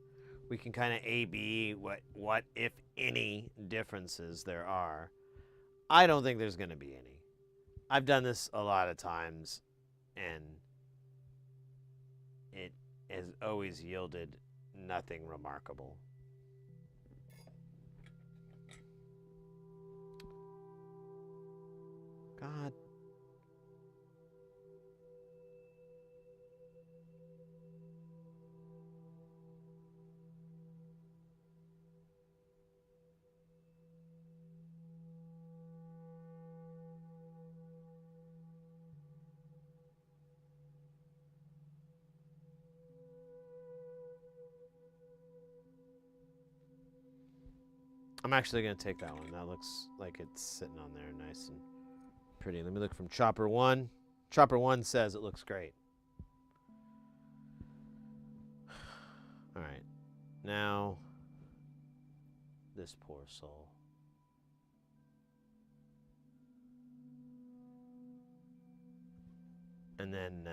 we can kind of A/B what if any differences there are. I don't think there's going to be any. I've done this a lot of times, and it has always yielded nothing remarkable. God. I'm actually going to take that one. That looks like it's sitting on there nice and pretty. Let me look from Chopper 1. Chopper 1 says it looks great. All right. Now, this poor soul. And then,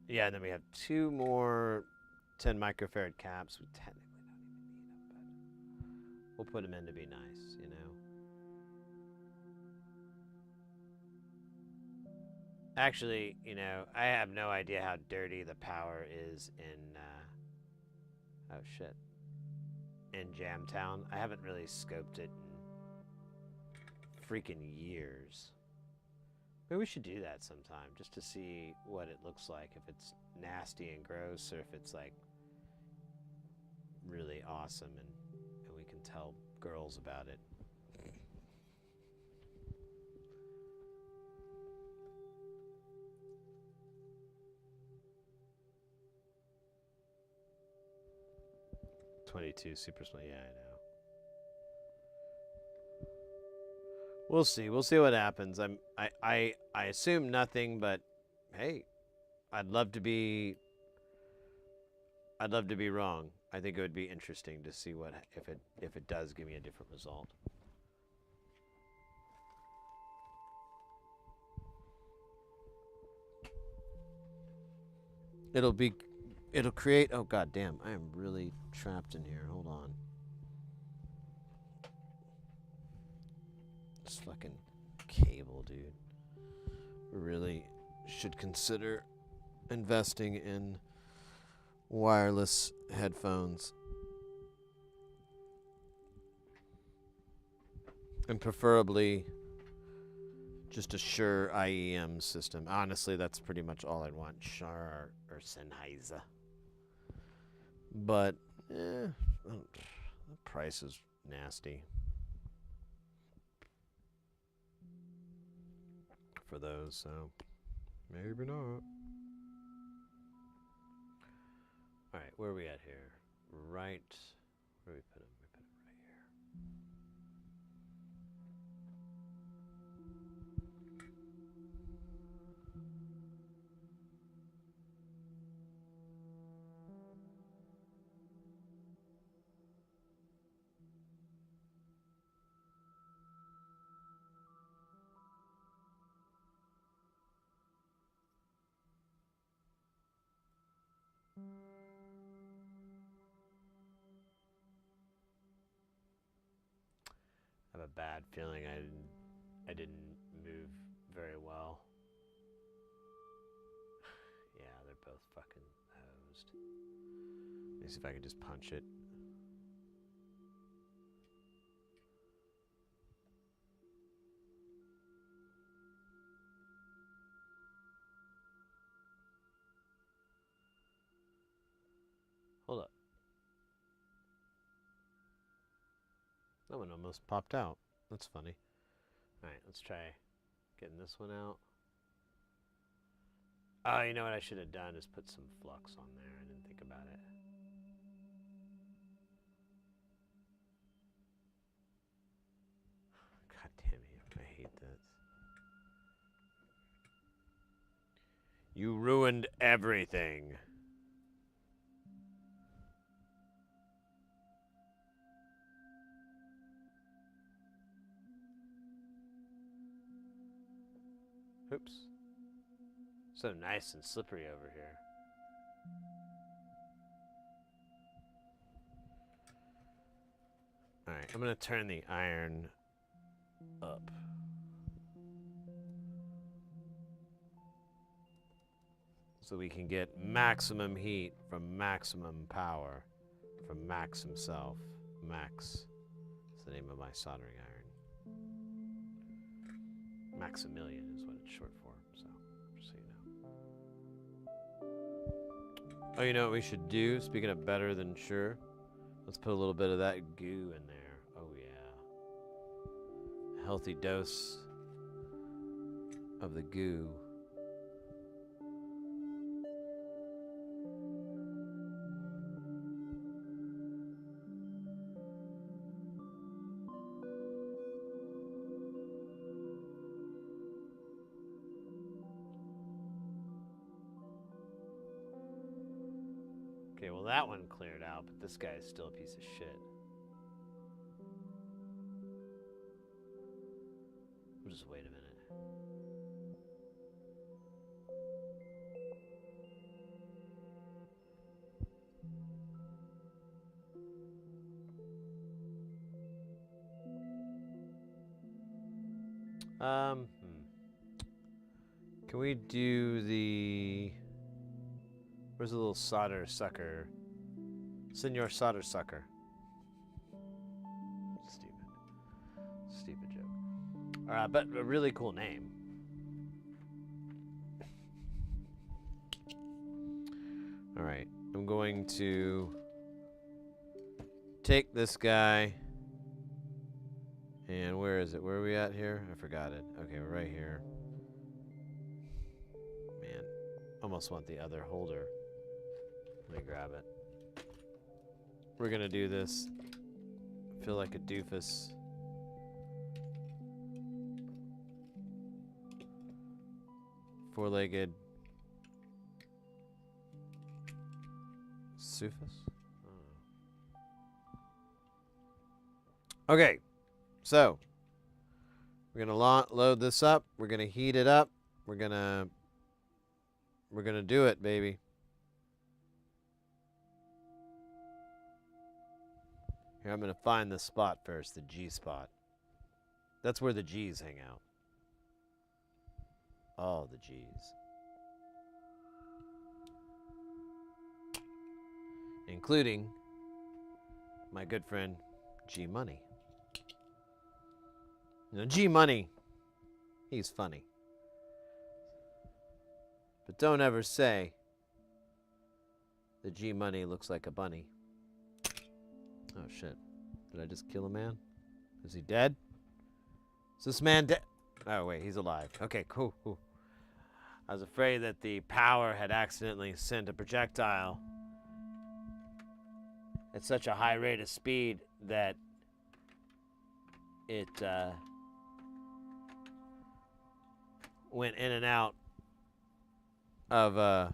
yeah, and then we have two more 10 microfarad caps. We technically don't even need them, but we'll put them in to be nice, you know. Actually, you know, I have no idea how dirty the power is in, oh shit, in Jamtown. I haven't really scoped it in freaking years. Maybe we should do that sometime, just to see what it looks like, if it's nasty and gross, or if it's like really awesome and we can tell girls about it. $22 super small, yeah, I know. We'll see. We'll see what happens. I assume nothing, but hey, I'd love to be wrong. I think it would be interesting to see what if it does give me a different result. It'll create. Oh god damn! I am really trapped in here. Hold on. This fucking cable, dude. Really should consider investing in wireless headphones. And preferably just a Shure IEM system. Honestly, that's pretty much all I'd want. Shure or Sennheiser. But, the price is nasty for those, so maybe not. Alright, where are we at here? Right. Where do we put it? We put it right here. I have a bad feeling I didn't move very well. Yeah, they're both fucking hosed. Let me see if I can just punch it. Hold up. That one almost popped out. That's funny. Alright, let's try getting this one out. Oh, you know what I should have done is put some flux on there. I didn't think about it. God damn it. I hate this. You ruined everything. Oops. So nice and slippery over here. Alright, I'm gonna turn the iron up. So we can get maximum heat from maximum power from Max himself. Max is the name of my soldering iron. Maximilian is what it's short for, so just so you know. Oh, you know what we should do? Speaking of better than sure, let's put a little bit of that goo in there. Oh yeah. A healthy dose of the goo. Okay, well that one cleared out, but this guy is still a piece of shit. We'll just wait a minute. Can we do the... Where's the little solder sucker? Senor Solder Sucker. Stupid. Stupid joke. Alright, but a really cool name. Alright, I'm going to take this guy. And where is it? Where are we at here? I forgot it. Okay, we're right here. Man, almost want the other holder. Let me grab it. We're gonna do this. I feel like a doofus. Four-legged Sufus? I don't know. Okay, so we're gonna load this up. We're gonna heat it up. We're gonna do it, baby. Here, I'm gonna find the spot first, the G spot. That's where the G's hang out. All the G's. Including my good friend G Money. Now, G Money, he's funny. But don't ever say that G Money looks like a bunny. Oh shit. Did I just kill a man? Is he dead? Is this man dead? Oh wait, he's alive. Okay, cool. I was afraid that the power had accidentally sent a projectile at such a high rate of speed that it went in and out of a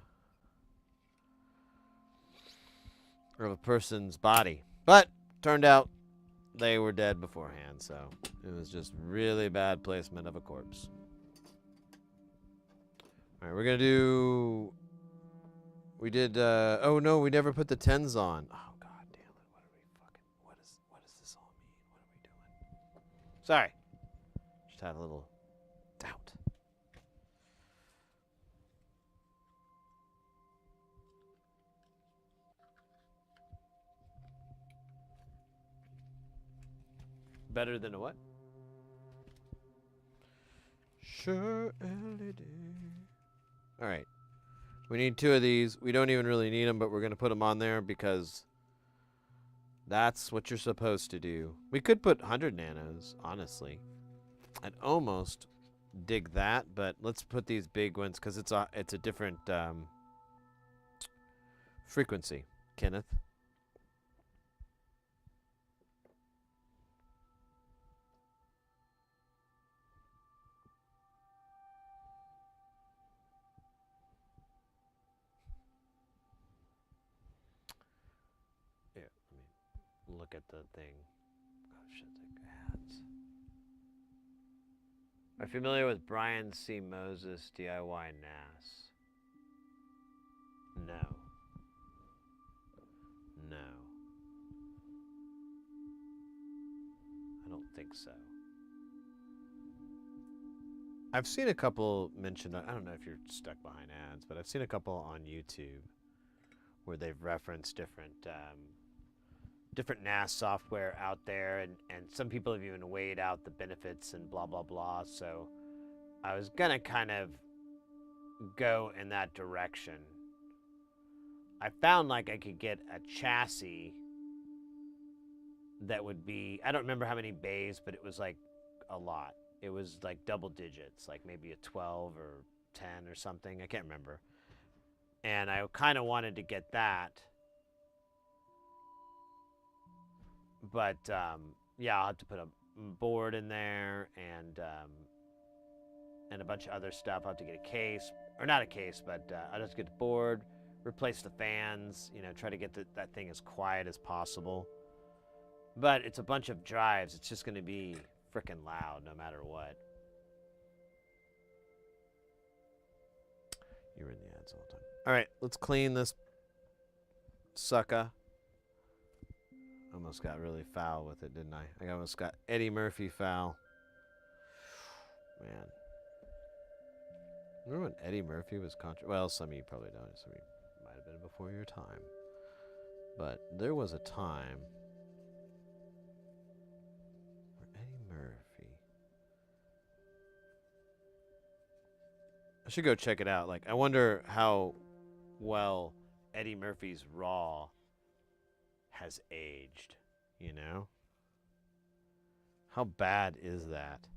person's body. But turned out they were dead beforehand, so it was just really bad placement of a corpse. All right, we're gonna do. We did. Oh no, we never put the 10s on. Oh god damn it! What are we fucking? What does this all mean? What are we doing? Sorry, just had a little doubt. Better than a what? Sure, LED. All right. We need 2 of these. We don't even really need them, but we're going to put them on there because that's what you're supposed to do. We could put 100 nanos, honestly. I'd almost dig that, but let's put these big ones because it's a different frequency, Kenneth. Look at the thing. Oh shit, the ads. Are you familiar with Brian C. Moses DIY NAS? No. I don't think so. I've seen a couple mentioned. I don't know if you're stuck behind ads, but I've seen a couple on YouTube where they've referenced different NAS software out there, and some people have even weighed out the benefits and blah blah blah. So I was gonna kind of go in that direction. I found like I could get a chassis that would be, I don't remember how many bays, but it was like a lot. It was like double digits, like maybe a 12 or 10 or something. I can't remember. And I kind of wanted to get that. But yeah, I'll have to put a board in there and a bunch of other stuff. I'll have to get a case, or not a case, but I'll just get the board, replace the fans, you know, try to get that thing as quiet as possible. But it's a bunch of drives. It's just going to be freaking loud no matter what. You were in the ads all the time. All right, let's clean this sucker. Almost got really foul with it, didn't I? I almost got Eddie Murphy foul. Man. Remember when Eddie Murphy was well, some of you probably don't. Some of you might have been before your time. But there was a time where Eddie Murphy... I should go check it out. Like, I wonder how well Eddie Murphy's Raw has aged, you know? How bad is that?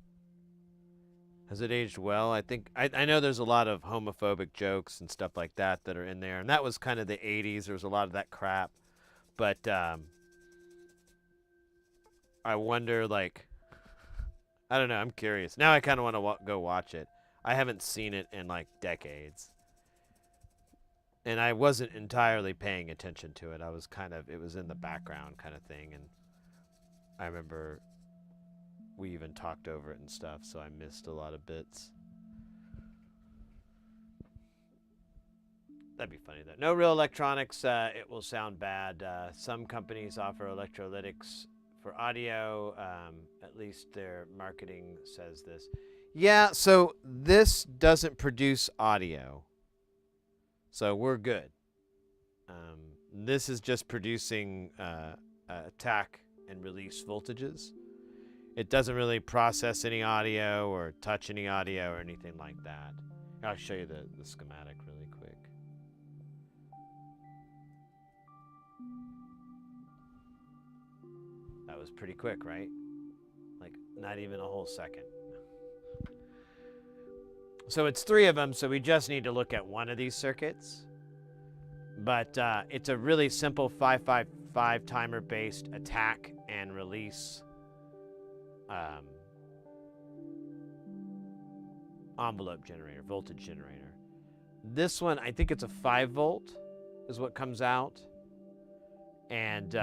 Has it aged well? I think I know there's a lot of homophobic jokes and stuff like that that are in there, and that was kind of the 80s. There was a lot of that crap. But I wonder, like, I don't know, I'm curious. Now I kind of want to go watch it. I haven't seen it in like decades. And I wasn't entirely paying attention to it. I was kind of, it was in the background kind of thing. And I remember we even talked over it and stuff, so I missed a lot of bits. That'd be funny though. No real electronics, it will sound bad. Some companies offer electrolytics for audio. At least their marketing says this. Yeah, so this doesn't produce audio. So we're good. This is just producing attack and release voltages. It doesn't really process any audio or touch any audio or anything like that. I'll show you the schematic really quick. That was pretty quick, right? Like, not even a whole second. So it's 3 of them, so we just need to look at one of these circuits. But it's a really simple 555 timer-based attack and release envelope generator, voltage generator. This one, I think it's a 5 volt is what comes out. And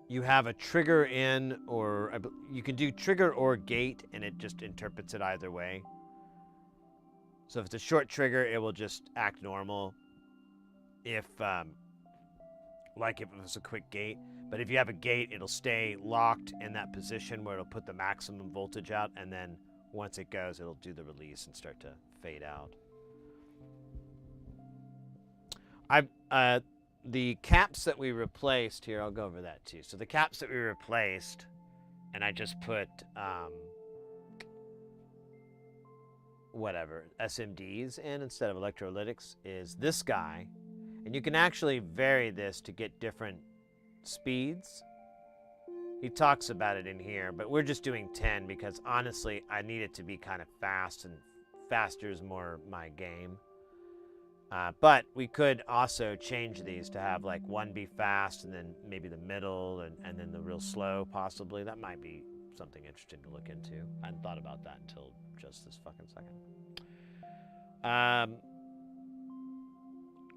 you have a trigger in, or you can do trigger or gate, and it just interprets it either way. So if it's a short trigger, it will just act normal. If like if it was a quick gate. But if you have a gate, it'll stay locked in that position where it'll put the maximum voltage out, and then once it goes, it'll do the release and start to fade out. The caps that we replaced here, I'll go over that too. So the caps that we replaced, and I just put whatever SMDs in instead of electrolytics, is this guy. And you can actually vary this to get different speeds. He talks about it in here, but we're just doing 10 because honestly, I need it to be kind of fast, and faster is more my game. But we could also change these to have like one be fast and then maybe the middle and then the real slow possibly. That might be something interesting to look into. I hadn't thought about that until just this fucking second.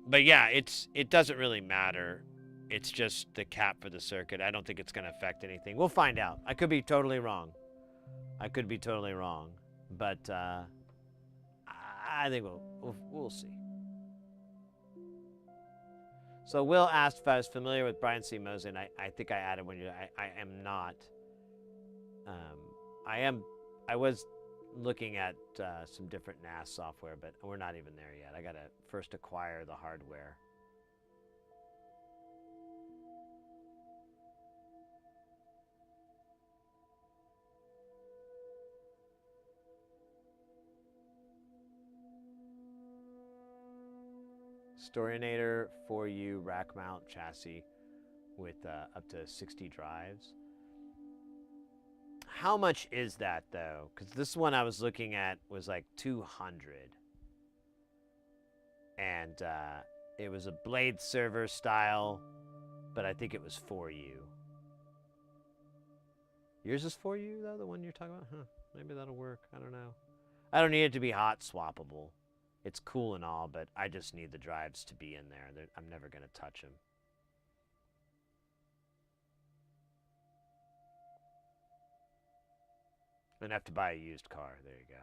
But yeah, it doesn't really matter. It's just the cap for the circuit. I don't think it's going to affect anything. We'll find out. I could be totally wrong. But I think we'll see. So Will asked if I was familiar with Brian C. Mosen. I think I added when I am not. I was looking at some different NAS software, but we're not even there yet. I gotta first acquire the hardware. Storinator 4U rack mount chassis with up to 60 drives. How much is that though? Because this one I was looking at was like 200. And it was a blade server style, but I think it was 4U. Yours is 4U though, the one you're talking about? Huh, maybe that'll work, I don't know. I don't need it to be hot swappable. It's cool and all, but I just need the drives to be in there. I'm never going to touch them. I'm going to have to buy a used car. There you go.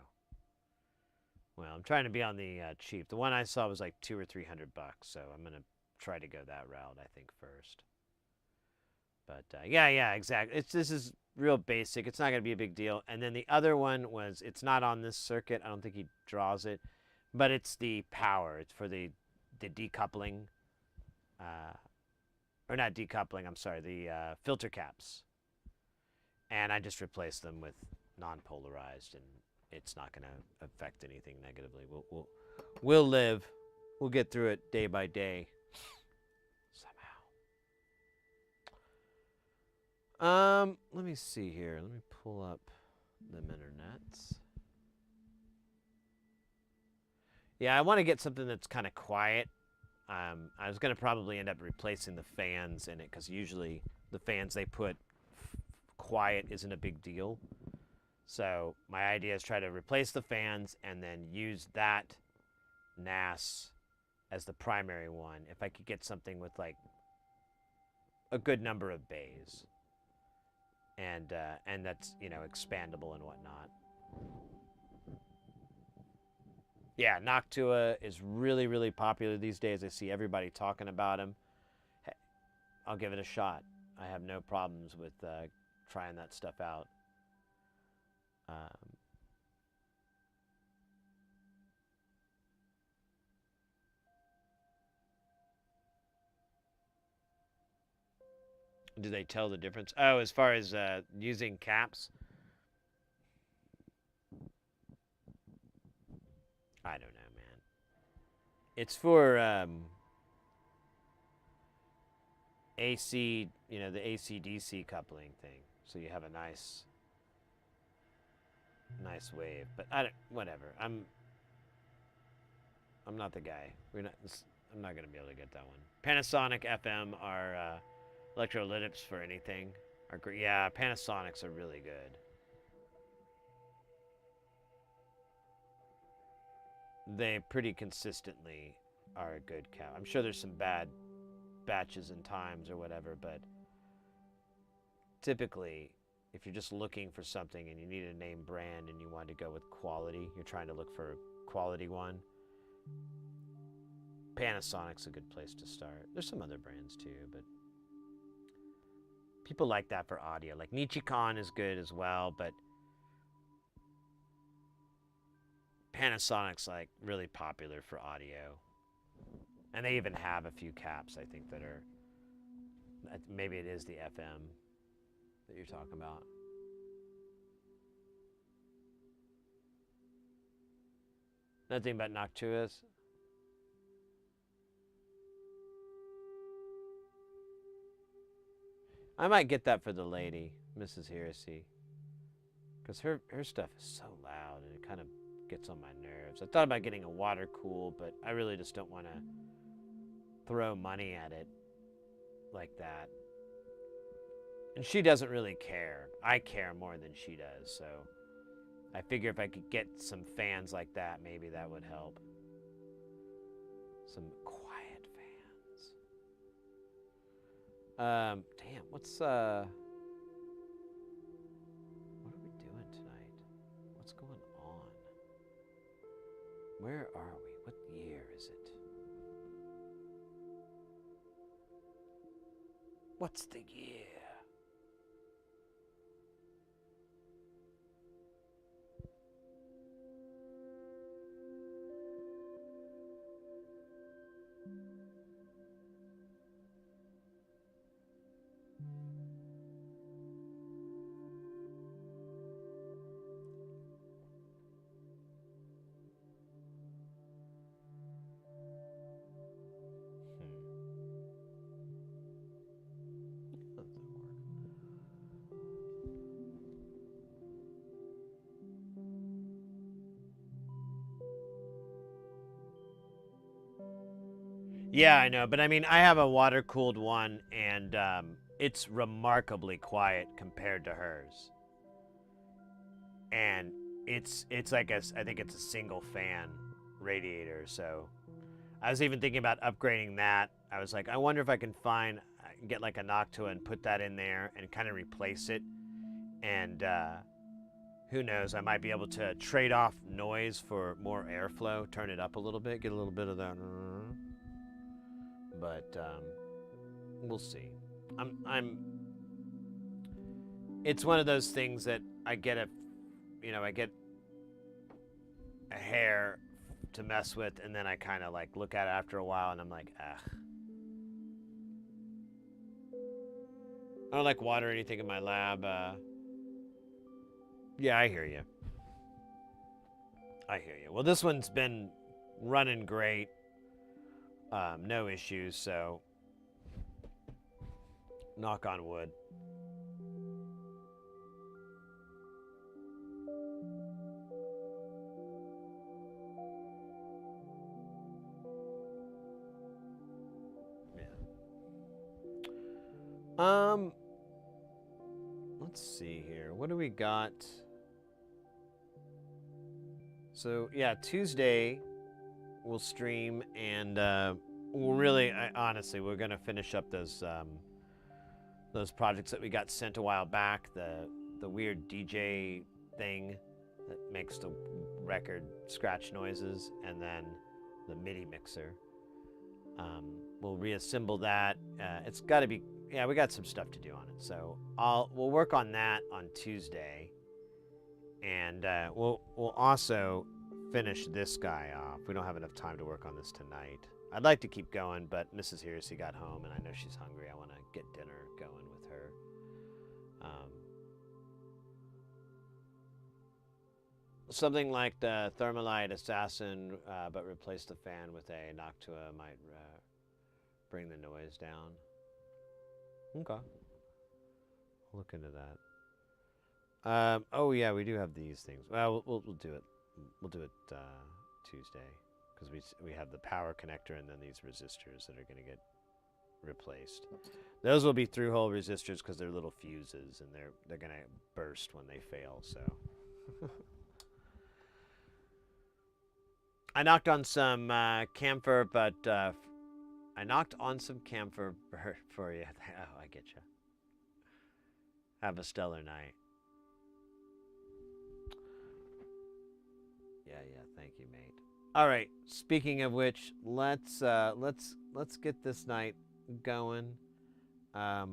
Well, I'm trying to be on the cheap. The one I saw was like $200 or $300, so I'm going to try to go that route, I think, first. But yeah, exactly. This is real basic. It's not going to be a big deal. And then the other one was, it's not on this circuit. I don't think he draws it. But it's the power. It's for the decoupling. Or not decoupling, I'm sorry. The filter caps. And I just replaced them with non-polarized. And it's not going to affect anything negatively. We'll live. We'll get through it day by day. Somehow. Let me see here. Let me pull up the internets. Yeah, I want to get something that's kind of quiet. I was going to probably end up replacing the fans in it because usually the fans they put quiet isn't a big deal. So my idea is try to replace the fans and then use that NAS as the primary one. If I could get something with like a good number of bays. and that's, you know, expandable and whatnot. Yeah, Noctua is really, really popular these days. I see everybody talking about him. Hey, I'll give it a shot. I have no problems with trying that stuff out. Do they tell the difference? Oh, as far as using caps? I don't know, man. It's for AC, you know, the AC/DC coupling thing. So you have a nice wave. But I don't, whatever. I'm not the guy. I'm not gonna be able to get that one. Panasonic FM are electrolytics for anything. Are great. Yeah, Panasonics are really good. They pretty consistently are a good cap. I'm sure there's some bad batches and times or whatever, but typically, if you're just looking for something and you need a name brand and you want to go with quality, you're trying to look for a quality one, Panasonic's a good place to start. There's some other brands too, but people like that for audio. Like Nichicon is good as well, but Panasonic's like really popular for audio. And they even have a few caps, I think, that are, maybe it is the FM that you're talking about. Nothing but Noctuas. I might get that for the lady, Mrs. Heresy. Because her stuff is so loud and it kind of gets on my nerves. I thought about getting a water cool, but I really just don't want to throw money at it like that. And she doesn't really care. I care more than she does, so I figure if I could get some fans like that, maybe that would help. Some quiet fans. Damn, what are we doing tonight? What's going on? Where are we? What year is it? What's the year? Yeah, I know, but I mean, I have a water-cooled one, and it's remarkably quiet compared to hers. And it's like I think it's a single fan radiator, so I was even thinking about upgrading that. I was like, I wonder if I can get like a Noctua and put that in there and kind of replace it. And who knows, I might be able to trade off noise for more airflow, turn it up a little bit, get a little bit of that. But we'll see. It's one of those things that I get a hair to mess with, and then I kind of like look at it after a while, and I'm like, ah. I don't like water or anything in my lab. Yeah, I hear you. Well, this one's been running great. No issues, so knock on wood. Yeah. Let's see here. What do we got? So, yeah, Tuesday we'll stream, and we'll really, honestly, we're going to finish up those those projects that we got sent a while back, the weird DJ thing that makes the record scratch noises, and then the MIDI mixer. We'll reassemble that. It's got to be, yeah, we got some stuff to do on it. So we'll work on that on Tuesday, and we'll also finish this guy off. We don't have enough time to work on this tonight. I'd like to keep going, but Mrs. Hersey got home, and I know she's hungry. I want to get dinner going with her. Something like the Thermalite Assassin, but replace the fan with a Noctua might bring the noise down. Okay. I'll look into that. Oh yeah, we do have these things. Well, we'll do it. We'll do it Tuesday, because we have the power connector and then these resistors that are going to get replaced. Those will be through-hole resistors because they're little fuses, and they're going to burst when they fail. So. I knocked on some camphor, but I knocked on some camphor for you. Oh, I get you. Have a stellar night. Yeah, thank you, mate. All right. Speaking of which, let's get this night going. Let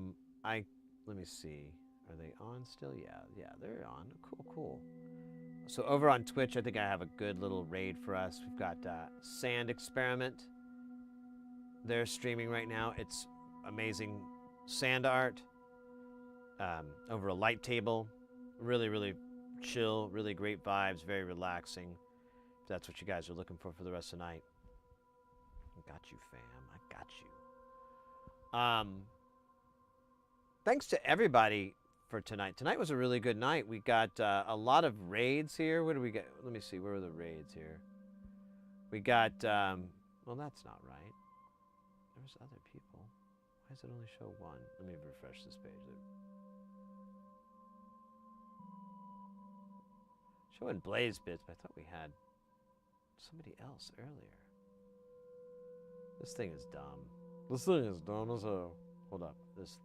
me see. Are they on still? Yeah, they're on. Cool. So over on Twitch, I think I have a good little raid for us. We've got Sand Experiment. They're streaming right now. It's amazing sand art over a light table. Really, really chill, really great vibes, very relaxing. If that's what you guys are looking for the rest of the night. I got you, fam. I got you. Thanks to everybody for tonight. Tonight was a really good night. We got a lot of raids here. What do we get? Let me see. Where are the raids here? We got, well, that's not right. There's other people. Why does it only show one? Let me refresh this page. Showing Blaze Bits, but I thought we had somebody else earlier. This thing is dumb. This thing is dumb as hell. Hold up. This.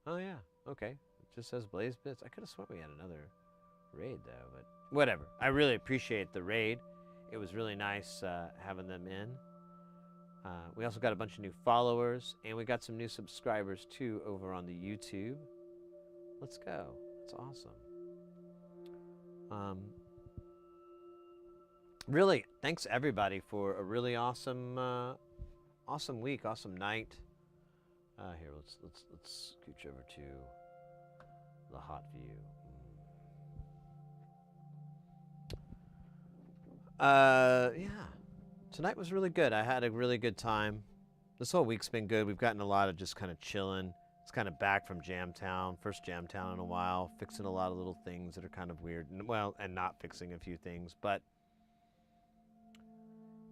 Oh, yeah. Okay. It just says Blaze Bits. I could have sworn we had another raid, though, but whatever. I really appreciate the raid. It was really nice having them in. We also got a bunch of new followers, and we got some new subscribers, too, over on the YouTube. Let's go. That's awesome. Really, thanks, everybody, for a really awesome awesome week, awesome night. Here, let's scooch over to the hot view. Yeah, tonight was really good. I had a really good time. This whole week's been good. We've gotten a lot of just kind of chilling. It's kind of back from Jamtown, first Jamtown in a while, fixing a lot of little things that are kind of weird. Well, and not fixing a few things, but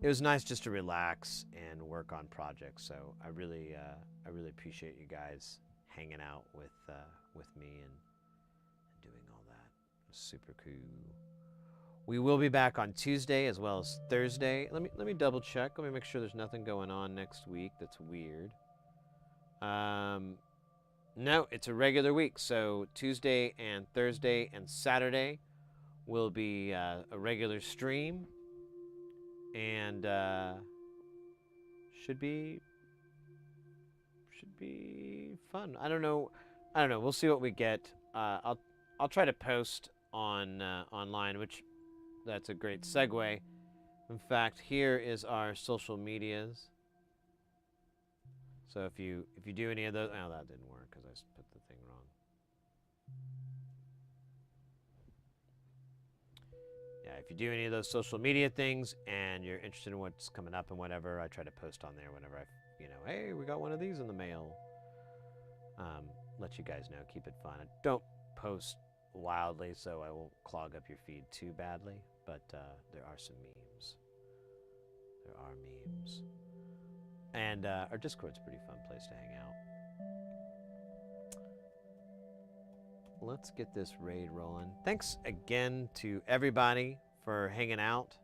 it was nice just to relax and work on projects. So I really appreciate you guys hanging out with me and doing all that. It was super cool. We will be back on Tuesday as well as Thursday. Let me double check. Let me make sure there's nothing going on next week that's weird. No, it's a regular week. So Tuesday and Thursday and Saturday will be a regular stream. And should be fun. I don't know. We'll see what we get. I'll try to post on online, which that's a great segue. In fact, here is our social medias. So if you do any of those, oh, that didn't work because I put the thing wrong. Yeah, if you do any of those social media things and you're interested in what's coming up and whatever, I try to post on there whenever hey, we got one of these in the mail. Let you guys know, keep it fun. I don't post wildly, so I won't clog up your feed too badly, but there are some memes. There are memes. And our Discord's a pretty fun place to hang out. Let's get this raid rolling. Thanks again to everybody for hanging out.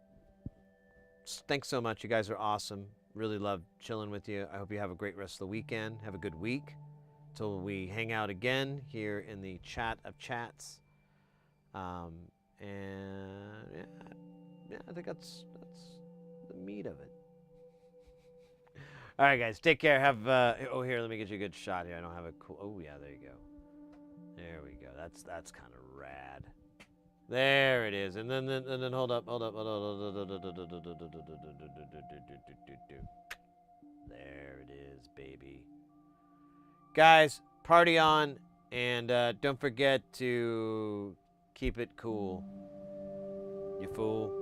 Thanks so much. You guys are awesome. Really love chilling with you. I hope you have a great rest of the weekend. Have a good week till we hang out again here in the chat of chats. And yeah, I think that's the meat of it. All right, guys, take care. Have oh, here, let me get you a good shot here. I don't have a cool. Oh yeah, there you go. There we go. That's kind of rad. There it is. And then hold up. There it is, baby. Guys, party on, and don't forget to keep it cool. You fool.